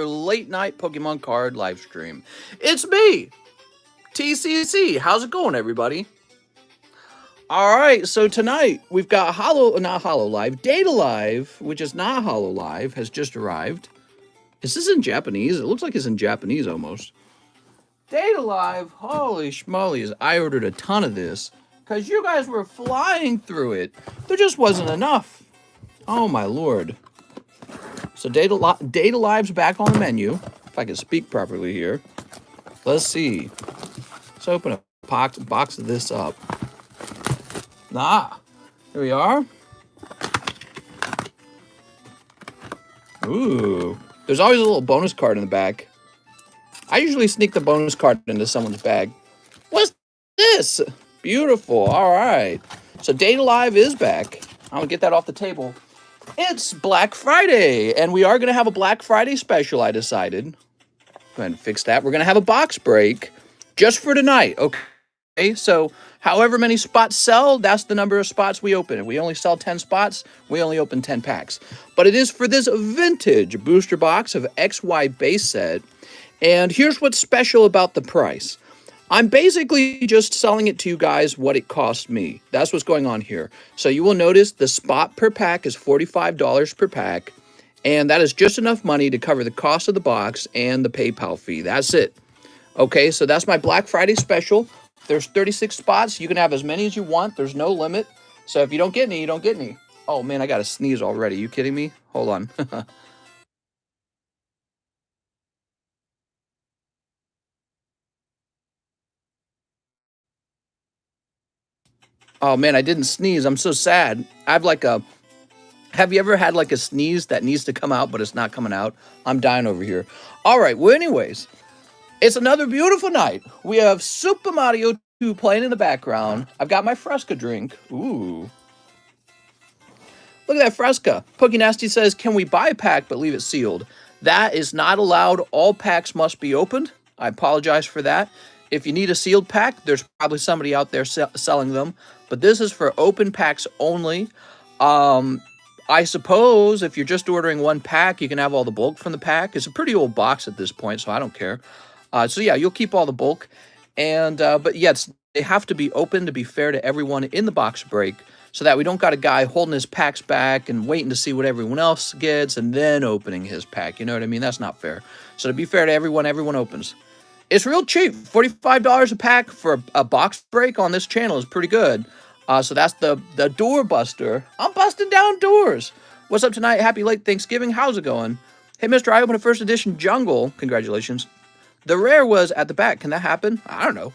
late night Pokemon card live stream. It's me, TCC. How's it going, everybody? All right, so tonight we've got not Hollow Live, Data Live, which is not Hollow Live, has just arrived. Is this in Japanese? It looks like it's in Japanese almost. Data Live, holy schmolies, I ordered a ton of this because you guys were flying through it. There just wasn't enough. Oh my lord. So Data Live's back on the menu. If I can speak properly here. Let's see. Let's open a box of this up. Here we are. Ooh. There's always a little bonus card in the back. I usually sneak the bonus card into someone's bag. What's this? Beautiful. All right. So Data Live is back. I'm going to get that off the table. It's Black Friday, and we are going to have a Black Friday special, I decided. Go ahead and fix that. We're going to have a box break just for tonight, okay? So however many spots sell, that's the number of spots we open. If we only sell 10 spots, we only open 10 packs. But it is for this vintage booster box of XY base set. And here's what's special about the price. I'm basically just selling it to you guys what it cost me. That's what's going on here. So you will notice the spot per pack is $45 per pack. And that is just enough money to cover the cost of the box and the PayPal fee. That's it. Okay, so that's my Black Friday special. There's 36 spots. You can have as many as you want. There's no limit. So if you don't get any, you don't get any. Oh, man, I got to sneeze already. You kidding me? Hold on. Oh, man, I didn't sneeze. I'm so sad. I have like a... Have you ever had like a sneeze that needs to come out, but it's not coming out? I'm dying over here. All right, well, anyways, it's another beautiful night. We have Super Mario 2 playing in the background. I've got my Fresca drink. Ooh. Look at that Fresca. Pokey Nasty says, can we buy a pack but leave it sealed? That is not allowed. All packs must be opened. I apologize for that. If you need a sealed pack, there's probably somebody out there selling them. But this is for open packs only. I suppose if you're just ordering one pack, you can have all the bulk from the pack. It's a pretty old box at this point, so I don't care. So yeah, you'll keep all the bulk. And but yes, they have to be open to be fair to everyone in the box break, so that we don't got a guy holding his packs back and waiting to see what everyone else gets and then opening his pack. You know what I mean? That's not fair. So to be fair to everyone, everyone opens. It's real cheap. $45 a pack for a box break on this channel is pretty good. So that's the door buster. I'm busting down doors. What's up tonight? Happy late Thanksgiving. How's it going? Hey, Mr. I opened a first edition jungle. Congratulations. The rare was at the back. Can that happen? I don't know.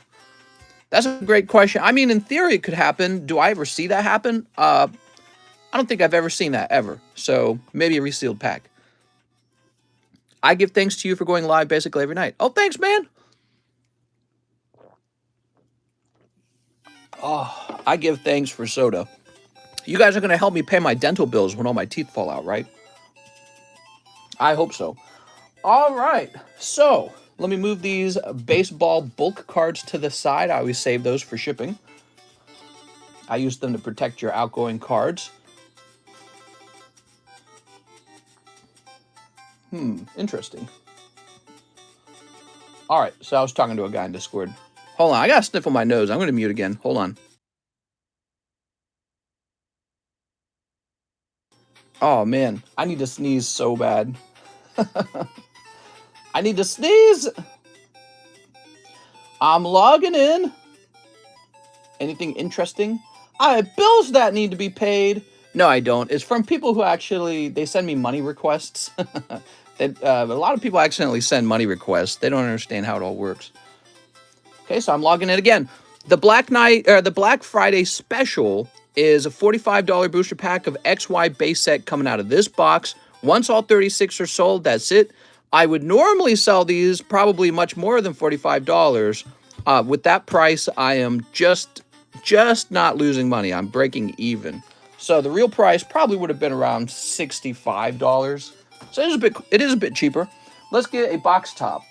That's a great question. I mean, in theory, it could happen. Do I ever see that happen? I don't think I've ever seen that ever. So maybe a resealed pack. I give thanks to you for going live basically every night. Oh, thanks, man. Oh, I give thanks for soda. You guys are going to help me pay my dental bills when all my teeth fall out, right? I hope so. All right. So let me move these baseball bulk cards to the side. I always save those for shipping. I use them to protect your outgoing cards. Interesting. All right. So I was talking to a guy in Discord. Hold on. I got to sniffle my nose. I'm going to mute again. Hold on. Oh, man. I need to sneeze so bad. I need to sneeze. I'm logging in. Anything interesting? I have bills that need to be paid. No, I don't. It's from people who actually, they send me money requests. A lot of people accidentally send money requests. They don't understand how it all works. Okay, so I'm logging in again. The Black Friday special is a $45 booster pack of XY base set coming out of this box. Once all 36 are sold, that's it. I would normally sell these probably much more than $45. With that price, I am just not losing money. I'm breaking even. So the real price probably would have been around $65. So it is a bit cheaper. Let's get a box top.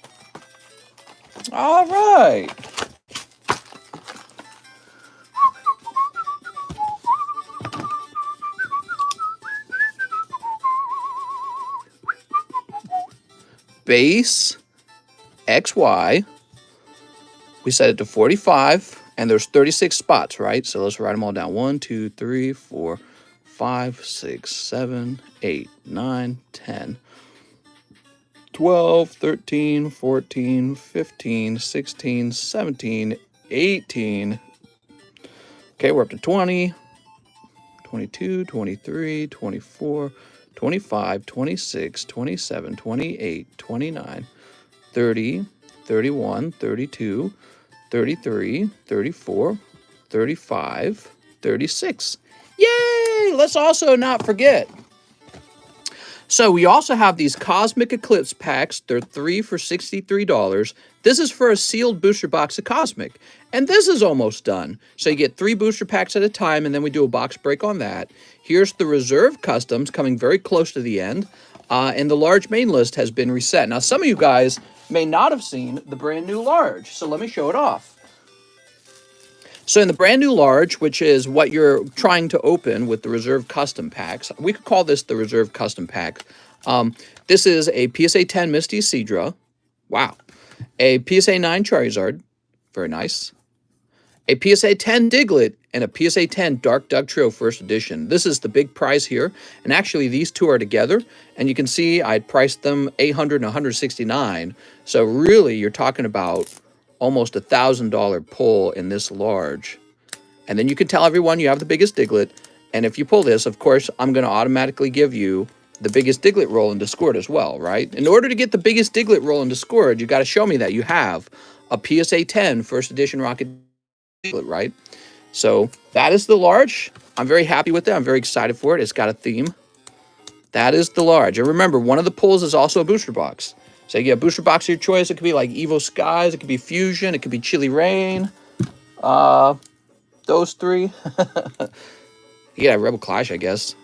All right. base XY. We set it to 45, and there's 36 spots, right? So let's write them all down. 1, 2, 3, 4, 5, 6, 7, 8, 9, 10, 12, 13, 14, 15, 16, 17, 18. Okay, we're up to 20, 22, 23, 24, 25, 26, 27, 28, 29, 30, 31, 32, 33, 34, 35, 36. Yay! Let's also not forget. So we also have these Cosmic Eclipse packs. They're 3 for $63. This is for a sealed booster box of Cosmic. And this is almost done. So you get 3 booster packs at a time, and then we do a box break on that. Here's the Reserve Customs coming very close to the end. And the large main list has been reset. Now, some of you guys may not have seen the brand new large. So let me show it off. So in the brand new large, which is what you're trying to open with the Reserve Custom packs, we could call this the Reserve Custom pack. This is a PSA 10 Misty Seadra. Wow. A PSA 9 Charizard. Very nice. A PSA 10 Diglett and a PSA 10 Dark Dugtrio First Edition. This is the big prize here. And actually, these two are together. And you can see I priced them $800 and $169. So really, you're talking about almost $1,000 pull in this large. And then you can tell everyone you have the biggest Diglett. And if you pull this, of course, I'm going to automatically give you the biggest Diglett roll in Discord as well, right? In order to get the biggest Diglett roll in Discord, you got to show me that you have a PSA 10 First Edition Rocket Diglett, right? So that is the large. I'm very happy with it. I'm very excited for it. It's got a theme. That is the large. And remember, one of the pulls is also a booster box. So you get a booster box of your choice. It could be like Evo Skies. It could be Fusion. It could be Chili Rain. Those 3. Yeah, Rebel Clash, I guess.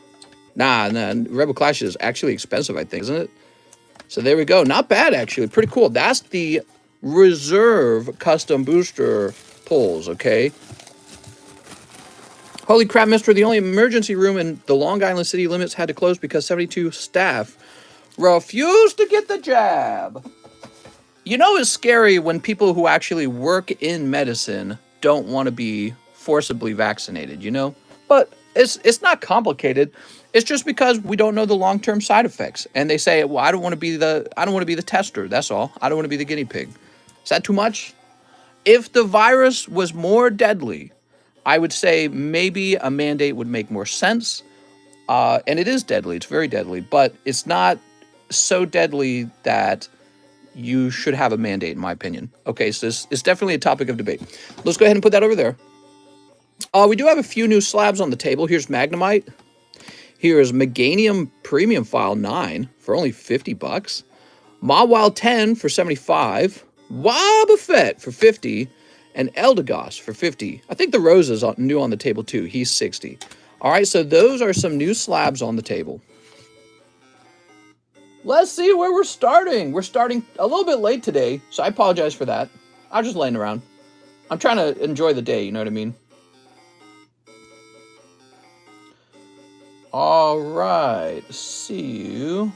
Nah, Rebel Clash is actually expensive, I think, isn't it? So there we go. Not bad, actually. Pretty cool. That's the Reserve Custom Booster pulls, okay? Holy crap, mister. The only emergency room in the Long Island city limits had to close because 72 staff refused to get the jab. You know, it's scary when people who actually work in medicine don't want to be forcibly vaccinated, you know? But it's not complicated. It's just because we don't know the long-term side effects. And they say, well, I don't want to be the tester. That's all. I don't want to be the guinea pig. Is that too much? If the virus was more deadly, I would say maybe a mandate would make more sense. And it is deadly. It's very deadly. But it's not so deadly that you should have a mandate, in my opinion. Okay, so this is definitely a topic of debate. Let's go ahead and put that over there. We do have a few new slabs on the table. Here's Magnemite. Here's Meganium Premium File 9 for only $50. Mawile 10 for $75. Wobbuffet for $50. And Eldegoss for $50. I think the Rose is new on the table too. He's $60. All right, so those are some new slabs on the table. Let's see where we're starting. We're starting a little bit late today, so I apologize for that. I'm just laying around. I'm trying to enjoy the day, you know what I mean? All right, see you.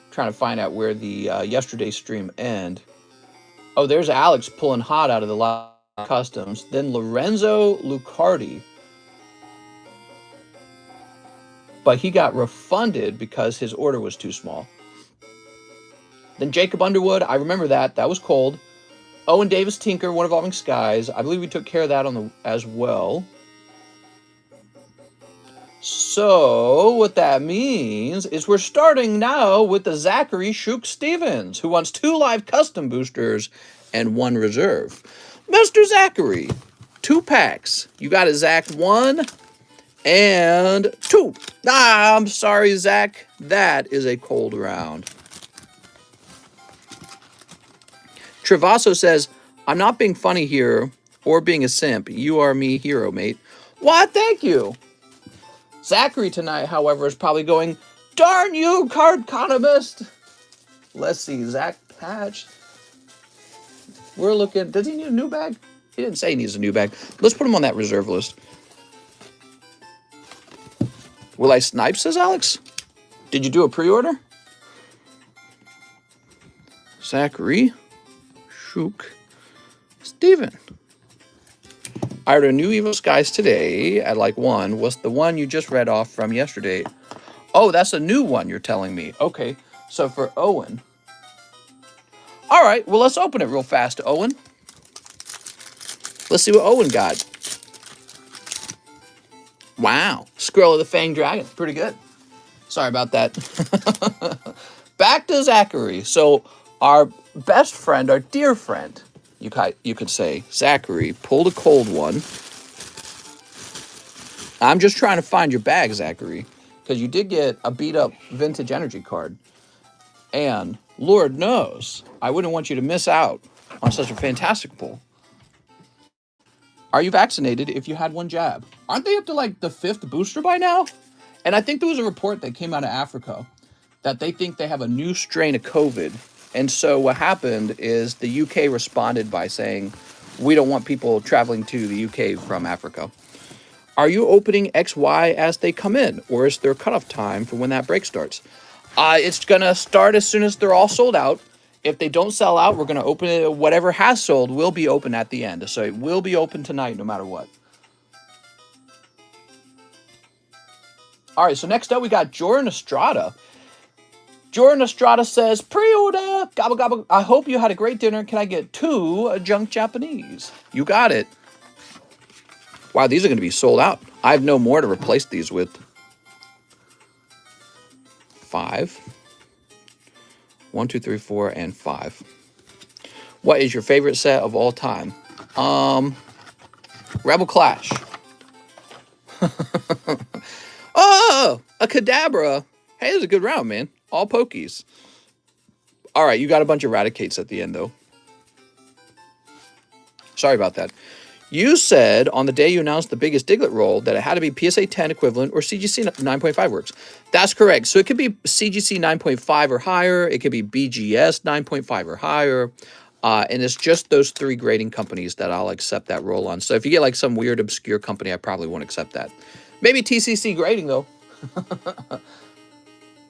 Trying to find out where the yesterday's stream end. Oh, there's Alex pulling hot out of the live customs. Then Lorenzo Lucardi. But he got refunded because his order was too small. Then Jacob Underwood, I remember that. That was cold. Owen Davis Tinker, One Evolving Skies. I believe we took care of that as well. So what that means is we're starting now with the Zachary Shook Stevens, who wants 2 live custom boosters and 1 reserve. Mr. Zachary, 2 packs. You got a Zach 1 and 2. Ah, I'm sorry, Zach. That is a cold round. Travasso says, I'm not being funny here or being a simp. You are me hero, mate. Why, thank you. Zachary tonight, however, is probably going, darn you, Cardconomist. Let's see, Zach Patch. We're looking, does he need a new bag? He didn't say he needs a new bag. Let's put him on that reserve list. Will I snipe, says Alex? Did you do a pre-order? Zachary. Shook. Steven. I heard a new Evil Skies today at like 1. What's the one you just read off from yesterday? Oh, that's a new one you're telling me. Okay, so for Owen. All right, well, let's open it real fast, Owen. Let's see what Owen got. Wow, Scroll of the Fanged Dragon. Pretty good. Sorry about that. Back to Zachary. So our best friend, our dear friend, you could say, Zachary, pulled a cold one. I'm just trying to find your bag, Zachary, because you did get a beat-up Vintage Energy card. And Lord knows, I wouldn't want you to miss out on such a fantastic pull. Are you vaccinated if you had one jab? Aren't they up to like the 5th booster by now? And I think there was a report that came out of Africa that they think they have a new strain of COVID. And so what happened is the UK responded by saying, we don't want people traveling to the UK from Africa. Are you opening XY as they come in? Or is there a cutoff time for when that break starts? It's going to start as soon as they're all sold out. If they don't sell out, we're going to open it. Whatever has sold will be open at the end. So it will be open tonight no matter what. All right, so next up we got Jordan Estrada. Jordan Estrada says, pre-order, gobble gobble. I hope you had a great dinner. Can I get 2 junk Japanese? You got it. Wow, these are going to be sold out. I have no more to replace these with. 5. 1, 2, 3, 4, and 5. What is your favorite set of all time? Rebel Clash. Oh, a Kadabra. Hey, it was a good round, man. All pokies. All right, you got a bunch of Raticates at the end, though. Sorry about that. You said on the day you announced the biggest Diglett roll that it had to be PSA 10 equivalent or CGC 9.5 works. That's correct. So it could be CGC 9.5 or higher. It could be BGS 9.5 or higher. And it's just those 3 grading companies that I'll accept that roll on. So if you get like some weird obscure company, I probably won't accept that. Maybe TCC grading, though.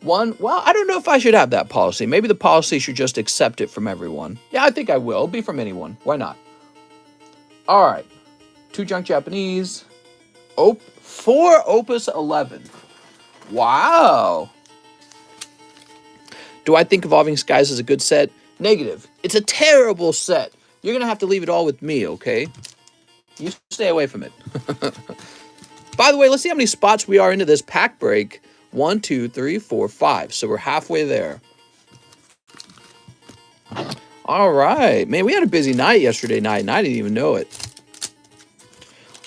Well, I don't know if I should have that policy. Maybe the policy should just accept it from everyone. Yeah, I think I will. It'll be from anyone. Why not? All right. 2 junk Japanese. 4 Opus 11. Wow. Do I think Evolving Skies is a good set? Negative. It's a terrible set. You're going to have to leave it all with me, okay? You stay away from it. By the way, let's see how many spots we are into this pack break. 1, 2, 3, 4, 5. So we're halfway there. All right. Man, we had a busy night yesterday night, and I didn't even know it.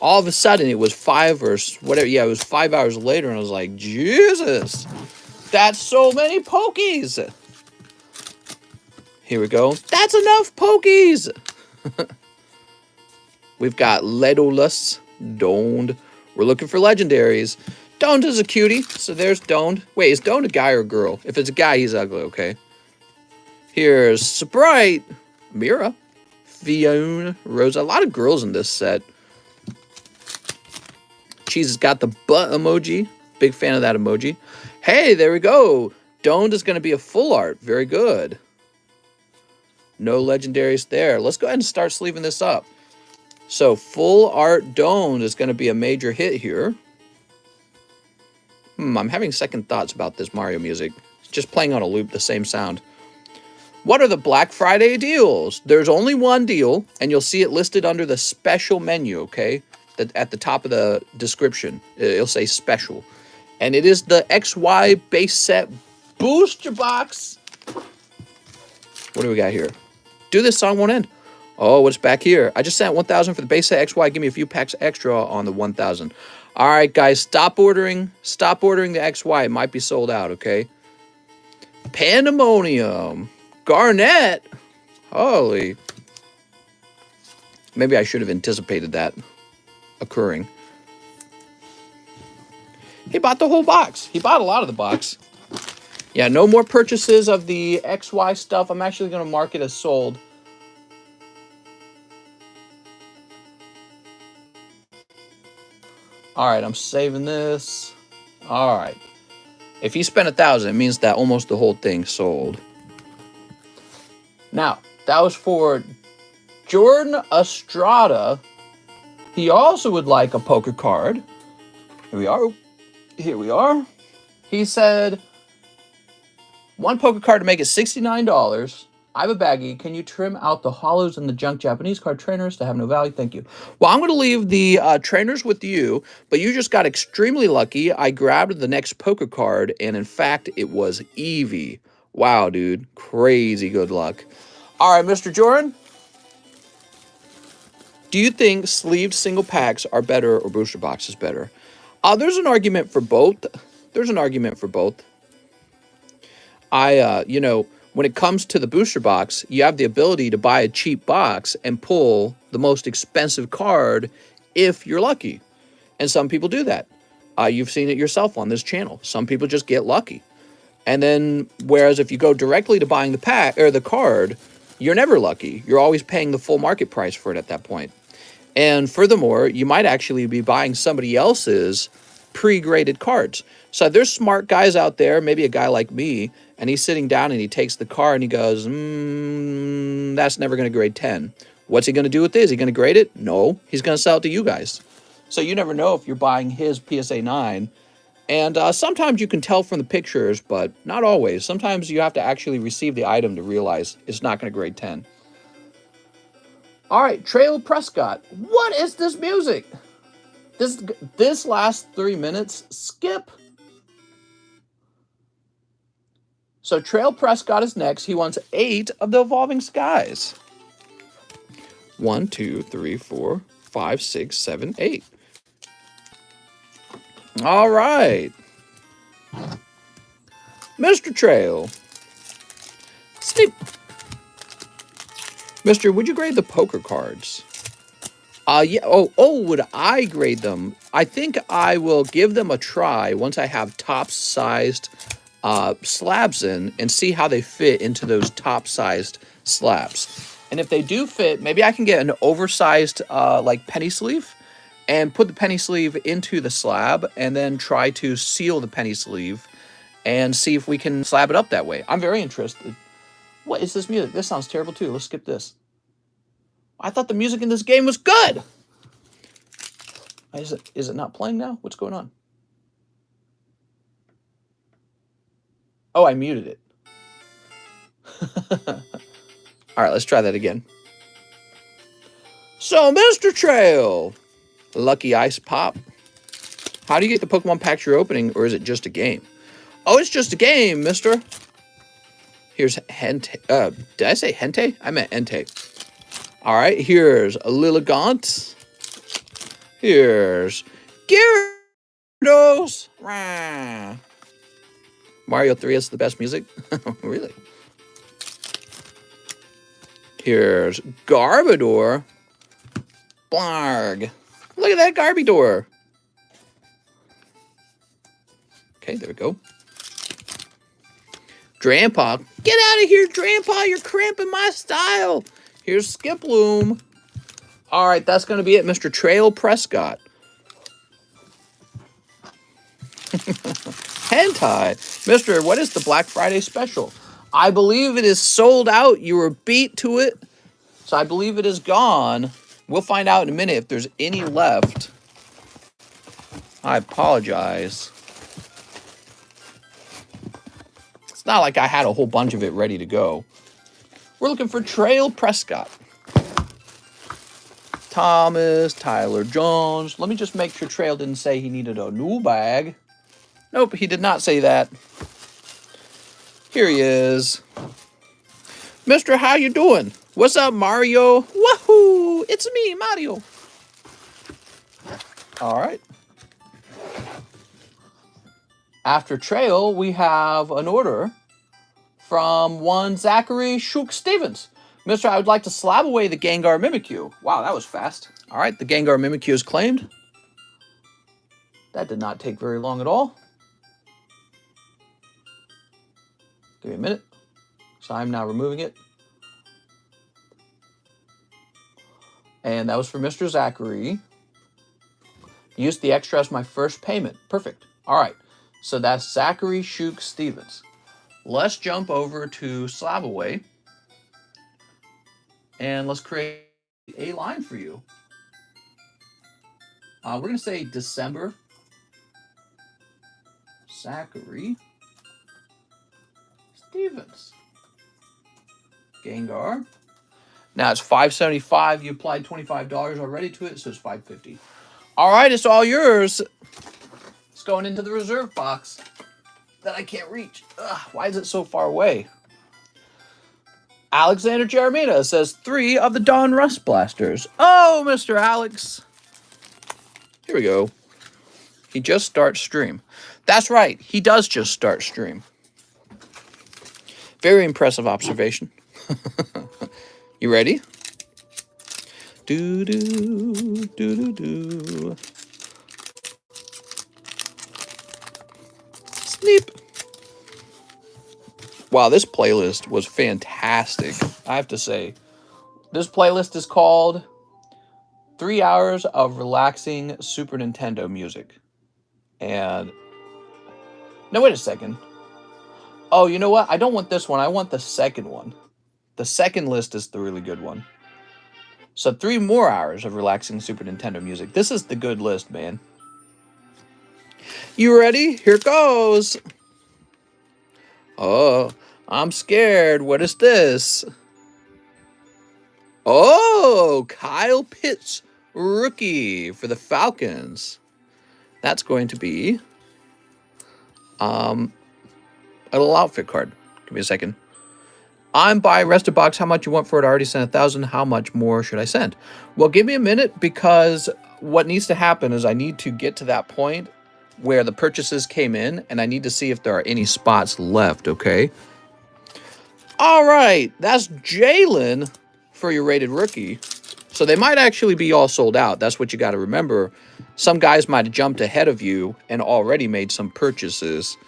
All of a sudden, it was 5 or whatever. Yeah, it was 5 hours later, and I was like, Jesus, that's so many pokies. Here we go. That's enough pokies. We've got Ledolus, Doned. We're looking for legendaries. Doned is a cutie, so there's Doned. Wait, is Doned a guy or a girl? If it's a guy, he's ugly, okay? Here's Sprite, Mira, Fiona, Rosa. A lot of girls in this set. Cheese has got the butt emoji. Big fan of that emoji. Hey, there we go. Doned is going to be a full art. Very good. No legendaries there. Let's go ahead and start sleeving this up. So full art Doned is going to be a major hit here. I'm having second thoughts about this Mario music. It's just playing on a loop, the same sound. What are the Black Friday deals? There's only one deal, and you'll see it listed under the special menu, okay? At the top of the description, it'll say special. And it is the XY base set booster box. What do we got here? Do this song won't end. Oh, what's back here? I just sent 1,000 for the base set XY. Give me a few packs extra on the 1,000. All right, guys, stop ordering. Stop ordering the XY. It might be sold out, okay? Pandemonium. Garnet. Holy. Maybe I should have anticipated that occurring. He bought the whole box. He bought a lot of the box. Yeah, no more purchases of the XY stuff. I'm actually going to mark it as sold. All right, I'm saving this. All right. If he spent 1,000, it means that almost the whole thing sold. Now, that was for Jordan Estrada. He also would like a poker card. Here we are. Here we are. He said, one poker card to make it $69. I have a baggie. Can you trim out the hollows and the junk Japanese card trainers to have no value? Thank you. Well, I'm going to leave the trainers with you, but you just got extremely lucky. I grabbed the next poker card, and in fact, it was Eevee. Wow, dude. Crazy good luck. All right, Mr. Jordan. Do you think sleeved single packs are better or booster boxes better? There's an argument for both. There's an argument for both. When it comes to the booster box, you have the ability to buy a cheap box and pull the most expensive card if you're lucky. And some people do that. You've seen it yourself on this channel. Some people just get lucky. And then, whereas if you go directly to buying the pack or the card, you're never lucky. You're always paying the full market price for it at that point. And furthermore, you might actually be buying somebody else's pre-graded cards. So there's smart guys out there, maybe a guy like me, and he's sitting down and he takes the card and he goes, that's never going to grade 10. What's he going to do with this? Is he going to grade it? No, he's going to sell it to you guys. So you never know if you're buying his PSA 9. And sometimes you can tell from the pictures, but not always. Sometimes you have to actually receive the item to realize it's not going to grade 10. All right, Trail Prescott. What is this music? This last 3 minutes, skip. So Trail Prescott is next. He wants 8 of the Evolving Skies. 1, 2, 3, 4, 5, 6, 7, 8. All right. Mr. Trail. Steve. Mister, would you grade the poker cards? Yeah. Oh, would I grade them? I think I will give them a try once I have top-sized slabs in and see how they fit into those top-sized slabs. And if they do fit, maybe I can get an oversized like penny sleeve and put the penny sleeve into the slab and then try to seal the penny sleeve and see if we can slab it up that way. I'm very interested. What is this music? This sounds terrible too. Let's skip this. I thought the music in this game was good. Is it not playing now? What's going on? Oh, I muted it. All right, let's try that again. So, Mr. Trail, Lucky Ice Pop. How do you get the Pokemon packs you're opening, or is it just a game? Oh, it's just a game, mister. Here's Hente. Did I say Hente? I meant Entei. All right, here's a Lilligant. Here's Gyarados. Mario 3 has the best music? Really? Here's Garbodor. Blarg. Look at that Garbodor. Okay, there we go. Drampa. Get out of here, Drampa. You're cramping my style. Here's Skiploom. All right, that's going to be it, Mr. Trail Prescott. Hentai. Mister, what is the Black Friday special? I believe it is sold out. You were beat to it. So I believe it is gone. We'll find out in a minute if there's any left. I apologize. It's not like I had a whole bunch of it ready to go. We're looking for Trail Prescott. Thomas, Tyler Jones. Let me just make sure Trail didn't say he needed a new bag. Nope, he did not say that. Here he is. Mister, how you doing? What's up, Mario? Wahoo! It's me, Mario. All right. After Trail, we have an order from one Zachary Shook Stevens. Mister, I would like to slab away the Gengar Mimikyu. Wow, that was fast. All right, the Gengar Mimikyu is claimed. That did not take very long at all. Give me a minute. So I'm now removing it. And that was for Mr. Zachary. Used the extra as my first payment. Perfect. All right. So that's Zachary Shook Stevens. Let's jump over to Slabaway. And let's create a line for you. We're going to say December. Zachary Stevens. Gengar. Now it's $5.75. You applied $25 already to it, so it's $5.50. All right, it's all yours. It's going into the reserve box that I can't reach. Ugh, why is it so far away? Alexander Jeremina says 3 of the Dawn Rust Blasters. Oh, Mr. Alex. Here we go. He just starts stream. That's right. He does just start stream. Very impressive observation. You ready? Do do do do do. Sneep. Wow, this playlist was fantastic. I have to say, this playlist is called 3 Hours of Relaxing Super Nintendo Music. And no, wait a second. Oh, you know what? I don't want this one. I want the second one. The second list is the really good one. So 3 more hours of relaxing Super Nintendo music. This is the good list, man. You ready? Here goes. Oh, I'm scared. What is this? Oh, Kyle Pitts, rookie for the Falcons. That's going to be a little outfit card. Give me a second. I'm by Rested Box. How much you want for it? I already sent 1,000. How much more should I send? Well, give me a minute, because what needs to happen is I need to get to that point where the purchases came in, and I need to see if there are any spots left, okay? All right, that's Jalen for your rated rookie. So they might actually be all sold out. That's what you got to remember. Some guys might have jumped ahead of you and already made some purchases.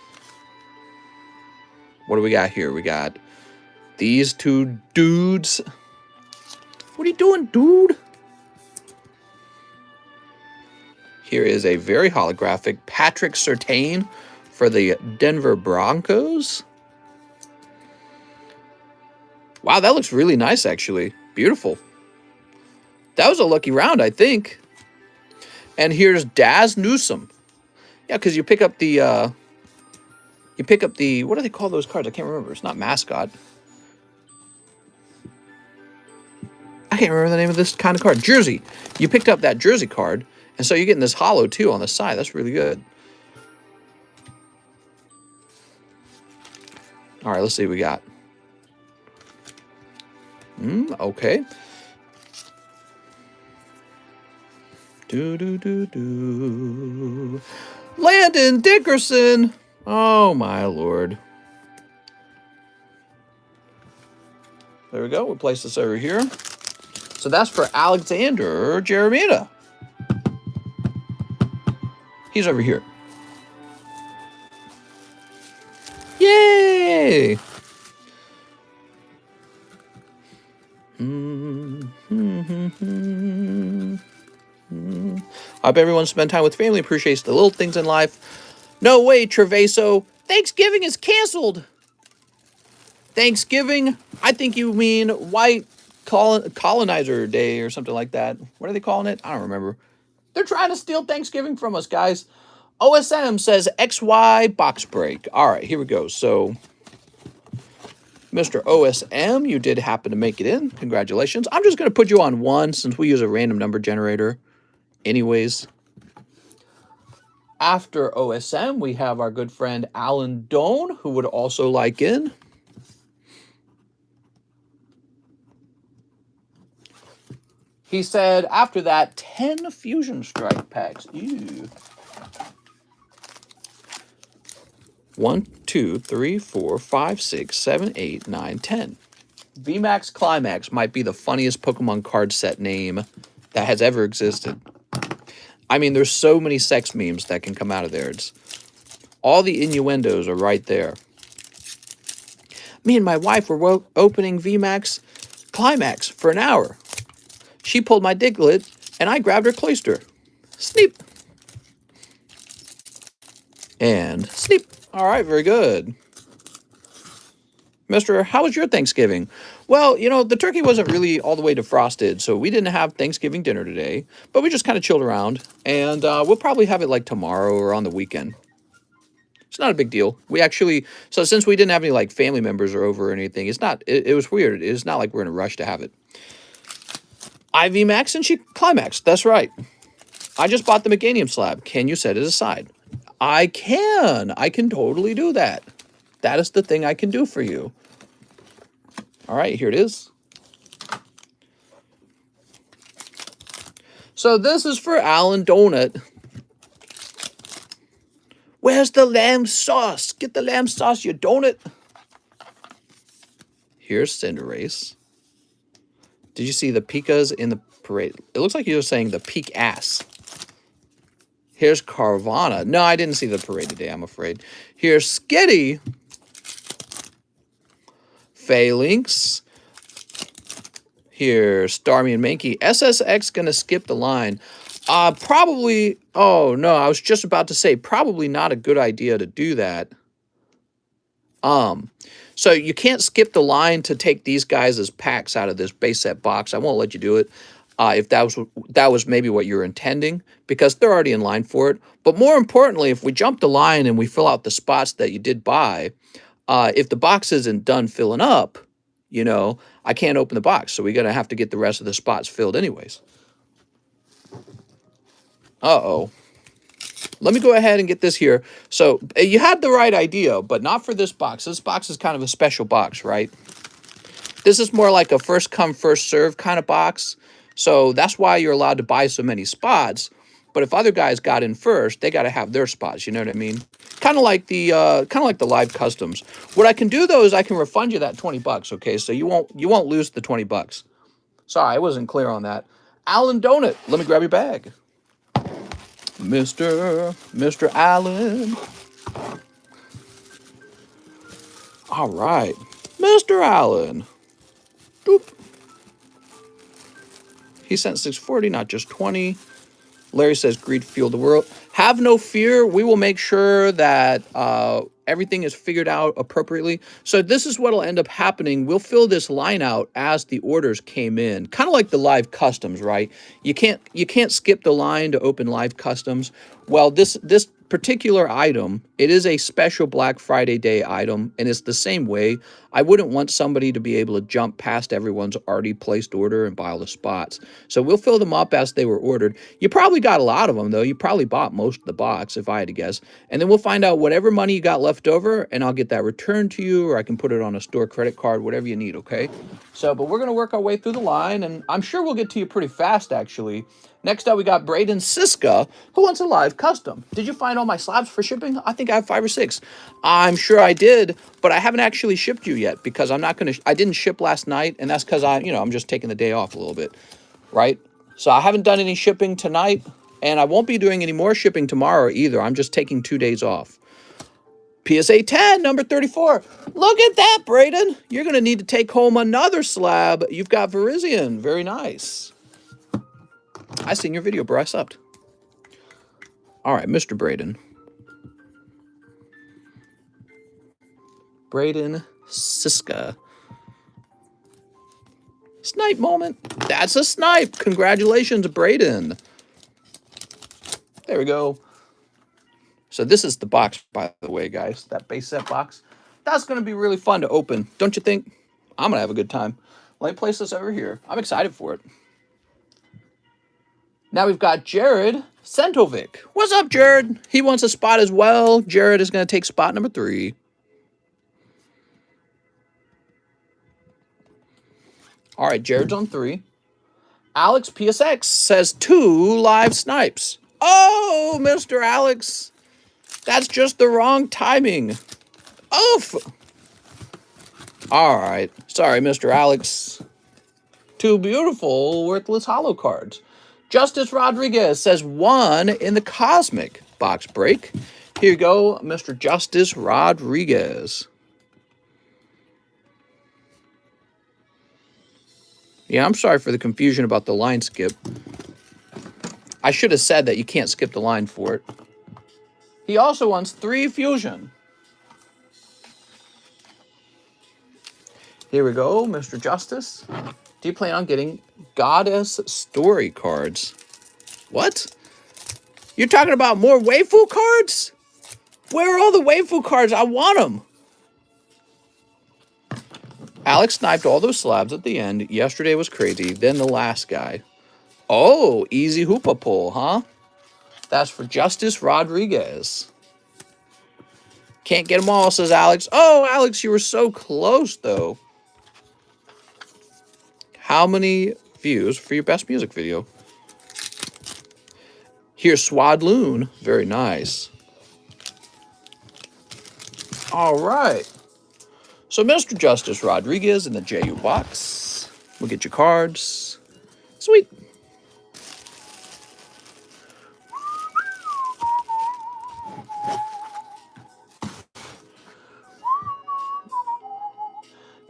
What do we got here? We got these 2 dudes. What are you doing, dude? Here is a very holographic Patrick Surtain for the Denver Broncos. Wow, that looks really nice, actually. Beautiful. That was a lucky round, I think. And here's Daz Newsome. Yeah, because you pick up the... what do they call those cards? I can't remember. It's not mascot. I can't remember the name of this kind of card. Jersey. You picked up that jersey card, and so you're getting this hollow, too, on the side. That's really good. All right, let's see what we got. Okay. Do. Landon Dickerson. Oh, my Lord. There we go. We'll place this over here. So that's for Alexander Jeremina. He's over here. Yay! I hope everyone spent time with family, appreciates the little things in life. No way, Treveso. Thanksgiving is canceled. Thanksgiving? I think you mean white colonizer day or something like that. What are they calling it? I don't remember. They're trying to steal Thanksgiving from us, guys. OSM says XY box break. All right, here we go. So, Mr. OSM, you did happen to make it in. Congratulations. I'm just going to put you on 1 since we use a random number generator. Anyways, after OSM, we have our good friend Alan Doan, who would also like in. He said, after that, 10 Fusion Strike packs. Ew. 1, 2, 3, 4, 5, 6, 7, 8, 9, 10. VMAX Climax might be the funniest Pokemon card set name that has ever existed. I mean, there's so many sex memes that can come out of there. All the innuendos are right there. Me and my wife were opening VMAX Climax for an hour. She pulled my Diglett, and I grabbed her cloister. Sneep. And sneep. All right, very good. Mister, how was your Thanksgiving? Well, you know, the turkey wasn't really all the way defrosted, so we didn't have Thanksgiving dinner today, but we just kind of chilled around, and we'll probably have it like tomorrow or on the weekend. It's not a big deal. We actually, so since we didn't have any like family members or over or anything, it's not, it was weird. It's not like we're in a rush to have it. IV Max and she climaxed. That's right. I just bought the Meganium slab. Can you set it aside? I can. I can totally do that. That is the thing I can do for you. All right, here it is. So this is for Alan Donut. Where's the lamb sauce? Get the lamb sauce, you donut. Here's Cinderace. Did you see the Pikas in the parade? It looks like you were saying the peak ass. Here's Carvana. No, I didn't see the parade today, I'm afraid. Here's Skitty. Phalanx. Here's Starmie and Mankey. SSX gonna skip the line. Probably, oh no, I was just about to say, probably not a good idea to do that. So you can't skip the line to take these guys as packs out of this base set box. I won't let you do it if that was maybe what you're intending, because they're already in line for it. But more importantly, if we jump the line and we fill out the spots that you did buy, if the box isn't done filling up, you know, I can't open the box. So we're going to have to get the rest of the spots filled anyways. Uh-oh. Let me go ahead and get this here. So you had the right idea, but not for this box. This box is kind of a special box, right? This is more like a first come, first serve kind of box. So that's why you're allowed to buy so many spots. But if other guys got in first, they got to have their spots. You know what I mean? Kind of like the live customs. What I can do though is I can refund you that $20. Okay, so you won't lose the $20. Sorry, I wasn't clear on that. Alan Donut, let me grab your bag. Mr. Allen. All right. Mr. Allen. Doop. He sent 640, not just 20. Larry says, greed fueled the world. Have no fear. We will make sure that everything is figured out appropriately. So this is what will end up happening. We'll fill this line out as the orders came in. Kind of like the live customs, right? You can't skip the line to open live customs. Well, this particular item, it is a special Black Friday day item, and it's the same way. I wouldn't want somebody to be able to jump past everyone's already placed order and buy all the spots. So we'll fill them up as they were ordered. You probably got a lot of them, though. You probably bought most of the box, if I had to guess. And then we'll find out whatever money you got left over, and I'll get that returned to you, or I can put it on a store credit card, whatever you need, okay? So, but we're going to work our way through the line, and I'm sure we'll get to you pretty fast, actually. Next up, we got Braden Siska, who wants a live custom. Did you find all my slabs for shipping? I think I have 5 or 6. I'm sure I did, but I haven't actually shipped you yet because I'm not going to, I didn't ship last night, and that's because I'm just taking the day off a little bit, right? So I haven't done any shipping tonight, and I won't be doing any more shipping tomorrow either. I'm just taking 2 days off. PSA 10, number 34. Look at that, Braden. You're going to need to take home another slab. You've got Virizion. Very nice. I seen your video, bro. I subbed. All right, Mr. Braden. Braden Siska. Snipe moment. That's a snipe. Congratulations, Braden. There we go. So this is the box, by the way, guys. That base set box. That's going to be really fun to open. Don't you think? I'm going to have a good time. Let me place this over here. I'm excited for it. Now we've got Jared Sentovic. What's up, Jared? He wants a spot as well. Jared is going to take spot number 3. All right, Jared's on 3. Alex PSX says 2 live snipes. Oh, Mr. Alex. That's just the wrong timing. Oof. All right. Sorry, Mr. Alex. 2 beautiful, worthless holo cards. Justice Rodriguez says 1 in the Cosmic box break. Here you go, Mr. Justice Rodriguez. Yeah, I'm sorry for the confusion about the line skip. I should have said that you can't skip the line for it. He also wants 3 fusion. Here we go, Mr. Justice. Do you plan on getting Goddess Story cards? What? You're talking about more waifu cards? Where are all the waifu cards? I want them. Alex sniped all those slabs at the end. Yesterday was crazy. Then the last guy. Oh, easy hoopa pull, huh? That's for Justice Rodriguez. Can't get them all, says Alex. Oh, Alex, you were so close, though. How many views for your best music video? Here's Swadloon. Very nice. All right. So, Mr. Justice Rodriguez in the JU box. We'll get your cards. Sweet.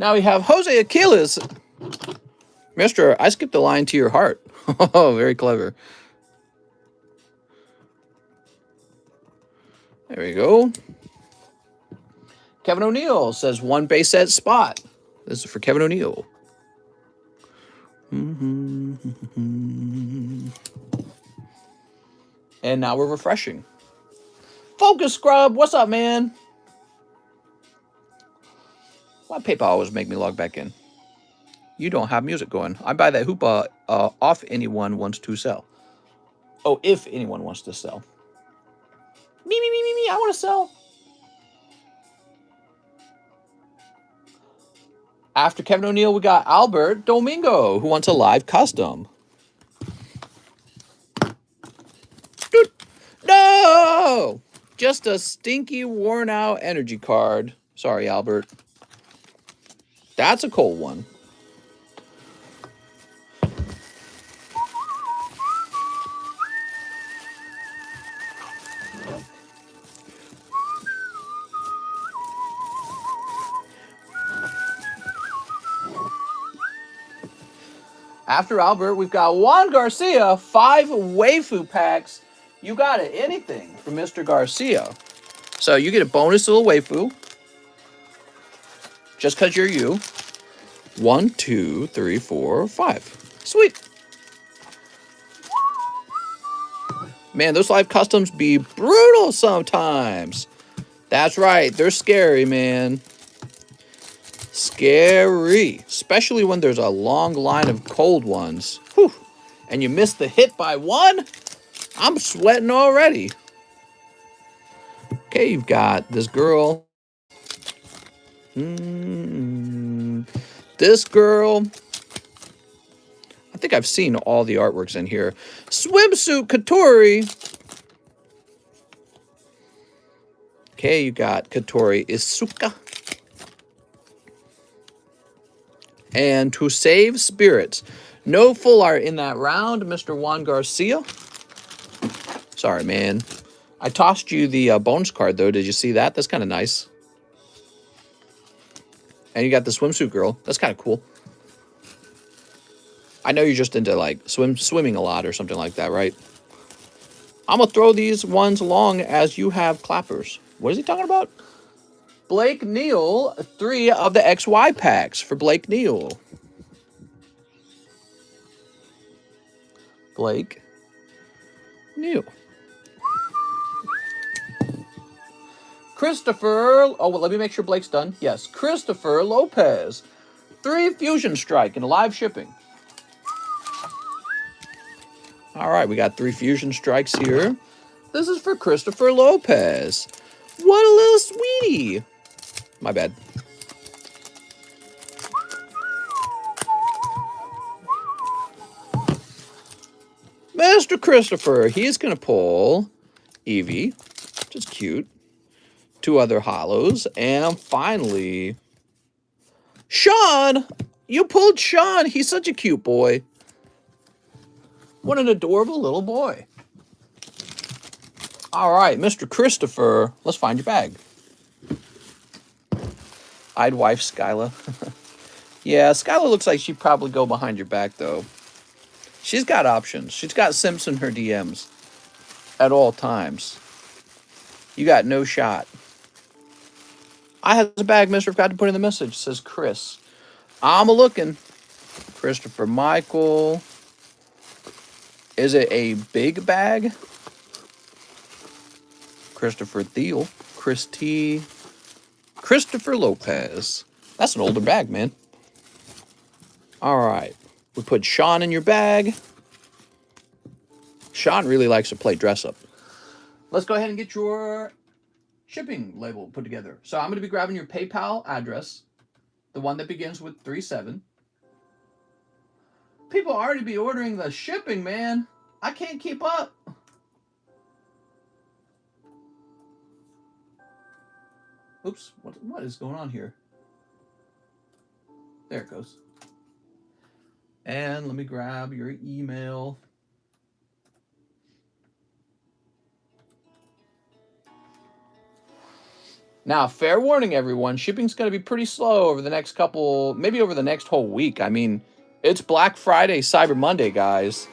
Now we have Jose Aquiles. Mister, I skipped the line to your heart. Oh, very clever. There we go. Kevin O'Neill says one base set spot. This is for Kevin O'Neill. And now we're refreshing. Focus Scrub, what's up, man? Why PayPal always make me log back in? You don't have music going. I buy that hoopa off anyone wants to sell. Oh, if anyone wants to sell. Me, I want to sell. After Kevin O'Neill, we got Albert Domingo, who wants a live custom. Dude, no! Just a stinky, worn-out energy card. Sorry, Albert. That's a cold one. After Albert, we've got Juan Garcia, 5 waifu packs. You got it, anything from Mr. Garcia. So you get a bonus little waifu. Just because you're you. 1, 2, 3, 4, 5. Sweet. Man, those live customs be brutal sometimes. That's right, they're scary, man. Scary, especially when there's a long line of cold ones. Whew. And you miss the hit by 1? I'm sweating already. Okay, you've got this girl. This girl. I think I've seen all the artworks in here. Swimsuit Katori. Okay, you got Katori Isuka. And To Save Spirits. No full art in that round, Mr. Juan Garcia. Sorry, man. I tossed you the bonus card, though. Did you see that? That's kind of nice. And you got the swimsuit girl. That's kind of cool. I know you're just into, like, swimming a lot or something like that, right? I'm going to throw these ones along as you have clappers. What is he talking about? Blake Neal, 3 of the XY packs for Blake Neal. Blake Neal. Christopher, oh, well, let me make sure Blake's done. Yes, Christopher Lopez. 3 Fusion Strike and live shipping. All right, we got 3 Fusion Strikes here. This is for Christopher Lopez. What a little sweetie. My bad. Mr. Christopher, he's going to pull Eevee, which is cute. 2 other hollows. And finally, Sean. You pulled Sean. He's such a cute boy. What an adorable little boy. All right, Mr. Christopher, let's find your bag. I'd wife Skyla. Yeah, Skyla looks like she'd probably go behind your back, though. She's got options. She's got simps in her DMs at all times. You got no shot. I have a bag, mister. Forgot to put in the message, says Chris. I'm a-looking. Christopher Michael. Is it a big bag? Christopher Thiel. Chris T. Christopher Lopez. That's an older bag, man. All right. We put Sean in your bag. Sean really likes to play dress up. Let's go ahead and get your shipping label put together. So I'm going to be grabbing your PayPal address, the one that begins with 37. People already be ordering the shipping, man. I can't keep up. Oops, what is going on here? There it goes. And let me grab your email. Now, fair warning, everyone. Shipping's going to be pretty slow over the next couple, maybe over the next whole week. I mean, it's Black Friday, Cyber Monday, guys.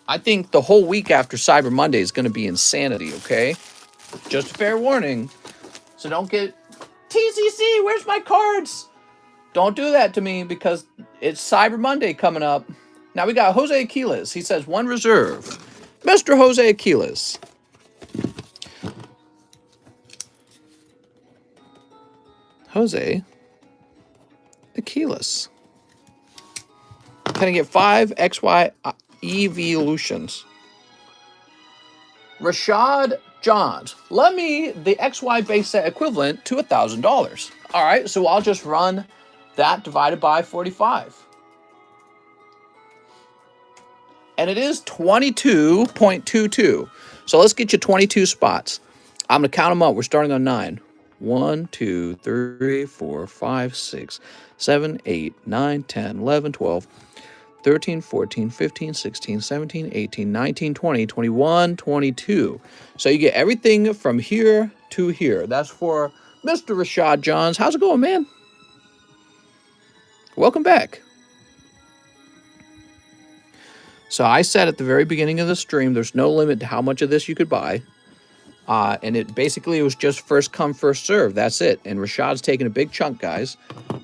I think the whole week after Cyber Monday is going to be insanity, okay? Just fair warning. So don't get, TCC, where's my cards? Don't do that to me because it's Cyber Monday coming up. Now we got Jose Aquiles. He says, one reserve. Mr. Jose Aquiles. Jose Aquiles. Can I get 5 XY evolutions? Rashad Johns. Let me the XY base set equivalent to $1,000. All right, so I'll just run that divided by 45. And it is 22.22. So let's get you 22 spots. I'm going to count them up. We're starting on 9. 1, 2, 3, 4, 5, 6, 7, 8, 9, 10, 11, 12, 13, 14, 15, 16, 17, 18, 19, 20, 21, 22. So you get everything from here to here. That's for Mr. Rashad Johns. How's it going, man? Welcome back. So I said at the very beginning of the stream, there's no limit to how much of this you could buy. And it was just first come, first serve. That's it. And Rashad's taking a big chunk, guys.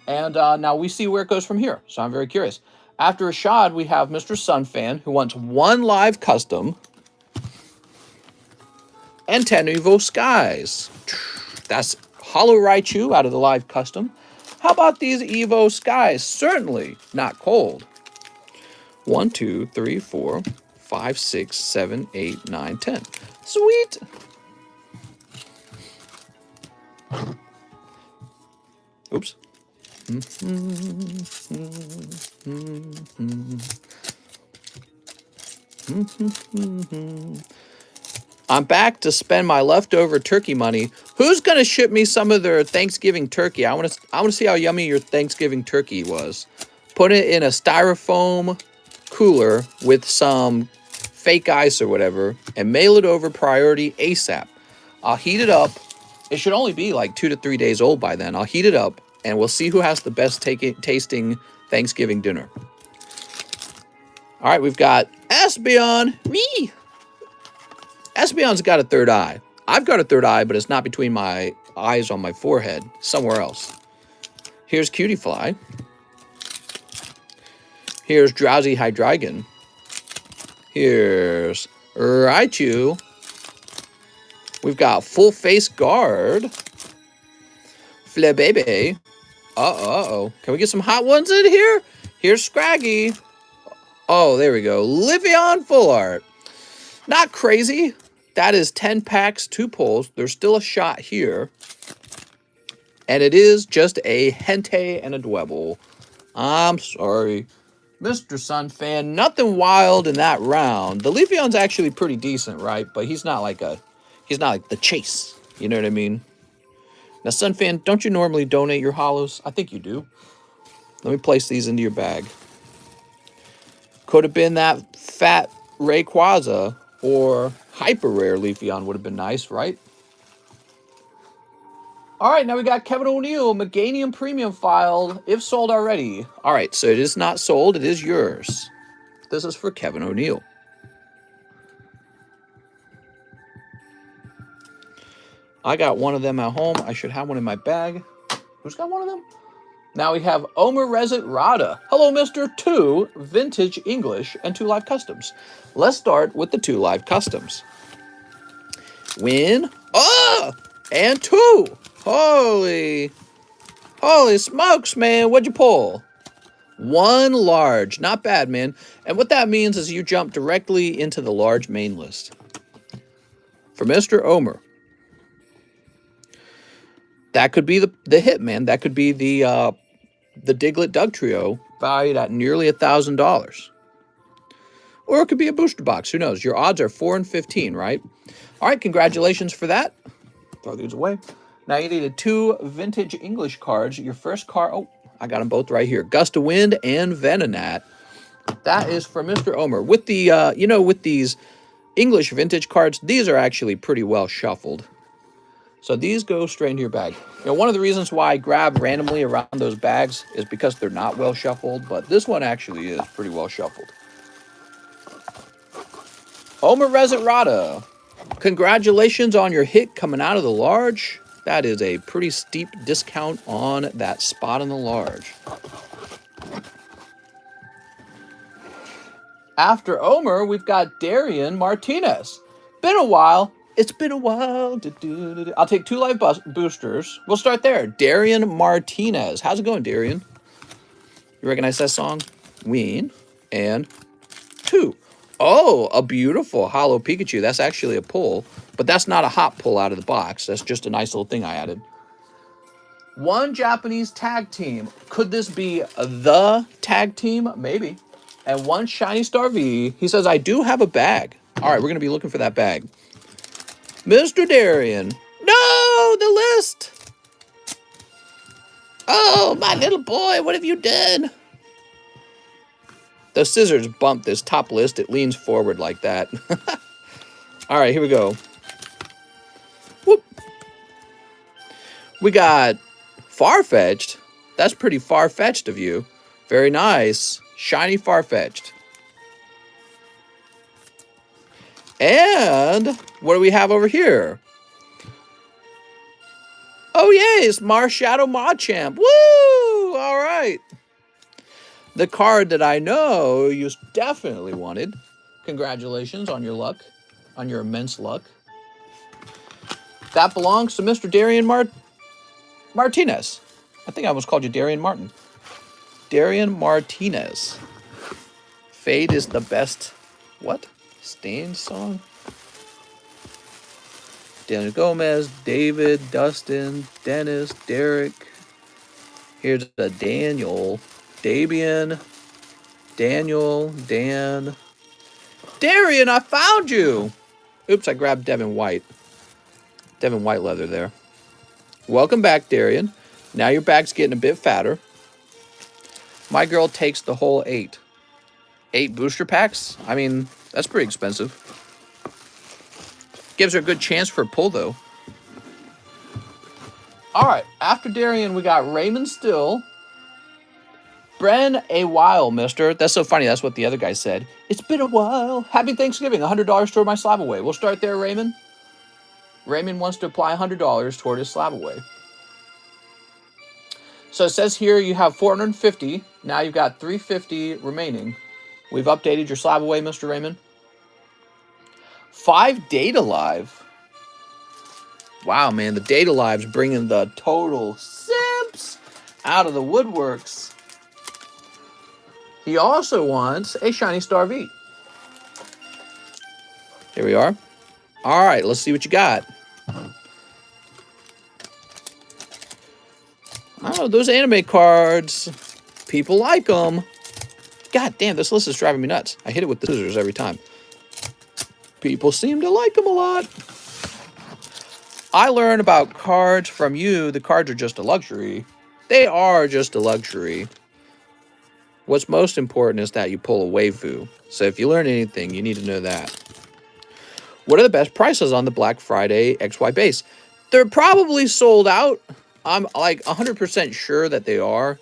And now we see where it goes from here. So I'm very curious. After Rashad, we have Mr. Sunfan, who wants 1 live custom and 10 Evo Skies. That's Hollow Raichu out of the live custom. How about these Evo Skies? Certainly not cold. 1, 2, 3, 4, 5, 6, 7, 8, 9, 10. Sweet. Oops. I'm back to spend my leftover turkey money. Who's gonna ship me some of their Thanksgiving turkey? I want to see how yummy your Thanksgiving turkey was. Put it in a styrofoam cooler with some fake ice or whatever, and mail it over priority ASAP. I'll heat it up. It should only be like 2 to 3 days old by then. I'll heat it up, and we'll see who has the best tasting Thanksgiving dinner. All right, we've got Espeon. Me. Espeon's got a third eye. I've got a third eye, but it's not between my eyes on my forehead. Somewhere else. Here's Cutiefly. Here's Drowsy Hydreigon. Here's Raichu. We've got Full Face Guard. Flabebe. Uh-oh. Can we get some hot ones in here? Here's Scraggy. Oh, there we go. Livion Full Art. Not crazy. That is 10 packs, 2 pulls. There's still a shot here. And it is just a Hentei and a Dwebble. I'm sorry. Mr. Sunfan, nothing wild in that round. The Leafeon's actually pretty decent, right? But he's not like the Chase. You know what I mean? Now, Sunfan, don't you normally donate your holos? I think you do. Let me place these into your bag. Could have been that fat Rayquaza or hyper rare Leafeon would have been nice, right? All right, now we got Kevin O'Neill, Meganium Premium filed, if sold already. All right, so it is not sold. It is yours. This is for Kevin O'Neill. I got one of them at home. I should have one in my bag. Who's got one of them? Now we have Omer Rezit Rada. Hello, Mr. 2 Vintage English and 2 Live Customs. Let's start with the 2 Live Customs. Win. Oh! And 2. Holy smokes, man. What'd you pull? 1 large. Not bad, man. And what that means is you jump directly into the large main list. For Mr. Omer. That could be the hit, man. That could be the Diglett Dugtrio, valued at nearly $1,000. Or it could be a booster box. Who knows? Your odds are 4 and 15, right? All right, congratulations for that. Throw these away. Now you needed 2 vintage English cards. Your first card, oh, I got them both right here. Gust of Wind and Venonat. That is for Mr. Omer. With the, with these English vintage cards, these are actually pretty well shuffled. So these go straight into your bag. One of the reasons why I grab randomly around those bags is because they're not well shuffled, but this one actually is pretty well shuffled. Omer Rezit Rada, congratulations on your hit coming out of the large. That is a pretty steep discount on that spot in the large. After Omer, we've got Darian Martinez. Been a while. It's been a while. I'll take 2 live boosters. We'll start there. Darian Martinez. How's it going, Darian? You recognize that song? Ween. And 2. Oh, a beautiful Hollow Pikachu. That's actually a pull, but that's not a hot pull out of the box. That's just a nice little thing I added. 1 Japanese tag team. Could this be the tag team? Maybe. And 1 Shiny Star V. He says, I do have a bag. All right, we're going to be looking for that bag. Mr. Darian. No, the list. Oh, my little boy, what have you done? The scissors bump this top list. It leans forward like that. All right, here we go. Whoop. We got Farfetch'd. That's pretty far-fetched of you. Very nice. Shiny Farfetch'd. And what do we have over here? Oh, yes, Marshadow Machamp. Woo! All right. The card that I know you definitely wanted. Congratulations on your luck, on your immense luck. That belongs to Mr. Darian Martinez. I think I almost called you Darian Martin. Darian Martinez. Fade is the best. What? Stain song? Daniel Gomez, David, Dustin, Dennis, Derek. Here's a Daniel. Dabian, Daniel, Dan. Darian, I found you! Oops, I grabbed Devin White. Devin White leather there. Welcome back, Darian. Now your bag's getting a bit fatter. My girl takes the whole 8. 8 booster packs? I mean, that's pretty expensive. Gives her a good chance for a pull, though. All right, after Darian, we got Raymond Still. Bren, a while, mister. That's so funny. That's what the other guy said. It's been a while. Happy Thanksgiving. $100 toward my slab away. We'll start there, Raymond. Raymond wants to apply $100 toward his slab away. So it says here you have 450. Now you've got 350 remaining. We've updated your slab away, Mr. Raymond. 5 Data Live. Wow, man. The Data Live's bringing the total simps out of the woodworks. He also wants a Shiny Star V. Here we are. All right, let's see what you got. Oh, those anime cards. People like them. God damn, this list is driving me nuts. I hit it with the scissors every time. People seem to like them a lot. I learn about cards from you. The cards are just a luxury. They are just a luxury. What's most important is that you pull a waifu. So if you learn anything, you need to know that. What are the best prices on the Black Friday XY base? They're probably sold out. I'm like 100% sure that they are.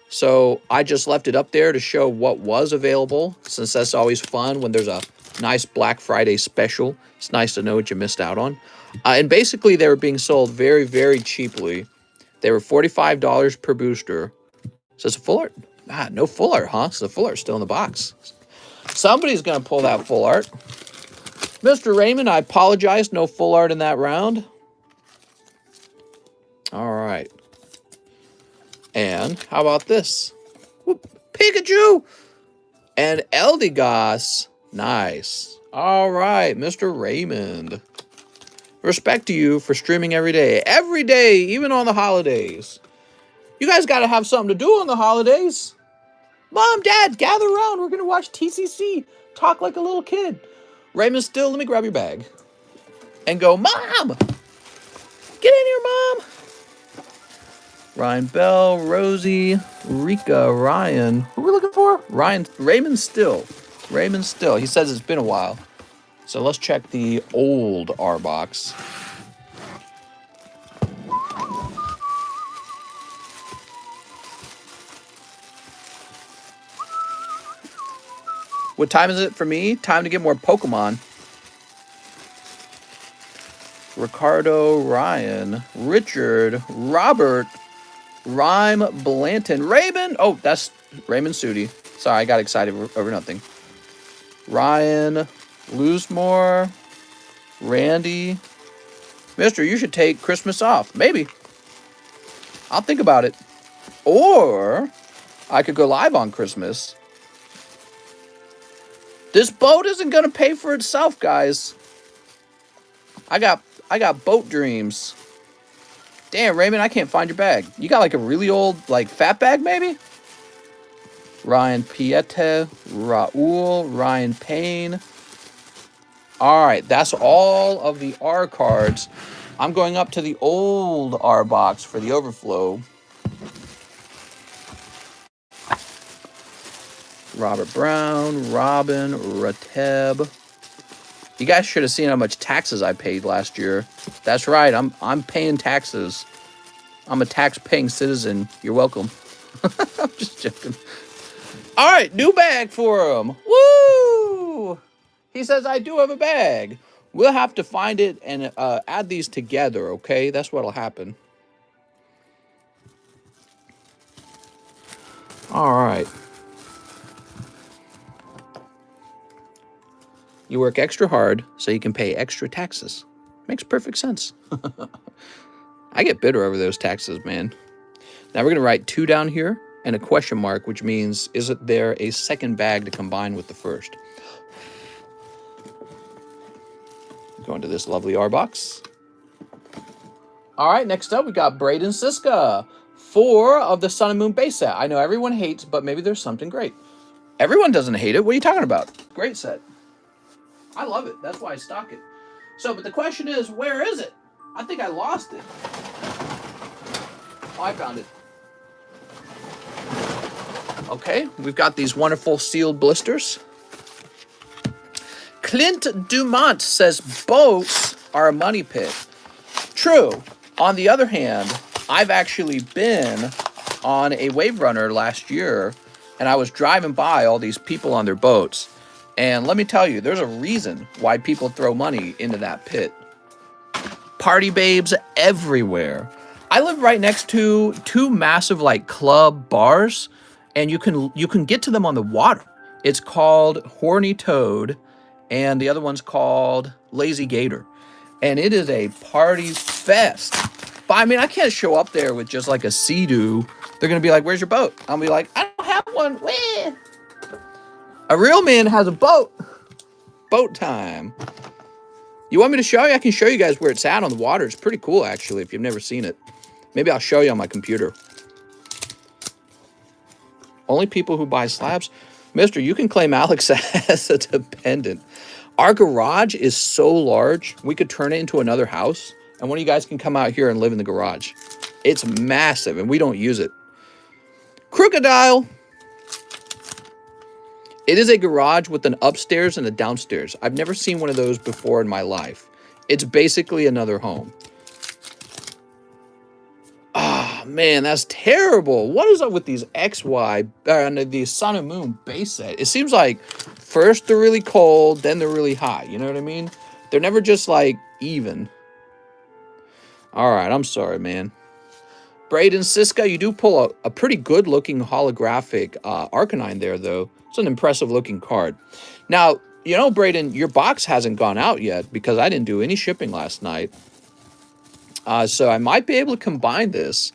So I just left it up there to show what was available, since that's always fun when there's a nice Black Friday special. It's nice to know what you missed out on. And basically, they were being sold very, very cheaply. They were $45 per booster. So it's a full art. Ah, no full art, huh? So the full art's still in the box. Somebody's going to pull that full art. Mr. Raymond, I apologize. No full art in that round. All right. And how about this? Whoop, Pikachu and Eldegoss. Nice. All right, Mr. Raymond. Respect to you for streaming every day. Every day, even on the holidays. You guys got to have something to do on the holidays. Mom, Dad, gather around. We're going to watch TCC. Talk like a little kid. Raymond Still, let me grab your bag. And go, Mom! Get in here, Mom! Ryan Bell, Rosie, Rika, Ryan. Who are we looking for? Raymond Still. Raymond Still. He says it's been a while. So let's check the old R box. What time is it for me? Time to get more Pokemon. Ricardo, Ryan, Richard, Robert, Rhyme, Blanton, Raymond. Oh, that's Raymond Sudi. Sorry, I got excited over nothing. Ryan, Loosemore, Randy. Mister, you should take Christmas off. Maybe. I'll think about it. Or I could go live on Christmas. This boat isn't going to pay for itself, guys. I got boat dreams. Damn, Raymond, I can't find your bag. You got like a really old, like, fat bag, maybe? Ryan Piette, Raul, Ryan Payne. All right, that's all of the R cards. I'm going up to the old R box for the overflow. Robert Brown, Robin, Rateb. You guys should have seen how much taxes I paid last year. That's right, I'm paying taxes. I'm a tax-paying citizen. You're welcome. I'm just joking. All right, new bag for him. Woo! He says I do have a bag. We'll have to find it and add these together, okay? That's what'll happen. All right. You work extra hard so you can pay extra taxes. Makes perfect sense. I get bitter over those taxes, man. Now we're going to write 2 down here and a question mark, which means, isn't there a second bag to combine with the first? Go into this lovely R box. All right, next up, we got Braden Siska. 4 of the Sun and Moon base set. I know everyone hates, but maybe there's something great. Everyone doesn't hate it. What are you talking about? Great set. I love it. That's why I stock it. So, but the question is, where is it? I think I lost it. Oh, I found it. Okay, we've got these wonderful sealed blisters. Clint Dumont says boats are a money pit. True. On the other hand, I've actually been on a wave runner last year, and I was driving by all these people on their boats. And let me tell you, there's a reason why people throw money into that pit. Party babes everywhere. I live right next to 2 massive like club bars, and you can get to them on the water. It's called Horny Toad, and the other one's called Lazy Gator. And it is a party fest. But I mean, I can't show up there with just like a Sea-Doo. They're gonna be like, "Where's your boat?" I'll be like, "I don't have one." Where? A real man has a boat. Boat time. You want me to show you? I can show you guys where it's at on the water. It's pretty cool, actually, if you've never seen it. Maybe I'll show you on my computer. Only people who buy slabs. Mister, you can claim Alex as a dependent. Our garage is so large, we could turn it into another house, and one of you guys can come out here and live in the garage. It's massive, and we don't use it. Crocodile. It is a garage with an upstairs and a downstairs. I've never seen one of those before in my life. It's basically another home. Ah, man, that's terrible. What is up with these XY and the Sun and Moon base set? It seems like first they're really cold, then they're really hot. You know what I mean? They're never just like even. All right, I'm sorry, man. Braden Siska, you do pull a pretty good looking holographic Arcanine there, though. It's an impressive looking card. Now, you know, Braden, your box hasn't gone out yet because I didn't do any shipping last night. So I might be able to combine this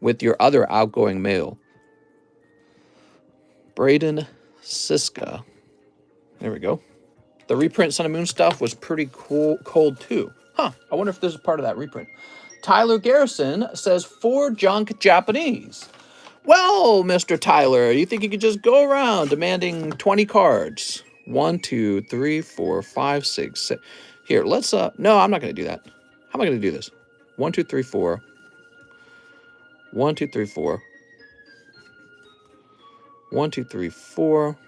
with your other outgoing mail. Braden Siska. There we go. The reprint Sun and Moon stuff was pretty cold too. Huh, I wonder if this is part of that reprint. Tyler Garrison says 4 junk Japanese. Well, Mr. Tyler, you think you could just go around demanding 20 cards? 1, 2, 3, 4, 5, 6, 7. Here, let's, no, I'm not going to do that. How am I going to do this? 1, 2, 3, 4. 1, 2, 3, 4. 1, 2, 3, 4.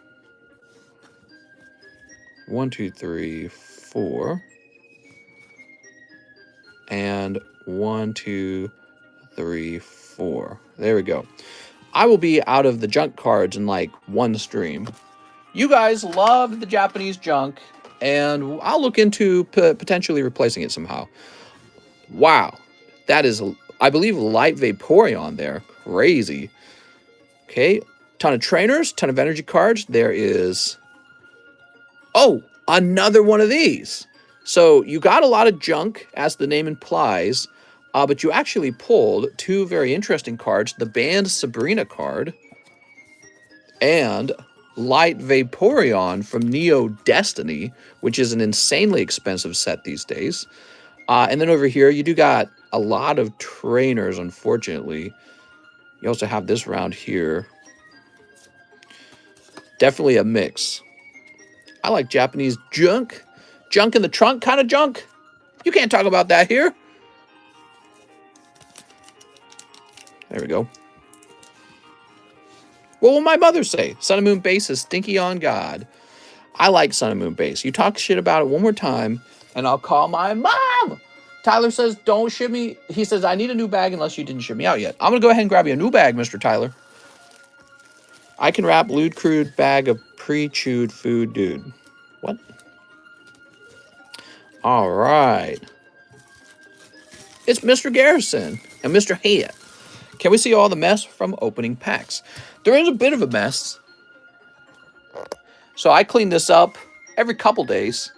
1, 2, 3, 4. And 1, 2, 3, 4. There we go. I will be out of the junk cards in like one stream. You guys love the Japanese junk, and I'll look into potentially replacing it somehow. Wow. That is, I believe, light Vaporeon there. Crazy. Okay. Ton of trainers, ton of energy cards. There is... Oh, another one of these. So you got a lot of junk, as the name implies, but you actually pulled 2 very interesting cards. The banned Sabrina card and Light Vaporeon from Neo Destiny, which is an insanely expensive set these days. And then over here, you do got a lot of trainers, unfortunately. You also have this round here. Definitely a mix. I like Japanese junk. Junk in the trunk kind of junk. You can't talk about that here. There we go. What will my mother say? Sun and Moon base is stinky on God. I like Sun and Moon base. You talk shit about it one more time, and I'll call my mom. Tyler says, don't ship me. He says, I need a new bag unless you didn't ship me out yet. I'm going to go ahead and grab you a new bag, Mr. Tyler. I can wrap lewd crude bag of pre-chewed food, dude. What? All right. It's Mr. Garrison and Mr. Hayat. Can we see all the mess from opening packs? There is a bit of a mess. So I clean this up every couple days.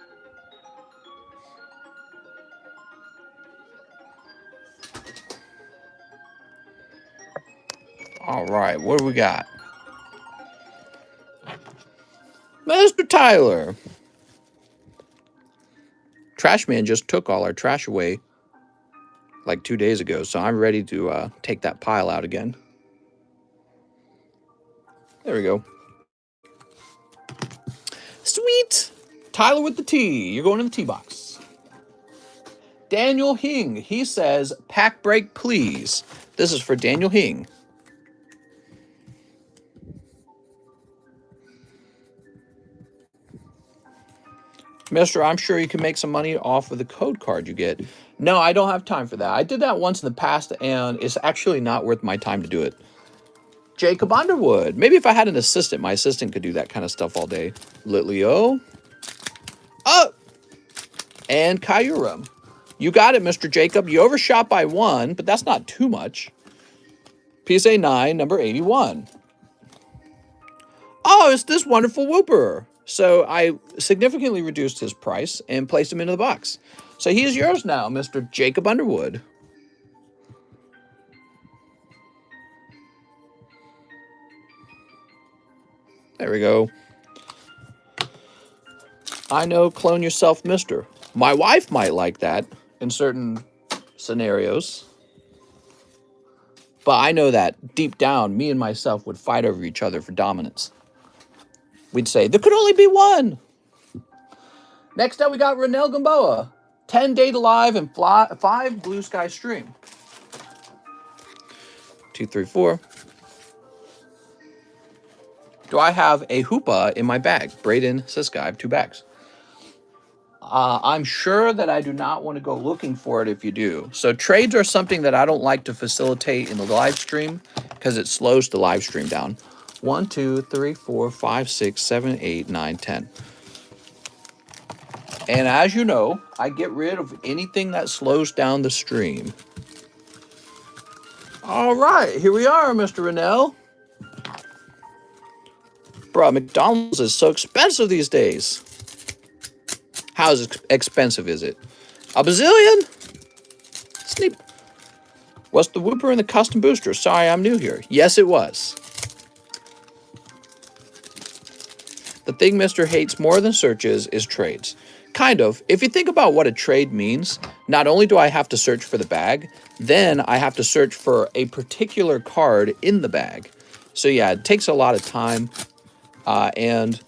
All right, what do we got? Mr. Tyler. Trash Man just took all our trash away like 2 days ago, so I'm ready to take that pile out again. There we go. Sweet! Tyler with the T. You're going in the T box. Daniel Hing. He says, pack break, please. This is for Daniel Hing. Mister, I'm sure you can make some money off of the code card you get. No, I don't have time for that. I did that once in the past, and it's actually not worth my time to do it. Jacob Underwood. Maybe if I had an assistant, my assistant could do that kind of stuff all day. Litleo. Oh! And Kyurem. You got it, Mr. Jacob. You overshot by 1, but that's not too much. PSA 9, number 81. Oh, it's this wonderful Whooper. So I significantly reduced his price and placed him into the box. So he is yours now, Mr. Jacob Underwood. There we go. I know, clone yourself, mister. My wife might like that in certain scenarios. But I know that deep down, me and myself would fight over each other for dominance. We'd say, there could only be one. Next up, we got Renel Gamboa. 10 Data Live and 5 Blue Sky Stream. 2, 3, 4. Do I have a Hoopa in my bag? Braden Siska, I have 2 bags. I'm sure that I do not want to go looking for it if you do. So trades are something that I don't like to facilitate in the live stream because it slows the live stream down. 1, 2, 3, 4, 5, 6, 7, 8, 9, 10. And as you know, I get rid of anything that slows down the stream. All right, here we are, Mr. Rennell. Bro, McDonald's is so expensive these days. How expensive is it? A bazillion? Sneap. Was the Whooper in the custom booster? Sorry, I'm new here. Yes, it was. The thing Mr. hates more than searches is trades. Kind of. If you think about what a trade means, not only do I have to search for the bag, then I have to search for a particular card in the bag. So yeah, it takes a lot of time. And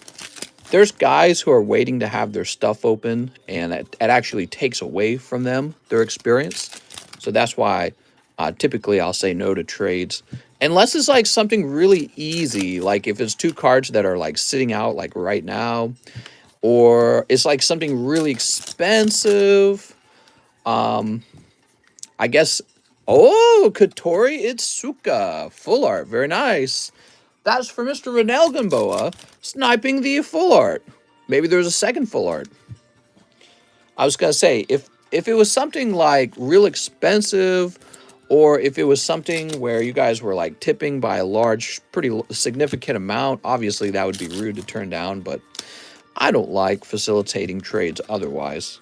there's guys who are waiting to have their stuff open, and it actually takes away from them their experience. So that's why typically I'll say no to trades. Unless it's like something really easy, like if it's two cards that are like sitting out like right now, or it's like something really expensive. I guess, oh, Katori Itsuka, full art, very nice. That's for Mr. Rennell Gamboa, sniping the full art. Maybe there's a second full art. I was going to say, if it was something like real expensive, or if it was something where you guys were like tipping by a large, pretty significant amount, obviously that would be rude to turn down, but I don't like facilitating trades otherwise.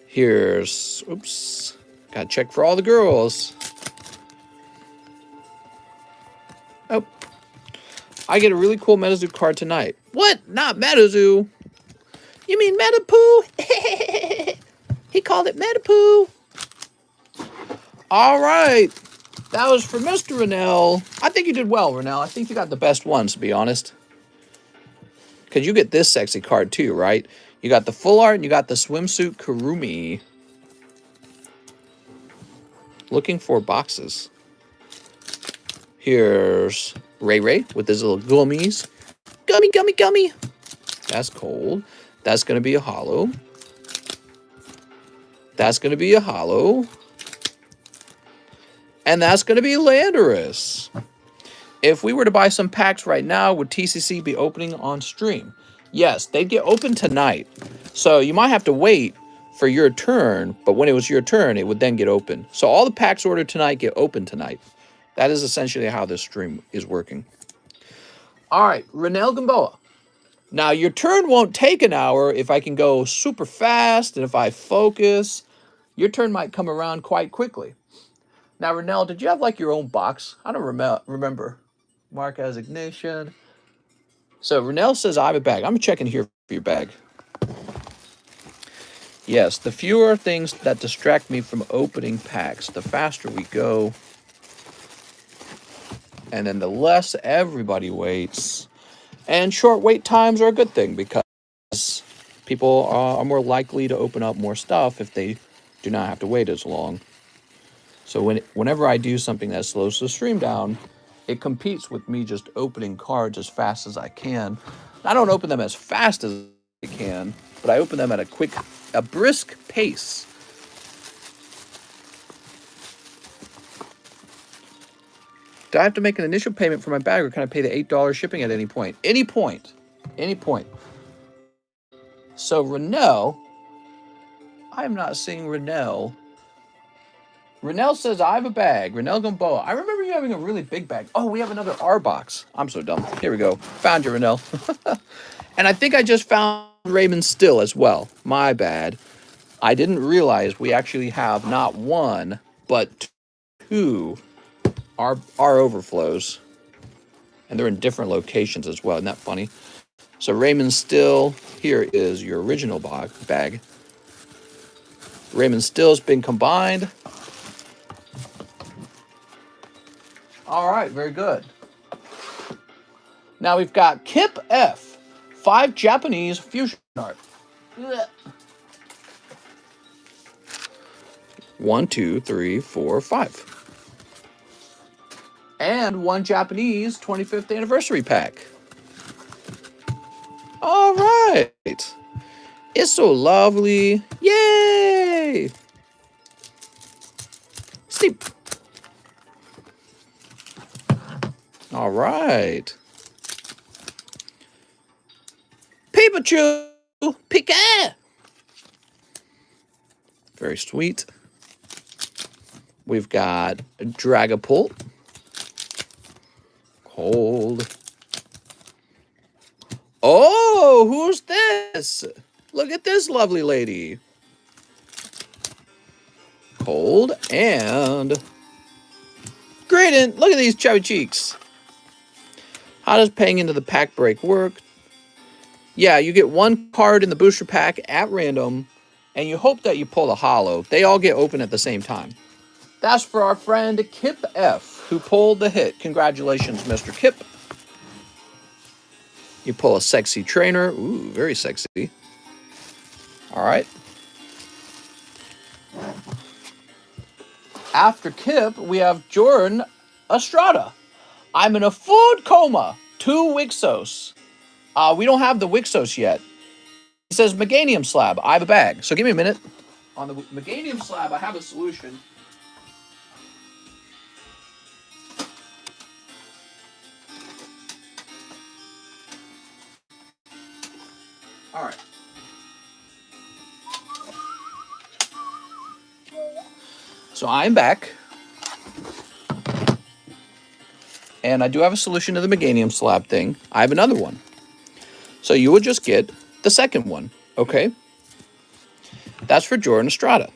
Here's, oops, gotta check for all the girls. Oh, I get a really cool Metazoo card tonight. What? Not Metazoo. You mean Metapoo? He called it Metapoo. All right. That was for Mr. Rennell. I think you did well, Rennell. I think you got the best ones, to be honest. Because you get this sexy card too, right? You got the full art and you got the swimsuit Kurumi. Looking for boxes. Here's Ray Ray with his little gummies. Gummy, gummy, gummy. That's cold. That's going to be a hollow. That's going to be a hollow. And that's going to be Landorus. If we were to buy some packs right now, would TCC be opening on stream? Yes, they'd get open tonight. So you might have to wait for your turn, but when it was your turn, it would then get open. So all the packs ordered tonight get open tonight. That is essentially how this stream is working. All right, Rennell Gamboa. Now, your turn won't take an hour if I can go super fast, and if I focus, your turn might come around quite quickly. Now, Rennell, did you have like your own box? I don't remember. Mark as ignition. So, Rennell says, I have a bag. I'm checking here for your bag. Yes, the fewer things that distract me from opening packs, the faster we go. And then the less everybody waits. And short wait times are a good thing because people are more likely to open up more stuff if they do not have to wait as long. So whenever I do something that slows the stream down, it competes with me just opening cards as fast as I can. I don't open them as fast as I can, but I open them at a brisk pace. Do I have to make an initial payment for my bag, or can I pay the $8 shipping at any point? Any point. Any point. So, Rennell, I'm not seeing Rennell. Rennell says, I have a bag. Rennell Gamboa. I remember you having a really big bag. Oh, we have another R box. I'm so dumb. Here we go. Found you, Rennell. And I think I just found Raymond Still as well. My bad. I didn't realize we actually have not one, but two R overflows. And they're in different locations as well. Isn't that funny? So Raymond Still, here is your original bag. Raymond Still's been combined. All right, very good. Now we've got Kip F. 5 Japanese fusion art. 1, 2, 3, 4, 5. And 1 Japanese 25th anniversary pack. All right. It's so lovely. Yay! Sleep. All right. Pikachu! Pika! Very sweet. We've got Dragapult. Cold. Oh, who's this? Look at this lovely lady. Cold and Gradient. Look at these chubby cheeks. How does paying into the pack break work? Yeah, you get one card in the booster pack at random, and you hope that you pull a holo. They all get open at the same time. That's for our friend Kip F, who pulled the hit. Congratulations, Mr. Kip. You pull a sexy trainer. Ooh, very sexy. All right. After Kip, we have Jordan Estrada. I'm in a food coma. 2 Wixos. We don't have the Wixos yet. He says Meganium Slab. I have a bag. So give me a minute. On the Meganium Slab, I have a solution. All right. So I'm back. And I do have a solution to the Meganium Slab thing. I have another one. So you would just get the second one, okay? That's for Jordan Estrada.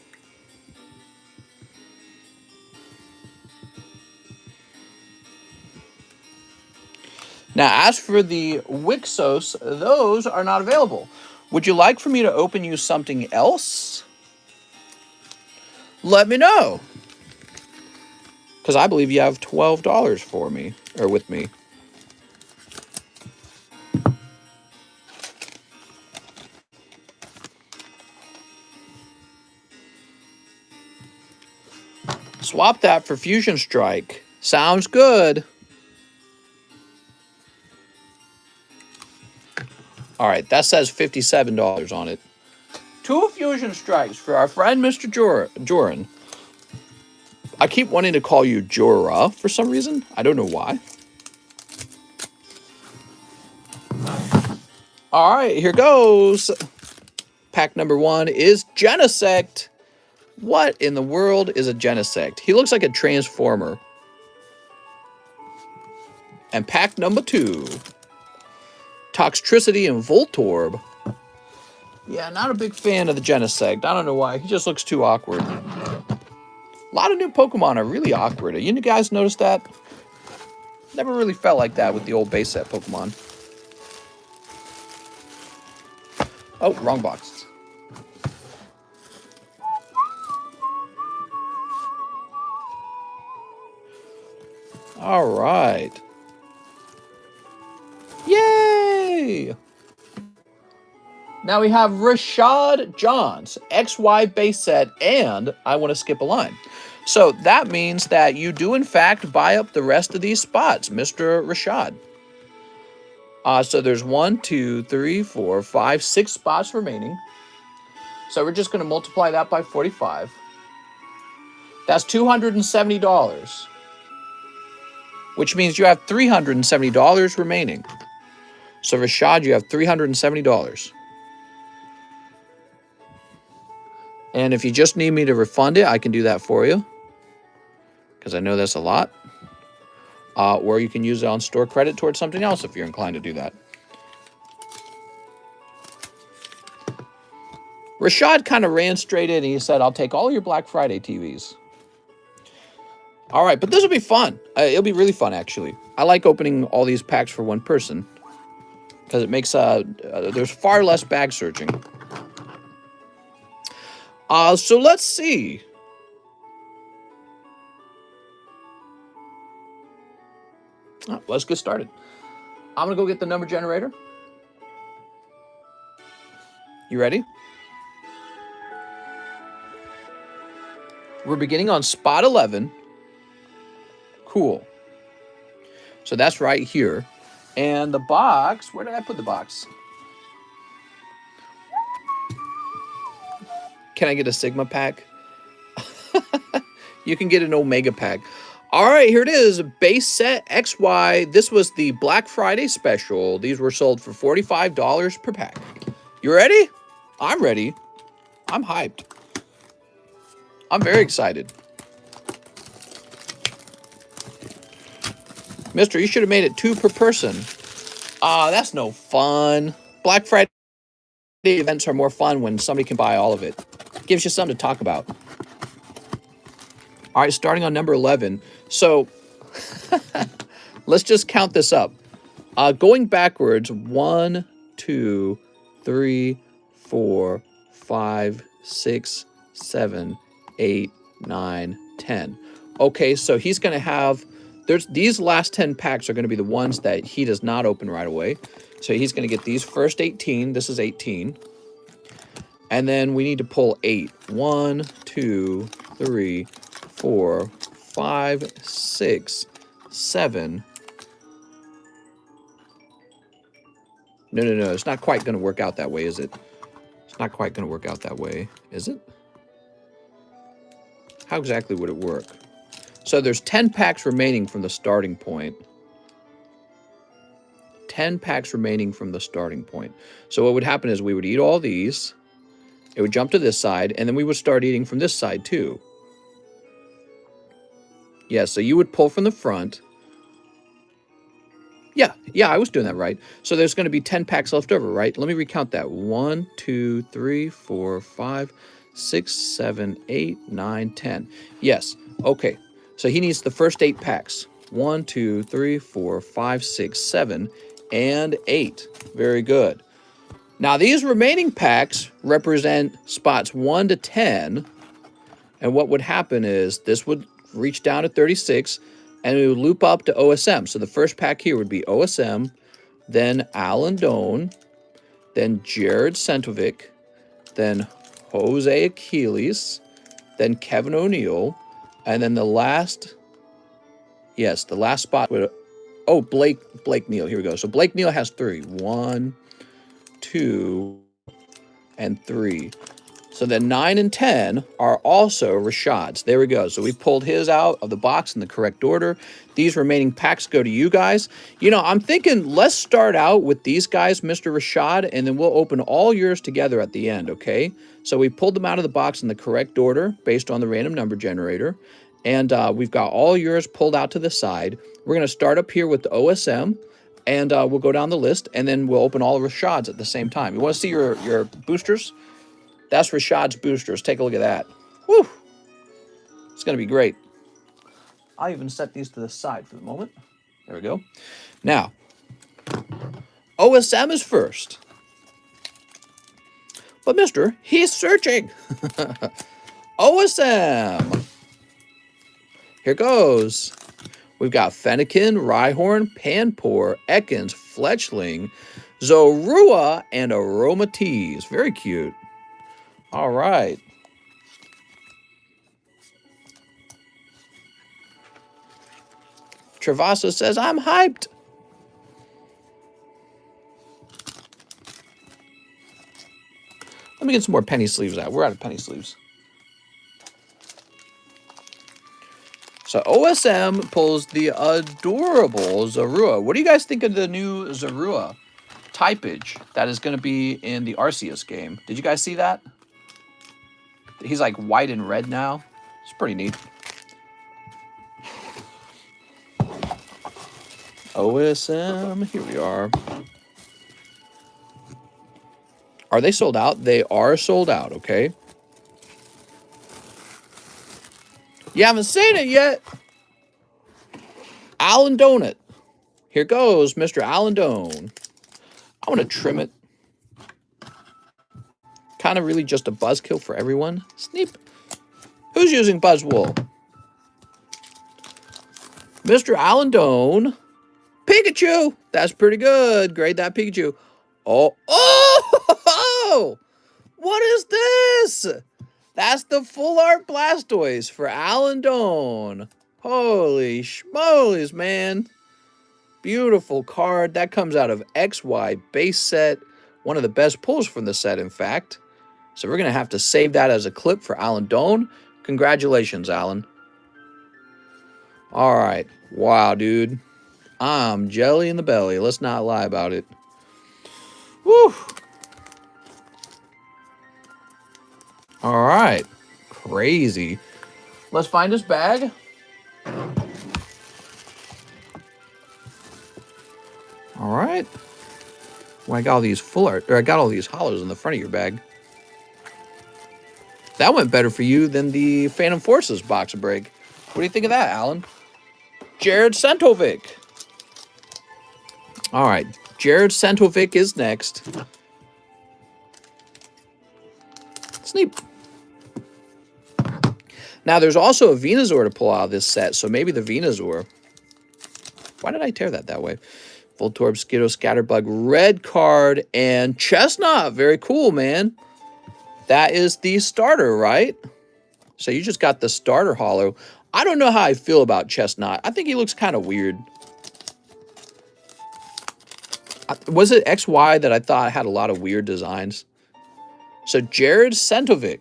Now, as for the Wixos, those are not available. Would you like for me to open you something else? Let me know. Because I believe you have $12 for me, or with me. Swap that for Fusion Strike. Sounds good. All right, that says $57 on it. 2 Fusion Strikes for our friend Mr. Joran. I keep wanting to call you Jorah for some reason. I don't know why. All right, here goes. Pack number 1 is Genesect. What in the world is a Genesect? He looks like a Transformer. And pack number 2. Toxtricity and Voltorb. Yeah, not a big fan of the Genesect. I don't know why. He just looks too awkward. A lot of new Pokemon are really awkward. You guys notice that? Never really felt like that with the old base set Pokemon. Oh, wrong box. All right. Yay! Now we have Rashad Johns, XY base set, and I want to skip a line. So that means that you do, in fact, buy up the rest of these spots, Mr. Rashad. So there's 1, 2, 3, 4, 5, 6 spots remaining. So we're just going to multiply that by 45. That's $270. Which means you have $370 remaining. So Rashad, you have $370. And if you just need me to refund it, I can do that for you. Because I know that's a lot. Or you can use it on store credit towards something else if you're inclined to do that. Rashad kind of ran straight in and he said, I'll take all your Black Friday TVs. All right, but this will be fun. It'll be really fun, actually. I like opening all these packs for one person. Because it makes, there's far less bag searching. So let's see. Let's get started. I'm going to go get the number generator. You ready? We're beginning on spot 11. Cool. So that's right here. And the box, where did I put the box? Can I get a Sigma pack? You can get an Omega pack. All right, here it is. Base set XY. This was the Black Friday special. These were sold for $45 per pack. You ready? I'm ready. I'm hyped. I'm very excited. Mister, you should have made it 2 per person. That's no fun. Black Friday events are more fun when somebody can buy all of it. Gives you something to talk about. All right, starting on number 11. So let's just count this up. Going backwards, 1, 2, 3, 4, 5, 6, 7, 8, 9, 10. Okay, so he's going to have, these last 10 packs are going to be the ones that he does not open right away. So he's going to get these first 18. This is 18. And then we need to pull 8. 1, 2, 3, 4, 5, 6, 7. No. It's not quite going to work out that way, is it? It's not quite going to work out that way, is it? How exactly would it work? So there's 10 packs remaining from the starting point. 10 packs remaining from the starting point. So what would happen is we would eat all these. It would jump to this side, and then we would start eating from this side too. Yeah, so you would pull from the front. Yeah, I was doing that right. So there's going to be 10 packs left over, right? Let me recount that. 1, 2, 3, 4, 5, 6, 7, 8, 9, 10. Yes, okay. So he needs the first 8 packs. 1, 2, 3, 4, 5, 6, 7, and 8. Very good. Now these remaining packs represent spots 1 to 10. And what would happen is this would reach down to 36, and it would loop up to OSM. So the first pack here would be OSM, then Alan Doan, then Jared Sentovic, then Jose Achilles, then Kevin O'Neill, and then the last spot would, Blake Neal. Here we go. So Blake Neal has 3. 1, 2, and 3. So then 9 and 10 are also Rashad's. There we go. So we pulled his out of the box in the correct order. These remaining packs go to you guys. You know, I'm thinking let's start out with these guys, Mr. Rashad, and then we'll open all yours together at the end, okay? So we pulled them out of the box in the correct order based on the random number generator. And we've got all yours pulled out to the side. We're going to start up here with the OSM, and we'll go down the list, and then we'll open all Rashad's at the same time. You want to see your boosters? That's Rashad's boosters. Take a look at that. Woo! It's going to be great. I'll even set these to the side for the moment. There we go. Now, OSM is first. But mister, he's searching. OSM. Here goes. We've got Fennekin, Rhyhorn, Panpour, Ekans, Fletchling, Zorua, and Aromatisse. Very cute. All right. Travasa says, I'm hyped. Let me get some more penny sleeves out. We're out of penny sleeves. So OSM pulls the adorable Zorua. What do you guys think of the new Zorua typage that is going to be in the Arceus game? Did you guys see that? He's like white and red now. It's pretty neat. OSM, here we are. Are they sold out? They are sold out, okay? You haven't seen it yet. Alan Donut. Here goes Mr. Alan Doan. I want to trim it. Kind of really just a buzzkill for everyone. Sneep. Who's using Buzzwool? Mr. Alan Doan. Pikachu. That's pretty good. Grade that Pikachu. Oh! What is this? That's the full art Blastoise for Alan Doan. Holy schmolies, man. Beautiful card. That comes out of XY base set. One of the best pulls from the set, in fact. So we're going to have to save that as a clip for Alan Doan. Congratulations, Alan. All right. Wow, dude. I'm jelly in the belly. Let's not lie about it. Woo. All right. Crazy. Let's find this bag. All right. Well, I got all these full art, or I got all these hollows in the front of your bag. That went better for you than the Phantom Forces box break. What do you think of that, Alan? Jared Santovic. All right, Jared Santovic is next. Sneak. Now, there's also a Venusaur to pull out of this set, so maybe the Venusaur. Why did I tear that way? Voltorb, Skiddo, Scatterbug, red card, and Chestnut. Very cool, man. That is the starter, right? So you just got the starter holo. I don't know how I feel about Chestnut. I think he looks kind of weird. Was it XY that I thought had a lot of weird designs? So Jared Santovic.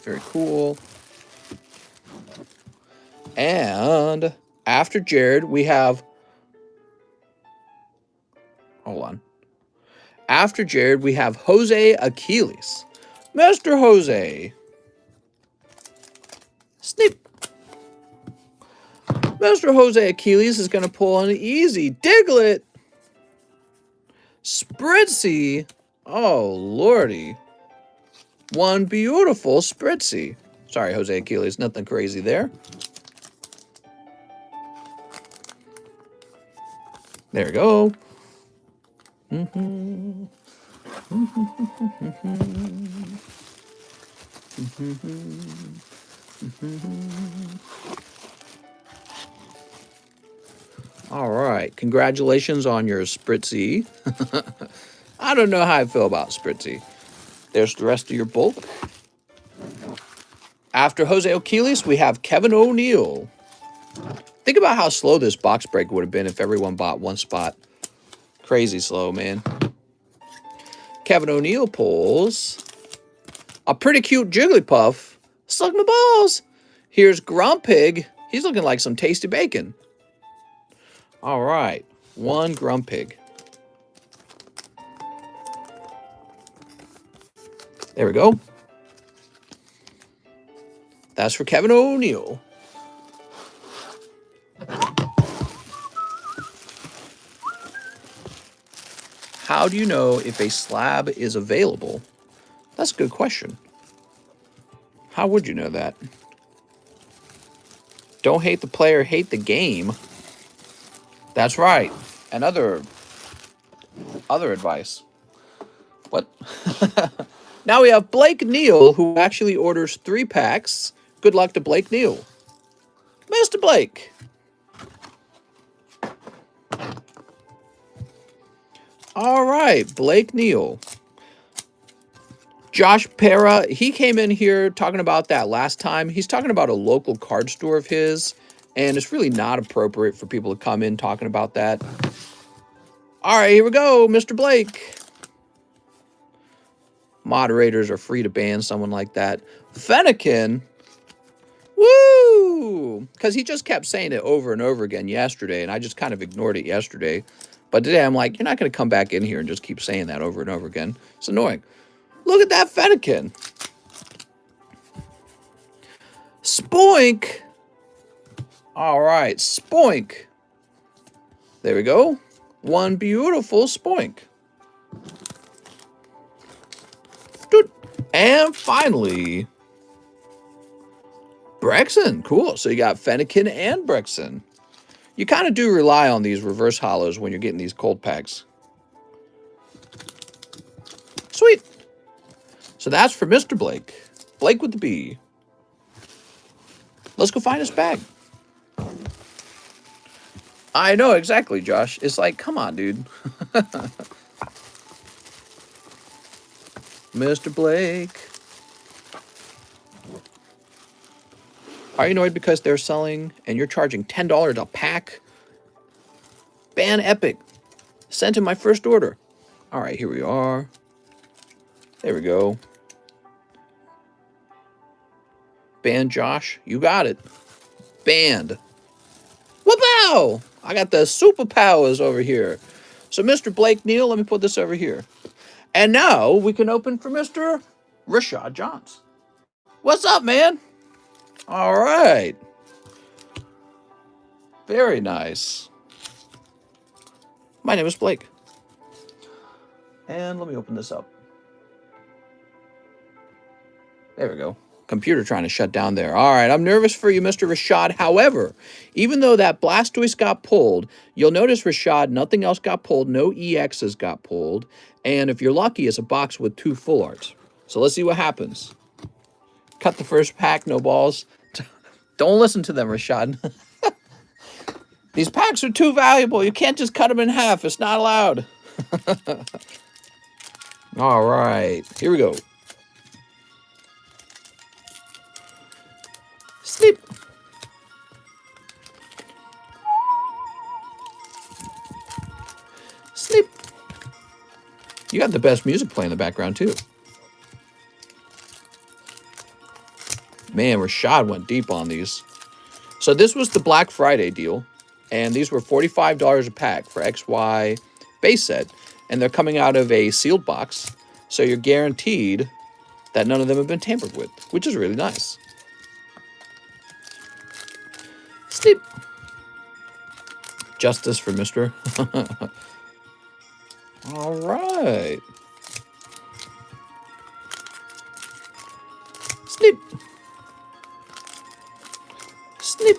Very cool. And after Jared, we have... Hold on. After Jared, we have Jose Achilles. Mr. Jose. Snip. Mr. Jose Achilles is going to pull an easy Diglett. Spritzy. Oh, lordy. One beautiful Spritzy. Sorry, Jose Achilles. Nothing crazy there. There we go. All right. Congratulations on your Spritzy. I don't know how I feel about Spritzy. There's the rest of your bulk. After Jose Achilles, we have Kevin O'Neill. Think about how slow this box break would have been if everyone bought one spot. Crazy slow, man. Kevin O'Neill pulls a pretty cute Jigglypuff. Suck my balls. Here's Grumpig. He's looking like some tasty bacon. All right. One Grumpig. There we go. That's for Kevin O'Neill. How do you know if a slab is available? That's a good question. How would you know that? Don't hate the player, hate the game. That's right. And other advice. What? Now we have Blake Neal, who actually orders 3 packs. Good luck to Blake Neal. Mr. Blake. All right, Blake Neal. Josh Pera, he came in here talking about that last time. He's talking about a local card store of his, and it's really not appropriate for people to come in talking about that. All right, here we go, Mr. Blake. Moderators are free to ban someone like that. Fennekin. Woo! Because he just kept saying it over and over again yesterday, and I just kind of ignored it yesterday. But today I'm like, you're not going to come back in here and just keep saying that over and over again. It's annoying. Look at that Fennekin. Spoink. All right, Spoink. There we go. One beautiful Spoink. And finally, Brexen. Cool. So you got Fennekin and Brexen. You kind of do rely on these reverse hollows when you're getting these cold packs. Sweet. So that's for Mr. Blake. Blake with the B. Let's go find his bag. I know, exactly, Josh. It's like, come on, dude. Mr. Blake. Are you annoyed because they're selling and you're charging $10 a pack? Ban Epic. Sent in my first order. All right, here we are. There we go. Ban Josh. You got it. Banned. Whoop-ow! I got the superpowers over here. So Mr. Blake Neal, let me put this over here. And now we can open for Mr. Rashad Johns. What's up, man? All right. Very nice. My name is Blake. And let me open this up. There we go. Computer trying to shut down there. All right, I'm nervous for you, Mr. Rashad. However, even though that Blastoise got pulled, you'll notice, Rashad, nothing else got pulled. No EXs got pulled. And if you're lucky, it's a box with 2 full arts. So let's see what happens. Cut the first pack, no balls. Don't listen to them, Rashad. These packs are too valuable. You can't just cut them in half. It's not allowed. All right, here we go. Sleep. Sleep. You got the best music playing in the background, too. Man, Rashad went deep on these. So this was the Black Friday deal. And these were $45 a pack for XY base set. And they're coming out of a sealed box. So you're guaranteed that none of them have been tampered with, which is really nice. Sleep. Justice for Mr. All right. Sleep. Sleep.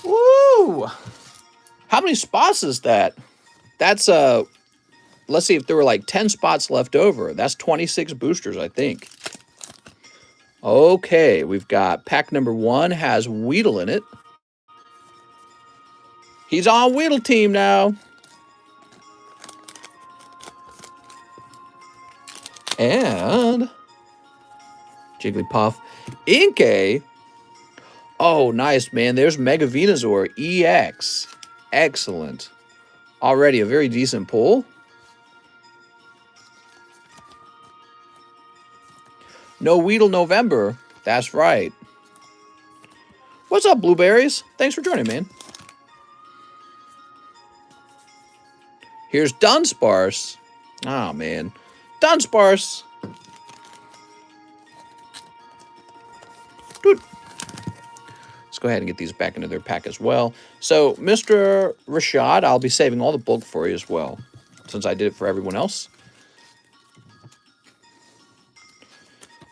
Woo! How many spots is that? That's let's see if there were like 10 spots left over. That's 26 boosters, I think. Okay, we've got pack number 1 has Weedle in it. He's on Weedle team now. And Jigglypuff. Inkay. Oh, nice, man. There's Mega Venusaur EX. Excellent. Already a very decent pull. No Weedle November. That's right. What's up, Blueberries? Thanks for joining, man. Here's Dunsparce. Oh, man. Dunsparce. Dude. Let's go ahead and get these back into their pack as well. So, Mr. Rashad, I'll be saving all the bulk for you as well, since I did it for everyone else.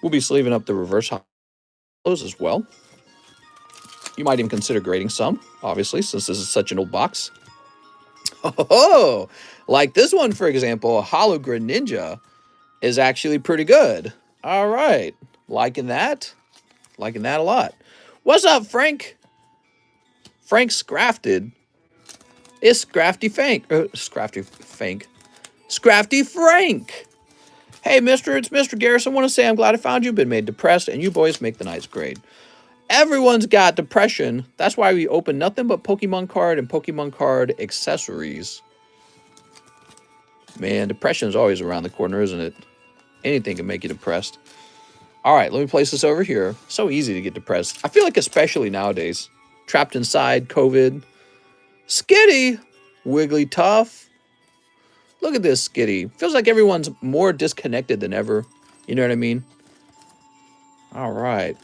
We'll be sleeving up the reverse hollows as well. You might even consider grading some, obviously, since this is such an old box. Oh, like this one, for example, Hollow Greninja is actually pretty good. All right. Liking that. Liking that a lot. What's up, Frank? Frank Scrafted. It's Scrafty Frank. Scrafty Frank. Scrafty Frank. Hey, mister, it's Mr. Garrison. I want to say I'm glad I found you. Been made depressed, and you boys make the nice grade. Everyone's got depression. That's why we open nothing but Pokemon card and Pokemon card accessories. Man, depression is always around the corner, isn't it? Anything can make you depressed. All right, let me place this over here. So easy to get depressed. I feel like especially nowadays. Trapped inside, COVID. Skitty. Wigglytuff. Look at this Skitty. Feels like everyone's more disconnected than ever. You know what I mean? All right.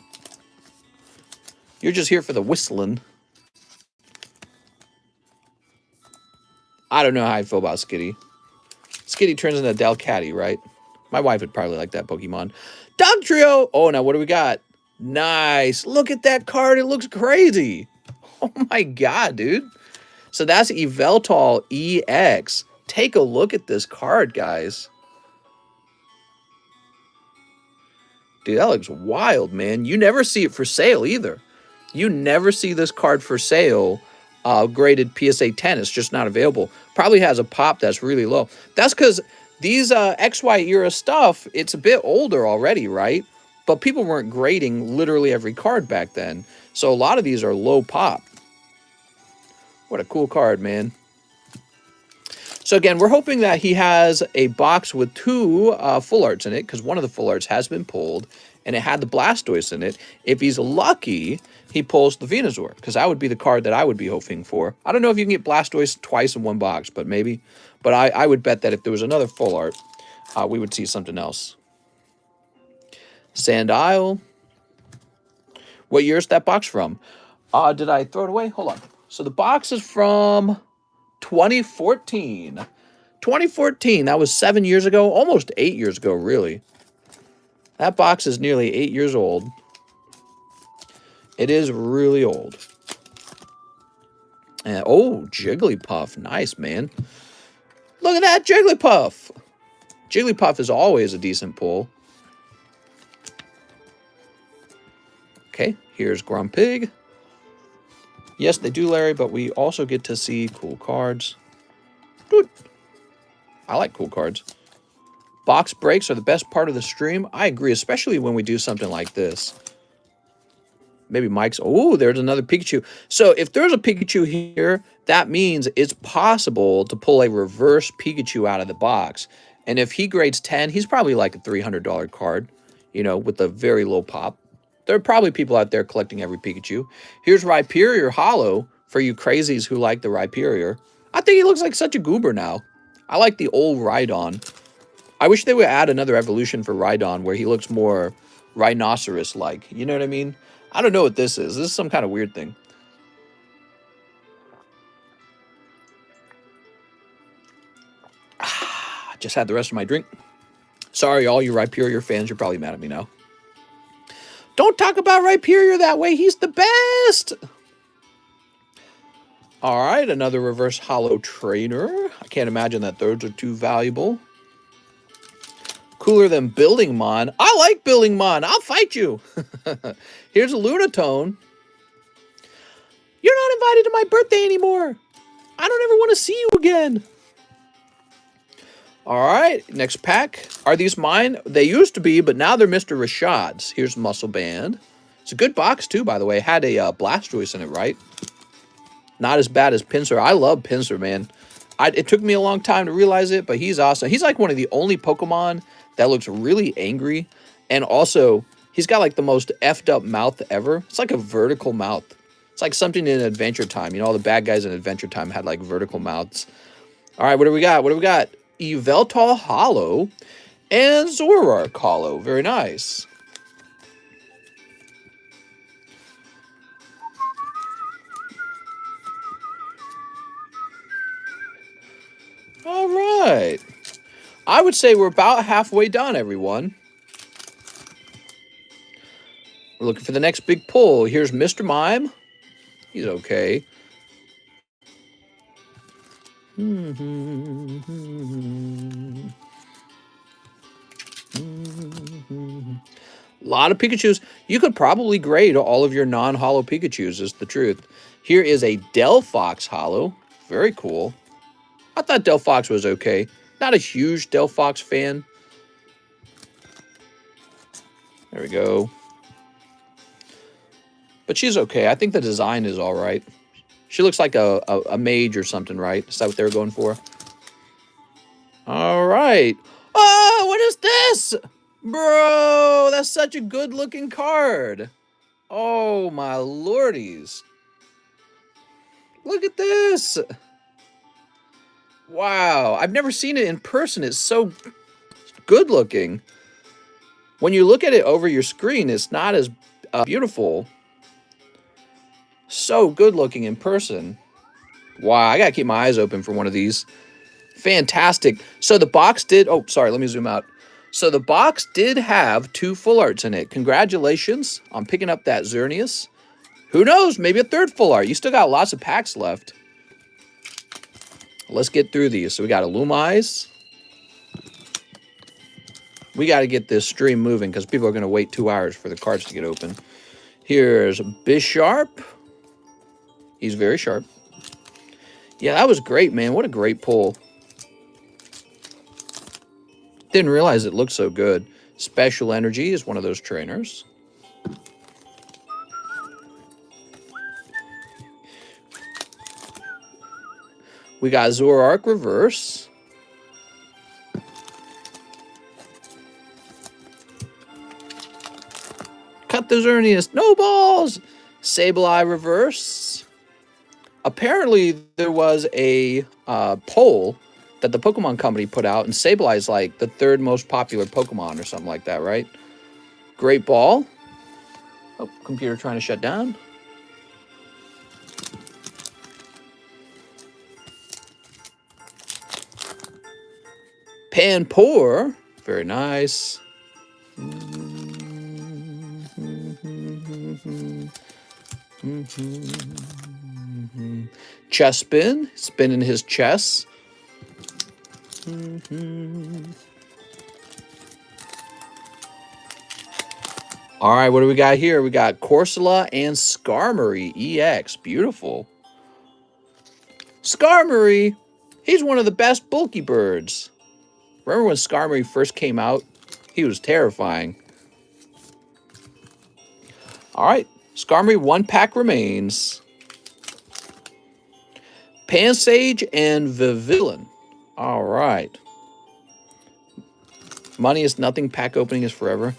You're just here for the whistling. I don't know how I feel about Skitty. Skitty turns into Delcatty, right? My wife would probably like that Pokemon. Dugtrio! Oh, now what do we got? Nice. Look at that card. It looks crazy. Oh my god, dude. So that's Yveltal EX. Take a look at this card, guys. Dude, that looks wild, man. You never see it for sale either. You never see this card for sale graded PSA 10. It's just not available. Probably has a pop that's really low. That's because these XY era stuff, it's a bit older already, right? But people weren't grading literally every card back then. So a lot of these are low pop. What a cool card, man. So again, we're hoping that he has a box with two full arts in it, because one of the full arts has been pulled, and it had the Blastoise in it. If he's lucky, he pulls the Venusaur, because that would be the card that I would be hoping for. I don't know if you can get Blastoise twice in one box, but maybe. But I would bet that if there was another full art, we would see something else. Sandile. What year is that box from? Did I throw it away? Hold on. So the box is from 2014. 2014. That was 7 years ago. Almost 8 years ago, really. That box is nearly 8 years old. It is really old. And, oh, Jigglypuff. Nice, man. Look at that Jigglypuff. Jigglypuff is always a decent pull. Okay, here's Grumpig. Yes, they do, Larry, but we also get to see cool cards. Dude, I like cool cards. Box breaks are the best part of the stream. I agree, especially when we do something like this. Maybe Mike's... Oh, there's another Pikachu. So if there's a Pikachu here, that means it's possible to pull a reverse Pikachu out of the box. And if he grades 10, he's probably like a $300 card, you know, with a very low pop. There are probably people out there collecting every Pikachu. Here's Rhyperior Hollow for you crazies who like the Rhyperior. I think he looks like such a goober now. I like the old Rhydon. I wish they would add another evolution for Rhydon where he looks more rhinoceros-like. You know what I mean? I don't know what this is. This is some kind of weird thing. I just had the rest of my drink. Sorry, all you Rhyperior fans. You're probably mad at me now. Don't talk about Rhyperior that way. He's the best. All right, another reverse hollow trainer. I can't imagine that those are too valuable. Cooler than Building Mon. I like Building Mon. I'll fight you. Here's a Lunatone. You're not invited to my birthday anymore. I don't ever want to see you again. All right, next pack. Are these mine? They used to be, but now they're Mr. Rashad's. Here's Muscle Band. It's a good box, too, by the way. It had a Blastoise in it, right? Not as bad as Pinsir. I love Pinsir, man. It took me a long time to realize it, but he's awesome. He's like one of the only Pokemon that looks really angry. And also, he's got like the most effed up mouth ever. It's like a vertical mouth. It's like something in Adventure Time. You know, all the bad guys in Adventure Time had like vertical mouths. All right, what do we got? What do we got? Yveltal Hollow and Zoroark Hollow. Very nice. All right. I would say we're about halfway done, everyone. We're looking for the next big pull. Here's Mr. Mime. He's okay. A lot of Pikachus. You could probably grade all of your non-hollow Pikachus, is the truth. Here is a Delphox Hollow. Very cool. I thought Delphox was okay. Not a huge Delphox fan. There we go. But she's okay. I think the design is all right. She looks like a mage or something, right? Is that what they were going for? All right. Oh, what is this? Bro, that's such a good-looking card. Oh, my lordies. Look at this. Wow. I've never seen it in person. It's so good-looking. When you look at it over your screen, it's not as beautiful. So good-looking in person. Wow, I got to keep my eyes open for one of these. Fantastic. So the box did... Oh, sorry, let me zoom out. So the box did have 2 full arts in it. Congratulations on picking up that Xerneas. Who knows? Maybe a 3rd full art. You still got lots of packs left. Let's get through these. So we got a Lumize. We got to get this stream moving because people are going to wait 2 hours for the cards to get open. Here's Bisharp. He's very sharp. Yeah, that was great, man. What a great pull. Didn't realize it looked so good. Special Energy is one of those trainers. We got Zoroark reverse. Cut the Xerneas. No balls. Sableye reverse. Apparently, there was a poll that the Pokemon Company put out, and Sableye is like the 3rd most popular Pokemon or something like that, right? Great Ball. Oh, computer trying to shut down. Panpour. Very nice. Chespin. Spinning his chess. All right, what do we got here? We got Corsola and Skarmory EX. Beautiful. Skarmory, he's one of the best bulky birds. Remember when Skarmory first came out? He was terrifying. All right, Skarmory, 1 pack remains. Pansage and Vivillon. All right. Money is nothing, pack opening is forever.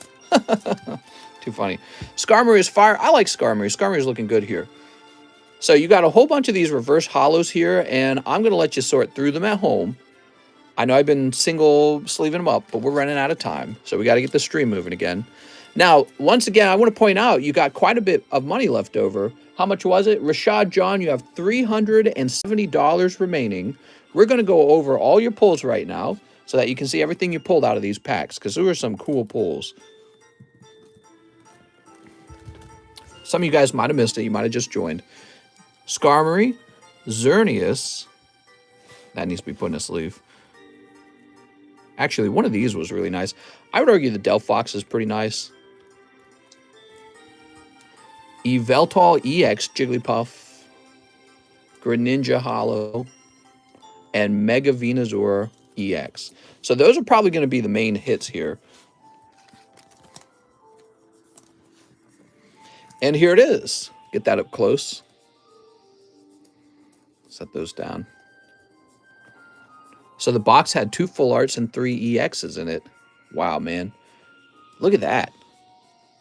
Too funny. Skarmory is fire. I like Skarmory. Skarmory is looking good here. So you got a whole bunch of these reverse hollows here, and I'm going to let you sort through them at home. I know I've been single sleeving them up, but we're running out of time, so we got to get the stream moving again. Now, once again, I want to point out, you got quite a bit of money left over. How much was it? Rashad John, you have $370 remaining. We're going to go over all your pulls right now so that you can see everything you pulled out of these packs, because there were some cool pulls. Some of you guys might have missed it. You might have just joined. Skarmory, Xerneas. That needs to be put in a sleeve. Actually, one of these was really nice. I would argue the Delphox is pretty nice. Yveltal EX Jigglypuff, Greninja Hollow, and Mega Venusaur EX. So those are probably going to be the main hits here. And here it is. Get that up close. Set those down. So the box had 2 full arts and 3 EXs in it. Wow, man. Look at that.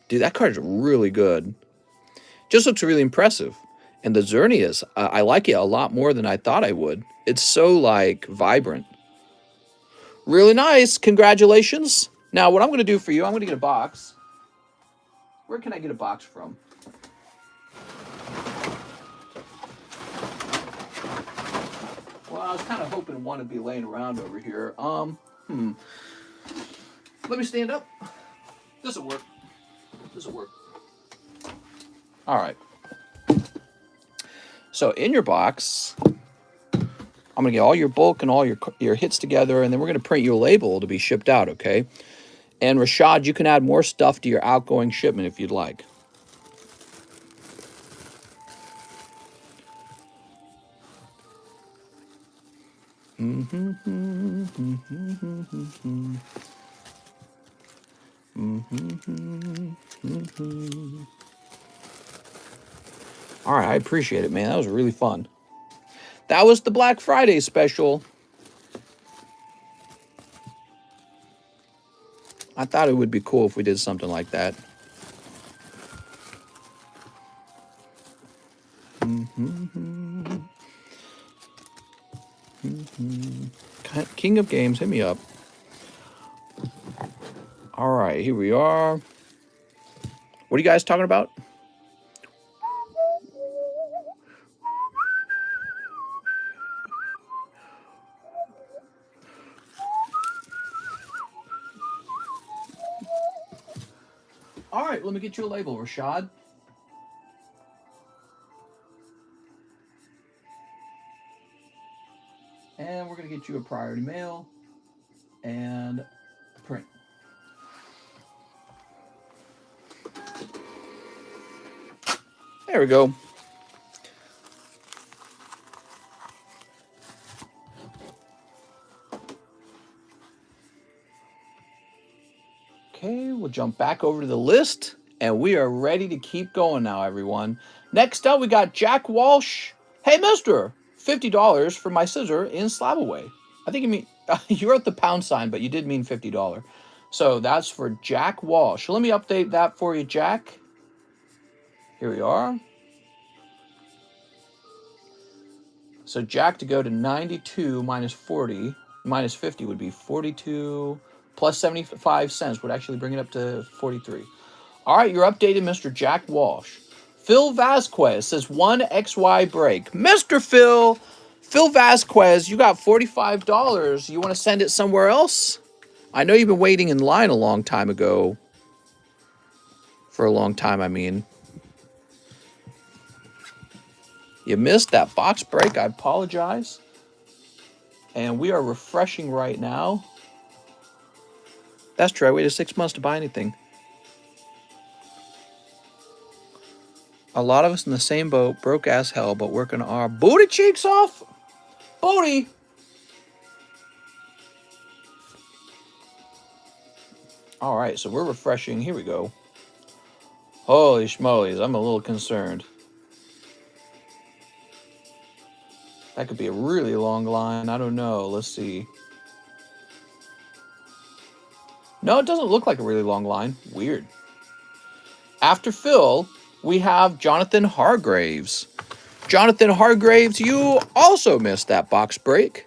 Dude, that card is really good. Just looks really impressive. And the Xerneas, I like it a lot more than I thought I would. It's so, like, vibrant. Really nice. Congratulations. Now, what I'm going to do for you, I'm going to get a box. Where can I get a box from? Well, I was kind of hoping one would be laying around over here. Let me stand up. This'll work. This'll work. All right. So in your box, I'm going to get all your bulk and all your hits together, and then we're going to print you a label to be shipped out, okay? And Rashad, you can add more stuff to your outgoing shipment if you'd like. All right, I appreciate it, man. That was really fun. That was the Black Friday special. I thought it would be cool if we did something like that. King of Games, hit me up. All right, here we are. What are you guys talking about? All right, let me get you a label, Rashad. And we're going to get you a priority mail and print. There we go. Okay, we'll jump back over to the list, and we are ready to keep going now, everyone. Next up, we got Jack Walsh. Hey, mister, $50 for my scissor in Slabaway. I think you mean, you wrote the pound sign, but you did mean $50. So that's for Jack Walsh. So let me update that for you, Jack. Here we are. So Jack to go to 92 minus 40, minus 50 would be 42, plus 75 cents would actually bring it up to 43. All right, you're updated, Mr. Jack Walsh. Phil Vasquez says 1XY break. Mr. Phil Vasquez, you got $45. You want to send it somewhere else? I know you've been waiting in line a long time ago. For a long time, I mean. You missed that box break. I apologize. And we are refreshing right now. That's true. I waited 6 months to buy anything. A lot of us in the same boat, broke as hell, but working our booty cheeks off. Booty. All right, so we're refreshing. Here we go. Holy schmolies, I'm a little concerned. That could be a really long line. I don't know. Let's see. No, it doesn't look like a really long line. Weird. After Phil, we have Jonathan Hargraves. Jonathan Hargraves, you also missed that box break.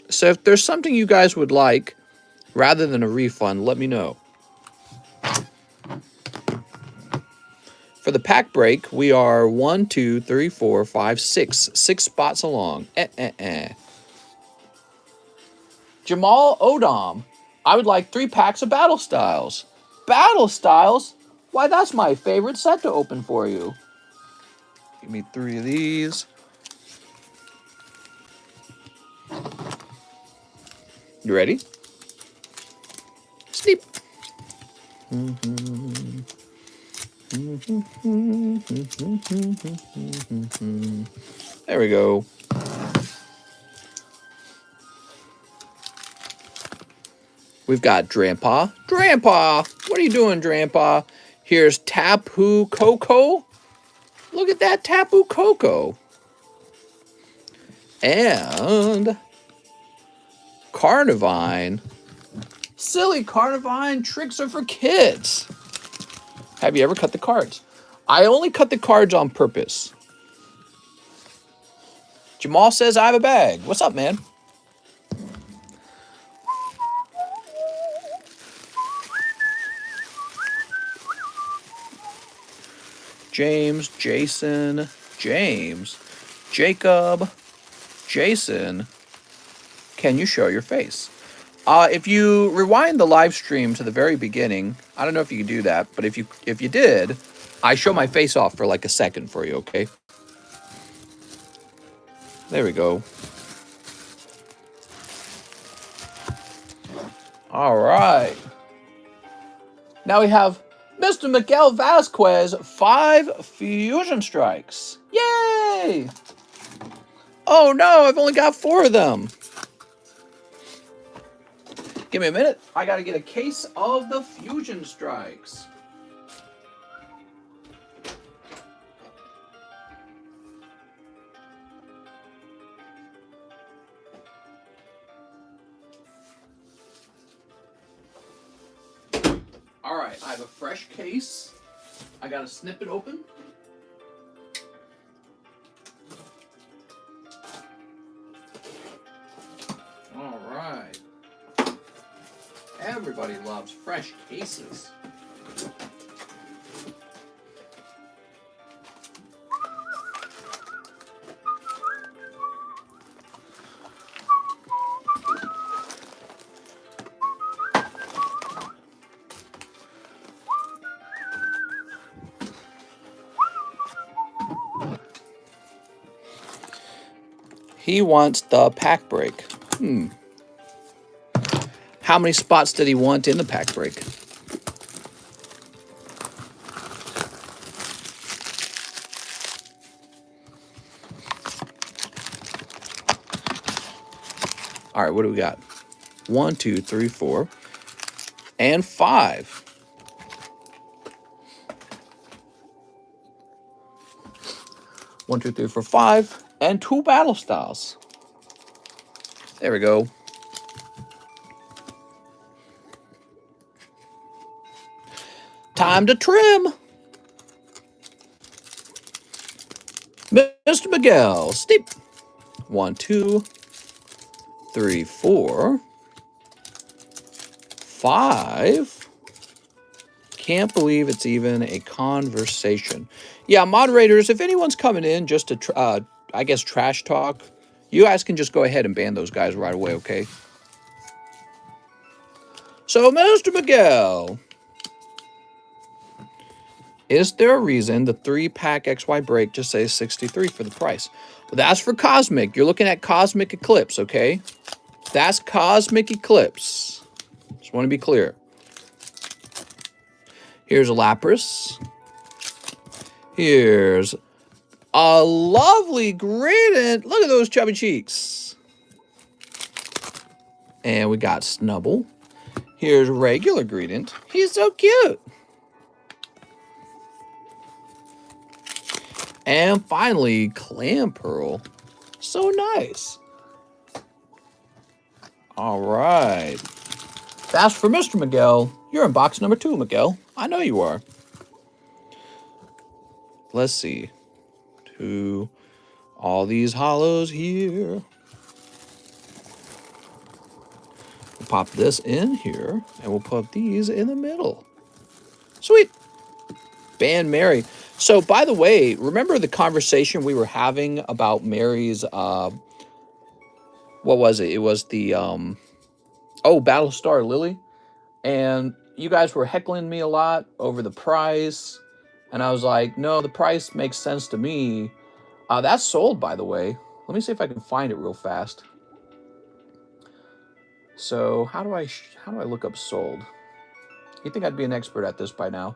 So if there's something you guys would like, rather than a refund, let me know. For the pack break, we are 1, 2, 3, 4, 5, 6. 6 spots along. Jamal Odom. I would like 3 packs of Battle Styles. Battle Styles? Why, that's my favorite set to open for you. Give me 3 of these. You ready? Sleep. There we go. We've got Drampa. Drampa! What are you doing, Drampa? Here's Tapu Koko. Look at that Tapu Koko. And Carnivine. Silly Carnivine, tricks are for kids. Have you ever cut the cards? I only cut the cards on purpose. Jamal says I have a bag. What's up, man? James, Jason, James, Jacob, Jason. Can you show your face? If you rewind the live stream to the very beginning, I don't know if you can do that, but if you did, I show my face off for like a second for you, okay? There we go. All right. Now we have Mr. Miguel Vasquez, 5 Fusion Strikes. Yay! Oh no, I've only got 4 of them. Give me a minute. I gotta get a case of the Fusion Strikes. All right, I have a fresh case. I gotta snip it open. All right. Everybody loves fresh cases. He wants the pack break. How many spots did he want in the pack break? All right, what do we got? 1, 2, 3, 4, and 5. 1, 2, 3, 4, 5, and 2 battle styles. There we go. Time to trim. Mr. Miguel, steep. 1, 2, 3, 4, 5. Can't believe it's even a conversation. Yeah, moderators, if anyone's coming in just to, I guess, trash talk, you guys can just go ahead and ban those guys right away, okay? So, Mr. Miguel, is there a reason the 3-pack XY break just says 63 for the price? Well, that's for Cosmic. You're looking at Cosmic Eclipse, okay? That's Cosmic Eclipse. Just want to be clear. Here's a Lapras. Here's a lovely Gradient. Look at those chubby cheeks. And we got Snubble. Here's regular Gradient. He's so cute. And finally, Clamperl. So nice. All right. That's for Mr. Miguel. You're in box number 2, Miguel. I know you are. Let's see. 2. All these hollows here. We'll pop this in here, and we'll put these in the middle. Sweet. Ban Mary. So, by the way, remember the conversation we were having about Mary's, what was it? It was the, Battlestar Lily. And you guys were heckling me a lot over the price. And I was like, no, the price makes sense to me. That's sold, by the way. Let me see if I can find it real fast. So how do I look up sold? You think I'd be an expert at this by now?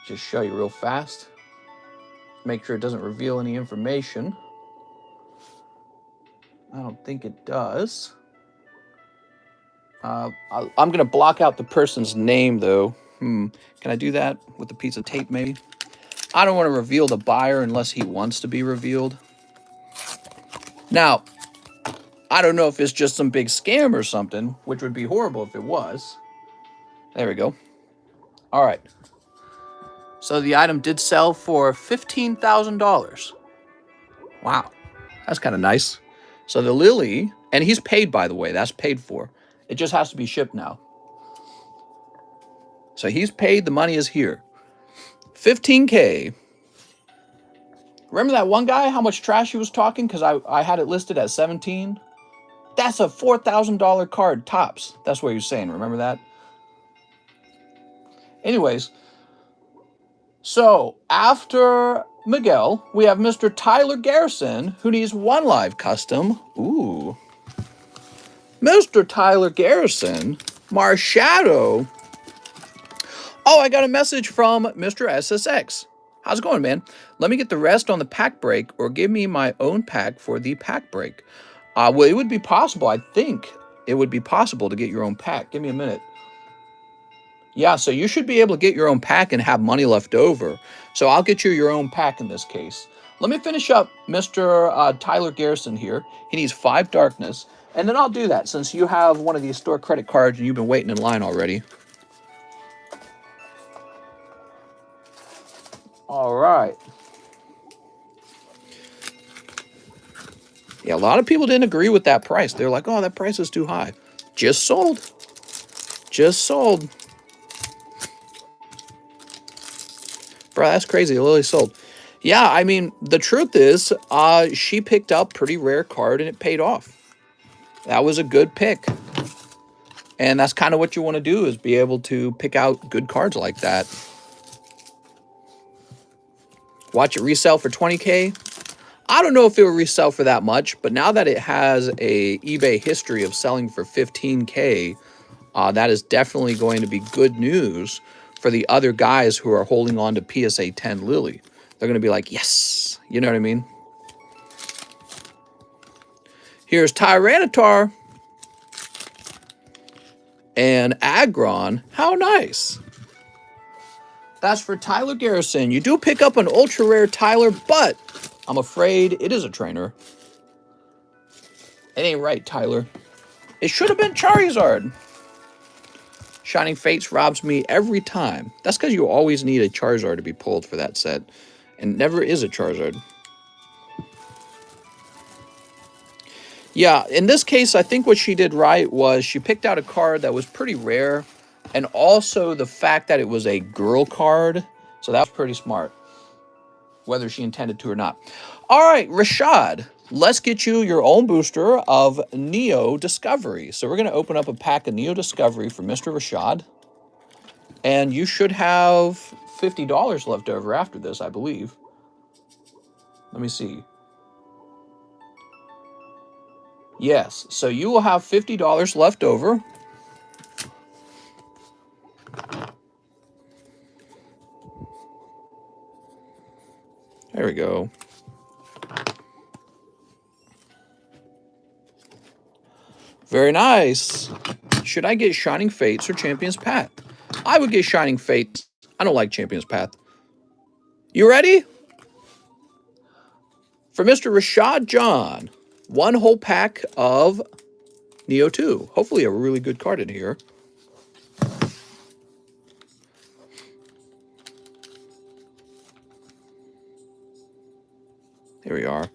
Just show you real fast. Make sure it doesn't reveal any information. I don't think it does. I'm going to block out the person's name, though. Can I do that with a piece of tape, maybe? I don't want to reveal the buyer unless he wants to be revealed. Now, I don't know if it's just some big scam or something, which would be horrible if it was. There we go. All right. So the item did sell for $15,000. Wow. That's kind of nice. So the Lily, and he's paid, by the way. That's paid for. It just has to be shipped now. So he's paid. The money is here. $15K. Remember that one guy, how much trash he was talking? Because I had it listed at 17. That's a $4,000 card tops. That's what he was saying. Remember that? Anyways. So after Miguel, we have Mr. Tyler Garrison, who needs 1 live custom. Ooh. Mr. Tyler Garrison, Marshadow. Oh, I got a message from Mr. SSX. How's it going, man? Let me get the rest on the pack break, or give me my own pack for the pack break. Well, it would be possible. I think it would be possible to get your own pack. Give me a minute. Yeah, so you should be able to get your own pack and have money left over. So I'll get you your own pack in this case. Let me finish up Mr. Tyler Garrison here. He needs 5 darkness. And then I'll do that since you have one of these store credit cards and you've been waiting in line already. All right. Yeah, a lot of people didn't agree with that price. They're like, oh, that price is too high. Just sold. Just sold. Bro, that's crazy. Lily sold. Yeah, I mean, the truth is, she picked up pretty rare card and it paid off. That was a good pick. And that's kind of what you want to do, is be able to pick out good cards like that. Watch it resell for 20K. I don't know if it will resell for that much, but now that it has a eBay history of selling for 15K, that is definitely going to be good news for the other guys who are holding on to PSA 10 Lily. They're going to be like, yes. You know what I mean? Here's Tyranitar. and Agron. How nice. That's for Tyler Garrison. You do pick up an ultra rare Tyler, but I'm afraid it is a trainer. It ain't right, Tyler. It should have been Charizard. Shining Fates robs me every time. That's because you always need a Charizard to be pulled for that set. And never is a Charizard. Yeah, in this case, I think what she did right was she picked out a card that was pretty rare. And also the fact that it was a girl card. So that was pretty smart. Whether she intended to or not. All right, Rashad. Let's get you your own booster of Neo Discovery. So we're going to open up a pack of Neo Discovery for Mr. Rashad. And you should have $50 left over after this, I believe. Let me see. Yes, so you will have $50 left over. There we go. Very nice. Should I get Shining Fates or Champion's Path? I would get Shining Fates. I don't like Champion's Path. You ready? For Mr. Rashad John, one whole pack of Neo 2. Hopefully a really good card in here. Here we are.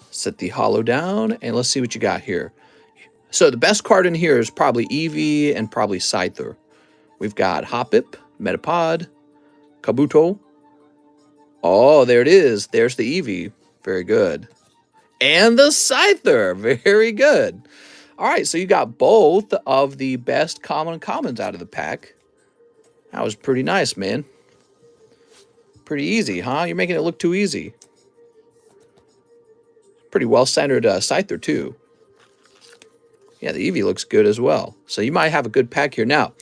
Set the holo down, and let's see what you got here. So the best card in here is probably Eevee and probably Scyther. We've got Hoppip, Metapod, Kabuto. Oh, there it is. There's the Eevee. Very good. And the Scyther. Very good. All right, so you got both of the best common and commons out of the pack. That was pretty nice, man. Pretty easy, huh? You're making it look too easy. Pretty well-centered Scyther, too. Yeah, the Eevee looks good as well. So you might have a good pack here. Now,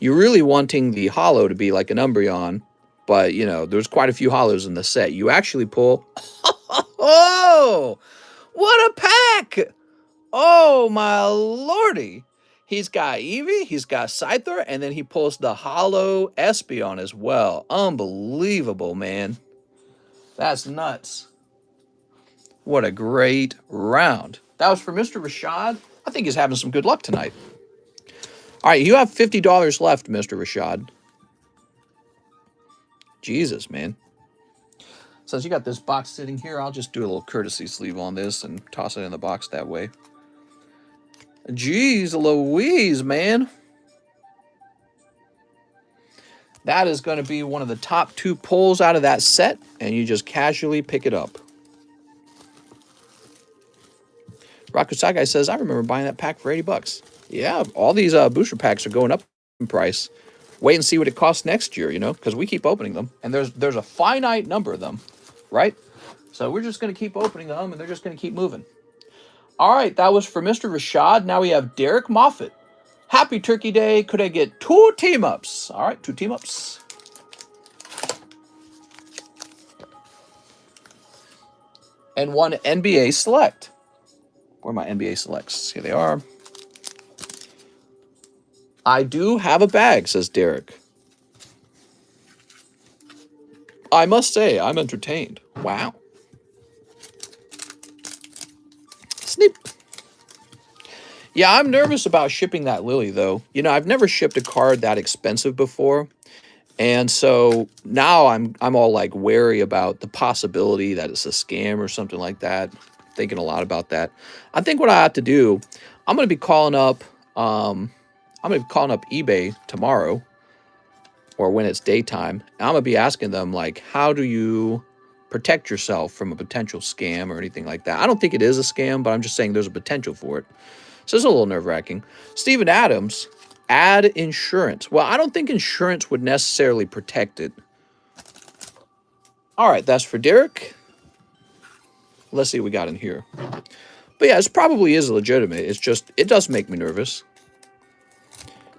you're really wanting the holo to be like an Umbreon, but, you know, there's quite a few holos in the set. You actually pull... Oh! What a pack! Oh, my lordy. He's got Eevee, he's got Scyther, and then he pulls the holo Espeon as well. Unbelievable, man. That's nuts. What a great round. That was for Mr. Rashad. I think he's having some good luck tonight. All right, you have $50 left, Mr. Rashad. Jesus, man. Since you got this box sitting here, I'll just do a little courtesy sleeve on this and toss it in the box that way. Jeez Louise, man. That is going to be one of the top 2 pulls out of that set, and you just casually pick it up. Rakusagai says, I remember buying that pack for $80. Yeah, all these booster packs are going up in price. Wait and see what it costs next year, you know, because we keep opening them. And there's a finite number of them, right? So we're just going to keep opening them, and they're just going to keep moving. All right, that was for Mr. Rashad. Now we have Derek Moffitt. Happy Turkey Day. Could I get 2 team-ups? All right, 2 team-ups. And 1 NBA Select. Where are my NBA Selects? Here they are. I do have a bag, says Derek. I must say, I'm entertained. Wow. Snip. Yeah, I'm nervous about shipping that Lily, though. You know, I've never shipped a card that expensive before. And so now I'm all like wary about the possibility that it's a scam or something like that. Thinking a lot about that. I think what I have to do, I'm going to be calling up eBay tomorrow, or when it's daytime. And I'm going to be asking them, like, how do you protect yourself from a potential scam or anything like that? I don't think it is a scam, but I'm just saying there's a potential for it. So it's a little nerve-wracking. Steven Adams, add insurance. Well, I don't think insurance would necessarily protect it. All right, that's for Derek. Let's see what we got in here. But yeah, it probably is legitimate. It's just, it does make me nervous.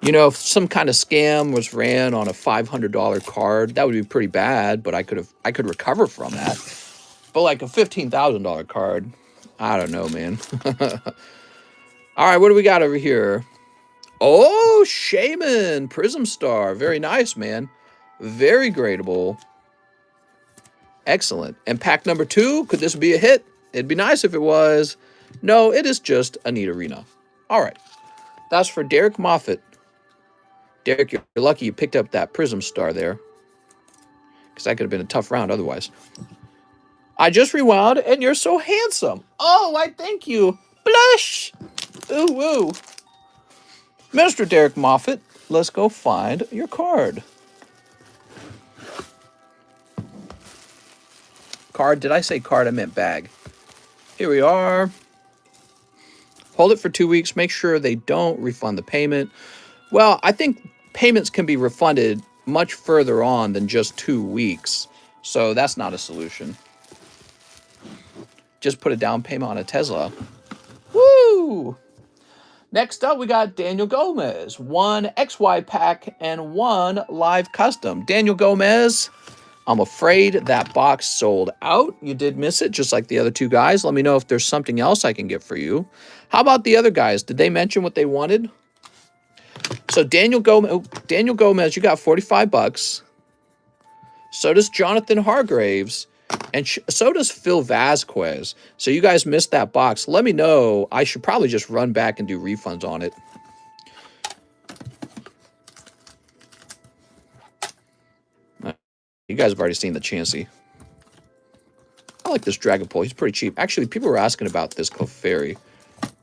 You know, if some kind of scam was ran on a $500 card, that would be pretty bad, but I could recover from that. But like a $15,000 card, I don't know, man. All right, what do we got over here? Oh, Shaman Prism Star. Very nice, man. Very gradable. Excellent. And pack number 2, could this be a hit? It'd be nice if it was. No, it is just a neat arena. All right. That's for Derek Moffat. Derek, you're lucky you picked up that Prism Star there, because that could have been a tough round otherwise. I just rewound, and you're so handsome. Oh, I thank you. Blush. Ooh, woo. Mr. Derek Moffat, let's go find your card. Card, did I say card? I meant bag. Here we are. Hold it for 2 weeks. Make sure they don't refund the payment. Well, I think payments can be refunded much further on than just 2 weeks. So that's not a solution. Just put a down payment on a Tesla. Woo! Next up, we got Daniel Gomez. 1 XY pack and 1 live custom. Daniel Gomez, I'm afraid that box sold out. You did miss it, just like the other 2 guys. Let me know if there's something else I can get for you. How about the other guys? Did they mention what they wanted? So Daniel Gomez, you got 45 bucks. So does Jonathan Hargraves. And so does Phil Vasquez. So you guys missed that box. Let me know. I should probably just run back and do refunds on it. You guys have already seen the Chansey. I like this Dragon Pole. He's pretty cheap. Actually, people were asking about this Clefairy.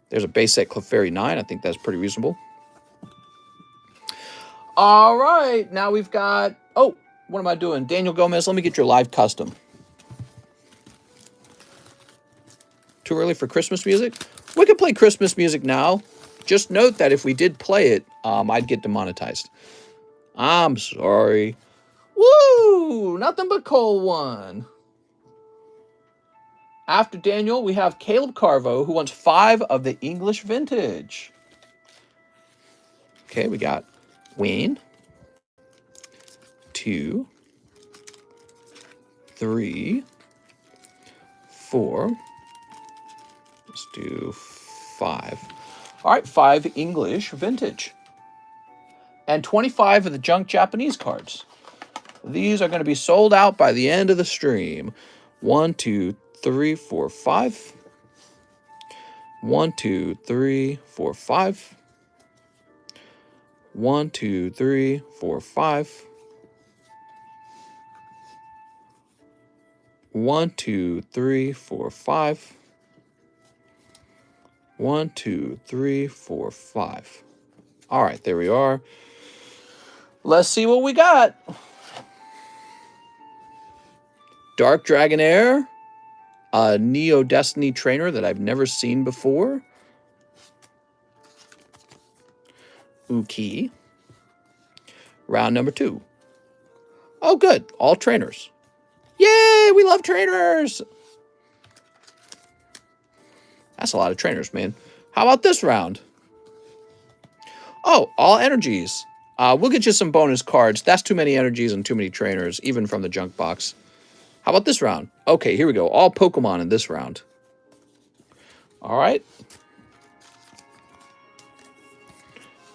There's a base set Clefairy 9. I think that's pretty reasonable. All right. Now we've got... Oh, what am I doing? Daniel Gomez, let me get your live custom. Too early for Christmas music? We can play Christmas music now. Just note that if we did play it, I'd get demonetized. I'm sorry. Woo! Nothing but coal one. After Daniel, we have Caleb Carvo, who wants 5 of the English vintage. Okay, we got Wayne. 2, 3, 4. Let's do 5. All right, 5 English vintage. And 25 of the junk Japanese cards. These are going to be sold out by the end of the stream. 1, 2, 3, 4, 5. 1, 2, 3, 4, 5. 1, 2, 3, 4, 5. 1, 2, 3, 4, 5. 1, 2, 3, 4, 5. All right, there we are. Let's see what we got. Dark Dragonair, a Neo Destiny trainer that I've never seen before. Uki. Round number 2. Oh, good. All trainers. Yay, we love trainers. That's a lot of trainers, man. How about this round? Oh, all energies. We'll get you some bonus cards. That's too many energies and too many trainers, even from the junk box. How about this round? Okay, here we go. All Pokemon in this round. All right.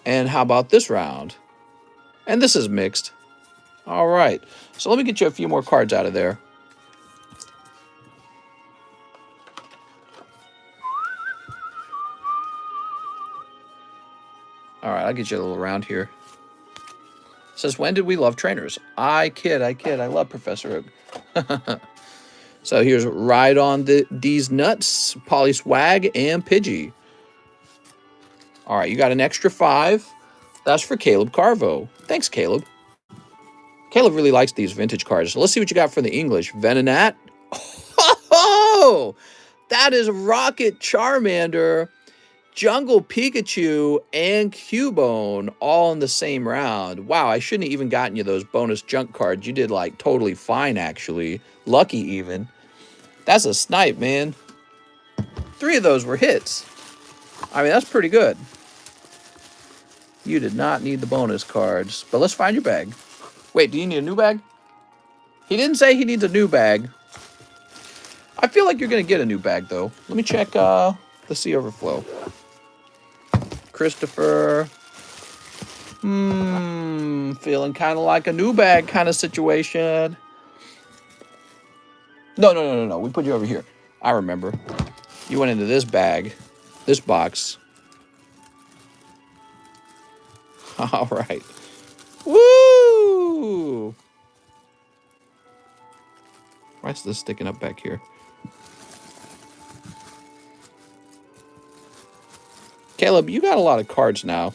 And how about this round? And this is mixed. All right. So let me get you a few more cards out of there. All right, I'll get you a little round here. It says, when did we love trainers? I kid. I love Professor Oak. So here's Ride on These Nuts, Polyswag, and Pidgey. All right, you got an extra 5. That's for Caleb Carvo. Thanks, Caleb. Caleb really likes these vintage cards. So let's see what you got for the English. Venonat. Oh, that is Rocket Charmander, Jungle Pikachu, and Cubone all in the same round. Wow, I shouldn't have even gotten you those bonus junk cards. You did like totally fine, actually. Lucky even. That's a snipe, man. 3 of those were hits. I mean, that's pretty good. You did not need the bonus cards. But let's find your bag. Wait, do you need a new bag? He didn't say he needs a new bag. I feel like you're going to get a new bag, though. Let me check the Sea Overflow. Christopher. Feeling kind of like a new bag kind of situation. No. We put you over here. I remember. You went into this bag. This box. All right. Woo! Why is this sticking up back here? Caleb, you got a lot of cards now.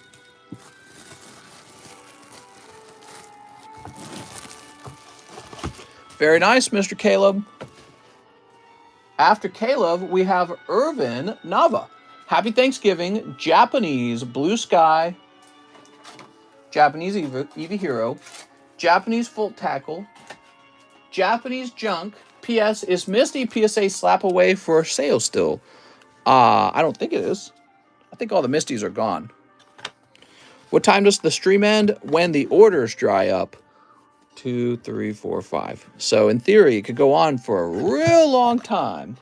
Very nice, Mr. Caleb. After Caleb, we have Irvin Nava. Happy Thanksgiving, Japanese Blue Sky, Japanese Eevee Hero, Japanese Full Tackle, Japanese Junk. P.S. Is Misty PSA slap away for sale still? I don't think it is. I think all the Misties are gone. What time does the stream end? When the orders dry up. 2, 3, 4, 5. So in theory, it could go on for a real long time.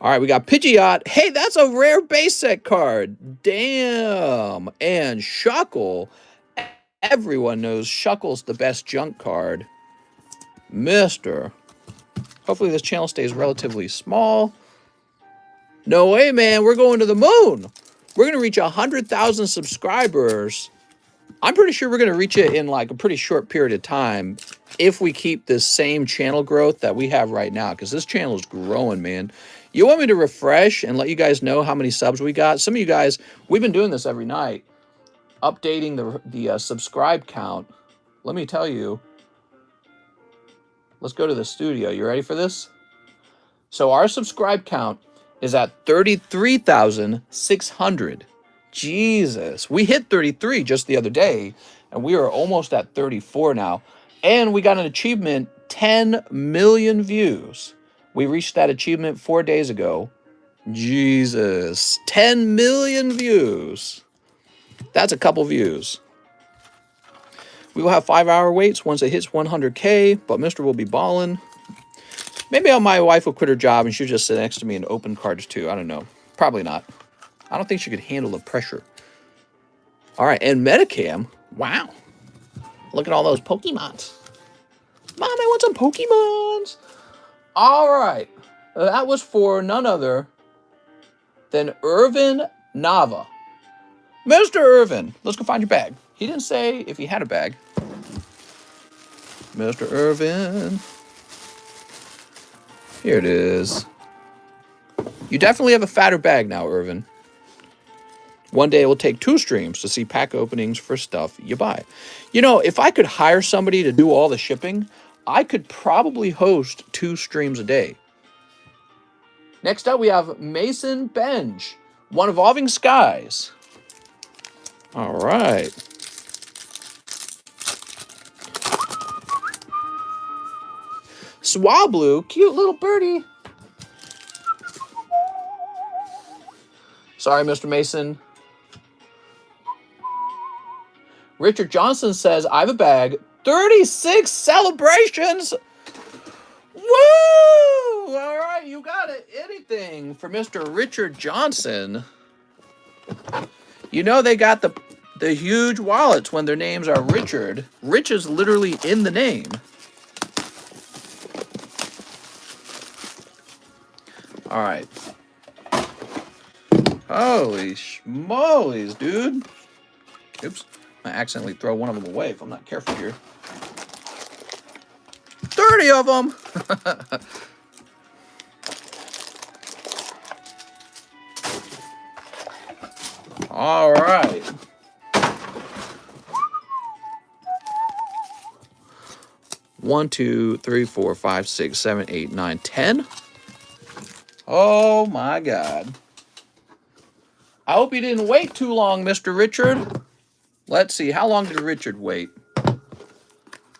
All right, we got Pidgeot. Hey, that's a rare base set card. Damn. And Shuckle. Everyone knows Shuckle's the best junk card. Mister. Hopefully this channel stays relatively small. No way, man. We're going to the moon. We're going to reach 100,000 subscribers. I'm pretty sure we're going to reach it in like a pretty short period of time if we keep this same channel growth that we have right now, because this channel is growing, man. You want me to refresh and let you guys know how many subs we got? Some of you guys, we've been doing this every night, updating the subscribe count. Let me tell you. Let's go to the studio. You ready for this? So our subscribe count is at 33,600. Jesus. We hit 33 just the other day, and we are almost at 34 now. And we got an achievement, 10 million views. We reached that achievement 4 days ago. Jesus. 10 million views. That's a couple views. We will have 5-hour waits once it hits 100K, but Mr. will be balling. Maybe my wife will quit her job and she'll just sit next to me and open cards too. I don't know. Probably not. I don't think she could handle the pressure. All right, and Metacam. Wow. Look at all those Pokemons. Mom, I want some Pokemons. All right. That was for none other than Irvin Nava. Mr. Irvin, let's go find your bag. He didn't say if he had a bag. Mr. Irvin. Here it is. You definitely have a fatter bag now, Irvin. One day it will take 2 streams to see pack openings for stuff you buy. You know, if I could hire somebody to do all the shipping, I could probably host 2 streams a day. Next up, we have Mason Benj, One Evolving Skies. All right. Swablu, cute little birdie. Sorry, Mr. Mason. Richard Johnson says, I have a bag. 36 celebrations. Woo! All right, you got it. Anything for Mr. Richard Johnson. You know they got the huge wallets when their names are Richard. Rich is literally in the name. All right. Holy schmolies, dude. Oops. I accidentally throw one of them away if I'm not careful here. 30 of them. All right. One, 2, 3, 4, 5, 6, 7, 8, 9, 10. Oh my God. I hope you didn't wait too long, Mr. Richard. Let's see. How long did Richard wait?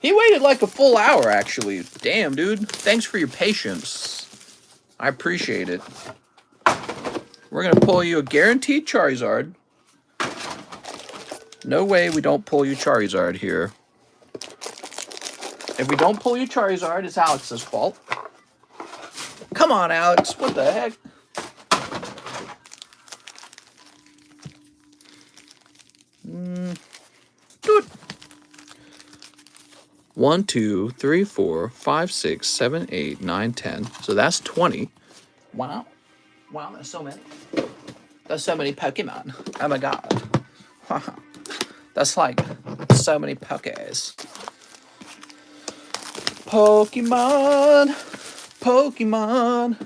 He waited like a full hour, actually. Damn, dude. Thanks for your patience. I appreciate it. We're going to pull you a guaranteed Charizard. No way we don't pull you Charizard here. If we don't pull you Charizard, it's Alex's fault. Come on, Alex. What the heck? 1, 2, 3, 4, 5, 6, 7, 8, 9, 10. So that's 20. Wow. Wow, that's so many. That's so many Pokemon. Oh my god. That's like so many Pokés. Pokemon. Pokemon.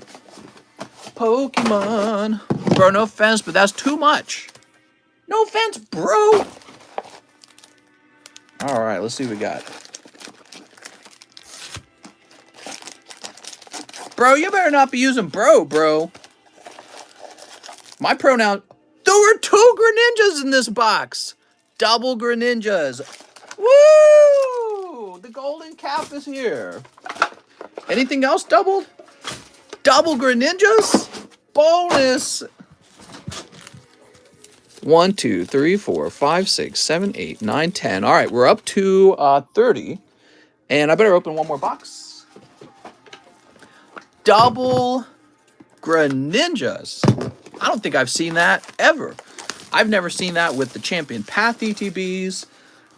Pokemon. Bro, no offense, but that's too much. No offense, bro. All right, let's see what we got. Bro, you better not be using bro. My pronoun. There were 2 Greninjas in this box. Double Greninjas. Woo! The golden cap is here. Anything else doubled? Double Greninjas? Bonus. 1, 2, 3, 4, 5, 6, 7, 8, 9, 10. All right, we're up to 30. And I better open one more box. Double Greninjas. I don't think I've seen that ever. I've never seen that with the Champion Path ETBs.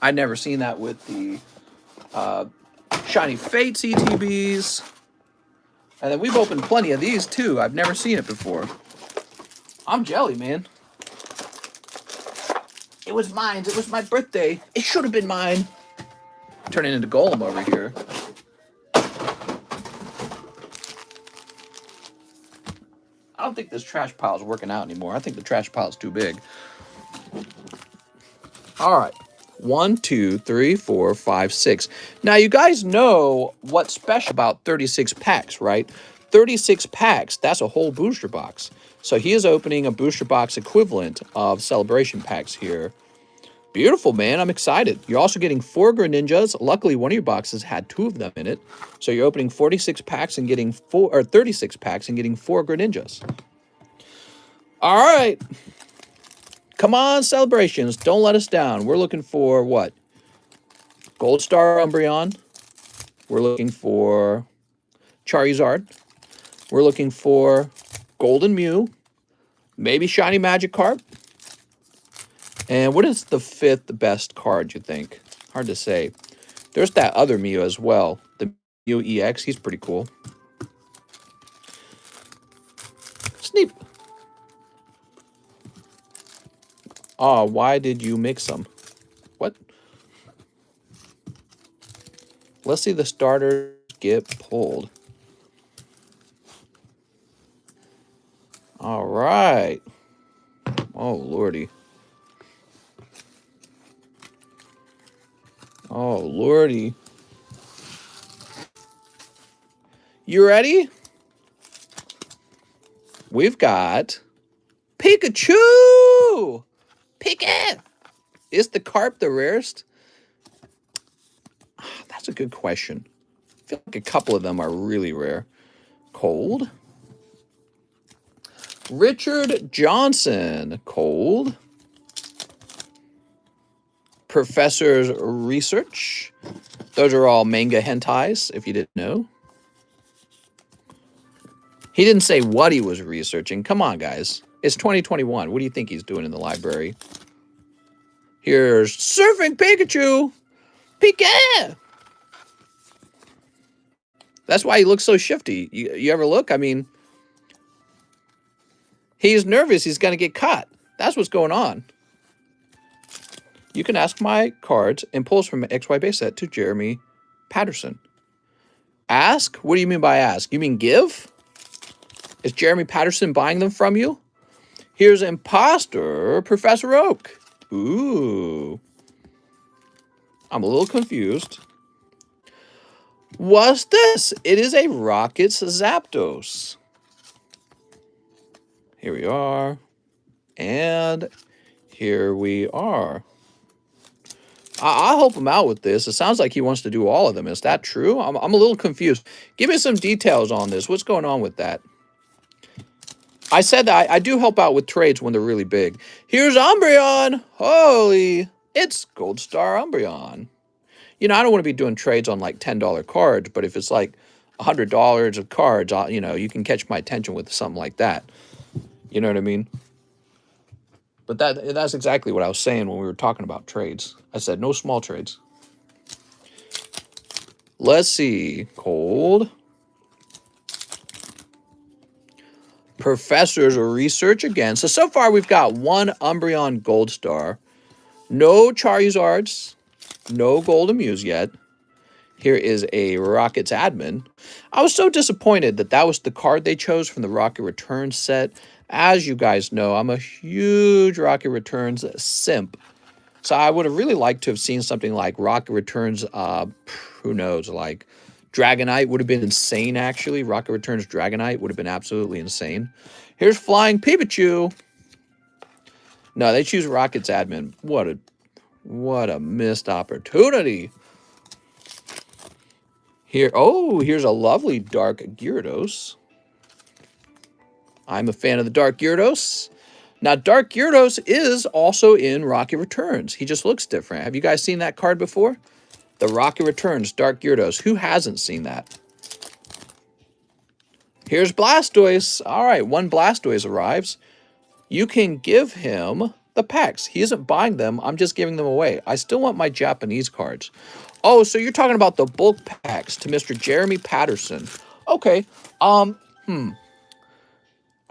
I've never seen that with the Shiny Fates ETBs. And then we've opened plenty of these too. I've never seen it before. I'm jelly, man. It was mine. It was my birthday. It should have been mine. Turning into Golem over here. I don't think this trash pile is working out anymore. I think the trash pile is too big. All right. 1, 2, 3, 4, 5, 6. Now, you guys know what's special about 36 packs, right? 36 packs, that's a whole booster box. So he is opening a booster box equivalent of celebration packs here. Beautiful, man. I'm excited. You're also getting 4 Greninjas. Luckily, one of your boxes had 2 of them in it. So you're opening 46 packs and getting 36 packs and getting 4 Greninjas. All right. Come on, celebrations. Don't let us down. We're looking for what? Gold Star Umbreon. We're looking for Charizard. We're looking for Golden Mew. Maybe Shiny Magikarp. And what is the 5th best card, you think? Hard to say. There's that other Mew as well. The Mew EX. He's pretty cool. Sneep. Oh, why did you mix them? What? Let's see the starters get pulled. All right. Oh, lordy. Oh, lordy. You ready? We've got Pikachu! Pika! Is the carp the rarest? That's a good question. I feel like a couple of them are really rare. Cold. Richard Johnson. Cold. Professor's Research. Those are all manga hentais, if you didn't know. He didn't say what he was researching. Come on, guys. It's 2021. What do you think he's doing in the library? Here's Surfing Pikachu. Pika! That's why he looks so shifty. You ever look? I mean, he's nervous. He's going to get caught. That's what's going on. You can ask my cards and pulls from an XY base set to Jeremy Patterson. Ask? What do you mean by ask? You mean give? Is Jeremy Patterson buying them from you? Here's Imposter Professor Oak. Ooh. I'm a little confused. What's this? It is a Rockets Zapdos. Here we are. And here we are. I'll help him out with this. It sounds like he wants to do all of them. Is that true? I'm a little confused. Give me some details on this. What's going on with that? I said that I do help out with trades when they're really big. Here's Umbreon. Holy, it's Gold Star Umbreon. You know, I don't want to be doing trades on like $10 cards, but if it's like $100 of cards, you know, you can catch my attention with something like that. You know what I mean? But that's exactly what I was saying when we were talking about trades. I said no small trades. Let's see. Cold. Professors or research again. So far we've got one Umbreon Gold Star. No Charizards. No Golden Muse yet. Here is a Rockets admin. I was so disappointed that that was the card they chose from the Rocket Returns set. As you guys know, I'm a huge Rocket Returns simp. So I would have really liked to have seen something like Rocket Returns, who knows, like Dragonite would have been insane, actually. Rocket Returns Dragonite would have been absolutely insane. Here's Flying Pikachu. No, they choose Rockets admin. What a missed opportunity. Here, oh, here's a lovely Dark Gyarados. I'm a fan of the Dark Gyarados. Now, Dark Gyarados is also in Rocket Returns. He just looks different. Have you guys seen that card before? The Rocket Returns Dark Gyarados. Who hasn't seen that? Here's Blastoise. All right, one Blastoise arrives. You can give him the packs. He isn't buying them. I'm just giving them away. I still want my Japanese cards. Oh, so you're talking about the bulk packs to Mr. Jeremy Patterson. Okay. All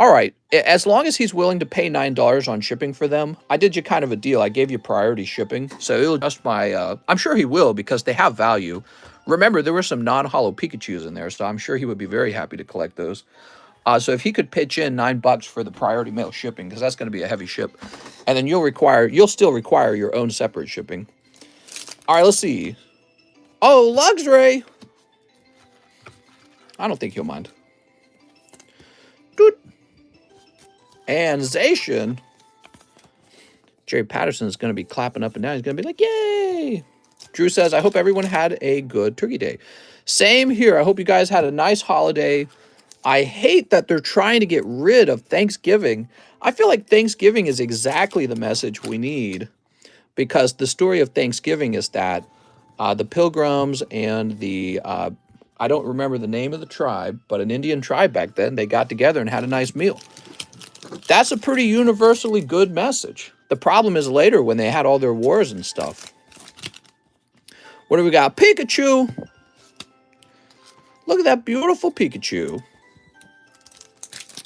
right. As long as he's willing to pay $9 on shipping for them, I did you kind of a deal. I gave you priority shipping. So it'll just my, I'm sure he will because they have value. Remember, there were some non-holo Pikachus in there, so I'm sure he would be very happy to collect those. So if he could pitch in $9 for the priority mail shipping, because that's going to be a heavy ship, and then you'll still require your own separate shipping. All right, let's see. Oh, Luxray. I don't think he'll mind. Doot. And Zacian. Jerry Patterson is going to be clapping up and down. He's going to be like, yay. Drew says, I hope everyone had a good Turkey Day. Same here. I hope you guys had a nice holiday. I hate that they're trying to get rid of Thanksgiving. I feel like Thanksgiving is exactly the message we need, because the story of Thanksgiving is that the Pilgrims and the, I don't remember the name of the tribe, but an Indian tribe back then, they got together and had a nice meal. That's a pretty universally good message. The problem is later when they had all their wars and stuff. What do we got? Pikachu. Look at that beautiful Pikachu.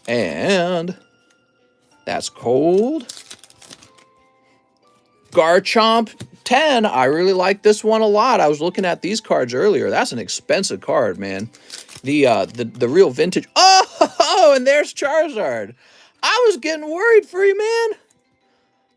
And that's cold. Garchomp 10. I really like this one a lot. I was looking at these cards earlier. That's an expensive card, man. The real vintage. Oh, and there's Charizard. I was getting worried for you, man.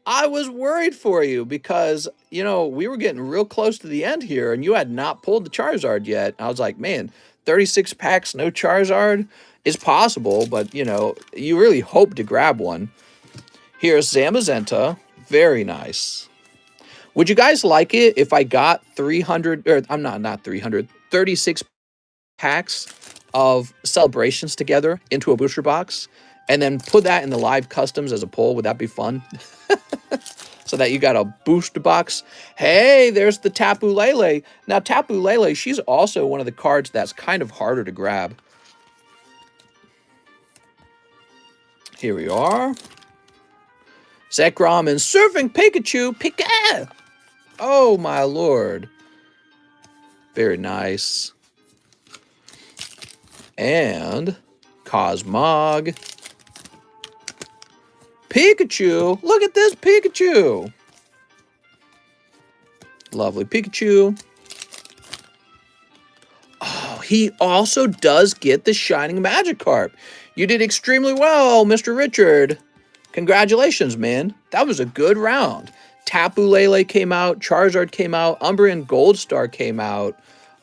I was worried for you because, you know, we were getting real close to the end here and you had not pulled the Charizard yet. I was like, man, 36 packs, no Charizard is possible, but, you know, you really hope to grab one. Here's Zamazenta. Very nice. Would you guys like it if I got 300, or I'm not 300, 36 packs of celebrations together into a booster box and then put that in the live customs as a poll? Would that be fun? So that you got a booster box. Hey, there's the Tapu Lele. Now, Tapu Lele, she's also one of the cards that's kind of harder to grab. Here we are. Zekrom and Surfing Pikachu. Pika! Oh, my lord. Very nice. And Cosmog. Pikachu. Look at this Pikachu. Lovely Pikachu. Oh, he also does get the Shining Magikarp. You did extremely well, Mr. Richard. Congratulations, man. That was a good round. Tapu Lele came out. Charizard came out. Umbreon Gold Star came out.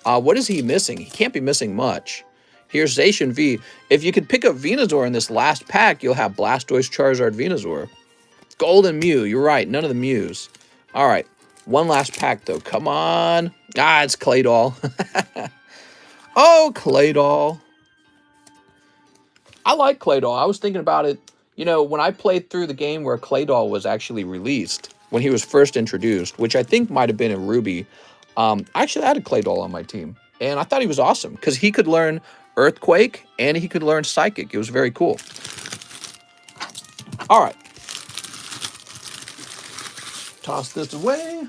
What is he missing? He can't be missing much. Here's Zacian V. If you could pick up Venusaur in this last pack, you'll have Blastoise, Charizard, Venusaur. Golden Mew. You're right. None of the Mews. All right. One last pack, though. Come on. Ah, it's Claydol. Oh, Claydol. I like Claydol. I was thinking about it. You know, when I played through the game where Claydol was actually released, when he was first introduced, which I think might have been in Ruby, I actually had a Claydol on my team. And I thought he was awesome because he could learn Earthquake and he could learn Psychic. It was very cool. All right. Toss this away.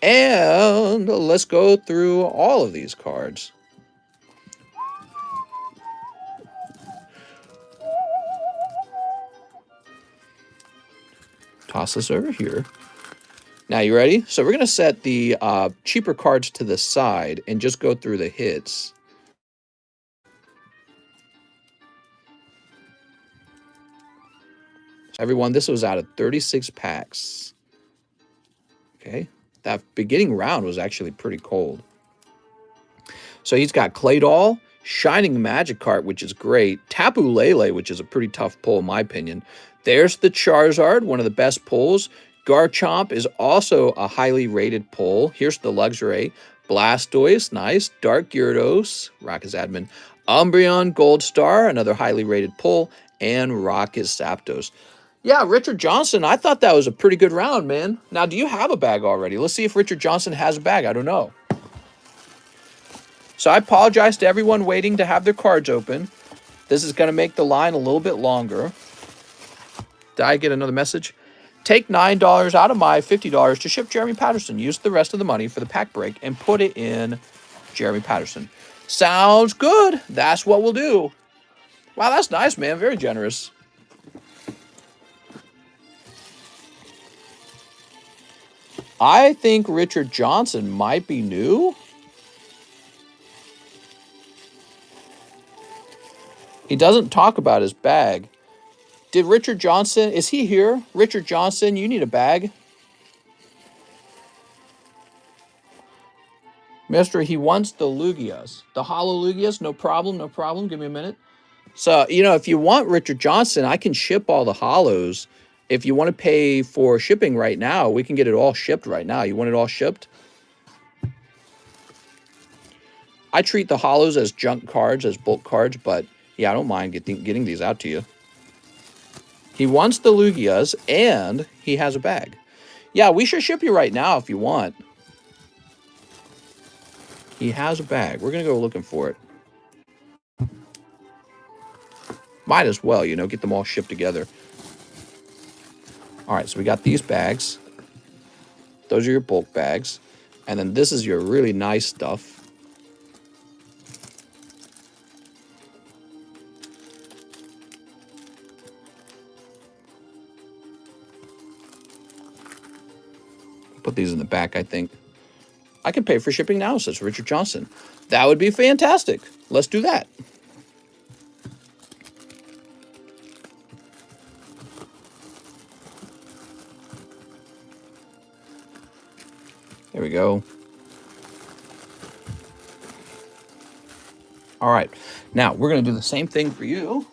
And let's go through all of these cards. Toss this over here. Now, you ready? So we're going to set the cheaper cards to the side and just go through the hits. Everyone, this was out of 36 packs. Okay. That beginning round was actually pretty cold. So he's got Claydol, Shining Magikarp, which is great. Tapu Lele, which is a pretty tough pull in my opinion. There's the Charizard, one of the best pulls. Garchomp is also a highly rated pull. Here's the Luxray. Blastoise, nice. Dark Gyarados, Rocket's admin. Umbreon Gold Star, another highly rated pull. And Rocket Zapdos. Yeah, Richard Johnson, I thought that was a pretty good round, man. Now, do you have a bag already? Let's see if Richard Johnson has a bag. I don't know. So I apologize to everyone waiting to have their cards open. This is going to make the line a little bit longer. Did I get another message? Take $9 out of my $50 to ship Jeremy Patterson. Use the rest of the money for the pack break and put it in Jeremy Patterson. Sounds good. That's what we'll do. Wow, that's nice, man. Very generous. I think Richard Johnson might be new. He doesn't talk about his bag. Did Richard Johnson, is he here? Richard Johnson, you need a bag. Mister, he wants the Lugias. The Hollow Lugias, no problem, no problem. Give me a minute. So, you know, if you want Richard Johnson, I can ship all the Hollows. If you want to pay for shipping right now, we can get it all shipped right now. You want it all shipped? I treat the Hollows as junk cards, as bulk cards, but yeah, I don't mind getting these out to you. He wants the Lugias, and he has a bag. Yeah, we should ship you right now if you want. He has a bag. We're going to go looking for it. Might as well, you know, get them all shipped together. All right, so we got these bags. Those are your bulk bags. And then this is your really nice stuff. Put these in the back, I think. I can pay for shipping now, says Richard Johnson. That would be fantastic. Let's do that. There we go. All right. Now, we're going to do the same thing for you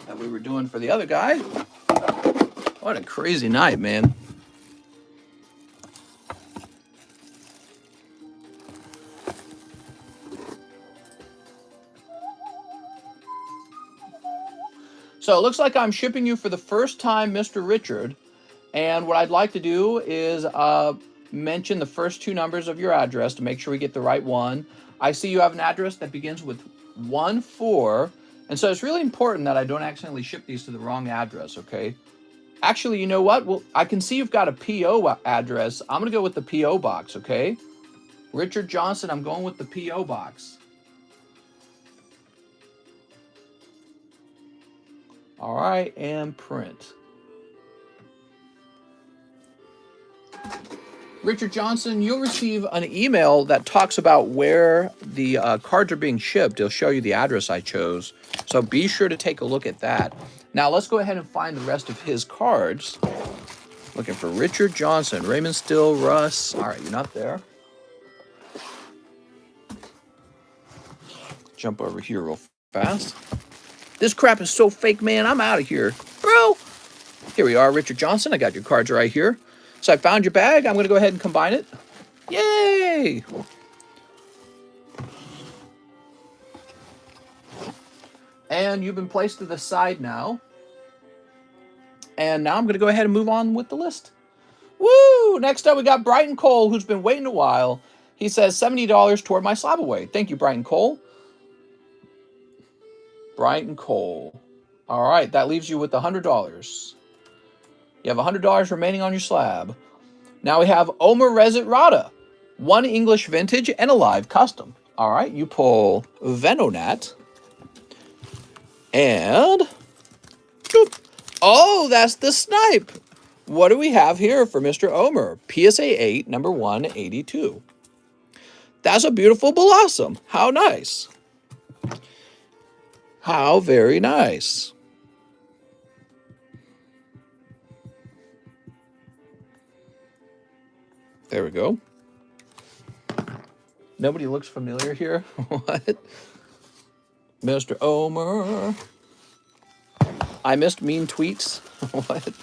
that we were doing for the other guy. What a crazy night, man. So it looks like I'm shipping you for the first time, Mr. Richard. And what I'd like to do is mention the first two numbers of your address to make sure we get the right one. I see you have an address that begins with 14. And so it's really important that I don't accidentally ship these to the wrong address, okay? Actually, you know what? Well, I can see you've got a P.O. address. I'm going to go with the P.O. box, okay? Richard Johnson, I'm going with the P.O. box. All right, and print. Richard Johnson, you'll receive an email that talks about where the cards are being shipped. It'll show you the address I chose. So be sure to take a look at that. Now, let's go ahead and find the rest of his cards. Looking for Richard Johnson, Raymond Still, Russ. All right, you're not there. Jump over here real fast. This crap is so fake, man. I'm out of here. Bro. Here we are, Richard Johnson. I got your cards right here. So I found your bag. I'm going to go ahead and combine it. Yay! And you've been placed to the side now. And now I'm going to go ahead and move on with the list. Woo! Next up, we got Brighton Cole, who's been waiting a while. He says $70 toward my slab away. Thank you, Brighton Cole. Brighton Cole. All right, that leaves you with $100. You have $100 remaining on your slab. Now we have Omer Resit Rada. 1 English vintage and a live custom. All right, you pull Venonat. And... Boop. Oh, that's the snipe. What do we have here for Mr. Omer? PSA 8, number 182. That's a beautiful blossom. How nice. How very nice. There we go. Nobody looks familiar here. What? Mr. Omer. I missed mean tweets. What?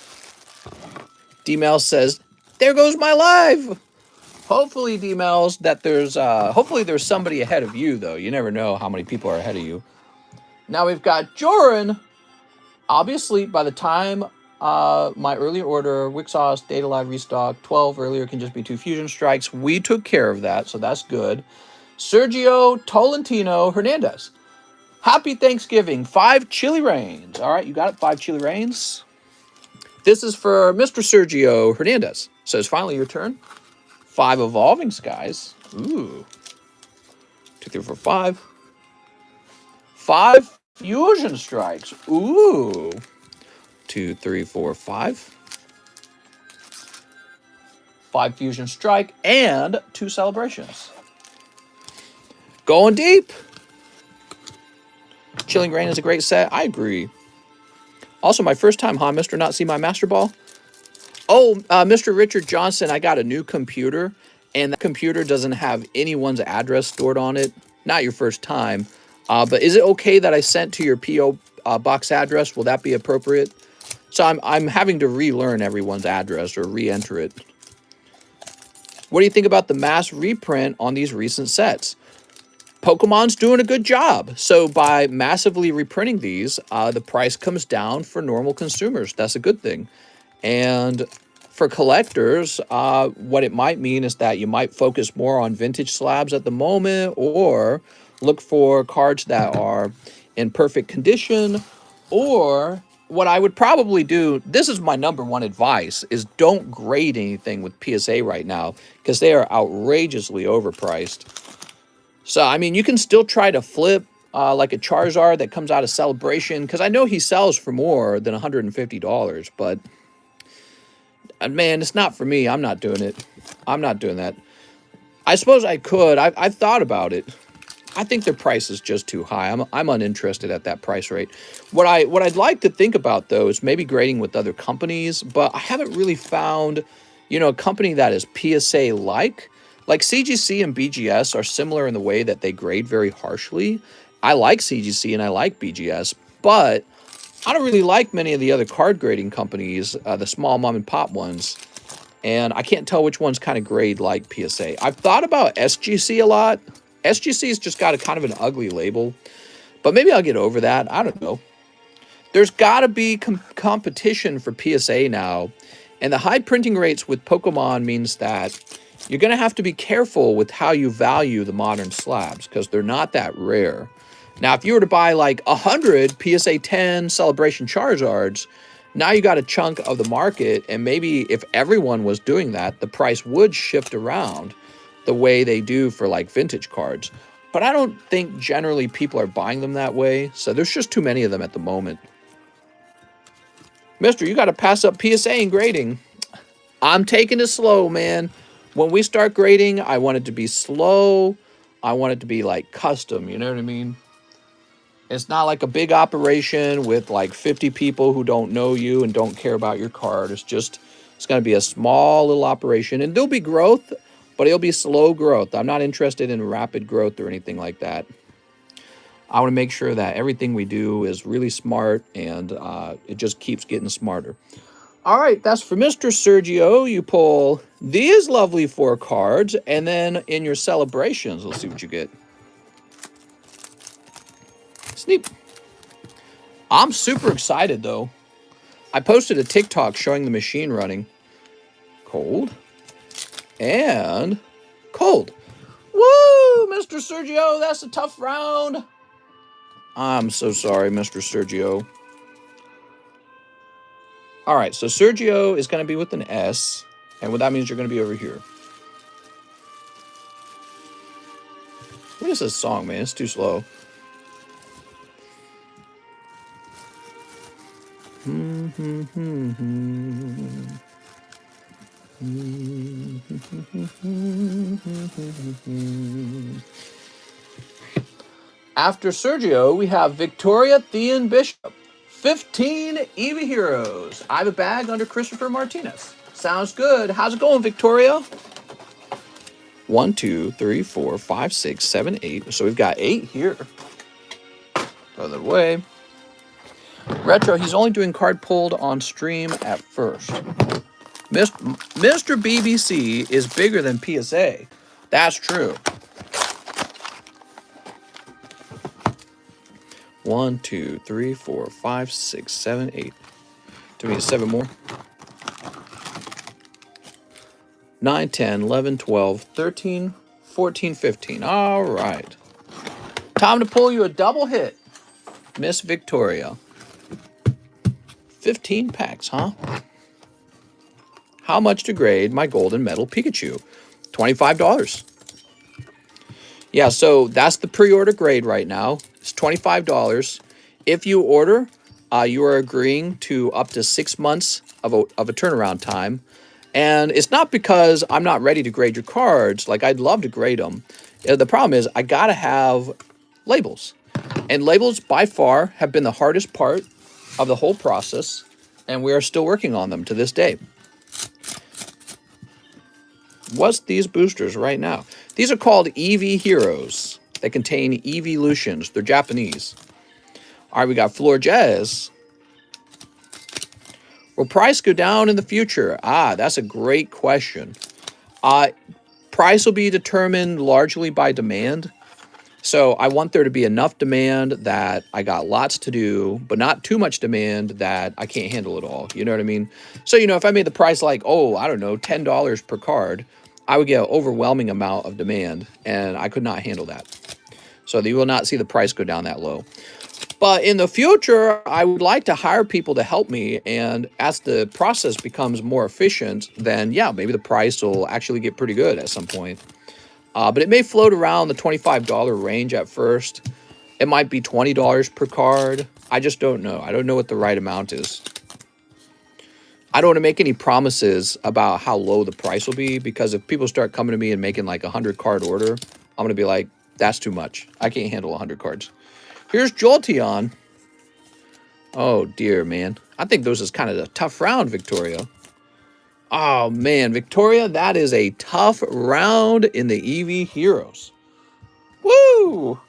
D-Mel says, there goes my live. Hopefully, D-Mel's, that there's, hopefully there's somebody ahead of you, though. You never know how many people are ahead of you. Now we've got Joran. I'll be asleep by the time my earlier order, Wixos, Data Live Restock, 12 earlier can just be 2 Fusion Strikes. We took care of that, so that's good. Sergio Tolentino Hernandez. Happy Thanksgiving. 5 Chili Rains. All right, you got it. 5 Chili Rains. This is for Mr. Sergio Hernandez. So it's finally your turn. 5 Evolving Skies. Ooh. 2, 3, 4, 5. 5 Fusion Strikes. Ooh. 2, 3, 4, 5. 5 Fusion Strike and 2 Celebrations. Going deep. Chilling Rain is a great set. I agree. Also, my first time, huh, Mr. Not See My Master Ball? Oh, Mr. Richard Johnson, I got a new computer, and that computer doesn't have anyone's address stored on it. Not your first time. But is it okay that I sent to your P.O. box address? Will that be appropriate? So I'm having to relearn everyone's address or re-enter it. What do you think about the mass reprint on these recent sets? Pokemon's doing a good job. So by massively reprinting these, the price comes down for normal consumers. That's a good thing. And for collectors, what it might mean is that you might focus more on vintage slabs at the moment, or look for cards that are in perfect condition, or what I would probably do, this is my #1 advice, is don't grade anything with PSA right now, because they are outrageously overpriced. So, I mean, you can still try to flip like a Charizard that comes out of Celebration, because I know he sells for more than $150, but, man, it's not for me. I'm not doing it. I'm not doing that. I suppose I could. I've thought about it. I think their price is just too high. I'm uninterested at that price rate. What I'd like to think about, though, is maybe grading with other companies, but I haven't really found, you know, a company that is PSA-like. Like CGC and BGS are similar in the way that they grade very harshly. I like CGC and I like BGS, but I don't really like many of the other card grading companies, the small mom and pop ones, and I can't tell which ones kind of grade like PSA. I've thought about SGC a lot. SGC's just got a kind of an ugly label, but maybe I'll get over that. I don't know. There's got to be competition for PSA now, and the high printing rates with Pokemon means that you're going to have to be careful with how you value the modern slabs, because they're not that rare. Now, if you were to buy like 100 PSA 10 Celebration Charizards, now you got a chunk of the market, and maybe if everyone was doing that, the price would shift around the way they do for like vintage cards. But I don't think generally people are buying them that way, so there's just too many of them at the moment. Mister, you got to pass up PSA and grading. I'm taking it slow, man. When we start grading, I want it to be slow. I want it to be like custom, you know what I mean? It's not like a big operation with like 50 people who don't know you and don't care about your card. It's going to be a small little operation, and there'll be growth, but it'll be slow growth. I'm not interested in rapid growth or anything like that. I want to make sure that everything we do is really smart, and it just keeps getting smarter. All right, that's for Mr. Sergio. You pull these lovely 4 cards, and then in your celebrations, let's see what you get. Sneak. I'm super excited, though. I posted a TikTok showing the machine running. Cold. And cold. Woo, Mr. Sergio, that's a tough round. I'm so sorry, Mr. Sergio. All right, so Sergio is going to be with an S. And what that means, you're going to be over here. What is this song, man? It's too slow. After Sergio, we have Victoria Thean Bishop. 15 EV Heroes. I have a bag under Christopher Martinez. Sounds good. How's it going, Victoria? 1, 2, 3, 4, 5, 6, 7, 8. So we've got 8 here. Throw that away. Retro, he's only doing card pulled on stream at first. Mr. BBC is bigger than PSA. That's true. 1, 2, 3, 4, 5, 6, 7, 8. Do we need 7 more? 9, 10, 11, 12, 13, 14, 15. All right. Time to pull you a double hit, Miss Victoria. 15 packs, huh? How much to grade my golden medal Pikachu? $25. Yeah, so that's the pre-order grade right now. It's $25. If you order, you are agreeing to up to 6 months of a turnaround time. And it's not because I'm not ready to grade your cards. Like, I'd love to grade them. The problem is I got to have labels. And labels, by far, have been the hardest part of the whole process. And we are still working on them to this day. What's these boosters right now? These are called EV Heroes. They contain evolutions. They're Japanese. All right, we got Florges. Will price go down in the future? That's a great question. Price will be determined largely by demand. So I want there to be enough demand that I got lots to do, but not too much demand that I can't handle it all. You know what I mean? So, if I made the price like, I don't know, $10 per card, I would get an overwhelming amount of demand, and I could not handle that. So you will not see the price go down that low. But in the future, I would like to hire people to help me, and as the process becomes more efficient, then yeah, maybe the price will actually get pretty good at some point. But it may float around the $25 range at first. It might be $20 per card. I just don't know. I don't know what the right amount is. I don't want to make any promises about how low the price will be, because if people start coming to me and making like a 100 card order, I'm going to be like, that's too much. I can't handle 100 cards. Here's Jolteon. Oh, dear, man. I think this is kind of a tough round, Victoria. Oh, man, Victoria, that is a tough round in the EV Heroes. Woo!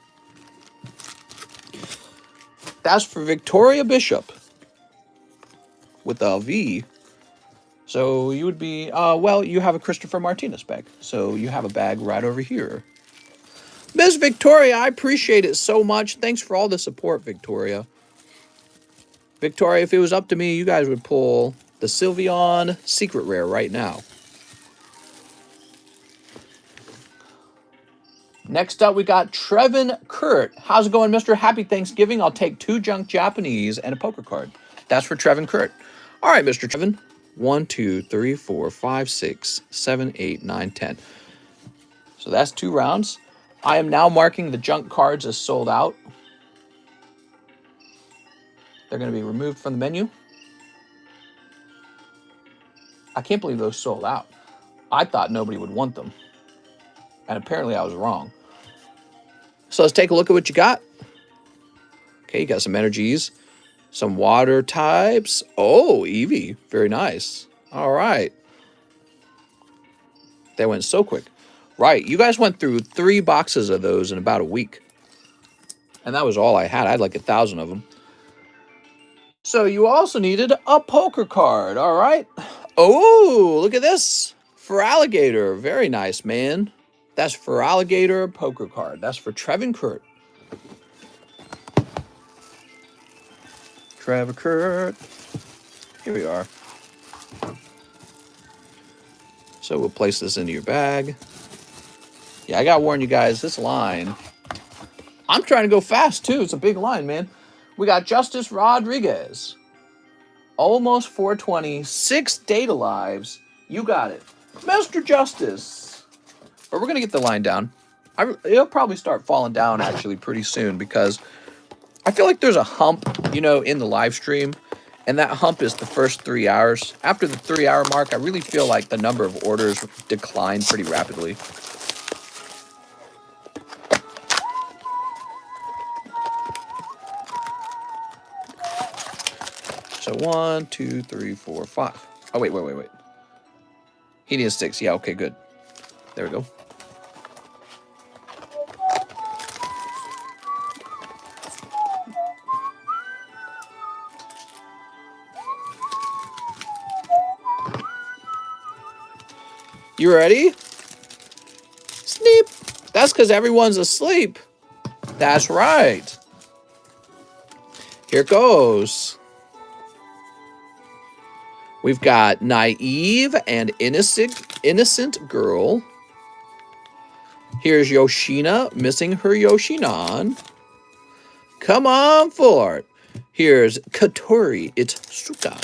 That's for Victoria Bishop with a V. So you would be, well, you have a Christopher Martinez bag. So you have a bag right over here. Miss Victoria, I appreciate it so much. Thanks for all the support, Victoria. Victoria, if it was up to me, you guys would pull the Sylveon Secret Rare right now. Next up, we got Trevin Kurt. How's it going, Mr. Happy Thanksgiving? I'll take 2 junk Japanese and a poker card. That's for Trevin Kurt. All right, Mr. Trevin. 1, 2, 3, 4, 5, 6, 7, 8, 9, 10. So that's 2 rounds. I am now marking the junk cards as sold out. They're going to be removed from the menu. I can't believe those sold out. I thought nobody would want them. And apparently I was wrong. So let's take a look at what you got. Okay, you got some energies. Some water types. Oh, Eevee. Very nice. All right. They went so quick. Right, you guys went through 3 boxes of those in about a week. And that was all I had. I had like 1,000 of them. So you also needed a poker card, all right? Oh, look at this. For Alligator. Very nice, man. That's for Alligator poker card. That's for Trevin Kurt. Trevor Kurt. Here we are. So we'll place this into your bag. Yeah, I gotta warn you guys, this line, I'm trying to go fast too. It's a big line, man. We got Justice Rodriguez. Almost 420, 6 data lives. You got it. Mr. Justice. But we're going to get the line down. It'll probably start falling down actually pretty soon because I feel like there's a hump, you know, in the live stream. And that hump is the first 3 hours. After the 3 hour mark, I really feel like the number of orders decline pretty rapidly. So 1, 2, 3, 4, 5. Oh, wait. He needs 6. Yeah, okay, good. There we go. You ready? Sleep. That's because everyone's asleep. That's right. Here goes. We've got naive and innocent girl. Here's Yoshina missing her Yoshinon. Come on, full art. Here's Katori. It's Suka.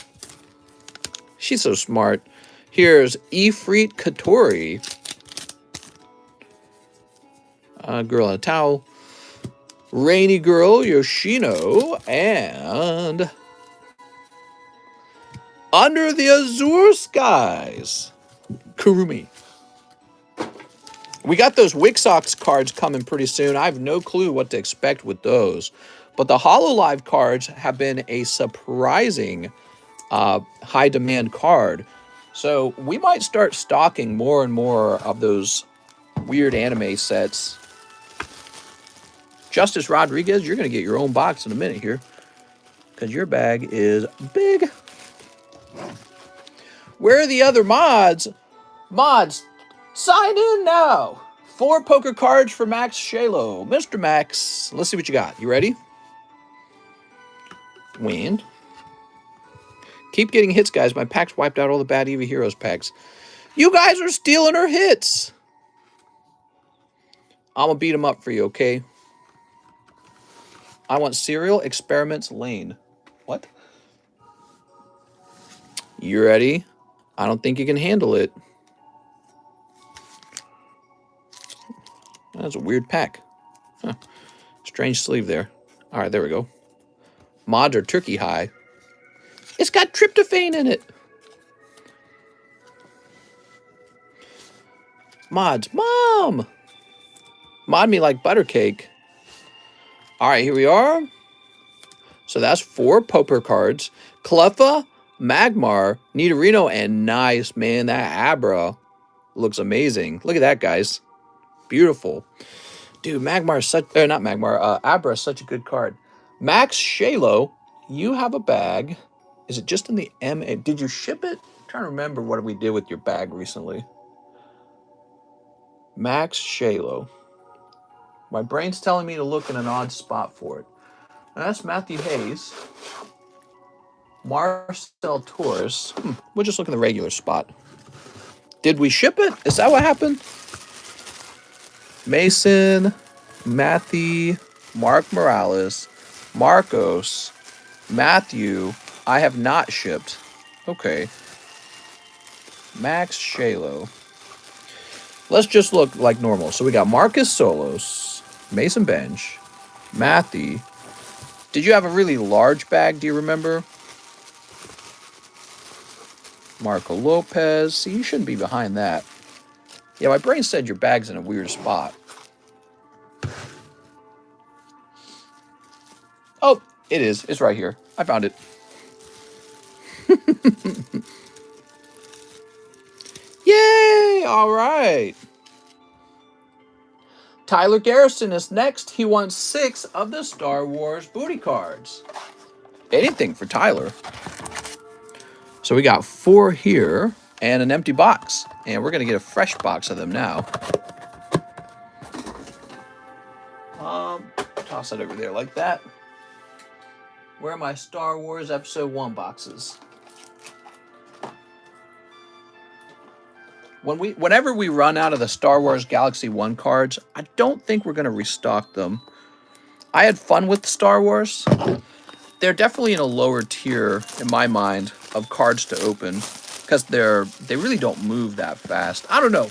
She's so smart. Here's Ifrit Katori. Girl in a towel. Rainy girl Yoshino. And under the azure skies, Kurumi. We got those Wixox cards coming pretty soon. I have no clue what to expect with those. But the HoloLive cards have been a surprising high demand card. So we might start stocking more and more of those weird anime sets. Justice Rodriguez, you're going to get your own box in a minute here. Because your bag is big. Where are the other mods? Mods, sign in now. 4 poker cards for Max Shalo. Mr. Max, let's see what you got. You ready? Wind. Keep getting hits, guys. My packs wiped out all the bad EV Heroes packs. You guys are stealing her hits. I'm going to beat them up for you, okay? I want Serial Experiments Lane. What? You ready? I don't think you can handle it. That's a weird pack. Huh. Strange sleeve there. All right, there we go. Mods are turkey high. It's got tryptophan in it. Mods. Mom! Mod me like butter cake. All right, here we are. So that's 4 poker cards. Cleffa, Magmar, Nidorino, and nice, man. That Abra looks amazing. Look at that, guys. Beautiful. Dude, Magmar is such... not Magmar. Abra is such a good card. Max Shalo, you have a bag. Is it just in the MA? Did you ship it? I'm trying to remember what we did with your bag recently. Max Shalo. My brain's telling me to look in an odd spot for it. Now that's Matthew Hayes. Marcel Torres. We'll just look in the regular spot. Did we ship it? Is that what happened? Mason, Matthew, Mark Morales, Marcos, Matthew. I have not shipped. Okay. Max Shalo. Let's just look like normal. So we got Marcus Solos, Mason Bench, Matthew. Did you have a really large bag? Do you remember? Marco Lopez. See, you shouldn't be behind that. Yeah, my brain said your bag's in a weird spot. Oh, it is. It's right here. I found it. Yay! All right. Tyler Garrison is next. He wants 6 of the Star Wars booty cards. Anything for Tyler. So we got 4 here and an empty box. And we're going to get a fresh box of them now. Toss it over there like that. Where are my Star Wars Episode 1 boxes? Whenever we run out of the Star Wars Galaxy 1 cards, I don't think we're going to restock them. I had fun with Star Wars. They're definitely in a lower tier, in my mind, of cards to open. Because because they really don't move that fast. I don't know.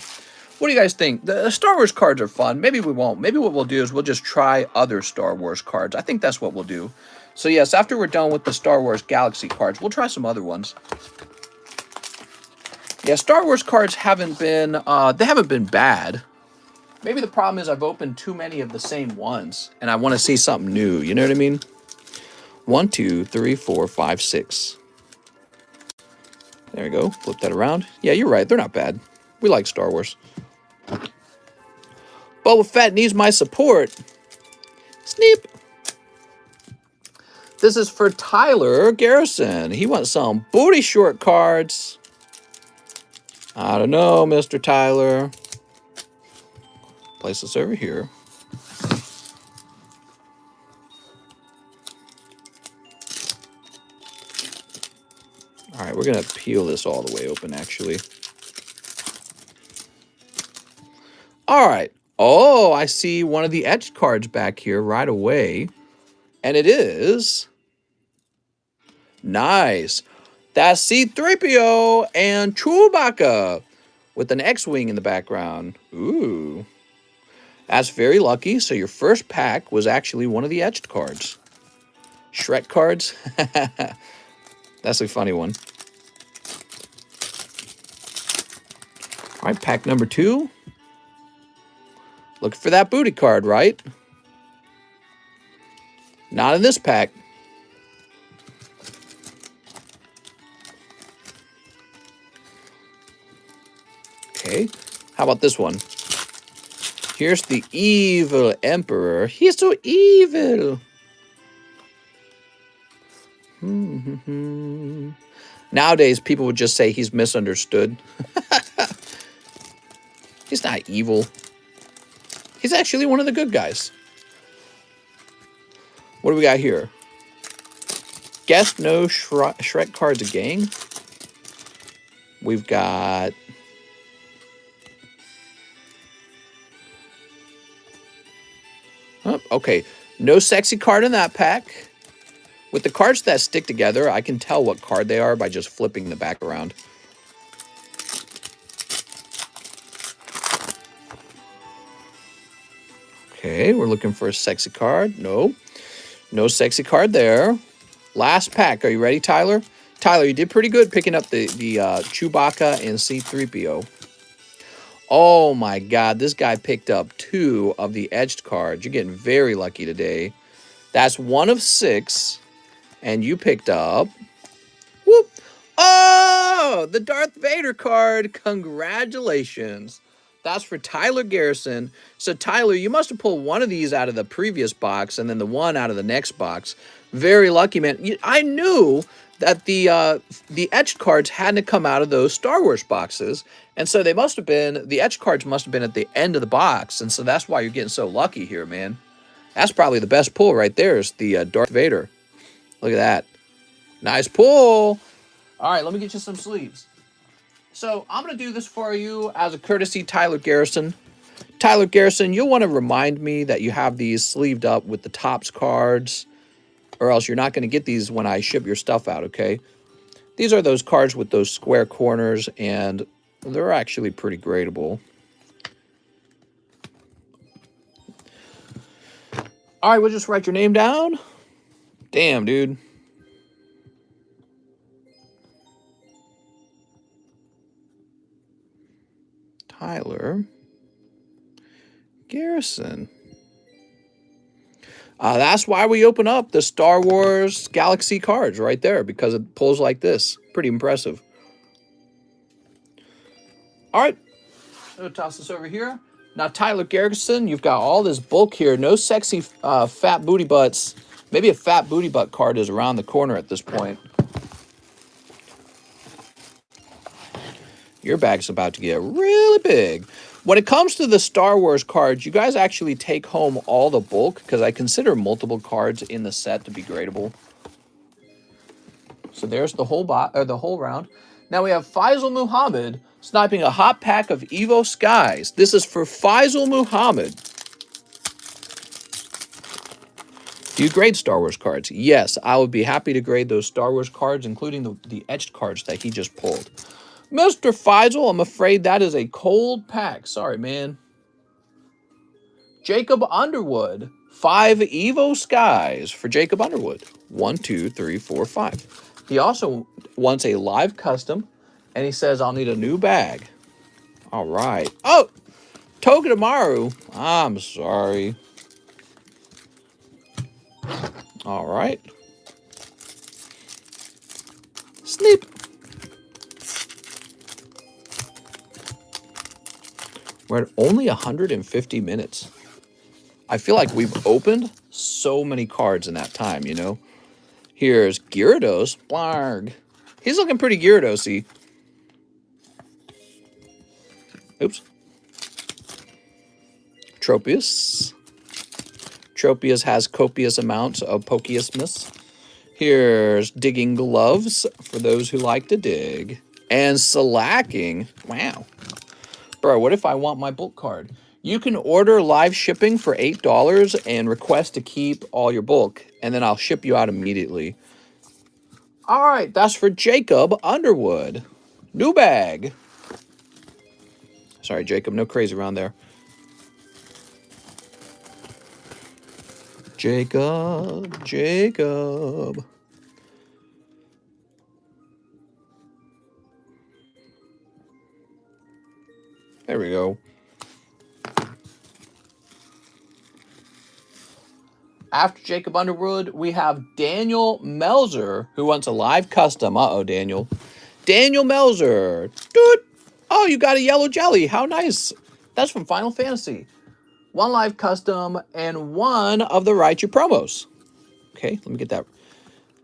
What do you guys think? The Star Wars cards are fun. Maybe we won't. Maybe what we'll do is we'll just try other Star Wars cards. I think that's what we'll do. So yes, after we're done with the Star Wars Galaxy cards, we'll try some other ones. Yeah, Star Wars cards haven't been bad. Maybe the problem is I've opened too many of the same ones, and I want to see something new. You know what I mean? 1, 2, 3, 4, 5, 6. There we go. Flip that around. Yeah, you're right. They're not bad. We like Star Wars. Boba Fett needs my support. Sneep. This is for Tyler Garrison. He wants some booty short cards. I don't know, Mr. Tyler. Place this over here. All right, we're going to peel this all the way open, actually. All right. Oh, I see one of the etched cards back here right away. And it is... Nice. That's C-3PO and Chewbacca with an X-Wing in the background. Ooh. That's very lucky. So your first pack was actually one of the etched cards. Shrek cards. That's a funny one. All right, pack number 2. Looking for that booty card, right? Not in this pack. Okay, how about this one? Here's the evil emperor. He's so evil. Nowadays, people would just say he's misunderstood. He's not evil. He's actually one of the good guys. What do we got here? Guess no Shrek cards a gang. We've got... Oh, okay, no sexy card in that pack. With the cards that stick together, I can tell what card they are by just flipping the back around. Okay, we're looking for a sexy card. No, no sexy card there. Last pack. Are you ready, Tyler? Tyler, you did pretty good picking up the Chewbacca and C-3PO. Oh my God, this guy picked up 2 of the edged cards. You're getting very lucky today. That's 1 of 6, and you picked up... Whoop! Oh, the Darth Vader card. Congratulations. That's for Tyler Garrison. So, Tyler, you must have pulled one of these out of the previous box and then the one out of the next box. Very lucky, man. I knew that the etched cards hadn't to come out of those Star Wars boxes. And so they must have been, the etched cards must have been at the end of the box. And so that's why you're getting so lucky here, man. That's probably the best pull right there is the Darth Vader. Look at that. Nice pull. All right, let me get you some sleeves. So I'm going to do this for you as a courtesy, Tyler Garrison. Tyler Garrison, you'll want to remind me that you have these sleeved up with the Topps cards, or else you're not going to get these when I ship your stuff out, okay? These are those cards with those square corners, and they're actually pretty gradable. All right, we'll just write your name down. Damn, dude. Tyler Garrison. That's why we open up the Star Wars Galaxy cards right there, because it pulls like this. Pretty impressive. All right. I'm going to toss this over here. Now, Tyler Garrison, you've got all this bulk here. No sexy fat booty butts. Maybe a fat booty butt card is around the corner at this point. Your bag's about to get really big. When it comes to the Star Wars cards, you guys actually take home all the bulk because I consider multiple cards in the set to be gradable. So there's the whole round. Now we have Faisal Muhammad sniping a hot pack of Evo Skies. This is for Faisal Muhammad. Do you grade Star Wars cards? Yes, I would be happy to grade those Star Wars cards, including the etched cards that he just pulled. Mr. Faisal, I'm afraid that is a cold pack. Sorry, man. Jacob Underwood. 5 Evo Skies for Jacob Underwood. 1, 2, 3, 4, 5. He also wants a live custom, and he says, I'll need a new bag. All right. Oh, Togedemaru. I'm sorry. All right. Snip. We're at only 150 minutes. I feel like we've opened so many cards in that time, you know? Here's Gyarados. Blarg. He's looking pretty Gyarados-y. Oops. Tropius. Tropius has copious amounts of Pokeismus. Here's Digging Gloves for those who like to dig. And Slacking. Wow. Bro, what if I want my bulk card? You can order live shipping for $8 and request to keep all your bulk, and then I'll ship you out immediately. All right, that's for Jacob Underwood. New bag. Sorry, Jacob, no crazy around there. Jacob, Jacob. There we go. After Jacob Underwood, we have Daniel Melzer, who wants a live custom. Uh-oh, Daniel. Daniel Melzer. Dude. Oh, you got a yellow jelly. How nice. That's from Final Fantasy. 1 live custom and 1 of the Raichu promos. Okay, let me get that.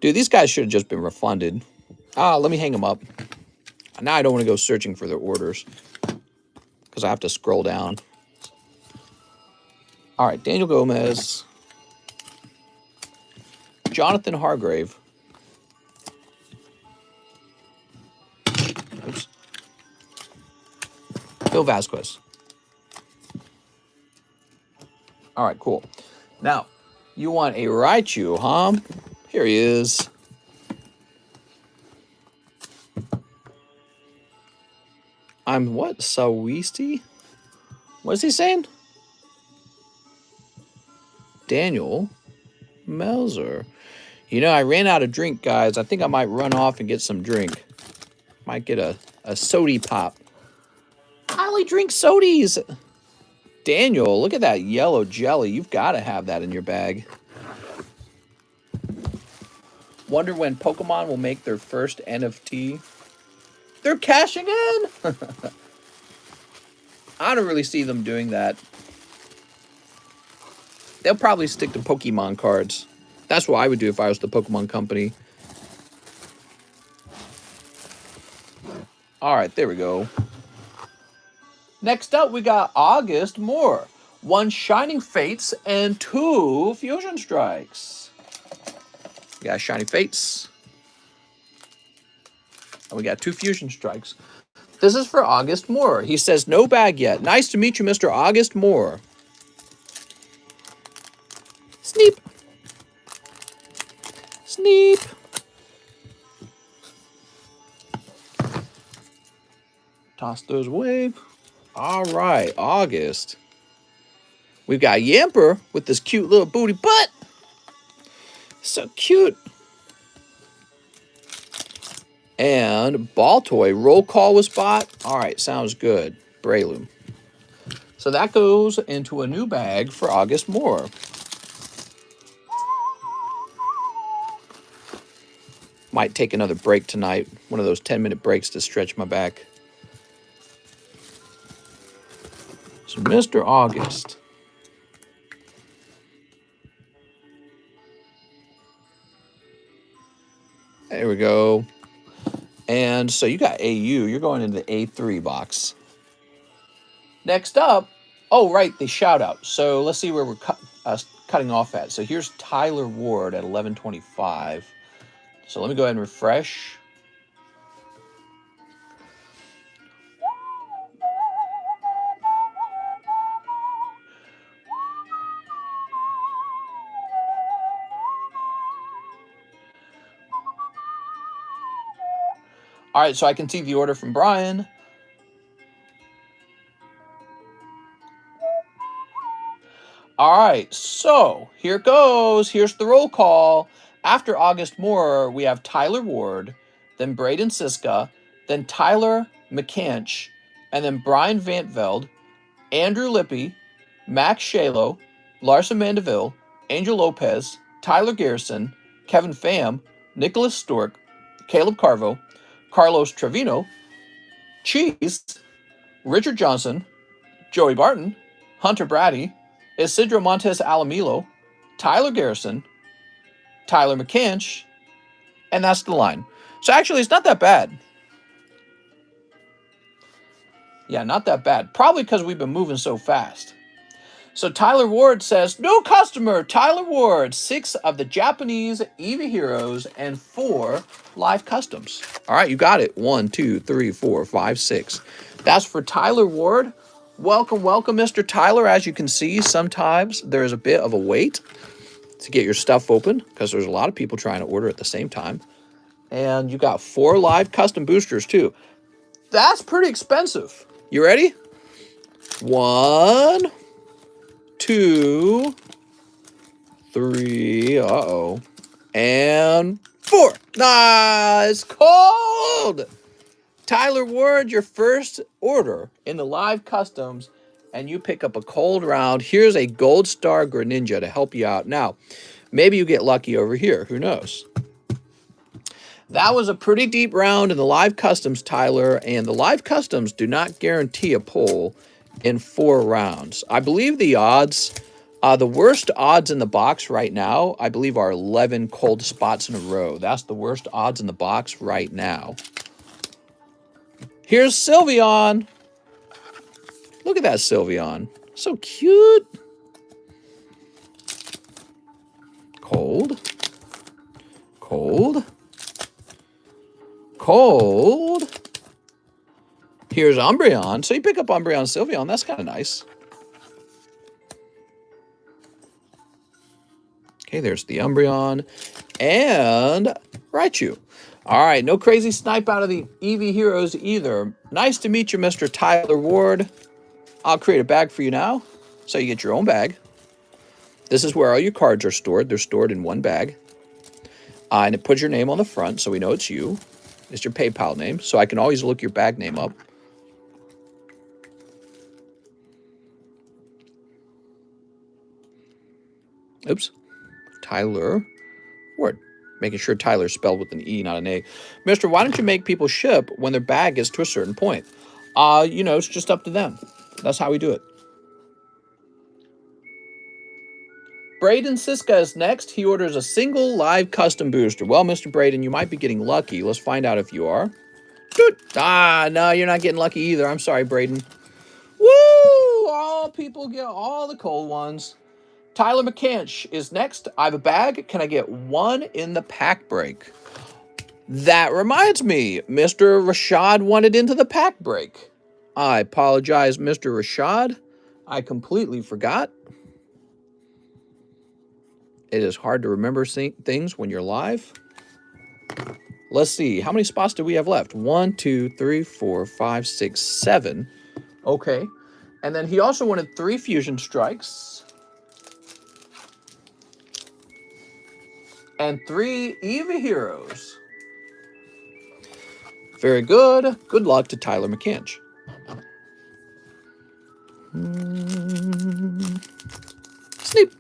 Dude, these guys should have just been refunded. Let me hang them up. Now I don't want to go searching for their orders because I have to scroll down. All right, Daniel Gomez. Jonathan Hargrave. Oops. Phil Vasquez. All right, cool. Now, you want a Raichu, huh? Here he is. I'm what? Sawisti? What is he saying? Daniel Melzer. You know, I ran out of drink, guys. I think I might run off and get some drink. Might get a sody pop. I only drink sodies. Daniel, look at that yellow jelly. You've got to have that in your bag. Wonder when Pokemon will make their first NFT. They're cashing in. I don't really see them doing that. They'll probably stick to Pokemon cards. That's what I would do if I was the Pokemon company. All right, there we go. Next up, we got August Moore. 1 Shining Fates and 2 Fusion Strikes. We got Shining Fates. And we got 2 Fusion Strikes. This is for August Moore. He says, no bag yet. Nice to meet you, Mr. August Moore. Sneep. Sneep. Toss those away. All right, August. We've got Yamper with this cute little booty butt. So cute. And Baltoy, roll call was bought. All right, sounds good. Breloom. So that goes into a new bag for August Moore. Might take another break tonight. One of those 10-minute breaks to stretch my back. So Mr. August. There we go. And so you got AU. You're going into the A3 box. Next up, oh, right, the shout out. So let's see where we're cutting off at. So here's Tyler Ward at 1125. So let me go ahead and refresh. All right, so I can see the order from Brian. All right, so here goes. Here's the roll call. After August Moore, we have Tyler Ward, then Braden Siska, then Tyler McCanch, and then Brian Vantveld, Andrew Lippy, Max Shalo, Larson Mandeville, Angel Lopez, Tyler Garrison, Kevin Pham, Nicholas Stork, Caleb Carvo, Carlos Trevino, Cheese, Richard Johnson, Joey Barton, Hunter Brady, Isidro Montes Alamilo, Tyler Garrison, Tyler McCanch, and that's the line. So actually, it's not that bad. Yeah, not that bad. Probably because we've been moving so fast. So Tyler Ward says, new customer, Tyler Ward, 6 of the Japanese Eevee Heroes and 4 live customs. All right, you got it. 1, 2, 3, 4, 5, 6. That's for Tyler Ward. Welcome, welcome, Mr. Tyler. As you can see, sometimes there is a bit of a wait to get your stuff open because there's a lot of people trying to order at the same time. And you got 4 live custom boosters too. That's pretty expensive. You ready? 1, 2, 3, and 4. Nice, cold. Tyler Ward, your first order in the live customs, and you pick up a cold round. Here's a Gold Star Greninja to help you out. Now, maybe you get lucky over here. Who knows? That was a pretty deep round in the live customs, Tyler, and the live customs do not guarantee a pull in 4 rounds. I believe the odds, the worst odds in the box right now, I believe are 11 cold spots in a row. That's the worst odds in the box right now. Here's Sylveon. Look at that Sylveon. So cute. Cold. Cold. Cold. Here's Umbreon. So you pick up Umbreon Sylveon. That's kind of nice. Okay, there's the Umbreon. And Raichu. All right, no crazy snipe out of the Eevee Heroes either. Nice to meet you, Mr. Tyler Ward. I'll create a bag for you now, so you get your own bag. This is where all your cards are stored. They're stored in one bag. And it puts your name on the front, so we know it's you. It's your PayPal name, so I can always look your bag name up. Oops. Tyler Ward. Making sure Tyler's spelled with an E, not an A. Mister, why don't you make people ship when their bag gets to a certain point? You know, it's just up to them. That's how we do it. Braden Siska is next. He orders a single live custom booster. Well, Mr. Braden, you might be getting lucky. Let's find out if you are. No, you're not getting lucky either. I'm sorry, Braden. Woo! All people get all the cold ones. Tyler McCanch is next. I have a bag. Can I get 1 in the pack break? That reminds me, Mr. Rashad wanted into the pack break. I apologize, Mr. Rashad. I completely forgot. It is hard to remember things when you're live. Let's see. How many spots do we have left? 1, 2, 3, 4, 5, 6, 7. Okay. And then he also wanted 3 fusion strikes. And 3 Eevee Heroes. Very good. Good luck to Tyler McCanch. Sleep.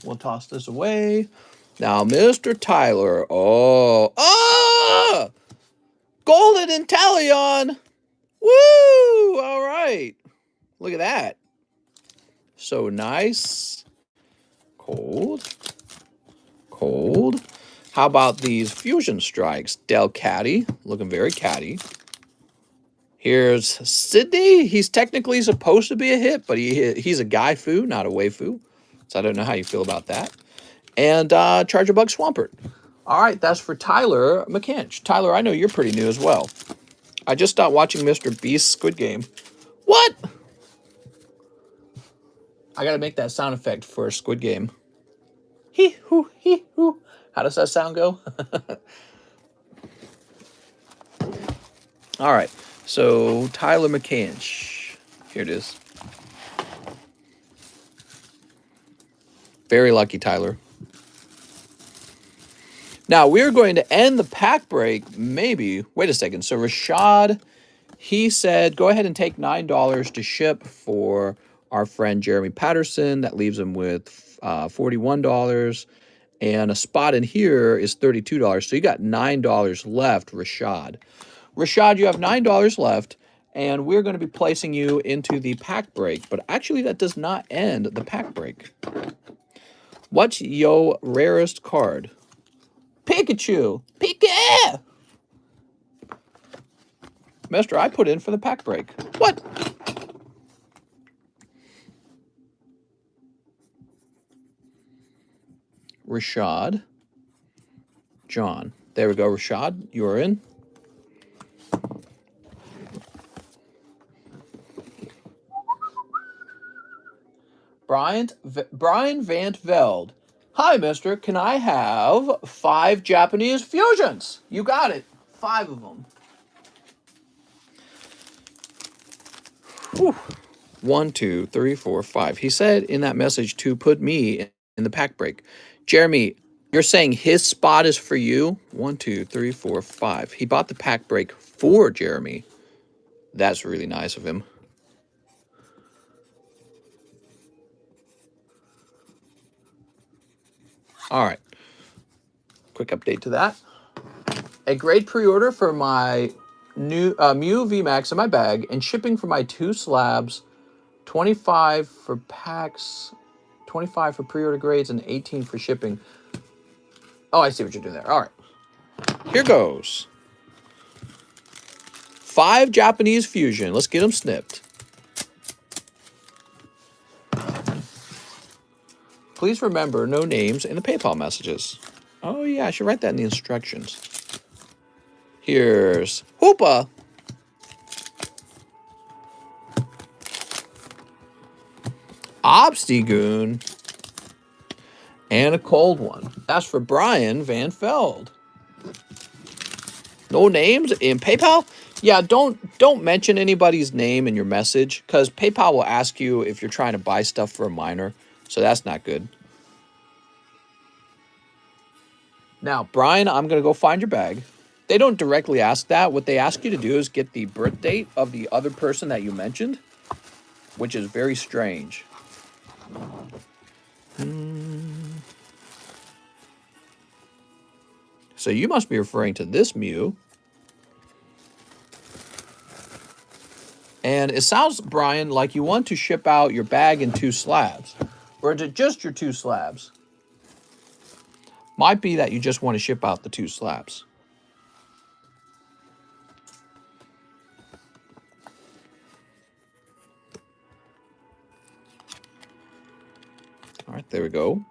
We'll toss this away. Now, Mr. Tyler. Golden Inteleon. Woo! All right. Look at that. So nice. Cold. Cold. How about these fusion strikes? Delcatty, looking very catty. Here's Sydney. He's technically supposed to be a hit, but he's a Gaifu, not a Waifu. So I don't know how you feel about that. And Charger-Bug Swampert. All right, that's for Tyler McCanch. Tyler, I know you're pretty new as well. I just stopped watching Mr. Beast's Squid Game. What? I gotta make that sound effect for a Squid Game. Hee hoo, hee hoo. How does that sound go? All right. So Tyler McCann. Here it is. Very lucky, Tyler. Now we're going to end the pack break. Maybe. Wait a second. So Rashad, he said, go ahead and take $9 to ship for our friend Jeremy Patterson. That leaves him with $41. And a spot in here is $32. So you got $9 left, Rashad. Rashad, you have $9 left, and we're going to be placing you into the pack break. But actually, that does not end the pack break. What's your rarest card? Pikachu! Pika! Mister, I put in for the pack break. What? Rashad. John. There we go, Rashad. You're in. Brian Van Veld. Hi, mister. Can I have 5 Japanese fusions? You got it. 5 of them. Whew. 1, 2, 3, 4, 5. He said in that message to put me in the pack break. Jeremy, you're saying his spot is for you? 1, 2, 3, 4, 5. He bought the pack break for Jeremy. That's really nice of him. All right. Quick update to that. A great pre-order for my new Mew VMAX in my bag and shipping for my 2 slabs, 25 for packs, 25 for pre-order grades, and 18 for shipping. Oh, I see what you're doing there. All right. Here goes. 5 Japanese fusion. Let's get them snipped. Please remember, no names in the PayPal messages. Oh, yeah, I should write that in the instructions. Here's Hoopa. Obstigoon. And a cold one. That's for Brian Van Veld. No names in PayPal? Yeah, don't mention anybody's name in your message, because PayPal will ask you if you're trying to buy stuff for a minor. So that's not good. Now, Brian, I'm going to go find your bag. They don't directly ask that. What they ask you to do is get the birth date of the other person that you mentioned, which is very strange. So you must be referring to this Mew. And it sounds, Brian, like you want to ship out your bag in 2 slabs. Or is it just your 2 slabs? Might be that you just want to ship out the 2 slabs. All right, there we go.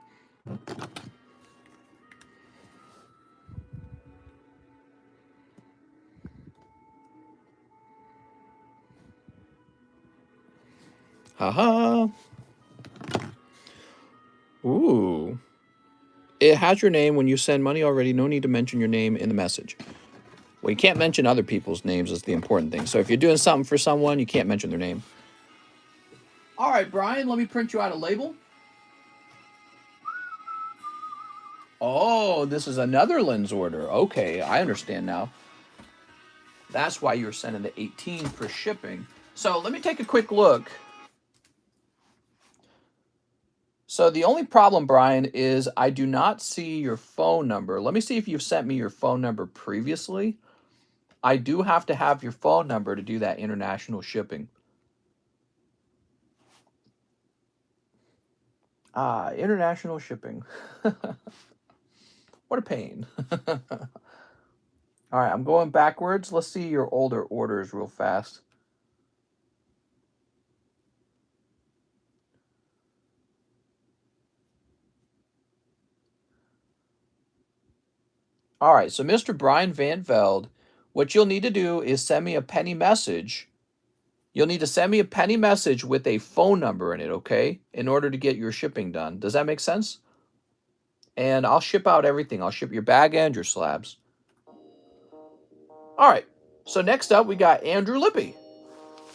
Haha. Ooh. It has your name when you send money already. No need to mention your name in the message. Well, you can't mention other people's names is the important thing. So if you're doing something for someone, you can't mention their name. All right, Brian, let me print you out a label. Oh, this is a Netherlands order. Okay, I understand now. That's why you were sending the 18 for shipping. So let me take a quick look. So the only problem, Brian, is I do not see your phone number. Let me see if you've sent me your phone number previously. I do have to have your phone number to do that international shipping. International shipping. What a pain. All right, I'm going backwards. Let's see your older orders real fast. All right, so Mr. Brian Van Veld, what you'll need to do is send me a penny message You'll need to send me a penny message with a phone number in it, okay? In order to get your shipping done. Does that make sense? And I'll ship out everything. I'll ship your bag and your slabs. All right. So next up, we got Andrew Lippy.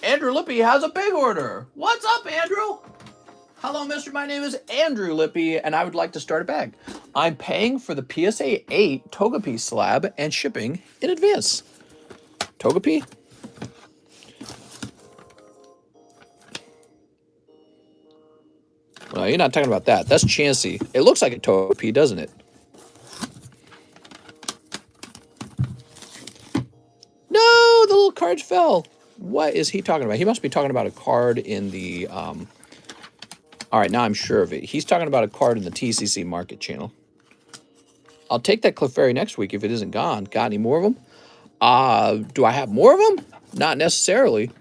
Andrew Lippy has a big order. What's up, Andrew? Hello, mister. My name is Andrew Lippy, and I would like to start a bag. I'm paying for the PSA 8 Togepi slab and shipping in advance. Togepi? No, you're not talking about that. That's Chansey. It looks like a Togepi, doesn't it? No, the little cards fell. What is he talking about? He must be talking about a card in the... All right, now I'm sure of it. He's talking about a card in the TCC market channel. I'll take that Clefairy next week if it isn't gone. Got any more of them? Do I have more of them? Not necessarily.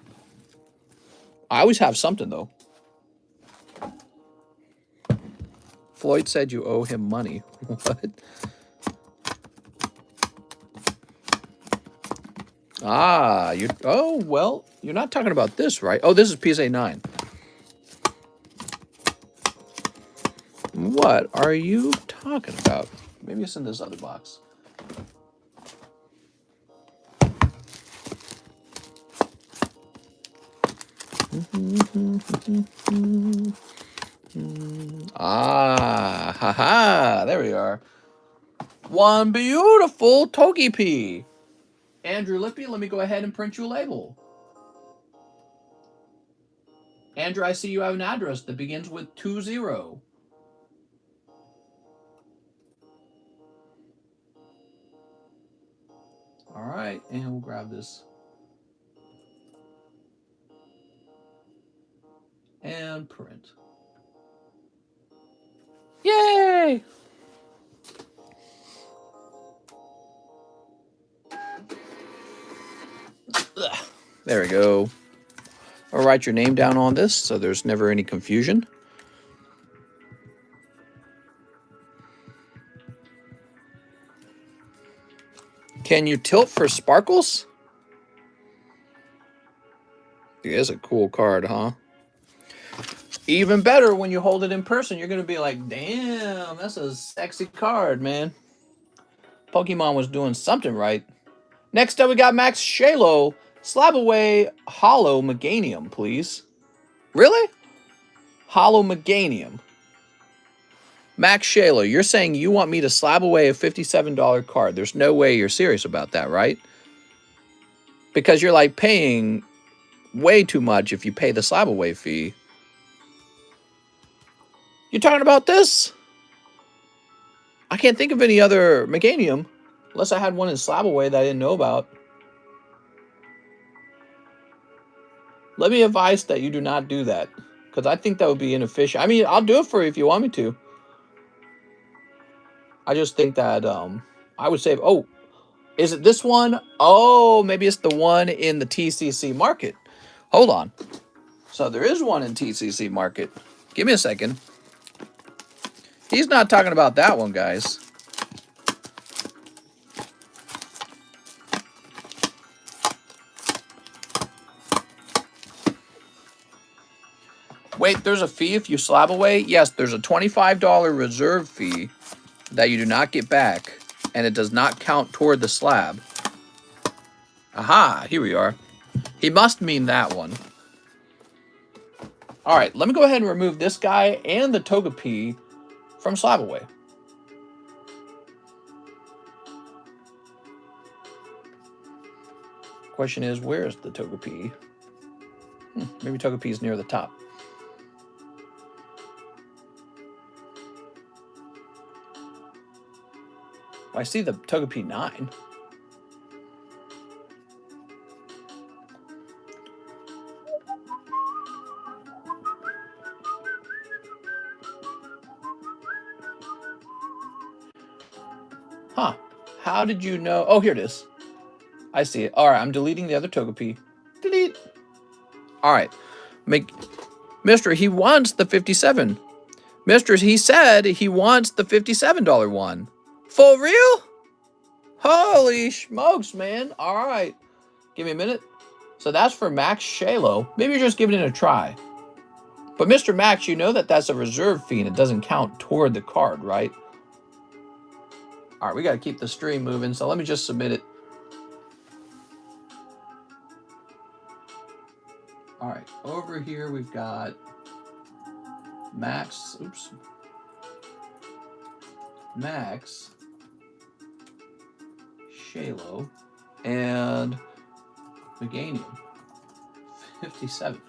I always have something, though. Floyd said you owe him money. What? Ah, you... Oh, well, you're not talking about this, right? Oh, this is PSA 9. What are you talking about? Maybe it's in this other box. Ah, haha, there we are. One beautiful Togepi. Andrew Lippy, let me go ahead and print you a label. Andrew, I see you have an address that begins with 20. All right, and we'll grab this. And print. Yay! Ugh. There we go. I'll write your name down on this so there's never any confusion. Can you tilt for sparkles? Yeah, that's a cool card, huh? Even better when you hold it in person. You're going to be like, damn, that's a sexy card, man. Pokemon was doing something right. Next up, we got Max Shalo. Slab away Hollow Meganium, please. Really? Hollow Meganium. Max Shalo, you're saying you want me to slab away a $57 card. There's no way you're serious about that, right? Because you're like paying way too much if you pay the slab away fee. You talking about this? I can't think of any other Meganium. Unless I had one in slab away that I didn't know about. Let me advise that you do not do that. Because I think that would be inefficient. I mean, I'll do it for you if you want me to. I just think that I would say, oh, is it this one? Oh, maybe it's the one in the TCC market. Hold on. So there is one in TCC market. Give me a second. He's not talking about that one, guys. Wait, there's a fee if you slab away? Yes, there's a $25 reserve fee that you do not get back, and it does not count toward the slab. Aha, here we are. He must mean that one. All right, let me go ahead and remove this guy and the Togepi from slab away. Question is, where is the Togepi? Maybe Togepi is near the top. I see the Togepi 9. Huh. How did you know? Oh, here it is. I see it. All right, I'm deleting the other Togepi. Delete. All right. Mister, he wants the 57. Mister, he said he wants the $57 one. For real? Holy smokes, man. All right. Give me a minute. So that's for Max Shalo. Maybe you're just giving it a try. But Mr. Max, you know that that's a reserve fee and it doesn't count toward the card, right? All right, we got to keep the stream moving, so let me just submit it. All right, over here we've got Max, Max Shalo and Meganium, 57.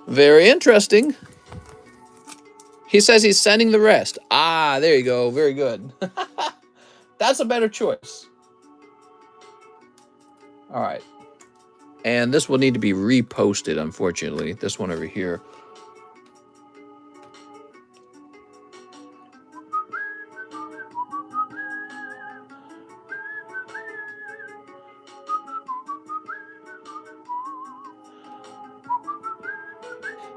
Very interesting. He says he's sending the rest. Ah, there you go. Very good. That's a better choice. All right. And this will need to be reposted, unfortunately. This one over here.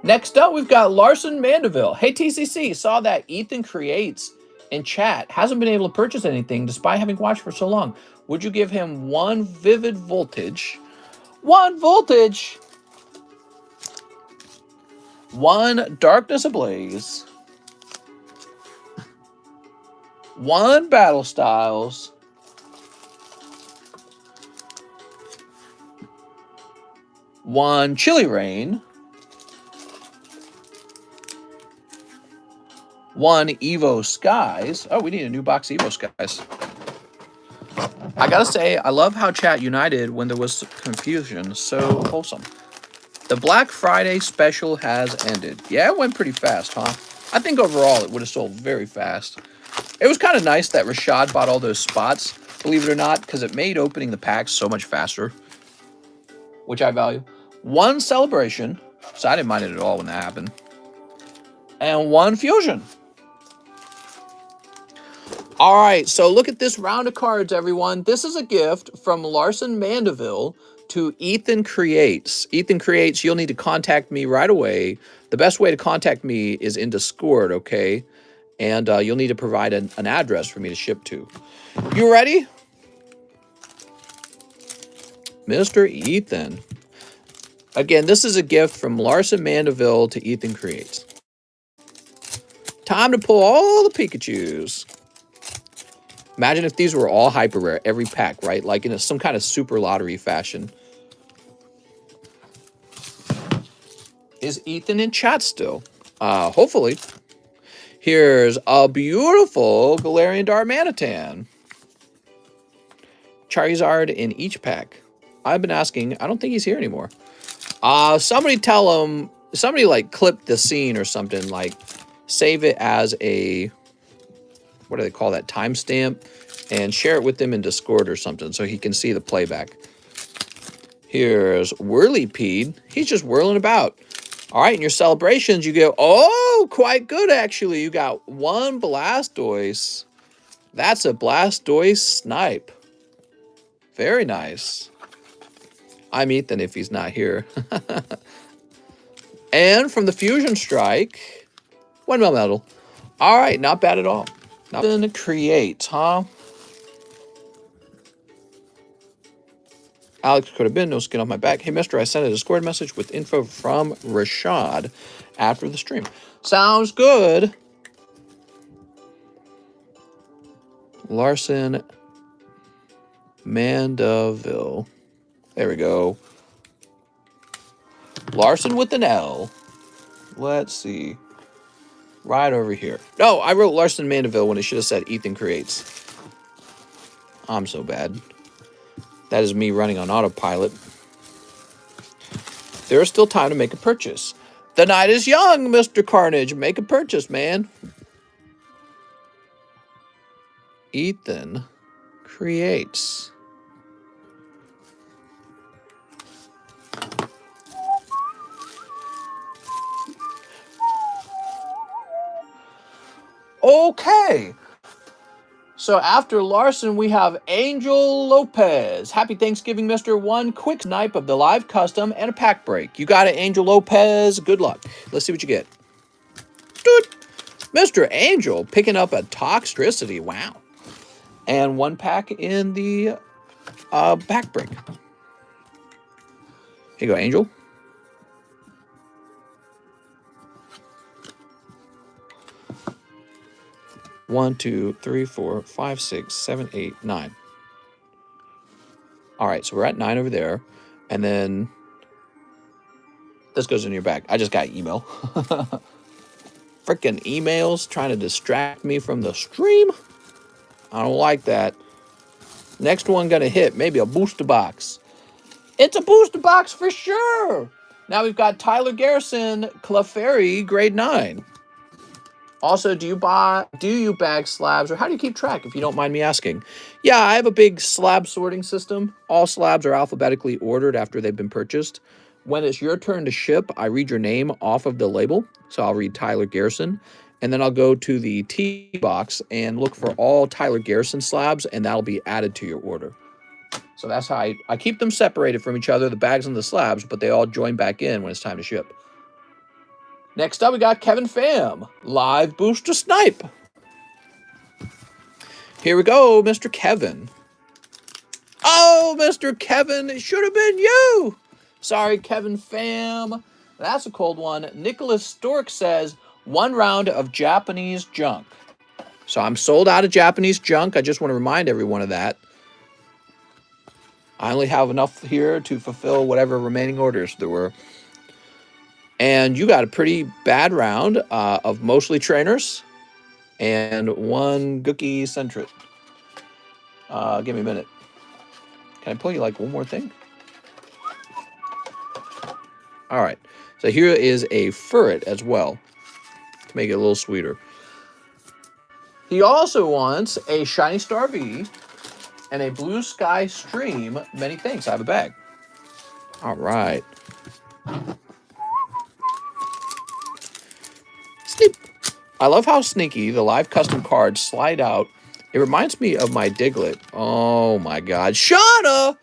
Next up, we've got Larson Mandeville. Hey, TCC, saw that Ethan Creates in chat hasn't been able to purchase anything despite having watched for so long. Would you give him one Vivid Voltage? One Voltage! One Darkness Ablaze. One Battle Styles. One Chili Rain. One Evo Skies. Oh, we need a new box Evo Skies. I gotta say, I love how chat united when there was confusion. So wholesome. The Black Friday special has ended. Yeah, it went pretty fast, huh? I think overall it would have sold very fast. It was kind of nice that Rashad bought all those spots, believe it or not, because it made opening the packs so much faster, which I value. One Celebration, so I didn't mind it at all when that happened. And one Fusion. All right, so look at this round of cards, everyone. This is a gift from Larson Mandeville to Ethan Creates. Ethan Creates, you'll need to contact me right away. The best way to contact me is in Discord, okay? And you'll need to provide an address for me to ship to. You ready? Mr. Ethan. Again, this is a gift from Larson Mandeville to Ethan Creates. Time to pull all the Pikachus. Imagine if these were all hyper rare, every pack, right? Like in some kind of super lottery fashion. Is Ethan in chat still? Hopefully. Here's a beautiful Galarian Darmanitan. Charizard in each pack. I've been asking. I don't think he's here anymore. Somebody tell him. Somebody like clip the scene or something. Like save it as a. What do they call that? Timestamp. And share it with him in Discord or something so he can see the playback. Here's Whirlypede. He's just whirling about. All right, in your celebrations, you go, oh, quite good, actually. You got one Blastoise. That's a Blastoise snipe. Very nice. I'm Ethan if he's not here. And from the Fusion Strike, one Melmetal. All right, not bad at all. Nothing to create, huh? Alex could have been, no skin off my back. Hey, mister, I sent a Discord message with info from Rashad after the stream. Sounds good. Larson Mandeville. There we go. Larson with an L. Let's see. Right over here. No, I wrote Larson Mandeville when it should have said Ethan Creates. I'm so bad. That is me running on autopilot. There is still time to make a purchase. The night is young, Mr. Carnage. Make a purchase, man. Ethan Creates. Okay. So after Larson, we have Angel Lopez. Happy Thanksgiving, Mr. One quick snipe of the live custom and a pack break. You got it, Angel Lopez. Good luck. Let's see what you get. Dude. Mr. Angel picking up a Toxtricity. Wow. And one pack in the pack break. Here you go, Angel. One, two, three, 4, 5, 6, 7, 8, 9. All right, so we're at 9 over there. And then this goes in your bag. I just got email. Freaking emails trying to distract me from the stream. I don't like that. Next one gonna hit, maybe a booster box. It's a booster box for sure. Now we've got Tyler Garrison, Clefairy, grade 9. Also, do you bag slabs, or how do you keep track, if you don't mind me asking? Yeah, I have a big slab sorting system. All slabs are alphabetically ordered after they've been purchased. When it's your turn to ship, I read your name off of the label. So I'll read Tyler Garrison, and then I'll go to the T box and look for all Tyler Garrison slabs, and that'll be added to your order. So that's how I keep them separated from each other, the bags and the slabs, but they all join back in when it's time to ship. Next up, we got Kevin Pham, live booster snipe. Here we go, Mr. Kevin. Oh, Mr. Kevin, it should have been you. Sorry, Kevin Pham. That's a cold one. Nicholas Stork says, 1 round of Japanese junk. So I'm sold out of Japanese junk. I just want to remind everyone of that. I only have enough here to fulfill whatever remaining orders there were. And you got a pretty bad round of mostly trainers and 1 Gookie Centrit. Give me a minute. Can I pull you like one more thing? All right. So here is a Furret as well to make it a little sweeter. He also wants a Shiny Star V and a Blue Sky Stream. Many thanks. I have a bag. All right. Snip. I love how sneaky the live custom cards slide out. It reminds me of my Diglett. Oh my God. Shauna!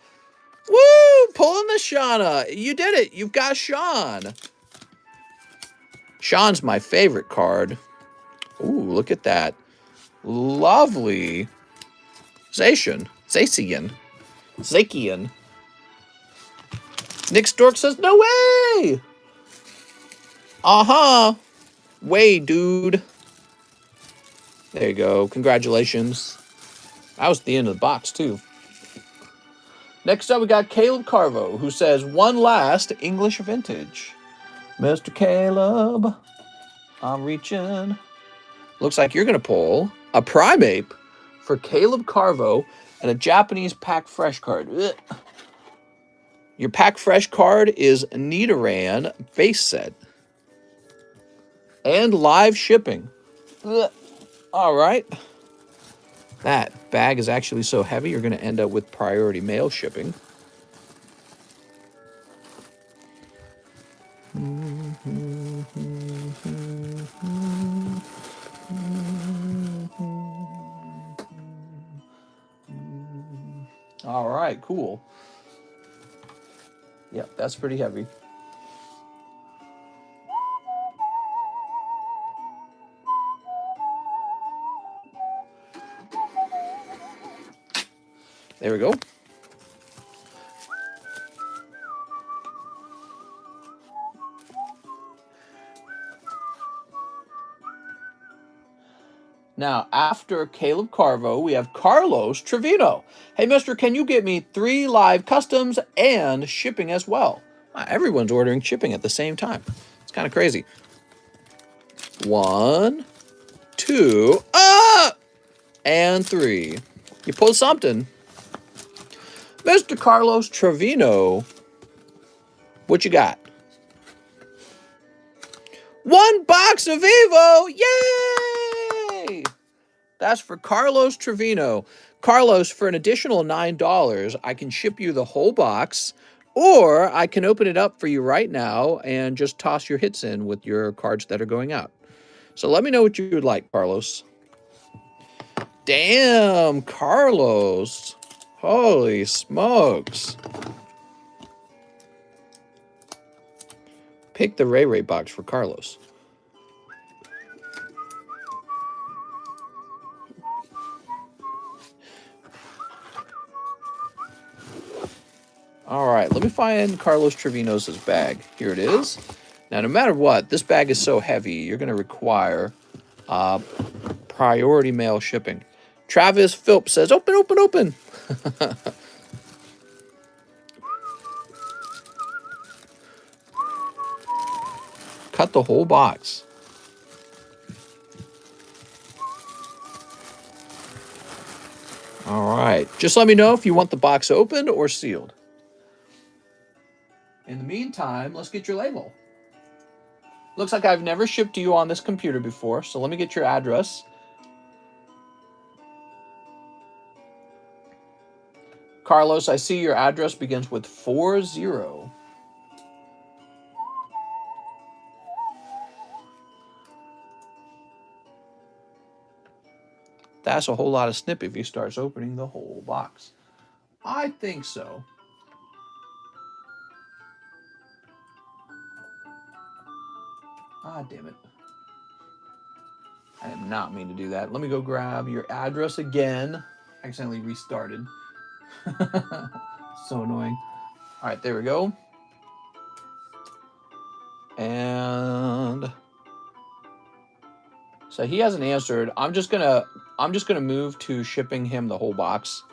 Woo! Pulling the Shauna. You did it. You've got Sean. Sean's my favorite card. Ooh, look at that. Lovely. Zacian. Nick Stork says, no way! Uh-huh. Way, dude. There you go. Congratulations. That was the end of the box, too. Next up, we got Caleb Carvo, who says, 1 last English vintage. Mr. Caleb, I'm reaching. Looks like you're going to pull a Primeape for Caleb Carvo and a Japanese Pack Fresh card. Ugh. Your Pack Fresh card is Nidoran base set. And live shipping. Ugh. All right. That bag is actually so heavy, you're going to end up with priority mail shipping. All right, cool. Yep, that's pretty heavy. There we go. Now, after Caleb Carvo, we have Carlos Trevino. Hey, mister, can you get me 3 live customs and shipping as well? Everyone's ordering shipping at the same time. It's kind of crazy. 1, 2, and 3. You pulled something. Mr. Carlos Trevino, what you got? 1 box of Evo! Yay! That's for Carlos Trevino. Carlos, for an additional $9, I can ship you the whole box, or I can open it up for you right now and just toss your hits in with your cards that are going out. So let me know what you would like, Carlos. Damn, Carlos. Holy smokes. Pick the Ray Ray box for Carlos. All right, let me find Carlos Trevino's bag. Here it is. Now, no matter what, this bag is so heavy, you're going to require priority mail shipping. Travis Phillips says, open, open, open. Cut the whole box. All right. Just let me know if you want the box opened or sealed. In the meantime, let's get your label. Looks like I've never shipped to you on this computer before, so let me get your address. Carlos, I see your address begins with 40. That's a whole lot of snip if he starts opening the whole box. I think so. Ah, damn it. I did not mean to do that. Let me go grab your address again. Accidentally restarted. So annoying. All right, there we go. And so he hasn't answered. I'm just gonna move to shipping him the whole box.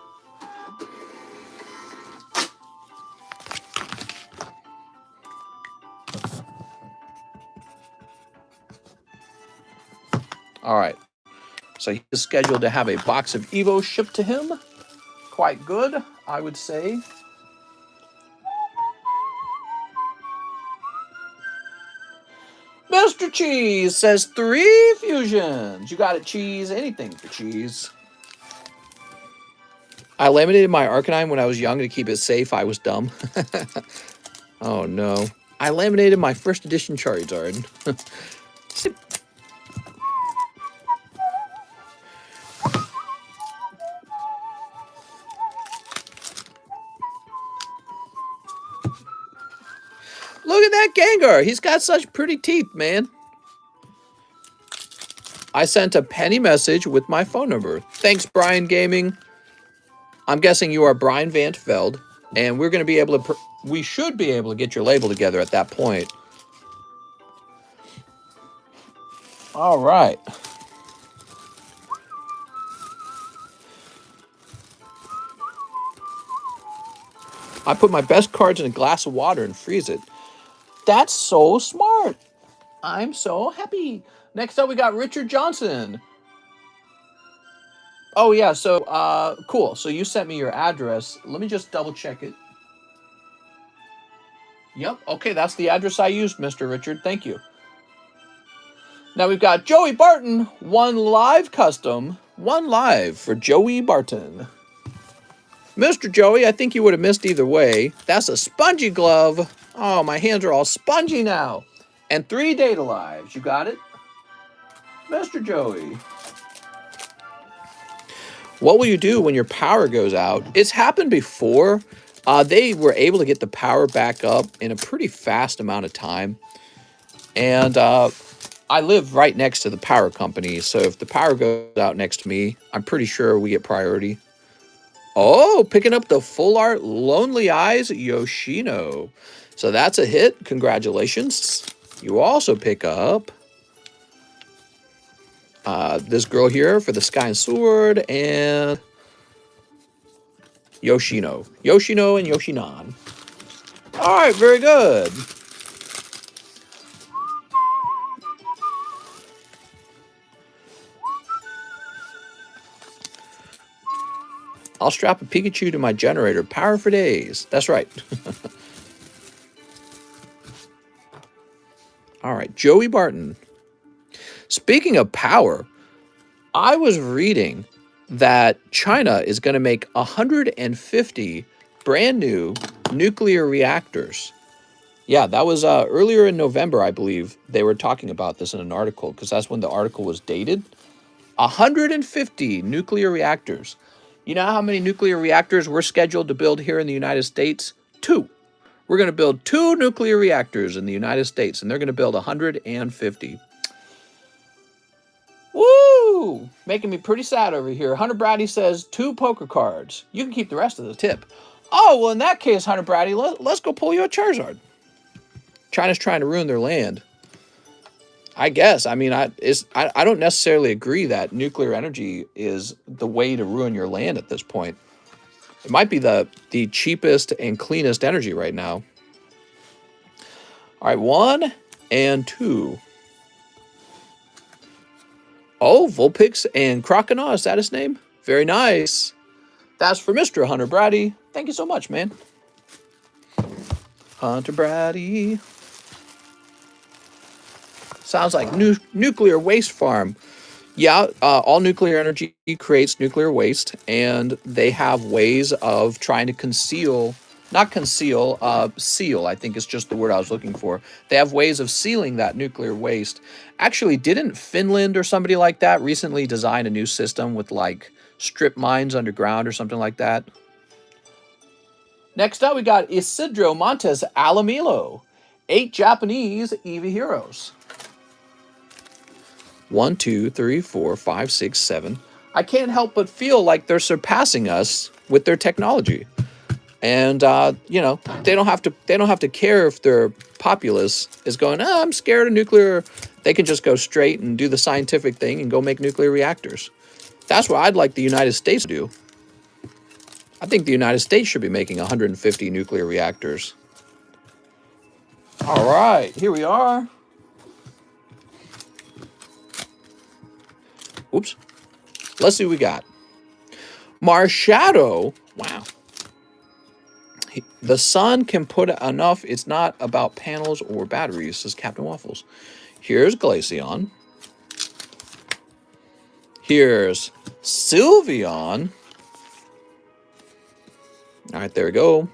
All right. So he's scheduled to have a box of Evo shipped to him. Quite good, I would say. Mr. Cheese says 3 fusions. You got it, Cheese. Anything for Cheese. I laminated my Arcanine when I was young to keep it safe. I was dumb. Oh, no. I laminated my first edition Charizard. Look at that Gengar. He's got such pretty teeth, man. I sent a penny message with my phone number. Thanks, Brian Gaming. I'm guessing you are Brian Van Veld, and we're going to be able to... we should be able to get your label together at that point. All right. I put my best cards in a glass of water and freeze it. That's so smart. I'm so happy. Next up, we got Richard Johnson. Oh, yeah, so, cool. So you sent me your address. Let me just double check it. Yep, okay, that's the address I used, Mr. Richard. Thank you. Now we've got Joey Barton, 1 live custom, 1 live for Joey Barton. Mr. Joey, I think you would have missed either way. That's a spongy glove. Oh, my hands are all spongy now. And 3 data lives. You got it? Mr. Joey. What will you do when your power goes out? It's happened before. They were able to get the power back up in a pretty fast amount of time. And I live right next to the power company, so if the power goes out next to me, I'm pretty sure we get priority. Oh, picking up the full art Lonely Eyes Yoshino. So that's a hit. Congratulations. You also pick up this girl here for the Sky and Sword and Yoshino. Yoshino and Yoshinan. All right, very good. I'll strap a Pikachu to my generator. Power for days. That's right. All right, Joey Barton. Speaking of power, I was reading that China is going to make 150 brand new nuclear reactors. Yeah, that was earlier in November, I believe. They were talking about this in an article because that's when the article was dated. 150 nuclear reactors. You know how many nuclear reactors we're scheduled to build here in the United States? 2. We're going to build 2 nuclear reactors in the United States, and they're going to build 150. Woo! Making me pretty sad over here. Hunter Brady says 2 poker cards. You can keep the rest of the tip. Oh, well, in that case, Hunter Brady, let's go pull you a Charizard. China's trying to ruin their land. I guess. I mean, I don't necessarily agree that nuclear energy is the way to ruin your land at this point. It might be the cheapest and cleanest energy right now. All right, 1 and 2. Oh, Vulpix and Croconaw, is that his name? Very nice. That's for Mr. Hunter Brady. Thank you so much, man. Hunter Brady. Sounds like nuclear waste farm. Yeah, all nuclear energy creates nuclear waste, and they have ways of trying to conceal, not conceal, seal, I think is just the word I was looking for. They have ways of sealing that nuclear waste. Actually, didn't Finland or somebody like that recently design a new system with like strip mines underground or something like that? Next up, we got Isidro Montes Alamilo. 8 Japanese EV heroes. 1, 2, 3, 4, 5, 6, 7. I can't help but feel like they're surpassing us with their technology. And you know, they don't have to care if their populace is going, oh, I'm scared of nuclear. They can just go straight and do the scientific thing and go make nuclear reactors. That's what I'd like the United States to do. I think the United States should be making 150 nuclear reactors. All right, here we are. Oops. Let's see what we got. Marshadow. Wow. The sun can put enough. It's not about panels or batteries, says Captain Waffles. Here's Glaceon. Here's Sylveon. All right, there we go.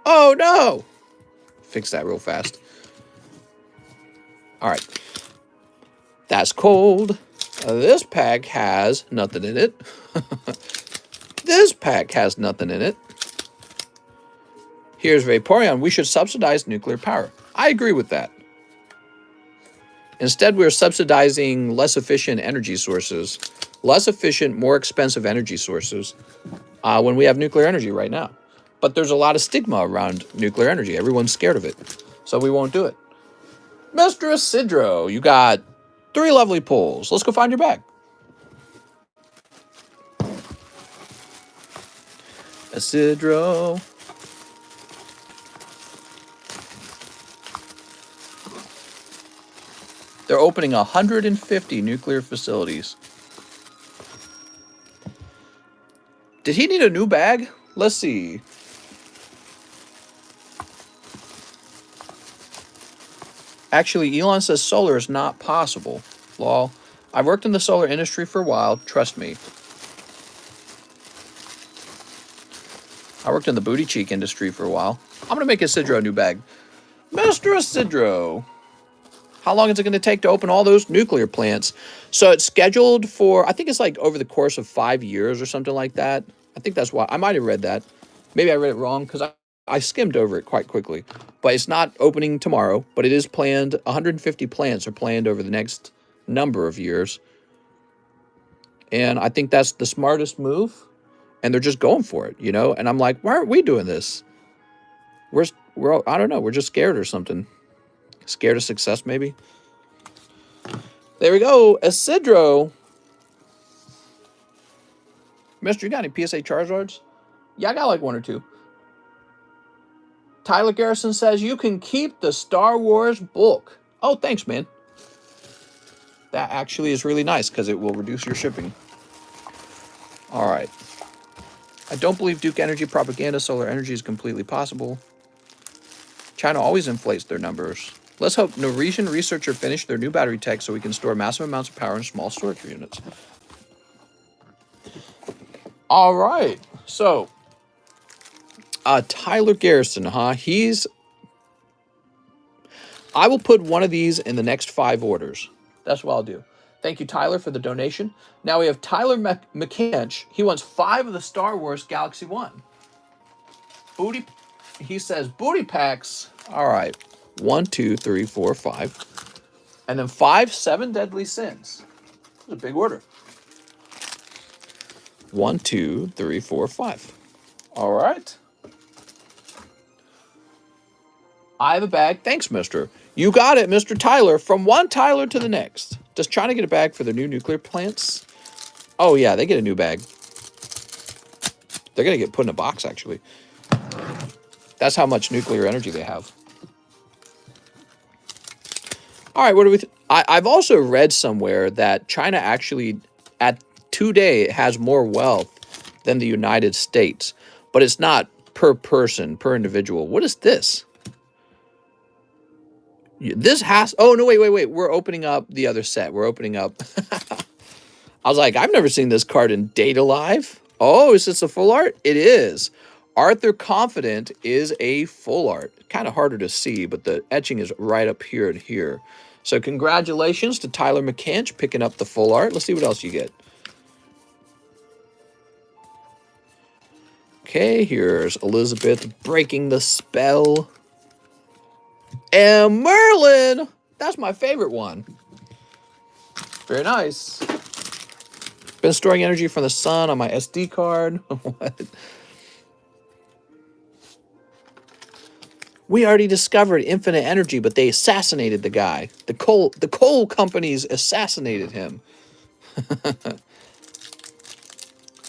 Oh, no. Fix that real fast. All right. That's cold. This pack has nothing in it. This pack has nothing in it. Here's Vaporeon. We should subsidize nuclear power. I agree with that. Instead, we're subsidizing less efficient energy sources, less efficient, more expensive energy sources when we have nuclear energy right now. But there's a lot of stigma around nuclear energy. Everyone's scared of it. So we won't do it. Mr. Isidro, you got 3 lovely pulls. Let's go find your bag. Isidro. They're opening 150 nuclear facilities. Did he need a new bag? Let's see. Actually, Elon says solar is not possible. Lol. I've worked in the solar industry for a while. Trust me. I worked in the booty cheek industry for a while. I'm going to make Isidro a new bag. Mr. Isidro. How long is it going to take to open all those nuclear plants? So it's scheduled for, I think it's like over the course of 5 years or something like that. I think that's why. I might have read that. Maybe I read it wrong because I skimmed over it quite quickly. But it's not opening tomorrow, but it is planned. 150 plants are planned over the next number of years. And I think that's the smartest move. And they're just going for it, you know? And I'm like, why aren't we doing this? We're I don't know, we're just scared or something. Scared of success, maybe? There we go. Isidro. Mister, you got any PSA Charizards? Yeah, I got like 1 or 2. Tyler Garrison says, you can keep the Star Wars book. Oh, thanks, man. That actually is really nice because it will reduce your shipping. All right. I don't believe Duke Energy propaganda. Solar energy is completely possible. China always inflates their numbers. Let's hope Norwegian researcher finished their new battery tech so we can store massive amounts of power in small storage units. All right. So, Tyler Garrison, huh? I will put one of these in the next 5 orders. That's what I'll do. Thank you, Tyler, for the donation. Now we have Tyler McCanch. He wants 5 of the Star Wars Galaxy 1. Booty. He says booty packs. All right. 1, 2, 3, 4, 5. And then 5 7 Deadly Sins. That's a big order. 1, 2, 3, 4, 5. All right. I have a bag. Thanks, mister. You got it, Mr. Tyler. From one Tyler to the next. Does China get a bag for their new nuclear plants? Oh, yeah, they get a new bag. They're going to get put in a box, actually. That's how much nuclear energy they have. All right, what do we... I've also read somewhere that China actually, today, has more wealth than the United States. But it's not per person, per individual. What is this? This has... Oh, no, wait. We're opening up the other set. We're opening up... I was like, I've never seen this card in Data Live. Oh, is this a full art? It is. Arthur Confident is a full art. Kind of harder to see, but the etching is right up here and here. So congratulations to Tyler McCanch picking up the full art. Let's see what else you get. Okay, here's Elizabeth breaking the spell. And Merlin! That's my favorite one. Very nice. Been storing energy from the sun on my SD card. What? We already discovered infinite energy, but they assassinated the guy. The coal companies assassinated him.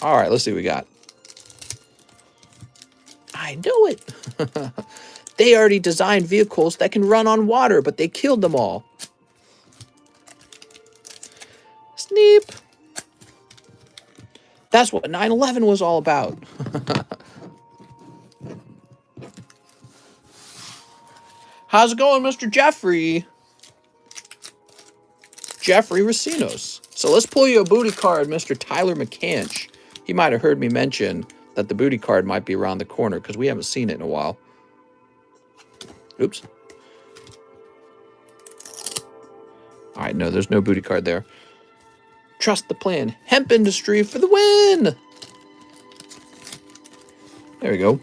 All right, let's see what we got. I knew it. They already designed vehicles that can run on water, but they killed them all. Sneep. That's what 9/11 was all about. How's it going, Mr. Jeffrey? Jeffrey Racinos. So let's pull you a booty card, Mr. Tyler McCanch. He might have heard me mention that the booty card might be around the corner because we haven't seen it in a while. Oops. All right, no, there's no booty card there. Trust the plan. Hemp industry for the win. There we go.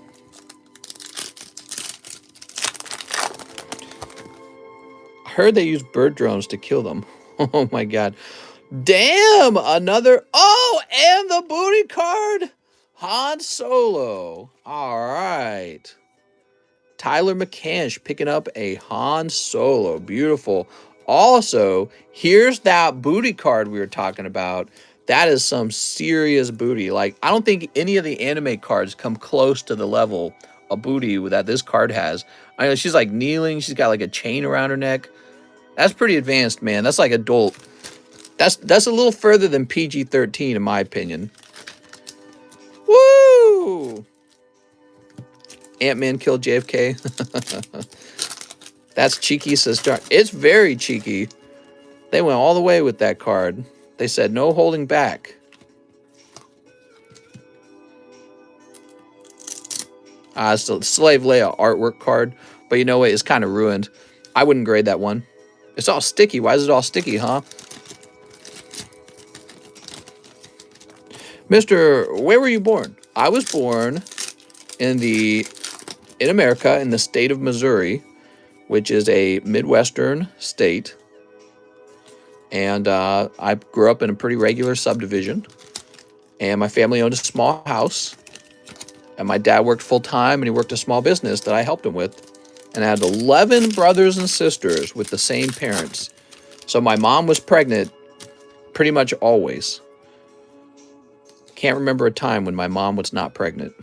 I heard they use bird drones to kill them. Oh my God. Damn, another. Oh, and the booty card. Han Solo. All right. Tyler McCanch picking up a Han Solo. Beautiful. Also, here's that booty card we were talking about. That is some serious booty. Like, I don't think any of the anime cards come close to the level of booty that this card has. I know she's like kneeling. She's got like a chain around her neck. That's pretty advanced, man. That's like adult. That's a little further than PG-13 in my opinion. Woo! Ant-Man killed JFK. That's cheeky, sister. It's very cheeky. They went all the way with that card. They said no holding back. It's the Slave Leia artwork card. But you know what? It's kind of ruined. I wouldn't grade that one. It's all sticky. Why is it all sticky, huh? Mr., where were you born? I was born in America, in the state of Missouri, which is a Midwestern state. And I grew up in a pretty regular subdivision. And my family owned a small house. And my dad worked full-time, and he worked a small business that I helped him with. And I had 11 brothers and sisters with the same parents. So my mom was pregnant pretty much always. Can't remember a time when my mom was not pregnant.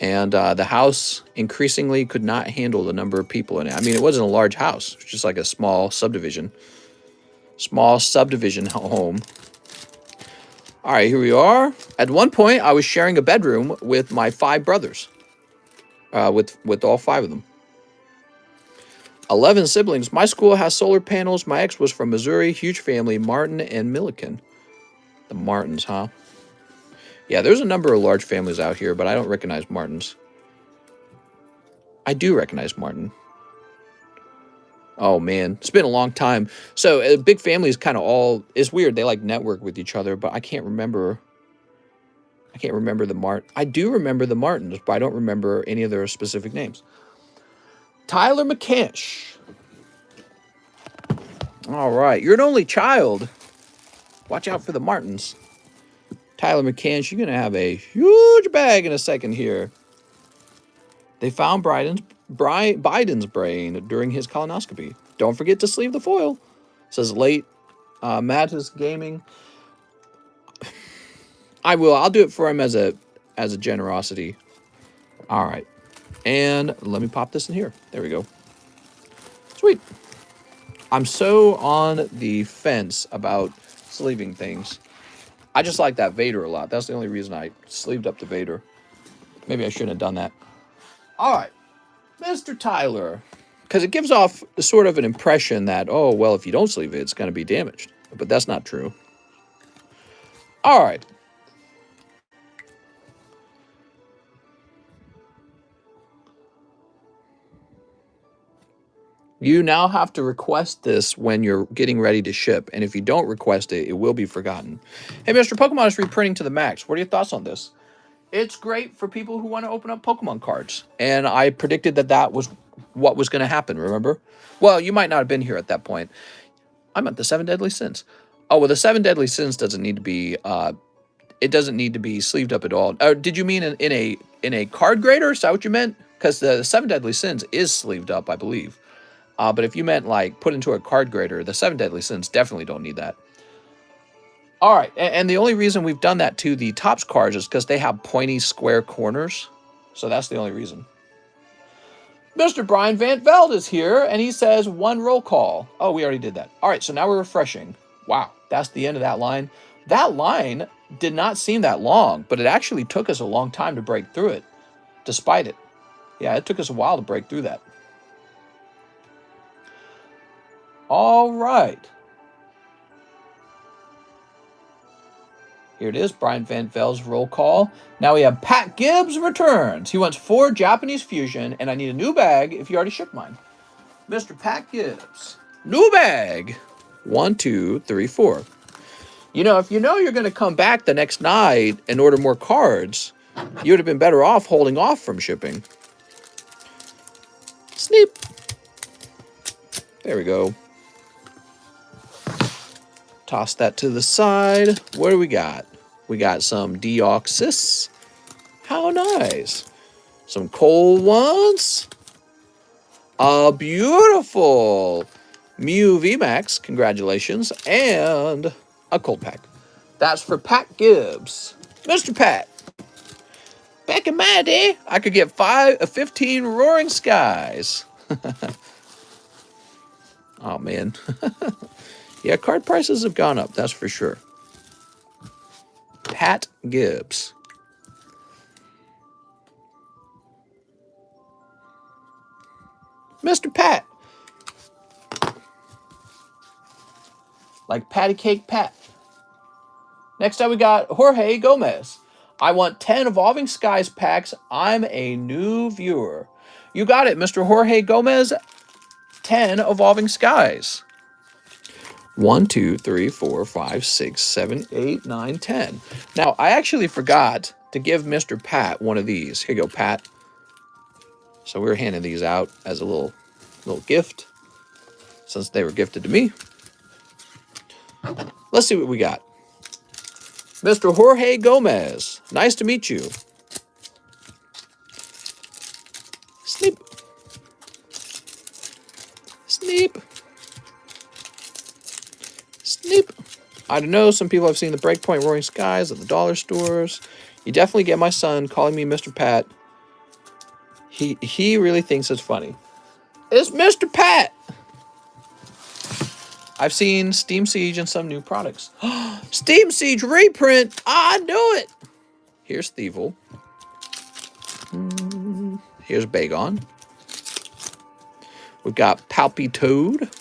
And the house increasingly could not handle the number of people in it. I mean, it wasn't a large house. It was just like a small subdivision. Small subdivision home. All right, here we are. At one point, I was sharing a bedroom with my 5 brothers. With all 5 of them. 11 siblings. My school has solar panels. My ex was from Missouri. Huge family. Martin and Milliken. The Martins, huh? Yeah, there's a number of large families out here, but I don't recognize Martins. I do recognize Martin. Oh, man. It's been a long time. So, a big family is kind of all... It's weird. They, like, network with each other, but I can't remember... the Martin. I do remember the Martins, but I don't remember any of their specific names. Tyler McCanch. All right. You're an only child. Watch out for the Martins. Tyler McCann, she's going to have a huge bag in a second here. They found Biden's brain during his colonoscopy. Don't forget to sleeve the foil. Says late Mattis Gaming. I will. I'll do it for him as a generosity. All right. And let me pop this in here. There we go. Sweet. I'm so on the fence about sleeving things. I just like that Vader a lot. That's the only reason I sleeved up the Vader. Maybe I shouldn't have done that. All right. Mr. Tyler. Because it gives off sort of an impression that, oh, well, if you don't sleeve it, it's going to be damaged. But that's not true. All right. You now have to request this when you're getting ready to ship. And if you don't request it, it will be forgotten. Hey, Mr. Pokemon is reprinting to the max. What are your thoughts on this? It's great for people who want to open up Pokemon cards. And I predicted that that was what was going to happen, remember? Well, you might not have been here at that point. I meant the 7 Deadly Sins. Oh, well, the 7 Deadly Sins doesn't need to be... it doesn't need to be sleeved up at all. Did you mean in a card grader? Is that what you meant? Because the 7 Deadly Sins is sleeved up, I believe. But if you meant like put into a card grader, the 7 Deadly Sins definitely don't need that. All right, and the only reason we've done that to the Topps cards is because they have pointy square corners. So that's the only reason. Mr. Brian Van Veld is here, and he says 1 roll call. Oh, we already did that. All right, so now we're refreshing. Wow, that's the end of that line. That line did not seem that long, but it actually took us a long time to break through it, despite it. Yeah, it took us a while to break through that. All right. Here it is, Brian Van Veld's roll call. Now we have Pat Gibbs returns. He wants 4 Japanese Fusion, and I need a new bag if you already shipped mine. Mr. Pat Gibbs. New bag. 1, 2, 3, 4. You know, if you know you're going to come back the next night and order more cards, you would have been better off holding off from shipping. Sneep. There we go. Toss that to the side. What do we got? We got some Deoxys. How nice. Some cold ones. A beautiful Mew VMAX. Congratulations. And a cold pack. That's for Pat Gibbs. Mr. Pat. Back in my day, I could get 15 Roaring Skies. Oh, man. Yeah, card prices have gone up, that's for sure. Pat Gibbs. Mr. Pat. Like Patty Cake Pat. Next up, we got Jorge Gomez. I want 10 Evolving Skies packs. I'm a new viewer. You got it, Mr. Jorge Gomez. 10 Evolving Skies. 1, 2, 3, 4, 5, 6, 7, 8, 9, 10. Now, I actually forgot to give Mr. Pat one of these. Here you go, Pat. So we're handing these out as a little gift, since they were gifted to me. Let's see what we got. Mr. Jorge Gomez. Nice to meet you. Sneep. Sneep. Sneep. I don't know. Some people have seen the Breakpoint Roaring Skies at the dollar stores. You definitely get my son calling me Mr. Pat. He really thinks it's funny. It's Mr. Pat. I've seen Steam Siege and some new products. Steam Siege reprint. I knew it. Here's Thievul. Here's Bagon. We've got Palpitoad.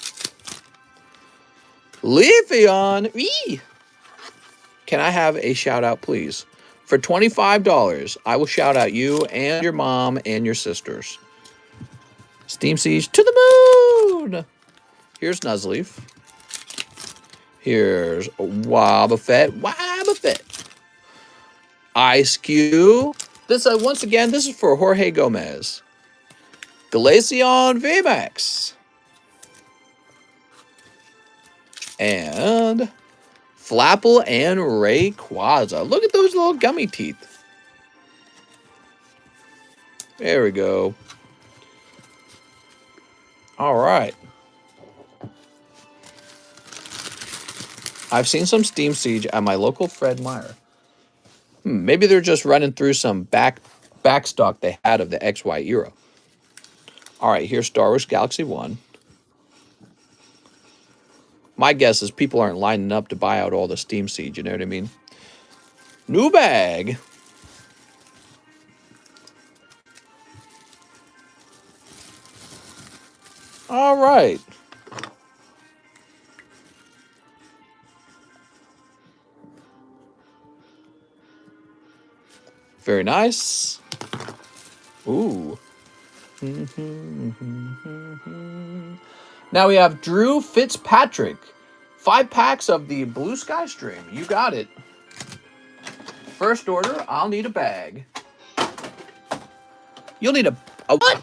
Leafeon. Eee. Can I have a shout out, please? For $25, I will shout out you and your mom and your sisters. Steam Siege to the moon. Here's Nuzleaf. Here's Wobbuffet. Wobbuffet. Ice Cube. This once again, this is for Jorge Gomez. Glaceon VMAX. And Flapple and Rayquaza. Look at those little gummy teeth. There we go. All right. I've seen some Steam Siege at my local Fred Meyer. Maybe they're just running through some backstock they had of the XY era. All right, here's Star Wars Galaxy 1. My guess is people aren't lining up to buy out all the Steam Siege, you know what I mean? New bag. All right. Very nice. Ooh. Now we have Drew Fitzpatrick. 5 packs of the Blue Sky Stream. You got it. First order, I'll need a bag. You'll need a what?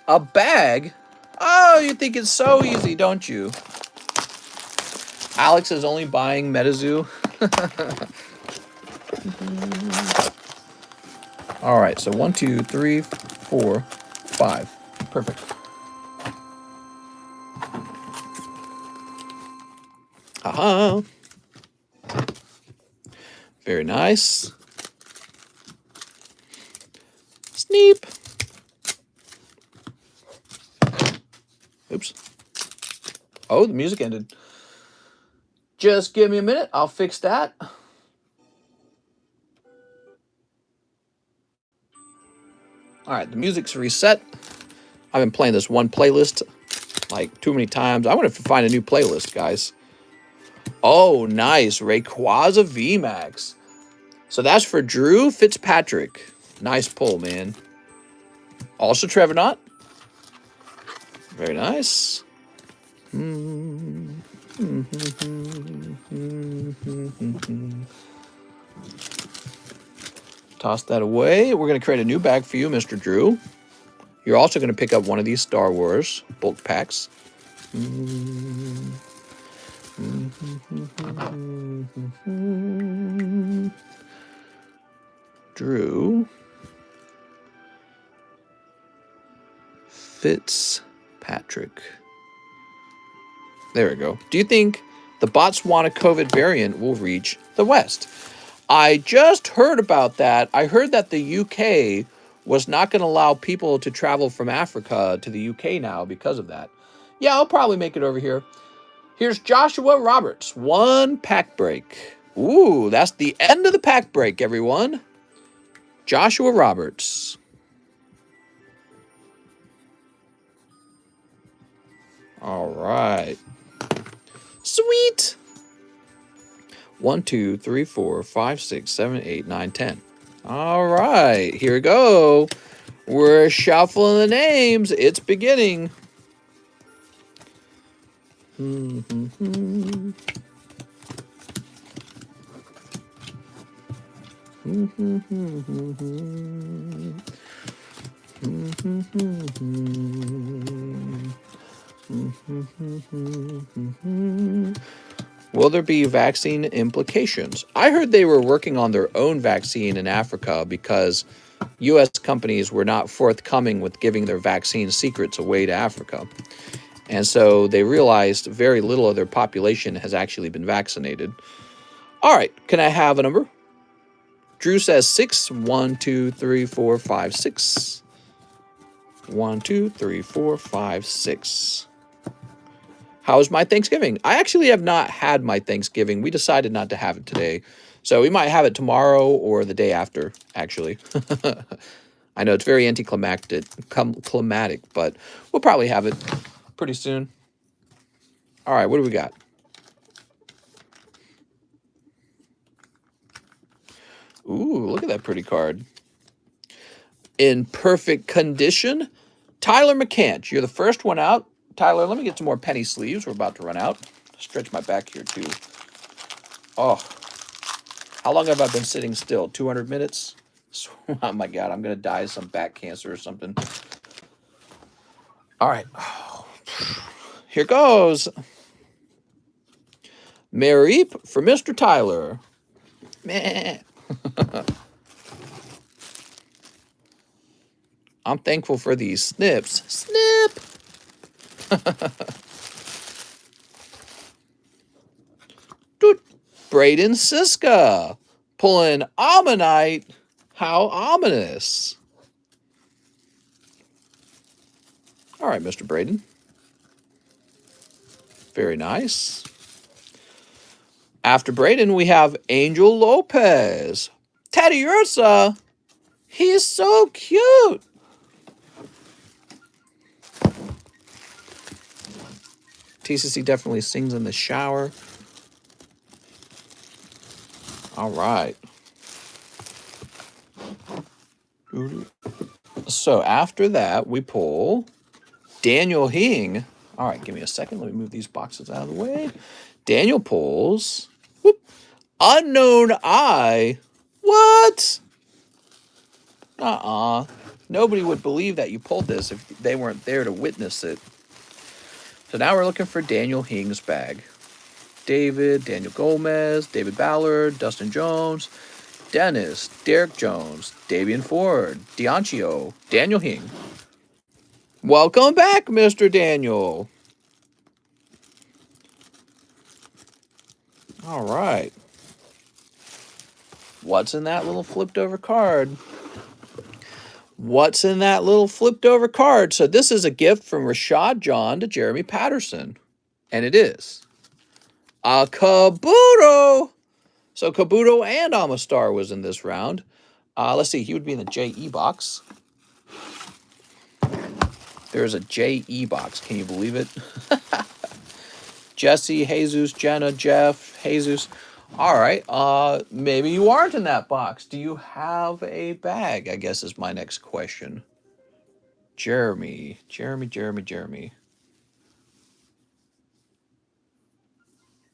A bag? Oh, you think it's so easy, don't you? Alex is only buying MetaZoo. All right, so 1, 2, 3, 4, 5. Perfect. Aha. Very nice. Sneep. Oops. Oh, the music ended. Just give me a minute. I'll fix that. All right, the music's reset. I've been playing this one playlist like too many times. I want to find a new playlist, guys. Oh, nice. Rayquaza VMAX. So that's for Drew Fitzpatrick. Nice pull, man. Also Trevenant. Very nice. Toss that away. We're going to create a new bag for you, Mr. Drew. You're also going to pick up one of these Star Wars bulk packs. Drew Fitzpatrick. There we go. Do you think the Botswana COVID variant will reach the West? I just heard about that. I heard that the UK was not going to allow people to travel from Africa to the UK now because of that. Yeah, I'll probably make it over here. Here's Joshua Roberts. 1 pack break. Ooh, that's the end of the pack break, everyone. Joshua Roberts. All right. Sweet. 1, 2, 3, 4, 5, 6, 7, 8, 9, 10. All right, here we go. We're shuffling the names. It's beginning. Will there be vaccine implications? I heard they were working on their own vaccine in Africa because U.S. companies were not forthcoming with giving their vaccine secrets away to Africa. And so they realized very little of their population has actually been vaccinated. All right, can I have a number? Drew says 6. 1, 2, 3, 4, 5, 6. 1, 2, 3, 4, 5, 6. How's my Thanksgiving? I actually have not had my Thanksgiving. We decided not to have it today. So we might have it tomorrow or the day after, actually. I know it's very anticlimactic, but we'll probably have it pretty soon. All right, what do we got? Ooh, look at that pretty card. In perfect condition, Tyler McCanch. You're the first one out. Tyler, let me get some more penny sleeves. We're about to run out. Stretch my back here, too. Oh, how long have I been sitting still? 200 minutes? Oh, my God. I'm going to die of some back cancer or something. All right. Oh, here goes. Mareep for Mr. Tyler. Meh. I'm thankful for these snips. Snip! Doot. Braden Siska. Pulling Ammonite. How ominous. All right, Mr. Braden. Very nice. After Braden, we have Angel Lopez. Teddy Ursa. He's so cute. TCC definitely sings in the shower. All right. So after that, we pull Daniel Hing. All right, give me a second. Let me move these boxes out of the way. Daniel pulls Unknown Eye. What? Nobody would believe that you pulled this if they weren't there to witness it. So now we're looking for Daniel Hing's bag. Daniel Gomez, David Ballard, Dustin Jones, Dennis, Derek Jones, Davian Ford, Diancio, Daniel Hing. Welcome back, Mr. Daniel. All right. What's in that little flipped over card? What's in that little flipped over card? So this is a gift from Rashad John to Jeremy Patterson. And it is a Kabuto. So Kabuto and Amistar was in this round. Let's see. He would be in the JE box. There's a JE box. Can you believe it? Jesse, Jesus, Jenna, Jeff, Jesus. All right. Maybe you aren't in that box. Do you have a bag? I guess is my next question. Jeremy.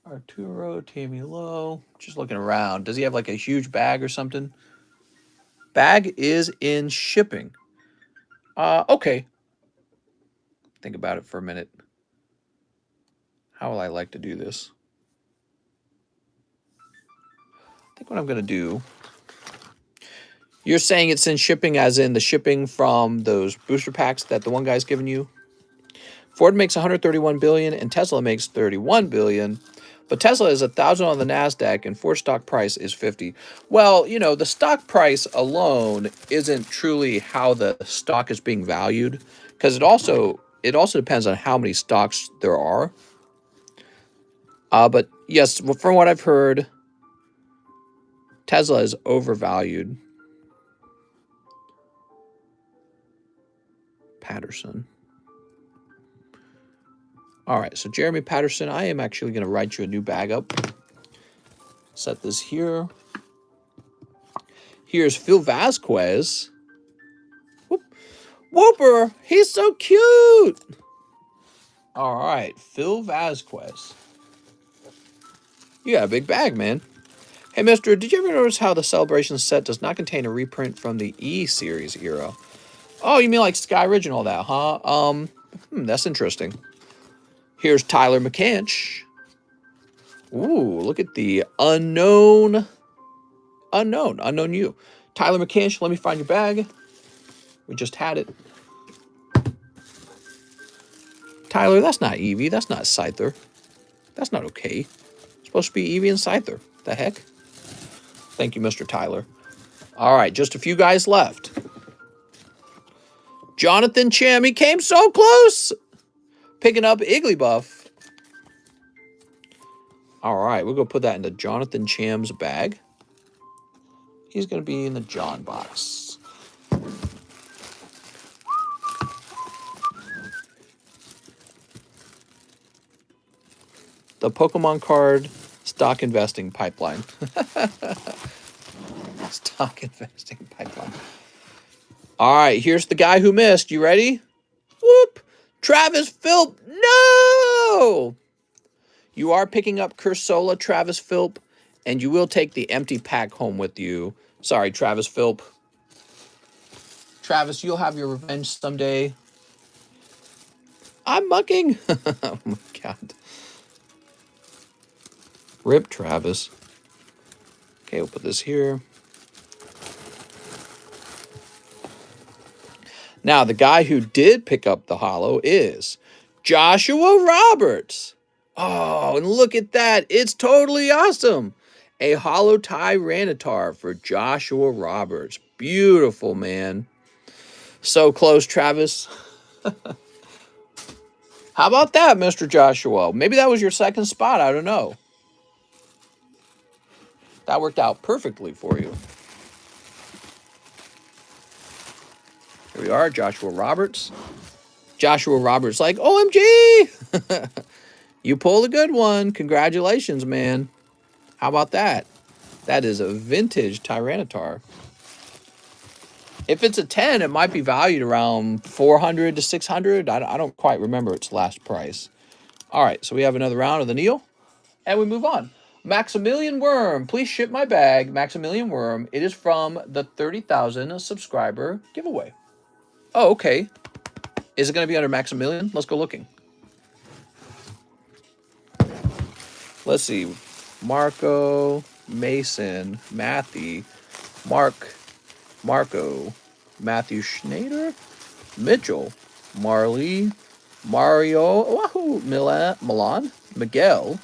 Arturo, Tammy Lowe. Just looking around. Does he have like a huge bag or something? Bag is in shipping. Okay. Think about it for a minute. How will I like to do this? I think what I'm going to do... You're saying it's in shipping as in the shipping from those booster packs that the one guy's giving you? Ford makes 131 billion and Tesla makes 31 billion. But Tesla is 1,000 on the NASDAQ and Ford stock price is 50. Well, you know, the stock price alone isn't truly how the stock is being valued, because it also depends on how many stocks there are. But yes, from what I've heard, Tesla is overvalued. Patterson. All right, so Jeremy Patterson, I am actually going to write you a new bag up. Set this here. Here's Phil Vasquez. Whoop. Whooper, he's so cute. All right, Phil Vasquez. You got a big bag, man. Hey, mister, did you ever notice how the Celebration set does not contain a reprint from the E-Series era? Oh, you mean like Sky Ridge and all that, huh? That's interesting. Here's Tyler McCanch. Ooh, look at the unknown you. Tyler McCanch, let me find your bag. We just had it. Tyler, that's not Eevee. That's not Scyther. That's not okay. It's supposed to be Eevee and Scyther. The heck? Thank you, Mr. Tyler. All right, just a few guys left. Jonathan Cham, he came so close. Picking up Igglybuff. All right, we're going to put that into Jonathan Cham's bag. He's going to be in the John box. The Pokemon card stock investing pipeline. Stock investing pipeline. All right, here's the guy who missed. You ready? Whoop! Travis Philp. No! You are picking up Cursola, Travis Philp, and you will take the empty pack home with you. Sorry, Travis Philp. Travis, you'll have your revenge someday. I'm mucking. Oh, my God. Rip Travis. Okay, we'll put this here. Now, the guy who did pick up the holo is Joshua Roberts. Oh, and look at that. It's totally awesome. A holo Tyranitar for Joshua Roberts. Beautiful, man. So close, Travis. How about that, Mr. Joshua? Maybe that was your second spot. I don't know. That worked out perfectly for you. Here we are, Joshua Roberts. Joshua Roberts like, OMG! You pulled a good one. Congratulations, man. How about that? That is a vintage Tyranitar. If it's a 10, it might be valued around 400 to 600. I don't quite remember its last price. All right, so we have another round of the Neil, and we move on. Maximilian Worm, please ship my bag. Maximilian Worm, it is from the 30,000 subscriber giveaway. Oh, okay. Is it going to be under Maximilian? Let's go looking. Let's see. Marco, Mason, Matthew, Marco, Matthew Schneider, Mitchell, Marley, Mario, wahoo, Milan, Miguel,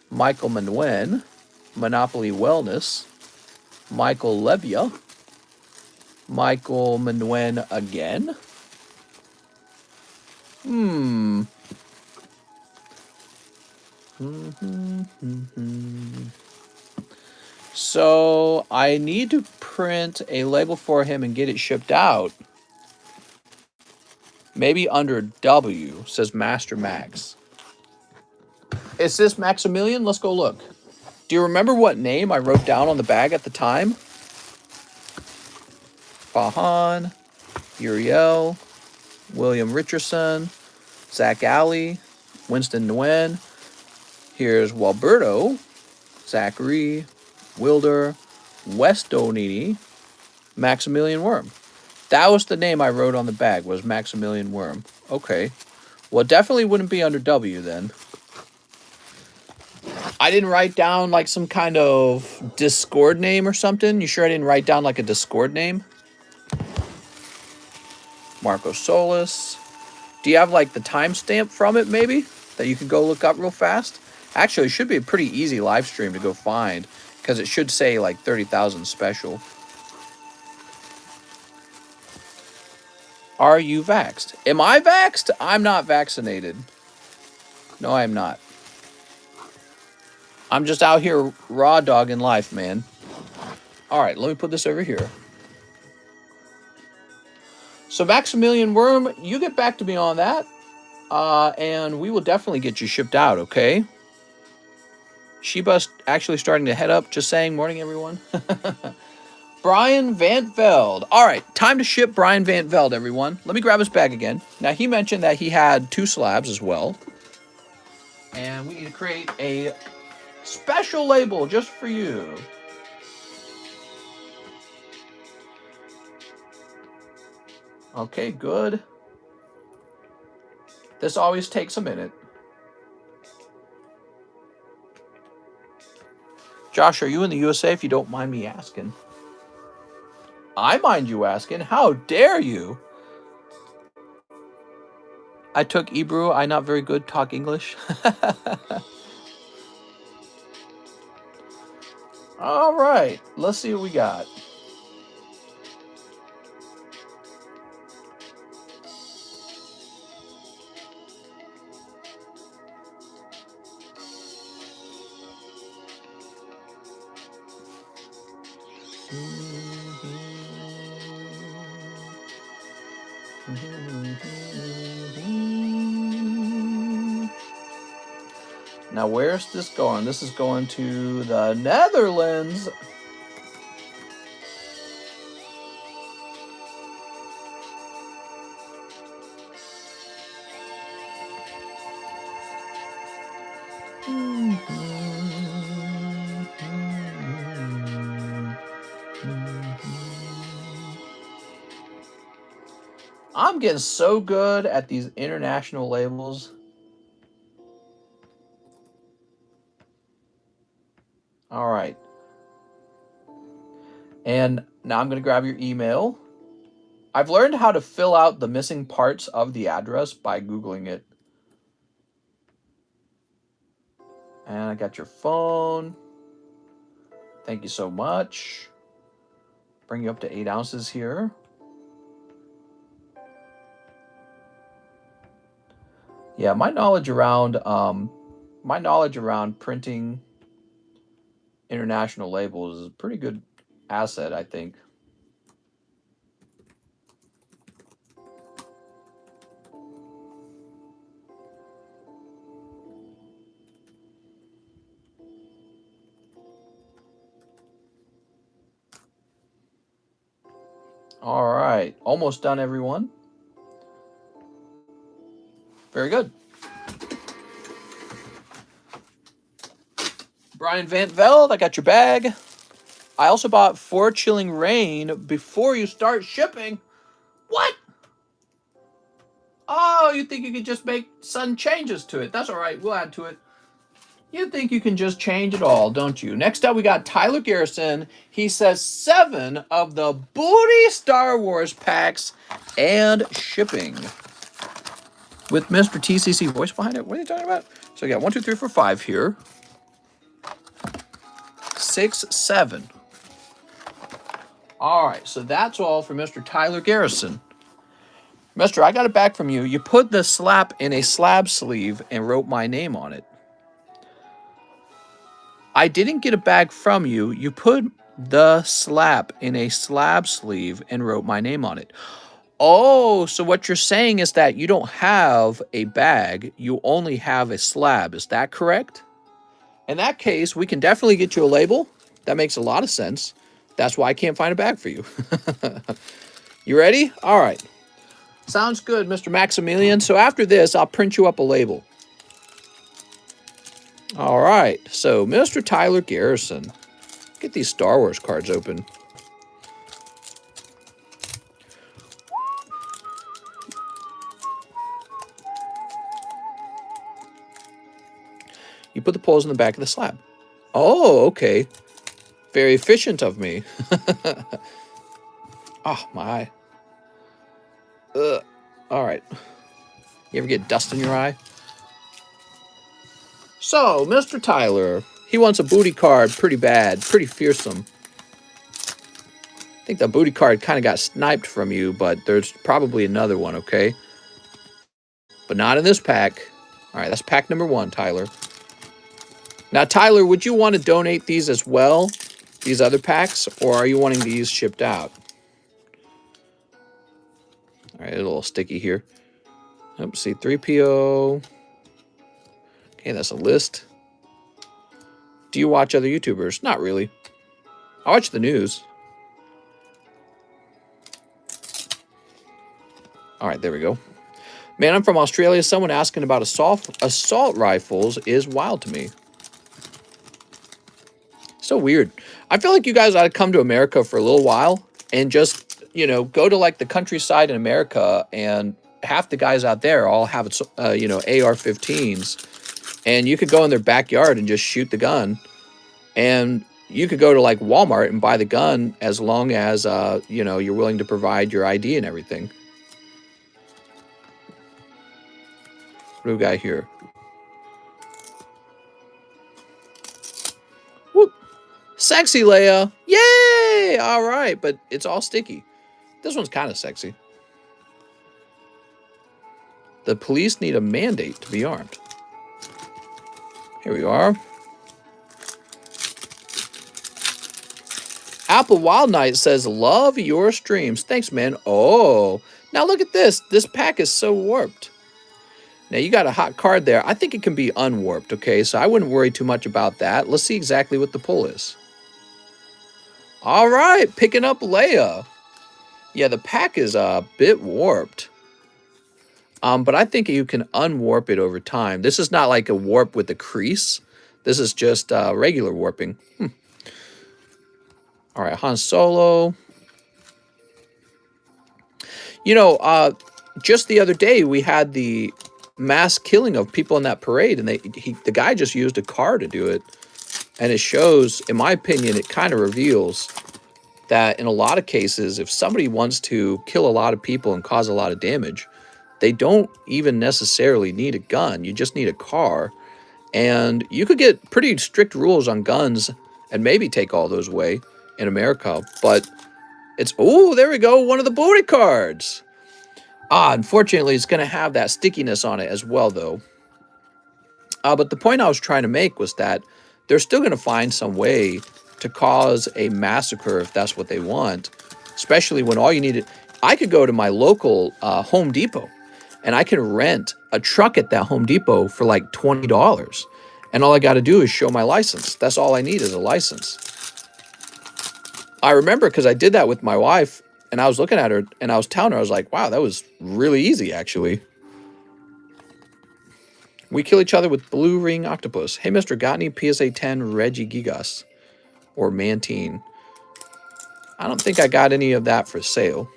Michael Manuen, Monopoly Wellness, Michael Levia, Michael Manuen again. So I need to print a label for him and get it shipped out. Maybe under W, says Master Max. Is this Maximilian? Let's go look. Do you remember what name I wrote down on the bag at the time? Fahan, Uriel, William Richardson, Zach Alley, Winston Nguyen. Here's Walberto, Zachary, Wilder, West Donini, Maximilian Worm. That was the name I wrote on the bag, was Maximilian Worm. Okay. Well, it definitely wouldn't be under W then. I didn't write down like some kind of Discord name or something. You sure I didn't write down like a Discord name? Marco Solis. Do you have like the timestamp from it maybe that you can go look up real fast? Actually, it should be a pretty easy live stream to go find because it should say like 30,000 special. Are you vaxxed? Am I vaxxed? I'm not vaccinated. No, I am not. I'm just out here raw dogging life, man. All right, let me put this over here. So Maximilian Worm, you get back to me on that, and we will definitely get you shipped out, okay? Sheba's actually starting to head up, just saying, morning, everyone. Brian Van Veld. All right, time to ship Brian Van Veld, everyone. Let me grab his bag again. Now, he mentioned that he had 2 slabs as well. And we need to create a special label just for you. Okay, good. This always takes a minute. Josh, are you in the USA if you don't mind me asking? I mind you asking. How dare you? I took Hebrew. I not very good talk English. All right. Let's see what we got. Now, where's this going? This is going to the Netherlands. I'm getting so good at these international labels. All right. And now I'm going to grab your email. I've learned how to fill out the missing parts of the address by Googling it. And I got your phone. Thank you so much. Bring you up to 8 ounces here. Yeah, my knowledge around printing international labels is a pretty good asset, I think. All right, almost done, everyone. Very good. Brian Van Veld, I got your bag. I also bought 4 Chilling Rain before you start shipping. What? Oh, you think you could just make sudden changes to it? That's all right. We'll add to it. You think you can just change it all, don't you? Next up, we got Tyler Garrison. He says 7 of the booty Star Wars packs and shipping. With Mr. TCC voice behind it. What are you talking about? So we got 1, 2, 3, 4, 5 here. 6, 7. All right, so that's all for Mr. Tyler Garrison. Mister, I got it back from you. You put the slap in a slab sleeve and wrote my name on it. I didn't get it back from you. You put the slap in a slab sleeve and wrote my name on it. Oh, so what you're saying is that you don't have a bag. You only have a slab. Is that correct? In that case, we can definitely get you a label. That makes a lot of sense. That's why I can't find a bag for you. You ready? All right. Sounds good, Mr. Maximilian. So after this, I'll print you up a label. All right. So, Mr. Tyler Garrison. Get these Star Wars cards open. You put the poles in the back of the slab. Oh, okay. Very efficient of me. Oh, my eye. Ugh. All right. You ever get dust in your eye? So, Mr. Tyler, he wants a booty card pretty bad, pretty fearsome. I think the booty card kind of got sniped from you, but there's probably another one, okay? But not in this pack. All right, that's pack number 1, Tyler. Now, Tyler, would you want to donate these as well, these other packs, or are you wanting these shipped out? All right, a little sticky here. Oops, C3PO. Okay, that's a list. Do you watch other YouTubers? Not really. I watch the news. All right, there we go. Man, I'm from Australia. Someone asking about assault rifles is wild to me. So weird. I feel like you guys ought to come to America for a little while and just, you know, go to like the countryside in America, and half the guys out there all have, you know, AR-15s, and you could go in their backyard and just shoot the gun, and you could go to like Walmart and buy the gun as long as, you know, you're willing to provide your ID and everything. What do we got here? Whoop. Sexy Leia. Yay! All right, but it's all sticky. This one's kind of sexy. The police need a mandate to be armed. Here we are. Apple Wild Knight says, love your streams. Thanks, man. Oh, now look at this. This pack is so warped. Now, you got a hot card there. I think it can be unwarped, okay? So I wouldn't worry too much about that. Let's see exactly what the pull is. All right, picking up Leia. Yeah, the pack is a bit warped. But I think you can unwarp it over time. This is not like a warp with a crease. This is just regular warping. All right, Han Solo. You know, just the other day, we had the mass killing of people in that parade, and the guy just used a car to do it. And it shows, in my opinion, it kind of reveals that in a lot of cases, if somebody wants to kill a lot of people and cause a lot of damage, they don't even necessarily need a gun. You just need a car. And you could get pretty strict rules on guns and maybe take all those away in America. But it's, oh, there we go, one of the booty cards. Unfortunately, it's going to have that stickiness on it as well, though. But the point I was trying to make was that they're still going to find some way to cause a massacre if that's what they want, especially when all you need I could go to my local Home Depot and I can rent a truck at that Home Depot for like $20. And all I got to do is show my license. That's all I need is a license. I remember because I did that with my wife and I was looking at her and I was telling her, I was like, wow, that was really easy, actually. We kill each other with blue ring octopus. Hey, Mr. Got any PSA 10 Reggie Gigas or Mantine? I don't think I got any of that for sale.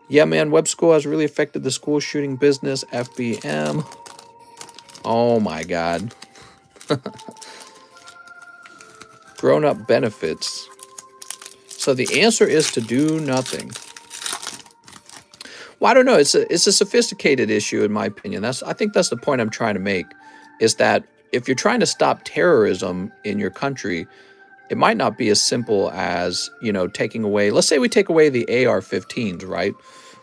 Yeah, man, web school has really affected the school shooting business. FBM. Oh, my God. Grown-up benefits. So the answer is to do nothing. Well, I don't know. It's a sophisticated issue, in my opinion. I think that's the point I'm trying to make, is that if you're trying to stop terrorism in your country, it might not be as simple as, you know, taking away, let's say we take away the AR-15s, right?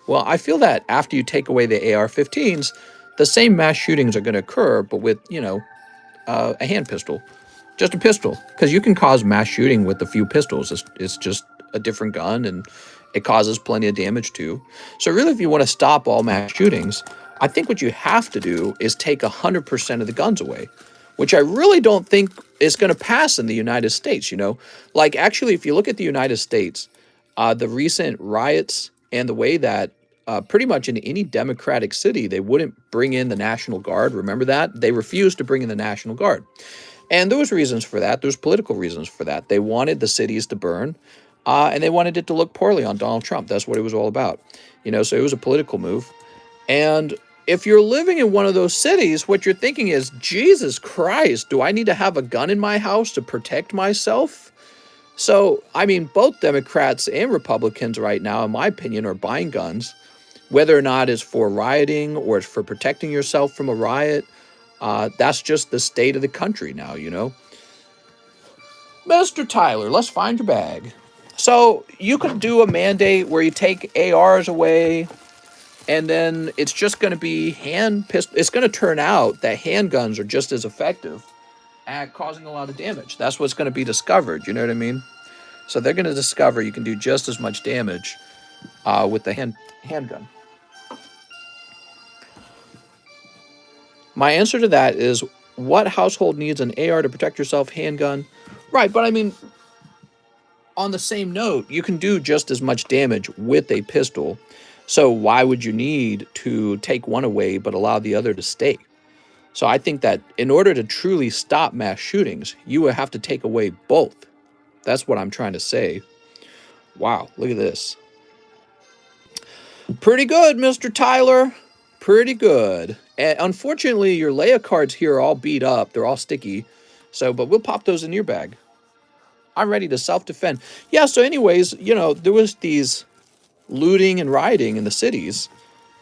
Well, I feel that after you take away the AR-15s, the same mass shootings are going to occur, but with, you know, a hand pistol. Just a pistol. Because you can cause mass shooting with a few pistols. It's just a different gun, and it causes plenty of damage too. So really, if you want to stop all mass shootings, I think what you have to do is take 100% of the guns away, which I really don't think is going to pass in the United States, you know? Like, actually, if you look at the United States, the recent riots and the way that pretty much in any democratic city, they wouldn't bring in the National Guard. Remember that? They refused to bring in the National Guard. And there was reasons for that. There's political reasons for that. They wanted the cities to burn, and they wanted it to look poorly on Donald Trump. That's what it was all about. You know, so it was a political move. And if you're living in one of those cities, what you're thinking is, Jesus Christ, do I need to have a gun in my house to protect myself? So, I mean, both Democrats and Republicans right now, in my opinion, are buying guns, whether or not it's for rioting or it's for protecting yourself from a riot. That's just the state of the country now, you know. Mr. Tyler, let's find your bag. So you could do a mandate where you take ARs away, and then it's just going to be hand pistol. It's going to turn out that handguns are just as effective at causing a lot of damage. That's what's going to be discovered. You know what I mean? So they're going to discover you can do just as much damage with the handgun. My answer to that is, what household needs an AR to protect yourself? Handgun. Right, but I mean, on the same note, you can do just as much damage with a pistol. So why would you need to take one away but allow the other to stay? So I think that in order to truly stop mass shootings, you would have to take away both. That's what I'm trying to say. Wow, look at this. Pretty good, Mr. Tyler. Pretty good. And unfortunately, your Leia cards here are all beat up. They're all sticky. So, but we'll pop those in your bag. I'm ready to self-defend. Yeah, so anyways, you know, there was these looting and rioting in the cities.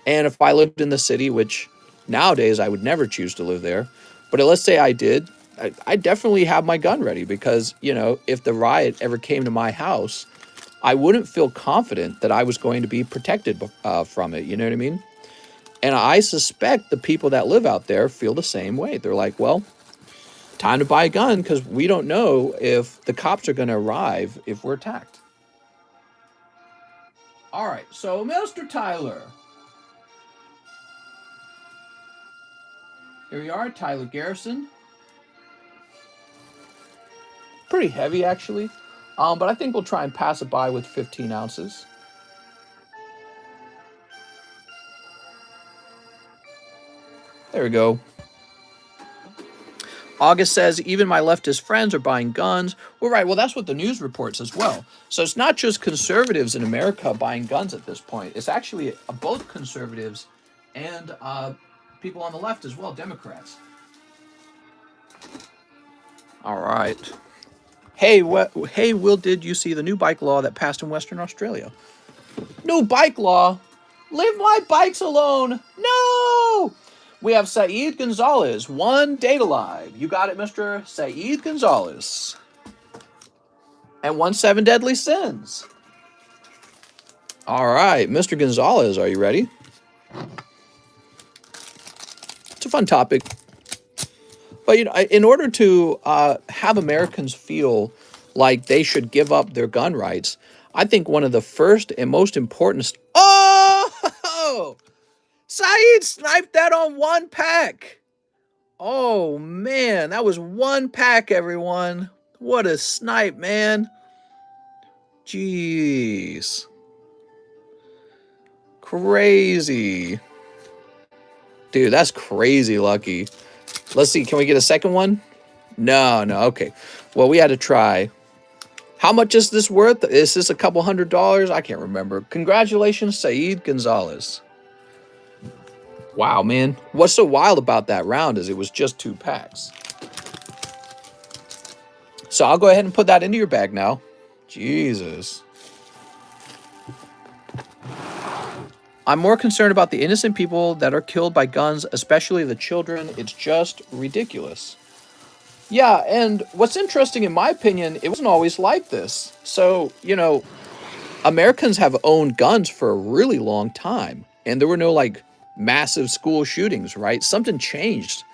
And if I lived in the city, which nowadays I would never choose to live there, but let's say I did, I definitely have my gun ready because, you know, if the riot ever came to my house, I wouldn't feel confident that I was going to be protected from it. You know what I mean? And I suspect the people that live out there feel the same way. They're like, well, time to buy a gun because we don't know if the cops are going to arrive if we're attacked. All right, so Mr. Tyler. Here we are, Tyler Garrison. Pretty heavy, actually. But I think we'll try and pass it by with 15 ounces. There we go. August says, even my leftist friends are buying guns. Well, right. Well, that's what the news reports as well. So it's not just conservatives in America buying guns at this point. It's actually both conservatives and people on the left as well, Democrats. All right. Hey, hey, Will, did you see the new bike law that passed in Western Australia? New bike law? Leave my bikes alone. No! We have Saeed Gonzalez, one date alive. You got it, Mr. Saeed Gonzalez. And 1 7 Deadly Sins. All right, Mr. Gonzalez, are you ready? It's a fun topic. But, you know, in order to have Americans feel like they should give up their gun rights, I think one of the first and most important... Oh! Saeed sniped that on one pack. Oh, man. That was one pack, everyone. What a snipe, man. Jeez. Crazy. Dude, that's crazy lucky. Let's see. Can we get a second one? No. Okay. Well, we had to try. How much is this worth? Is this a couple $100? I can't remember. Congratulations, Saeed Gonzalez. Wow, man. What's so wild about that round is it was just 2 packs. So I'll go ahead and put that into your bag now. Jesus. I'm more concerned about the innocent people that are killed by guns, especially the children. It's just ridiculous. Yeah, and what's interesting, in my opinion, it wasn't always like this. So, you know, Americans have owned guns for a really long time, and there were no, like, massive school shootings, right? Something changed.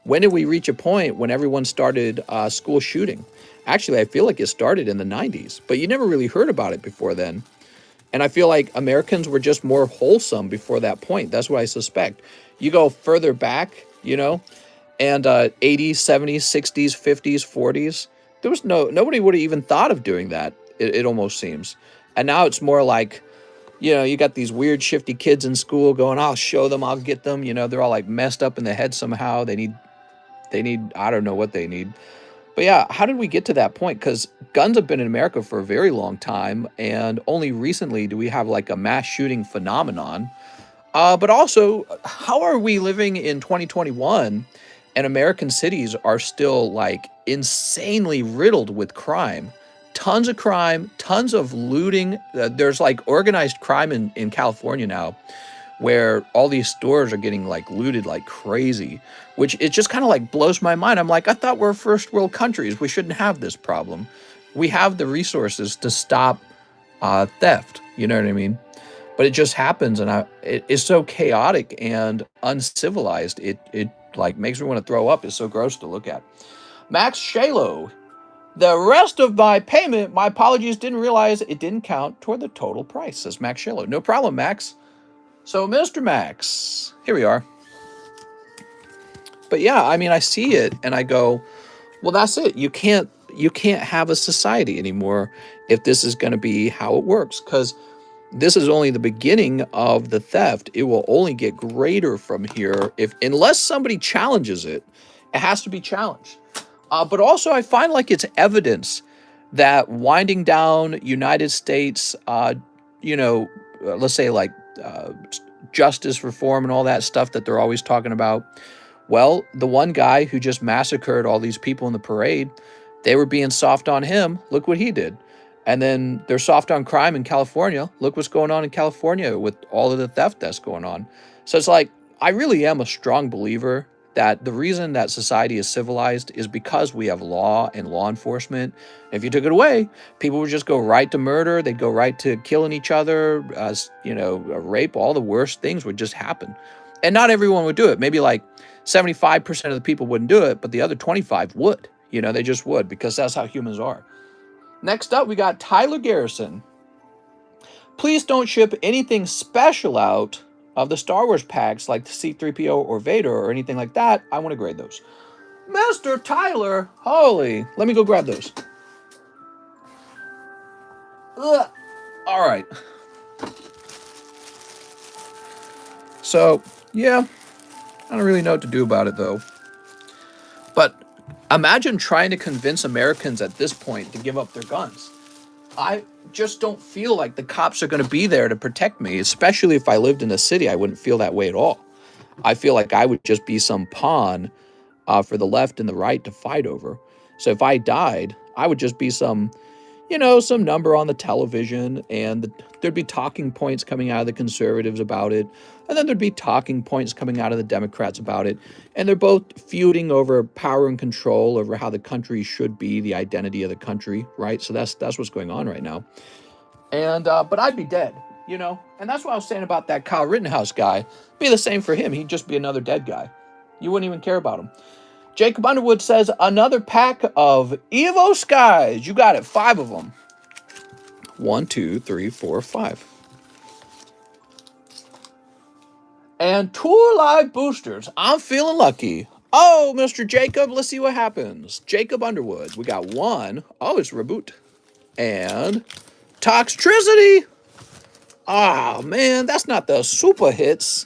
When did we reach a point when everyone started school shooting? Actually, I feel like it started in the 90s, but you never really heard about it before then. And I feel like Americans were just more wholesome before that point. That's what I suspect. You go further back, you know, and 80s, 70s, 60s, 50s, 40s, there was nobody would have even thought of doing that, it almost seems. And now it's more like, you know, you got these weird shifty kids in school going, I'll show them, I'll get them. You know, they're all like messed up in the head somehow. They need, I don't know what they need. But yeah, how did we get to that point? Because guns have been in America for a very long time, and only recently do we have like a mass shooting phenomenon. But also, how are we living in 2021 and American cities are still like insanely riddled with crime? Tons of crime, tons of looting. There's like organized crime in California now, where all these stores are getting like looted like crazy, which it just kind of like blows my mind. I'm like, I thought we're first world countries. We shouldn't have this problem. We have the resources to stop theft. You know what I mean? But it just happens, and it is so chaotic and uncivilized. It like makes me want to throw up. It's so gross to look at. Max Shalo, the rest of my payment, my apologies, didn't realize it didn't count toward the total price, says Max Shalo. No problem, Max. So, Mr. Max, here we are. But yeah, I mean, I see it and I go, well, that's it. You can't have a society anymore if this is going to be how it works, because this is only the beginning of the theft. It will only get greater from here unless somebody challenges it. It has to be challenged. But also, I find like it's evidence that winding down United States, let's say like justice reform and all that stuff that they're always talking about. Well, the one guy who just massacred all these people in the parade, they were being soft on him. Look what he did. And then they're soft on crime in California. Look what's going on in California with all of the theft that's going on. So it's like, I really am a strong believer that the reason that society is civilized is because we have law and law enforcement. If you took it away, people would just go right to murder. They'd go right to killing each other, rape. All the worst things would just happen. And not everyone would do it. Maybe like 75% of the people wouldn't do it, but the other 25 would. You know, they just would, because that's how humans are. Next up, we got Tyler Garrison. Please don't ship anything special out of the Star Wars packs like the C-3PO or Vader or anything like that. I want to grade those. Mr. Tyler, holy, let me go grab those. Ugh. All right. So, yeah, I don't really know what to do about it, though. But imagine trying to convince Americans at this point to give up their guns. I just don't feel like the cops are going to be there to protect me, especially if I lived in a city. I wouldn't feel that way at all. I feel like I would just be some pawn for the left and the right to fight over. So if I died, I would just be some, you know, some number on the television, and there'd be talking points coming out of the conservatives about it, and then there'd be talking points coming out of the Democrats about it, and they're both feuding over power and control over how the country should be, the identity of the country, right? So that's what's going on right now. And but I'd be dead, you know, and that's what I was saying about that Kyle Rittenhouse guy. Be the same for him. He'd just be another dead guy. You wouldn't even care about him. Jacob Underwood says, another pack of Evo Skies. You got it. 5 of them. 1, 2, 3, 4, 5. And 2 live boosters. I'm feeling lucky. Oh, Mr. Jacob, let's see what happens. Jacob Underwood. We got 1. Oh, it's Reboot. And Toxtricity. Oh, man, that's not the super hits.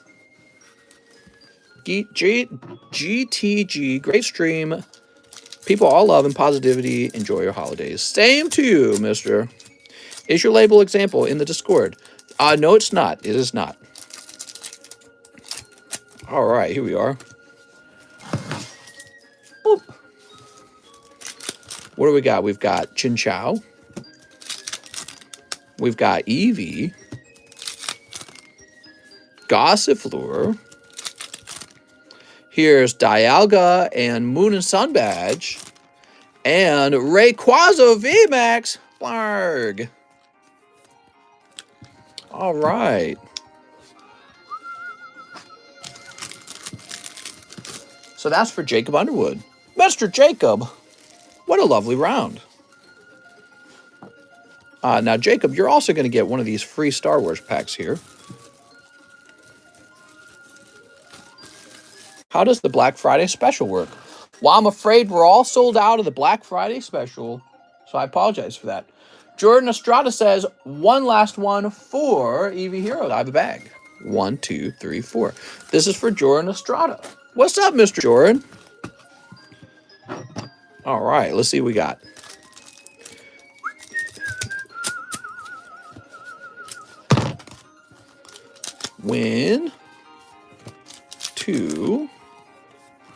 GTG, great stream. People all love and positivity. Enjoy your holidays. Same to you, mister. Is your label example in the Discord? No, it's not. It is not. All right, here we are. Boop. What do we got? We've got Chin Chow. We've got Eevee. Gossifleur. Here's Dialga and Moon and Sun Badge. And Rayquaza VMAX. Blarg. All right. So that's for Jacob Underwood. Mr. Jacob, what a lovely round. Now, Jacob, you're also going to get one of these free Star Wars packs here. How does the Black Friday special work? Well, I'm afraid we're all sold out of the Black Friday special, so I apologize for that. Jordan Estrada says, 1 last one for Eevee Heroes. I have a bag. 1, 2, 3, 4. This is for Jordan Estrada. What's up, Mr. Jordan? All right, let's see what we got. Win. 2,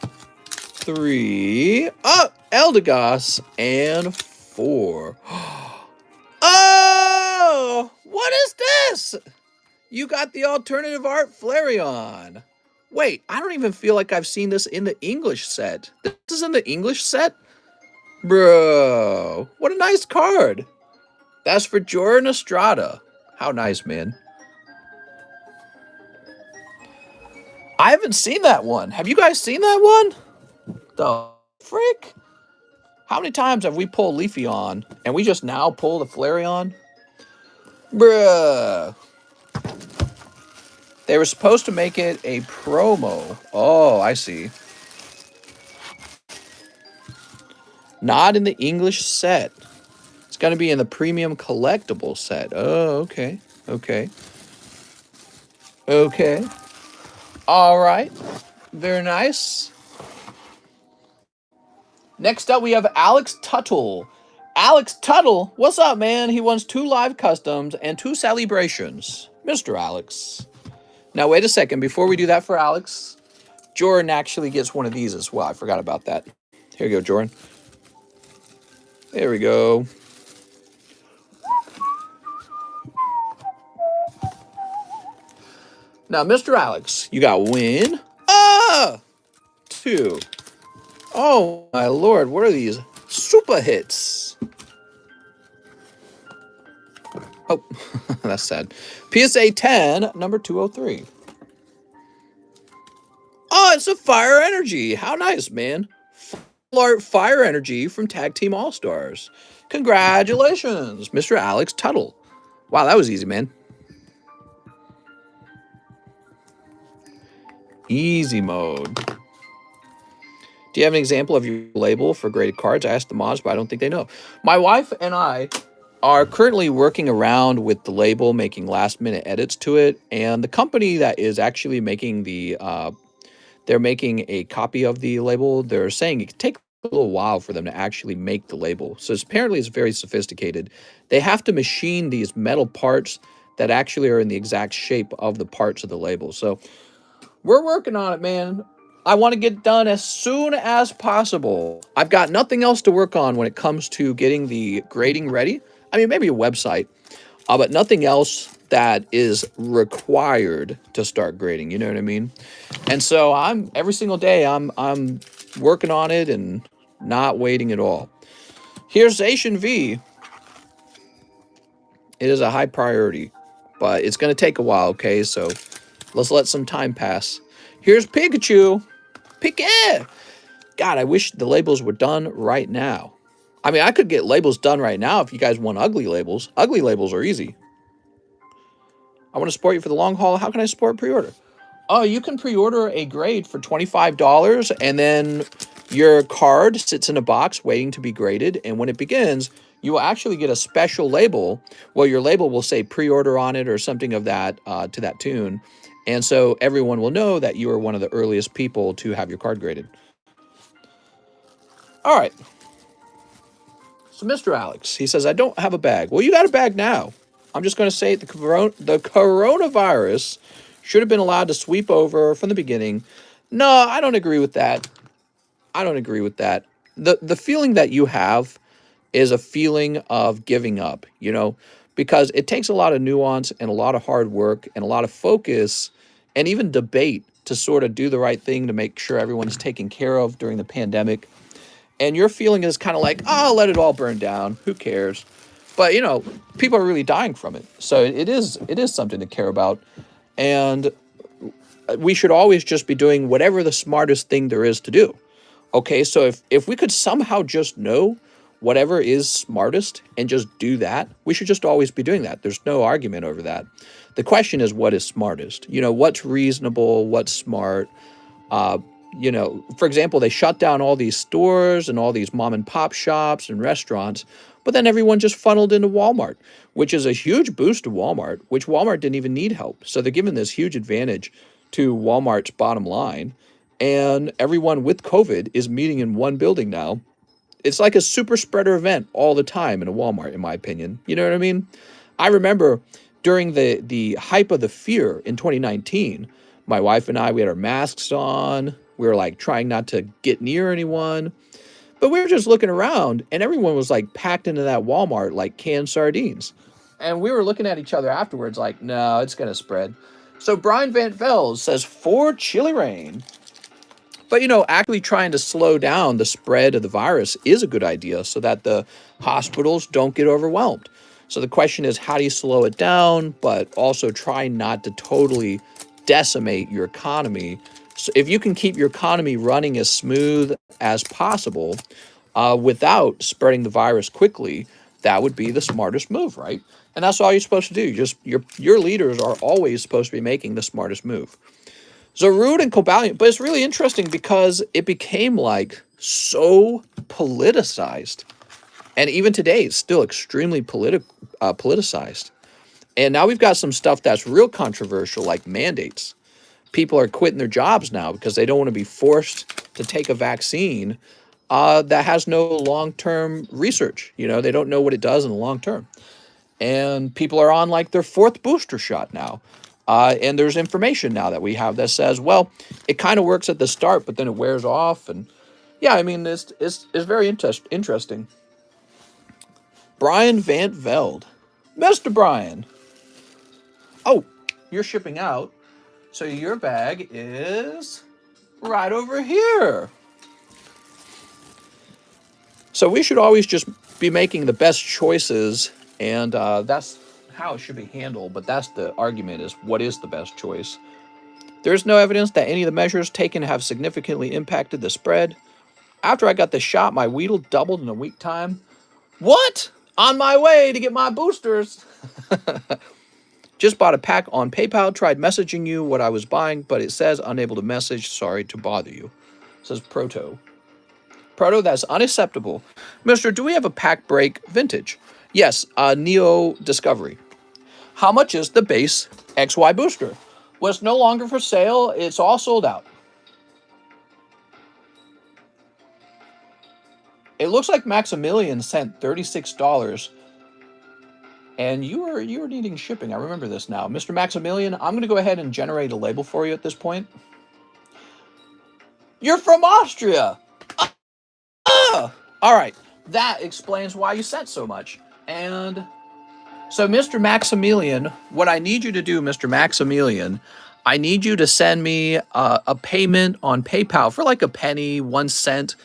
3. Oh, Eldegoss. And 4. Oh, what is this? You got the alternative art Flareon. Wait, I don't even feel like I've seen this in the English set. This is in the English set? Bro, what a nice card. That's for Jordan Estrada. How nice, man. I haven't seen that one. Have you guys seen that one? The frick? How many times have we pulled Leafeon and we just now pull the Flareon? Bruh. They were supposed to make it a promo. Oh, I see. Not in the English set. It's going to be in the premium collectible set. Oh, okay. Okay. Okay. All right. Very nice. Next up, we have Alex Tuttle. Alex Tuttle, what's up, man? He wants 2 live customs and 2 celebrations. Mr. Alex. Now, wait a second. Before we do that for Alex, Jordan actually gets one of these as well. I forgot about that. Here you go, Jordan. There we go. Now, Mr. Alex, you got win. 2. Oh, my Lord. What are these? Super hits. Oh, that's sad. PSA 10, number 203. Oh, it's a Fire Energy. How nice, man. Full art Fire Energy from Tag Team All-Stars. Congratulations, Mr. Alex Tuttle. Wow, that was easy, man. Easy mode. Do you have an example of your label for graded cards? I asked the mods, but I don't think they know. My wife and I are currently working around with the label, making last-minute edits to it. And the company that is actually making the, they're making a copy of the label. They're saying it could take a little while for them to actually make the label. So apparently it's very sophisticated. They have to machine these metal parts that actually are in the exact shape of the parts of the label. So we're working on it, man. I want to get it done as soon as possible. I've got nothing else to work on when it comes to getting the grading ready. I mean, maybe a website, but nothing else that is required to start grading. You know what I mean? And so I'm every single day I'm working on it and not waiting at all. Here's Asian V. It is a high priority, but it's going to take a while, okay? So let's let some time pass. Here's Pikachu. Pika! God, I wish the labels were done right now. I mean, I could get labels done right now if you guys want ugly labels. Ugly labels are easy. I want to support you for the long haul. How can I support pre-order? Oh, you can pre-order a grade for $25, and then your card sits in a box waiting to be graded, and when it begins, you will actually get a special label. Well, your label will say pre-order on it or something of that to that tune, and so everyone will know that you are one of the earliest people to have your card graded. All right. So Mr. Alex, he says, I don't have a bag. Well, you got a bag now. I'm just going to say the coronavirus should have been allowed to sweep over from the beginning. No, I don't agree with that. I don't agree with that. The feeling that you have is a feeling of giving up, you know, because it takes a lot of nuance and a lot of hard work and a lot of focus and even debate to sort of do the right thing to make sure everyone's taken care of during the pandemic. And your feeling is kind of like, oh, let it all burn down. Who cares? But, you know, people are really dying from it. So it is something to care about. And we should always just be doing whatever the smartest thing there is to do. Okay, so if we could somehow just know whatever is smartest and just do that, we should just always be doing that. There's no argument over that. The question is, what is smartest? You know, what's reasonable, what's smart? You know, for example, they shut down all these stores and all these mom and pop shops and restaurants, but then everyone just funneled into Walmart, which is a huge boost to Walmart, which Walmart didn't even need help. So they're giving this huge advantage to Walmart's bottom line. And everyone with COVID is meeting in one building now. It's like a super spreader event all the time in a Walmart, in my opinion. You know what I mean? I remember during the hype of the fear in 2019, my wife and I, we had our masks on. We were like trying not to get near anyone. But we were just looking around and everyone was like packed into that Walmart like canned sardines. And we were looking at each other afterwards like, no, it's going to spread. So Brian Van Vels says, for Chili Rain. But, you know, actually trying to slow down the spread of the virus is a good idea so that the hospitals don't get overwhelmed. So the question is, how do you slow it down, but also try not to totally decimate your economy? So if you can keep your economy running as smooth as possible without spreading the virus quickly, that would be the smartest move, right? And that's all you're supposed to do. Just your leaders are always supposed to be making the smartest move. Zarud and Cobalion, but it's really interesting because it became like so politicized. And even today, it's still extremely politicized. And now we've got some stuff that's real controversial, like mandates. People are quitting their jobs now because they don't want to be forced to take a vaccine that has no long-term research. You know, they don't know what it does in the long term. And people are on like their fourth booster shot now. And there's information now that we have that says, well, it kind of works at the start, but then it wears off. And yeah, I mean, it's very interesting. Brian Van Veld. Mr. Brian. Oh, you're shipping out. So your bag is right over here. So we should always just be making the best choices, and that's how it should be handled. But that's the argument, is what is the best choice? There is no evidence that any of the measures taken have significantly impacted the spread. After I got the shot, my Weedle doubled in a week time. What? On my way to get my boosters. Just bought a pack on PayPal, tried messaging you what I was buying, but it says unable to message, sorry to bother you. It says Proto. Proto, that's unacceptable. Mister, do we have a pack break vintage? Yes, Neo Discovery. How much is the base XY booster? Well, it's no longer for sale. It's all sold out. It looks like Maximilian sent $36, and you were needing shipping. I remember this now. Mr. Maximilian, I'm going to go ahead and generate a label for you at this point. You're from Austria. All right. That explains why you sent so much. And so, Mr. Maximilian, what I need you to do, Mr. Maximilian, I need you to send me a payment on PayPal for like a penny, 1 cent,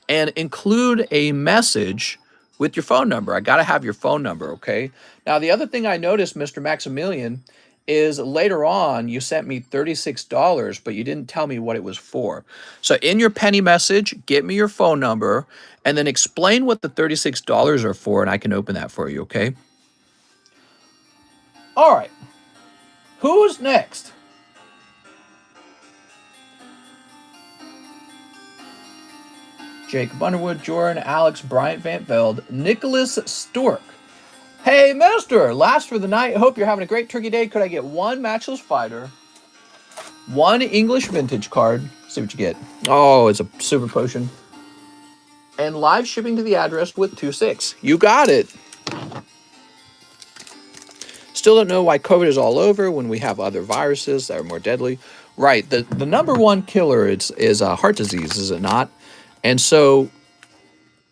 and include a message with your phone number. I got to have your phone number, okay? Now, the other thing I noticed, Mr. Maximilian, is later on you sent me $36, but you didn't tell me what it was for. So in your penny message, get me your phone number and then explain what the $36 are for, and I can open that for you, okay? All right. Who's next? Jacob Underwood, Jordan, Alex, Bryant Van Veld, Nicholas Stork. Hey, mister, last for the night. Hope you're having a great turkey day. Could I get one matchless fighter, one English vintage card? See what you get. Oh, it's a super potion. And live shipping to the address with 2/6. You got it. Still don't know why COVID is all over when we have other viruses that are more deadly. Right. The number one killer is heart disease, is it not? And so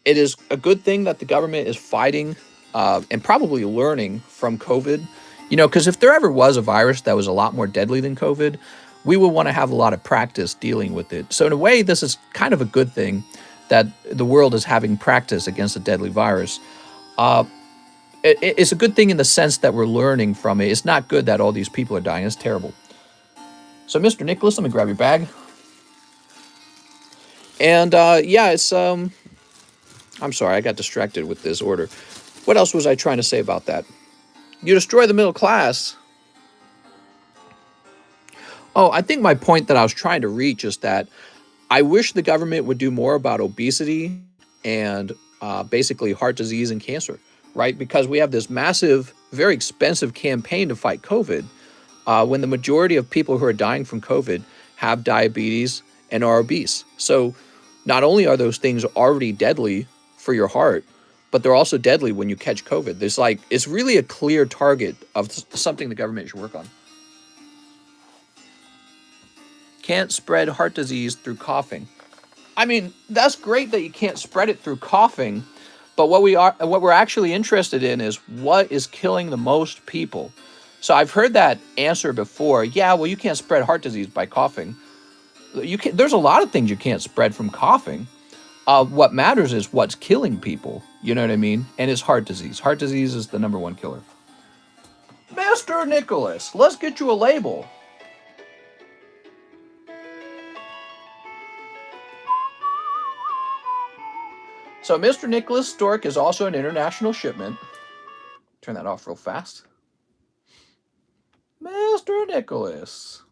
it is a good thing that the government is fighting and probably learning from COVID. You know, because if there ever was a virus that was a lot more deadly than COVID, we would want to have a lot of practice dealing with it. So in a way, this is kind of a good thing that the world is having practice against a deadly virus. It's a good thing in the sense that we're learning from it. It's not good that all these people are dying. It's terrible. So, Mr. Nicholas, let me grab your bag. And yeah, it's I'm sorry, I got distracted with this order. What else was I trying to say about that? You destroy the middle class. Oh, I think my point that I was trying to reach is that I wish the government would do more about obesity and basically heart disease and cancer, right? Because we have this massive, very expensive campaign to fight COVID when the majority of people who are dying from COVID have diabetes and are obese. So not only are those things already deadly for your heart, but they're also deadly when you catch COVID. There's like, it's really a clear target of something the government should work on. Can't spread heart disease through coughing. I mean, that's great that you can't spread it through coughing, but what we're actually interested in is what is killing the most people. So I've heard that answer before. Yeah, well, you can't spread heart disease by coughing. There's a lot of things you can't spread from coughing. What matters is what's killing people. You know what I mean? And it's heart disease. Heart disease is the number one killer. Mr. Nicholas, let's get you a label. So Mr. Nicholas Stork is also an international shipment. Turn that off real fast. Mr. Nicholas.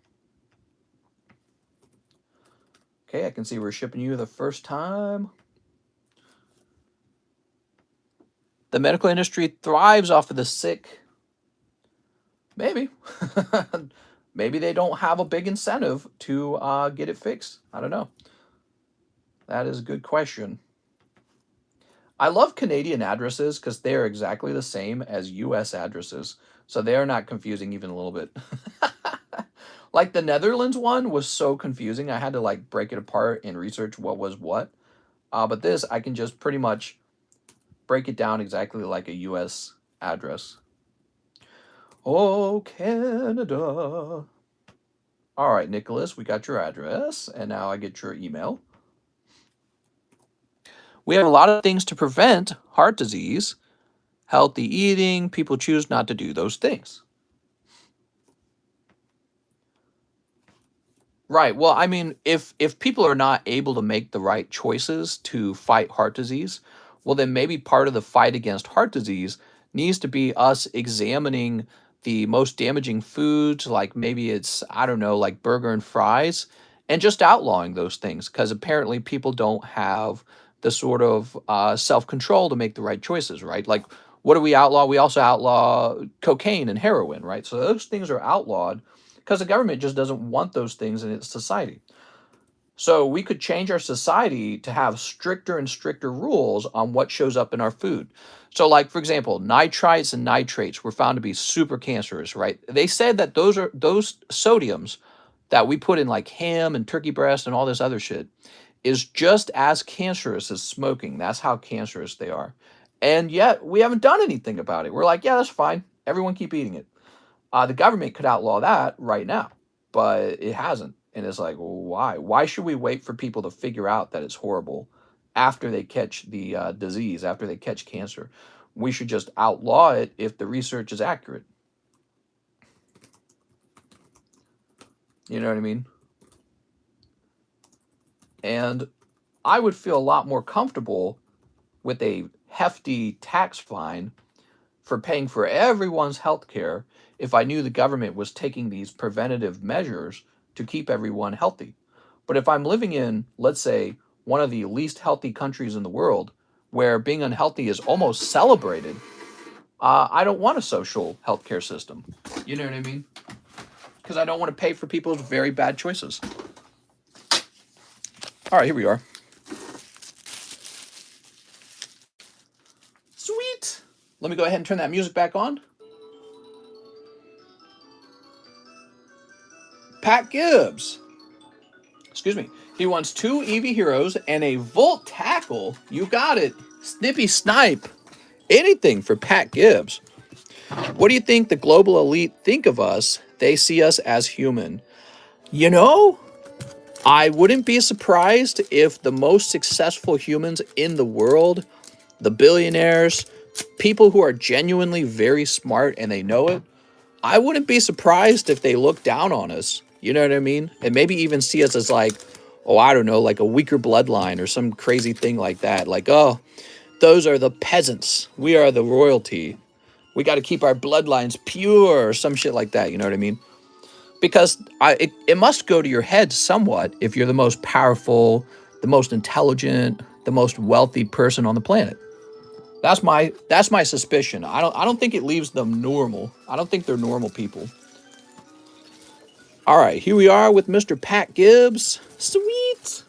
Okay, I can see we're shipping you the first time. The medical industry thrives off of the sick. Maybe. Maybe they don't have a big incentive to get it fixed. I don't know. That is a good question. I love Canadian addresses because they are exactly the same as US addresses. So they are not confusing even a little bit. Like the Netherlands one was so confusing. I had to like break it apart and research what was what. But this, I can just pretty much break it down exactly like a US address. Oh, Canada. All right, Nicholas, we got your address. And now I get your email. We have a lot of things to prevent heart disease, healthy eating. People choose not to do those things. Right. Well, I mean, if people are not able to make the right choices to fight heart disease, well, then maybe part of the fight against heart disease needs to be us examining the most damaging foods, like maybe it's, I don't know, like burger and fries, and just outlawing those things because apparently people don't have the sort of self-control to make the right choices, right? Like, what do we outlaw? We also outlaw cocaine and heroin, right? So those things are outlawed because the government just doesn't want those things in its society. So we could change our society to have stricter and stricter rules on what shows up in our food. So like, for example, nitrites and nitrates were found to be super cancerous, right? They said that those sodiums that we put in like ham and turkey breast and all this other shit is just as cancerous as smoking. That's how cancerous they are. And yet we haven't done anything about it. We're like, yeah, that's fine. Everyone keep eating it. The government could outlaw that right now, but it hasn't. And it's like, well, why? Why should we wait for people to figure out that it's horrible after they catch the disease, after they catch cancer? We should just outlaw it if the research is accurate. You know what I mean? And I would feel a lot more comfortable with a hefty tax fine for paying for everyone's health care if I knew the government was taking these preventative measures to keep everyone healthy. But if I'm living in, let's say, one of the least healthy countries in the world, where being unhealthy is almost celebrated, I don't want a social healthcare system. You know what I mean? Because I don't want to pay for people's very bad choices. All right, here we are. Sweet. Let me go ahead and turn that music back on. Pat Gibbs. Excuse me. He wants 2 Eevee heroes and a Volt tackle. You got it. Snippy Snipe. Anything for Pat Gibbs. What do you think the global elite think of us? They see us as human. You know, I wouldn't be surprised if the most successful humans in the world, the billionaires, people who are genuinely very smart and they know it, I wouldn't be surprised if they look down on us. You know what I mean? And maybe even see us as like, oh, I don't know, like a weaker bloodline or some crazy thing like that. Like, oh, those are the peasants. We are the royalty. We got to keep our bloodlines pure or some shit like that. You know what I mean? Because it must go to your head somewhat if you're the most powerful, the most intelligent, the most wealthy person on the planet. That's my suspicion. I don't think it leaves them normal. I don't think they're normal people. All right, here we are with Mr. Pat Gibbs. Sweet.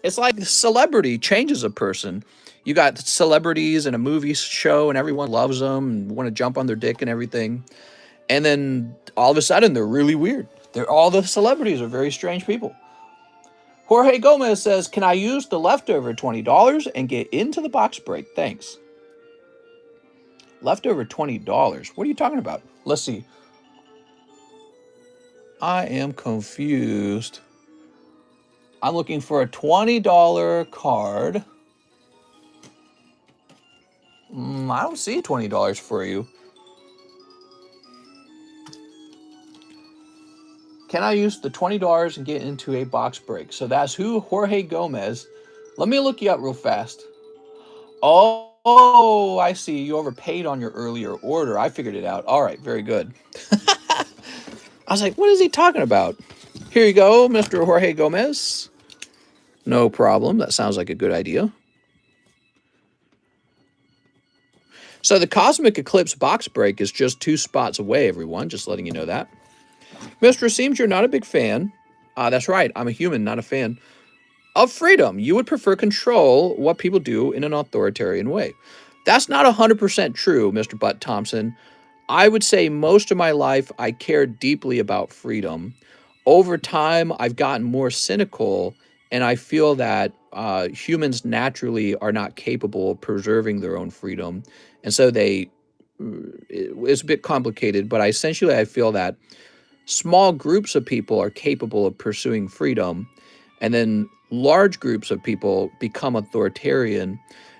It's like celebrity changes a person. You got celebrities in a movie show and everyone loves them and want to jump on their dick and everything. And then all of a sudden they're really weird. All the celebrities are very strange people. Jorge Gomez says, can I use the leftover $20 and get into the box break? Thanks. Leftover $20. What are you talking about? Let's see. I am confused. I'm looking for a $20 card. I don't see $20 for you. Can I use the $20 and get into a box break? So that's who? Jorge Gomez. Let me look you up real fast. Oh, I see. You overpaid on your earlier order. I figured it out. All right, very good. I was like, what is he talking about? Here you go, Mr. Jorge Gomez. No problem. That sounds like a good idea. So the Cosmic Eclipse box break is just 2 spots away, everyone. Just letting you know that. Mr. Seems you're not a big fan. That's right. I'm a human, not a fan. Of freedom. You would prefer control what people do in an authoritarian way. That's not 100% true, Mr. Butt Thompson. I would say most of my life I cared deeply about freedom. Over time, I've gotten more cynical, and I feel that humans naturally are not capable of preserving their own freedom. And so it's a bit complicated, but I feel that small groups of people are capable of pursuing freedom, and then large groups of people become authoritarian.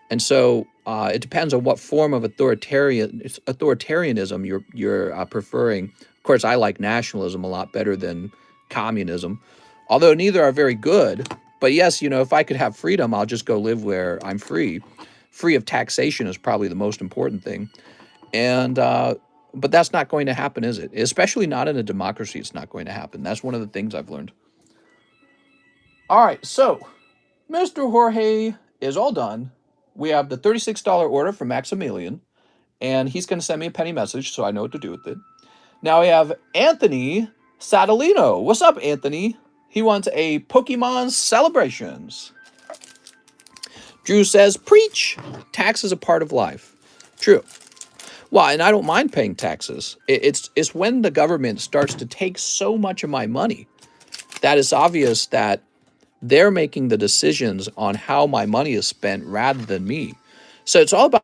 And so it depends on what form of authoritarianism you're preferring. Of course, I like nationalism a lot better than communism, although neither are very good. But yes, if I could have freedom, I'll just go live where I'm free. Free of taxation is probably the most important thing. And but that's not going to happen, is it? Especially not in a democracy, it's not going to happen. That's one of the things I've learned. All right, so Mr. Jorge is all done. We have the $36 order from Maximilian, and he's going to send me a penny message so I know what to do with it. Now we have Anthony Sadolino. What's up, Anthony? He wants a Pokemon Celebrations. Drew says, preach. Tax is a part of life. True. Well, and I don't mind paying taxes. It's when the government starts to take so much of my money. that it's obvious that they're making the decisions on how my money is spent rather than me. So it's all about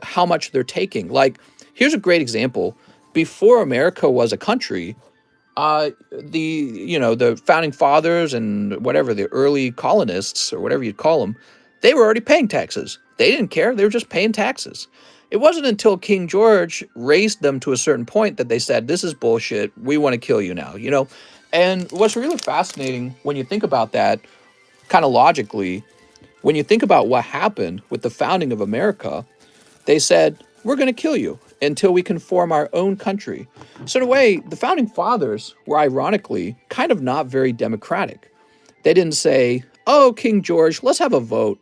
how much they're taking. Like, here's a great example. Before America was a country, the founding fathers and whatever, the early colonists or whatever you'd call them, they were already paying taxes. They didn't care. They were just paying taxes. It wasn't until King George raised them to a certain point that they said, this is bullshit. We want to kill you now, And what's really fascinating when you think about that, kind of logically, when you think about what happened with the founding of America, they said, we're going to kill you until we can form our own country. So in a way, the founding fathers were ironically kind of not very democratic. They didn't say, oh, King George, let's have a vote.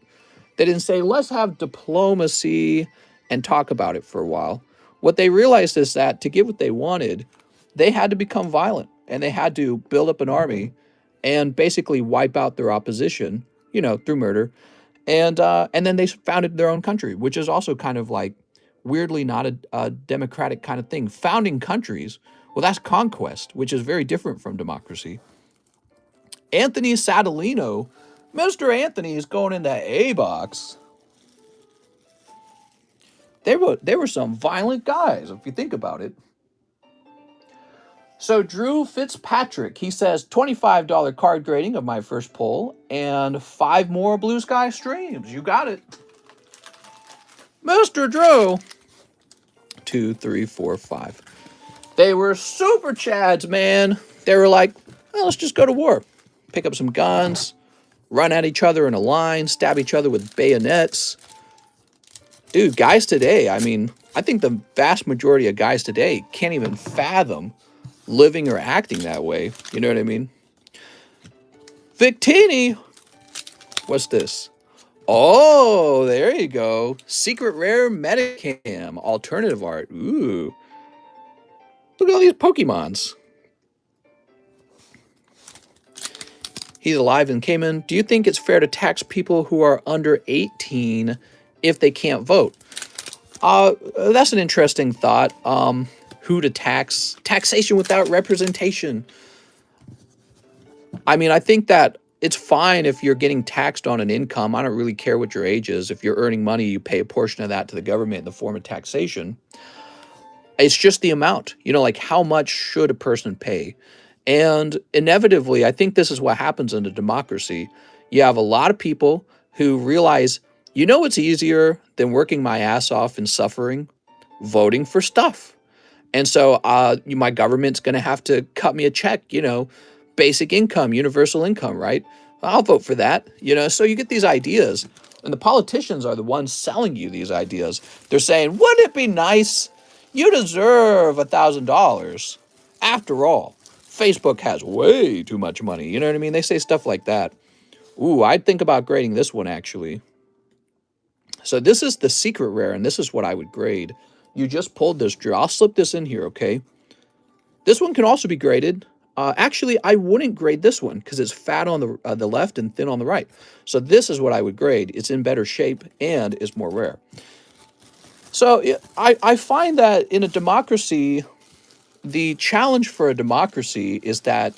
They didn't say, let's have diplomacy and talk about it for a while. What they realized is that to get what they wanted, they had to become violent and they had to build up an army and basically wipe out their opposition, through murder. And then they founded their own country, which is also kind of like weirdly not a democratic kind of thing. Founding countries, well, that's conquest, which is very different from democracy. Anthony Sadolino, Mr. Anthony is going in the A box. They were some violent guys, if you think about it. So Drew Fitzpatrick, he says $25 card grading of my first poll and 5 more Blue Sky streams. You got it. Mr. Drew. 2, 3, 4, 5. They were super chads, man. They were like, well, let's just go to war. Pick up some guns, run at each other in a line, stab each other with bayonets. Dude, guys today, I think the vast majority of guys today can't even fathom living or acting that way. You know what I mean? Victini. What's this? Oh, there you go. Secret rare Metacam. Alternative art. Ooh. Look at all these Pokemons. He's alive and came in. Do you think it's fair to tax people who are under 18 if they can't vote? That's an interesting thought. Who to tax? Taxation without representation. I think that it's fine if you're getting taxed on an income. I don't really care what your age is. If you're earning money, you pay a portion of that to the government in the form of taxation. It's just the amount, like how much should a person pay? And inevitably, I think this is what happens in a democracy. You have a lot of people who realize, what's easier than working my ass off and suffering? Voting for stuff. And so my government's going to have to cut me a check, basic income, universal income, right? I'll vote for that, So you get these ideas, and the politicians are the ones selling you these ideas. They're saying, wouldn't it be nice? You deserve $1,000. After all, Facebook has way too much money. You know what I mean? They say stuff like that. Ooh, I'd think about grading this one, actually. So this is the secret rare, and this is what I would grade. You just pulled this, Drew. I'll slip this in here, okay? This one can also be graded. Actually, I wouldn't grade this one because it's fat on the left and thin on the right. So this is what I would grade. It's in better shape and is more rare. So I find that in a democracy, the challenge for a democracy is that,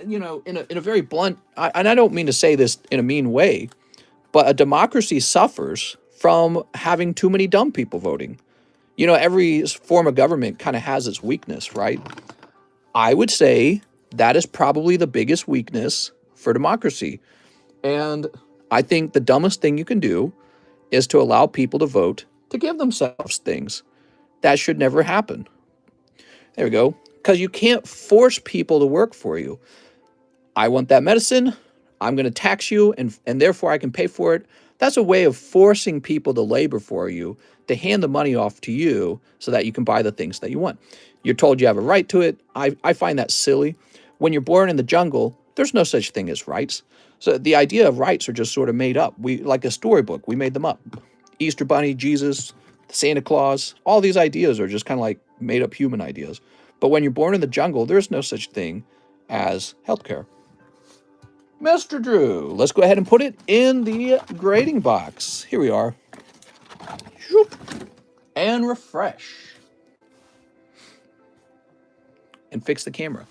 in a very blunt, and I don't mean to say this in a mean way, but a democracy suffers from having too many dumb people voting. Every form of government kind of has its weakness, right? I would say that is probably the biggest weakness for democracy. And I think the dumbest thing you can do is to allow people to vote to give themselves things. That should never happen. There we go. Because you can't force people to work for you. I want that medicine. I'm going to tax you, and therefore I can pay for it. That's a way of forcing people to labor for you, to hand the money off to you so that you can buy the things that you want. You're told you have a right to it. I find that silly. When you're born in the jungle, there's no such thing as rights. So the idea of rights are just sort of made up. Like a storybook, we made them up. Easter Bunny, Jesus, Santa Claus, all these ideas are just kind of like made up human ideas. But when you're born in the jungle, there's no such thing as healthcare. Mr. Drew, let's go ahead and put it in the grading box. Here we are. And refresh. And fix the camera.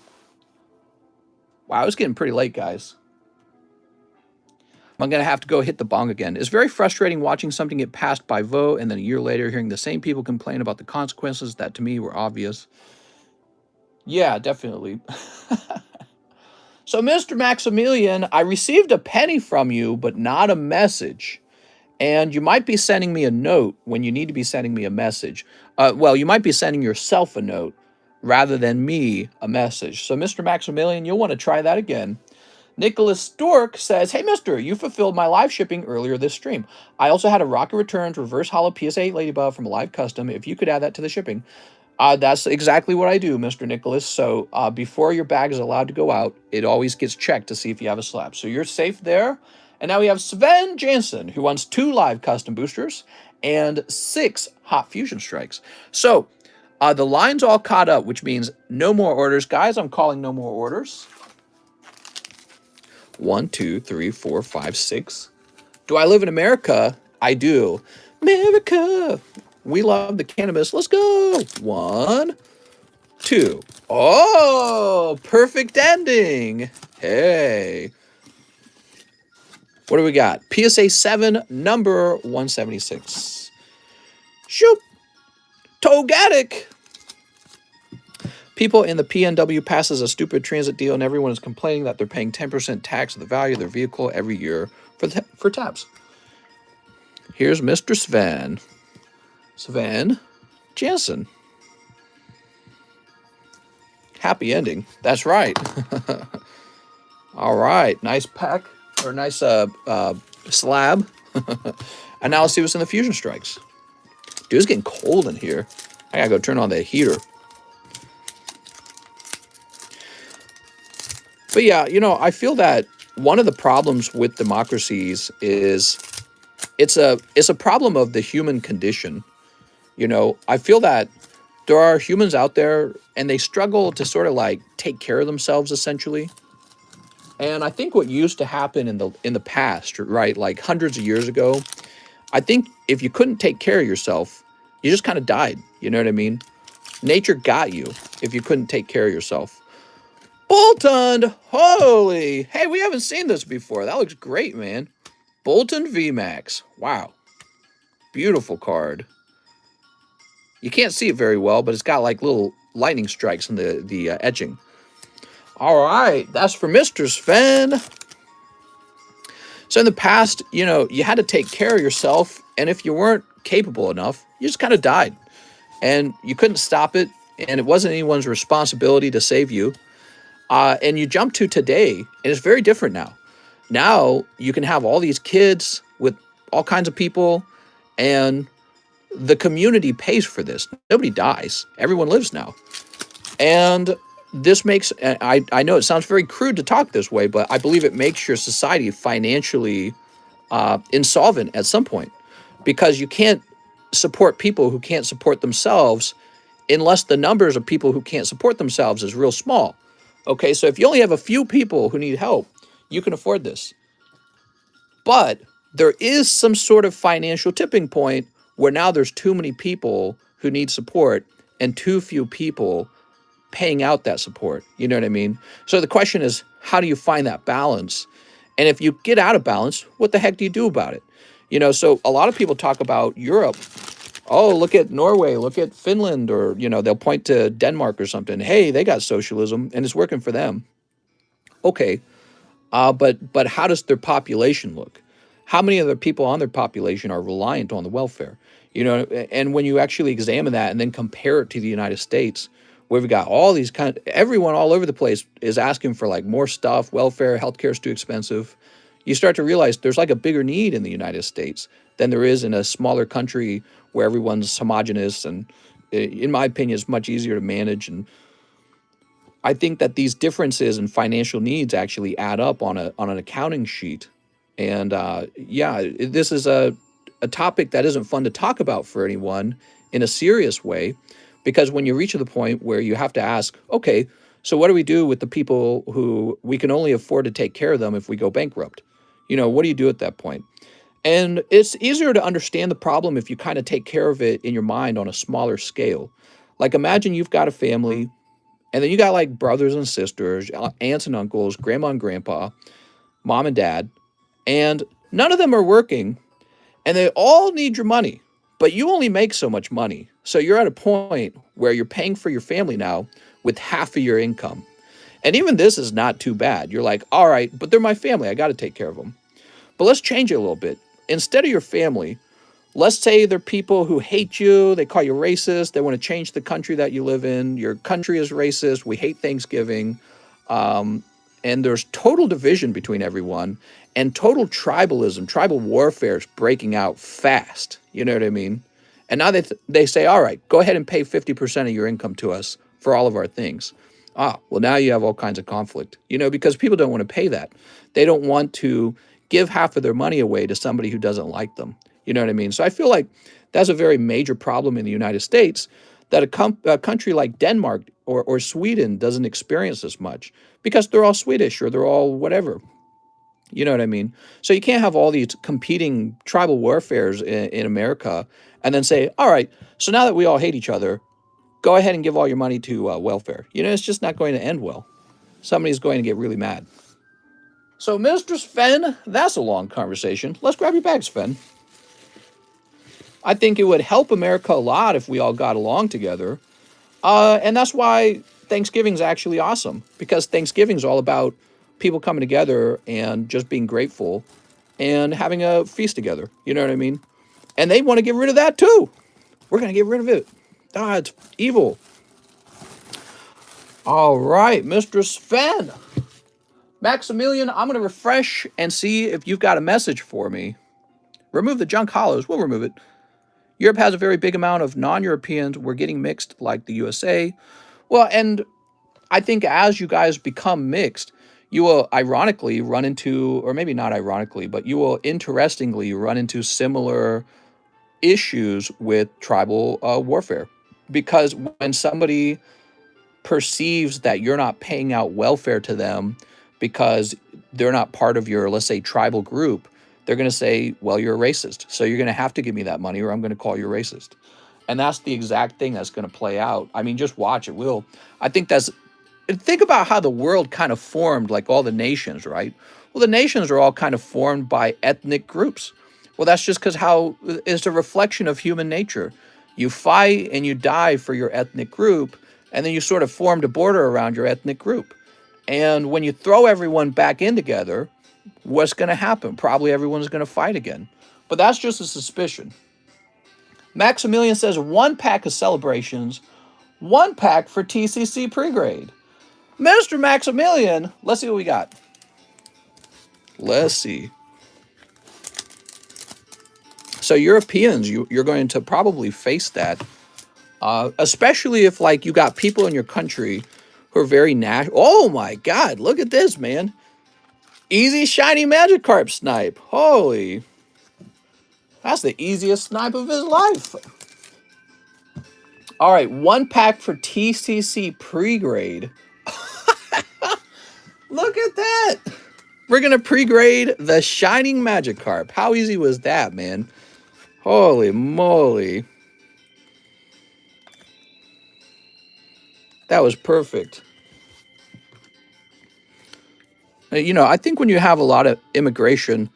Wow, it's getting pretty late, guys. I'm going to have to go hit the bong again. It's very frustrating watching something get passed by vote and then a year later hearing the same people complain about the consequences that to me were obvious. Yeah, definitely. So, Mr. Maximilian, I received a penny from you, but not a message. And you might be sending me a note when you need to be sending me a message. Well, you might be sending yourself a note rather than me a message. So, Mr. Maximilian, you'll want to try that again. Nicholas Stork says, "Hey, mister, you fulfilled my live shipping earlier this stream. I also had a Rocket Returns reverse hollow PSA 8 Ladybug from a live custom. If you could add that to the shipping." That's exactly what I do, Mr. Nicholas. So before your bag is allowed to go out, it always gets checked to see if you have a slab. So you're safe there. And now we have Sven Jansen, who wants 2 live custom boosters and 6 hot fusion strikes. So the line's all caught up, which means no more orders. Guys, I'm calling no more orders. 1, 2, 3, 4, 5, 6. Do I live in America? I do. America. We love the cannabis. Let's go. 1, 2. Oh, perfect ending. Hey. What do we got? PSA 7, number 176. Shoop. Togatic. People in the PNW passes a stupid transit deal, and everyone is complaining that they're paying 10% tax of the value of their vehicle every year for tabs. Here's Mr. Sven. Sven Jansen. Happy ending. That's right. All right. Nice pack, or nice slab. And now let's see what's in the fusion strikes. Dude, it's getting cold in here. I gotta go turn on the heater. But yeah, you know, I feel that one of the problems with democracies is it's a problem of the human condition. You know, I feel that there are humans out there and they struggle to sort of like take care of themselves essentially. And I think what used to happen in the past, right, like hundreds of years ago, I think if you couldn't take care of yourself, you just kind of died. You know what I mean? Nature got you if you couldn't take care of yourself. Bolton! Holy! Hey, we haven't seen this before. That looks great, man. Bolton VMAX. Wow. Beautiful card. You can't see it very well, but it's got like little lightning strikes in the etching. All right, that's for Mr. Sven. So in the past, you know, you had to take care of yourself, and if you weren't capable enough, you just kind of died. And you couldn't stop it, and it wasn't anyone's responsibility to save you. And you jump to today, and it's very different now. Now you can have all these kids with all kinds of people, and the community pays for this. Nobody dies. Everyone lives now. And this makes, I know it sounds very crude to talk this way, but I believe it makes your society financially insolvent at some point, because you can't support people who can't support themselves unless the numbers of people who can't support themselves is real small. Okay, so if you only have a few people who need help, you can afford this. But there is some sort of financial tipping point where now there's too many people who need support and too few people paying out that support. You know what I mean? So the question is, how do you find that balance? And if you get out of balance, what the heck do you do about it? You know, so a lot of people talk about Europe. Oh, look at Norway, look at Finland, or, you know, they'll point to Denmark or something. Hey, they got socialism and it's working for them. Okay, but how does their population look? How many of the people on their population are reliant on the welfare? You know, and when you actually examine that and then compare it to the United States, where we've got all these everyone all over the place is asking for like more stuff, welfare, healthcare is too expensive. You start to realize there's like a bigger need in the United States than there is in a smaller country where everyone's homogenous, and in my opinion, it's much easier to manage. And I think that these differences in financial needs actually add up on an accounting sheet. And yeah, this is a topic that isn't fun to talk about for anyone in a serious way, because when you reach to the point where you have to ask, okay, so what do we do with the people who we can only afford to take care of them if we go bankrupt? You know, what do you do at that point? And it's easier to understand the problem if you kind of take care of it in your mind on a smaller scale. Like imagine you've got a family And then you got like brothers and sisters, aunts and uncles, grandma and grandpa, mom and dad, and none of them are working, and they all need your money, but you only make so much money. So you're at a point where you're paying for your family now with half of your income. And even this is not too bad. You're like, all right, but they're my family. I got to take care of them. But let's change it a little bit. Instead of your family, let's say they're people who hate you. They call you racist. They want to change the country that you live in. Your country is racist. We hate Thanksgiving. And there's total division between everyone and total tribalism. Tribal warfare is breaking out fast. You know what I mean? And now they say, all right, go ahead and pay 50% of your income to us for all of our things. Ah, well, now you have all kinds of conflict, because people don't want to pay that. They don't want to give half of their money away to somebody who doesn't like them. You know what I mean? So I feel like that's a very major problem in the United States, that a country like Denmark or Sweden doesn't experience this much because they're all Swedish or they're all whatever. You know what I mean? So you can't have all these competing tribal warfares in America and then say, all right, so now that we all hate each other, go ahead and give all your money to welfare. It's just not going to end well. Somebody's going to get really mad. So, Mr. Sven, that's a long conversation. Let's grab your bags, Sven. I think it would help America a lot if we all got along together. And that's why Thanksgiving's actually awesome, because Thanksgiving's all about people coming together and just being grateful and having a feast together. You know what I mean? And they want to get rid of that too. We're going to get rid of it. Ah, it's evil. All right, Mr. Sven. Maximilian, I'm going to refresh and see if you've got a message for me. Remove the junk hollows. We'll remove it. Europe has a very big amount of non-Europeans. We're getting mixed like the USA. Well, and I think as you guys become mixed, you will ironically run into, or maybe not ironically, but you will interestingly run into similar issues with tribal warfare. Because when somebody perceives that you're not paying out welfare to them because they're not part of your, let's say, tribal group, they're going to say, well, you're a racist. So you're going to have to give me that money or I'm going to call you racist. And that's the exact thing that's going to play out. I mean, just watch it will. I think think about how the world kind of formed, like all the nations, right? Well, the nations are all kind of formed by ethnic groups. Well, that's just because how it's a reflection of human nature. You fight and you die for your ethnic group, and then you sort of formed a border around your ethnic group. And when you throw everyone back in together, what's going to happen? Probably everyone's going to fight again. But that's just a suspicion. Maximilian says 1 pack of celebrations, 1 pack for TCC pregrade. Mr. Maximilian, let's see what we got. Let's see. So Europeans, you're going to probably face that, especially if like you got people in your country who are very national. Oh my God, look at this, man. Easy shiny Magikarp snipe. Holy. That's the easiest snipe of his life. All right, 1 pack for TCC pregrade. Look at that. We're going to pregrade the Shining Magikarp. How easy was that, man? Holy moly. That was perfect. I think when you have a lot of immigration,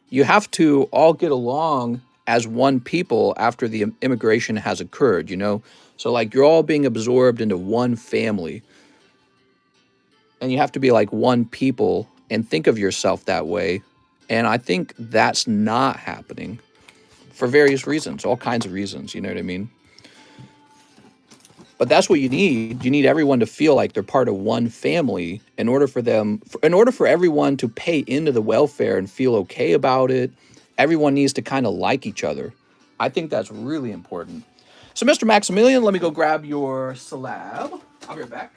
you have to all get along as one people after the immigration has occurred, So like you're all being absorbed into one family. And you have to be like one people and think of yourself that way. And I think that's not happening for various reasons, all kinds of reasons, you know what I mean? But that's what you need. You need everyone to feel like they're part of one family in order for everyone to pay into the welfare and feel okay about it. Everyone needs to kind of like each other. I think that's really important. So, Mr. Maximilian, let me go grab your slab. I'll be right back.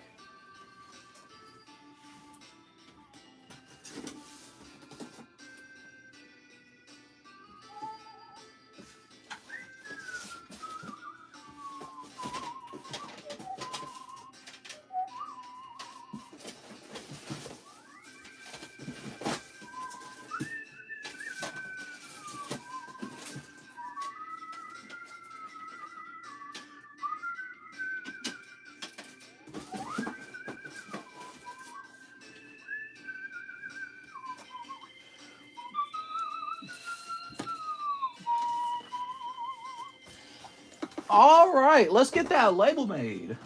All right, let's get that label made.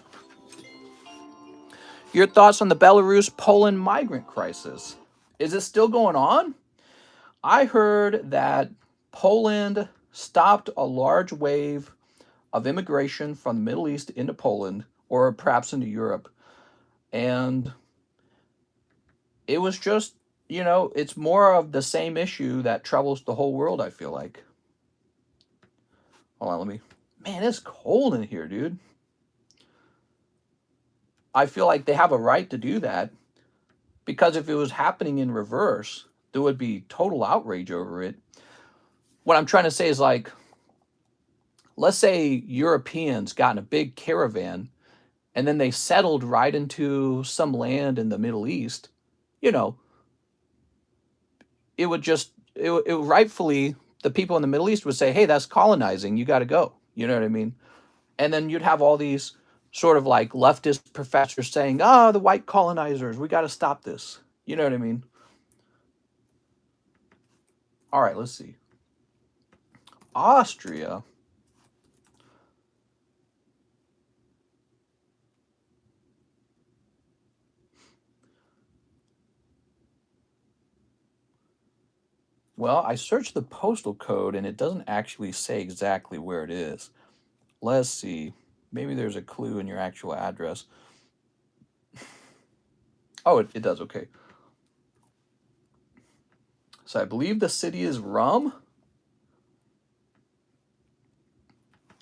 Your thoughts on the Belarus-Poland migrant crisis? Is it still going on? I heard that Poland stopped a large wave of immigration from the Middle East into Poland, or perhaps into Europe. And it was just, it's more of the same issue that troubles the whole world, I feel like. Hold on, man, it's cold in here, dude. I feel like they have a right to do that, because if it was happening in reverse, there would be total outrage over it. What I'm trying to say is, like, let's say Europeans got in a big caravan and then they settled right into some land in the Middle East, you know, it would just, it rightfully, the people in the Middle East would say, hey, that's colonizing. You got to go. You know what I mean? And then you'd have all these sort of like leftist professors saying, the white colonizers, we got to stop this. You know what I mean? All right, let's see. Austria. Well, I searched the postal code and it doesn't actually say exactly where it is. Let's see. Maybe there's a clue in your actual address. Oh, it does. Okay. So I believe the city is Rum.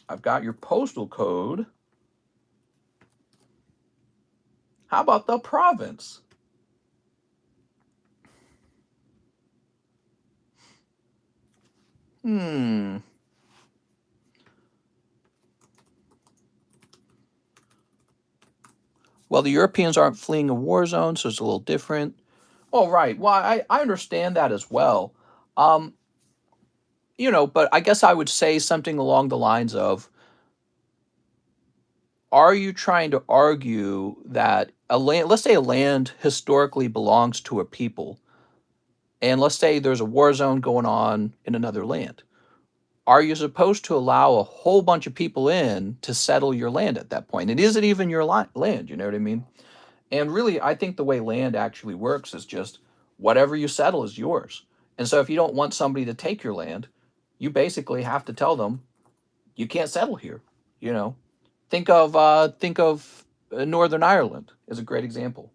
I've got your postal code. How about the province? Well, the Europeans aren't fleeing a war zone, so it's a little different. Oh, right. Well, I understand that as well. Um, but I guess I would say something along the lines of, are you trying to argue that a land, let's say a land historically belongs to a people, and let's say there's a war zone going on in another land. Are you supposed to allow a whole bunch of people in to settle your land at that point? And is it even your land? You know what I mean? And really, I think the way land actually works is just whatever you settle is yours. And so if you don't want somebody to take your land, you basically have to tell them you can't settle here. You know, think of Northern Ireland as a great example.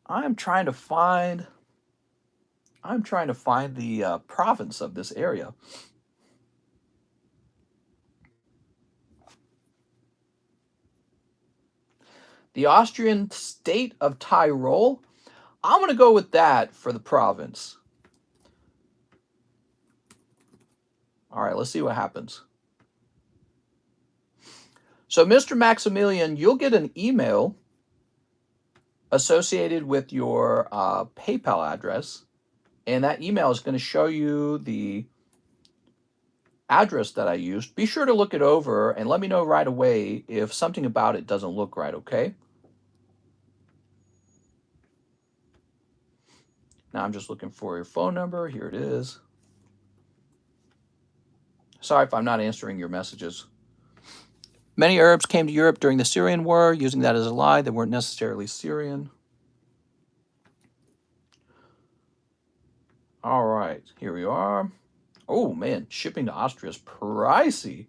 I'm trying to find the province of this area. The Austrian state of Tyrol. I'm going to go with that for the province. All right, let's see what happens. So, Mr. Maximilian, you'll get an email associated with your PayPal address, and that email is going to show you the address that I used. Be sure to look it over and let me know right away if something about it doesn't look right, okay? Now I'm just looking for your phone number. Here it is. Sorry if I'm not answering your messages. Many Arabs came to Europe during the Syrian war, using that as a lie. They weren't necessarily Syrian. All right, here we are. Oh man, shipping to Austria is pricey.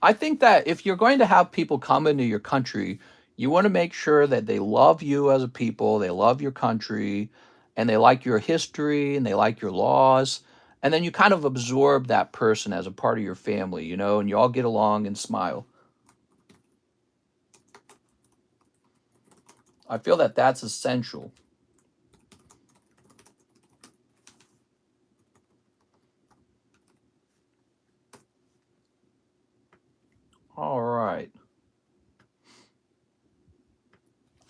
I think that if you're going to have people come into your country, you want to make sure that they love you as a people, they love your country, and they like your history and they like your laws. And then you kind of absorb that person as a part of your family, and you all get along and smile. I feel that that's essential. All right.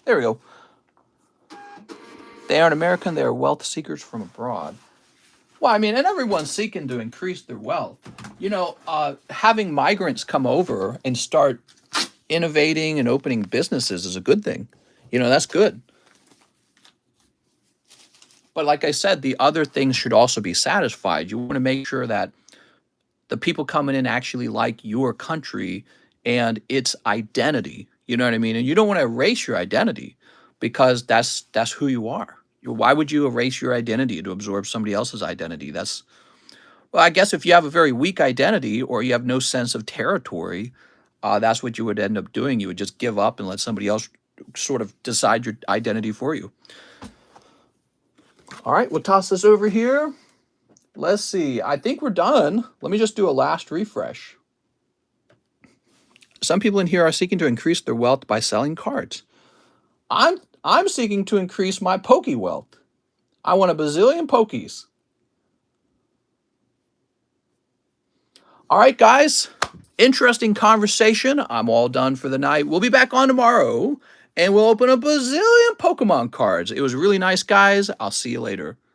There we go. They aren't American, they are wealth seekers from abroad. Well, I mean, and everyone's seeking to increase their wealth. Having migrants come over and start innovating and opening businesses is a good thing. That's good. But like I said, the other things should also be satisfied. You want to make sure that the people coming in actually like your country and its identity. You know what I mean? And you don't want to erase your identity because that's who you are. Why would you erase your identity to absorb somebody else's identity? That's well, I guess if you have a very weak identity or you have no sense of territory, that's what you would end up doing. You would just give up and let somebody else sort of decide your identity for you. All right, we'll toss this over here. Let's see. I think we're done. Let me just do a last refresh. Some people in here are seeking to increase their wealth by selling cards. I'm seeking to increase my pokey wealth. I want a bazillion pokies. All right, guys. Interesting conversation. I'm all done for the night. We'll be back on tomorrow, and we'll open a bazillion Pokemon cards. It was really nice, guys. I'll see you later.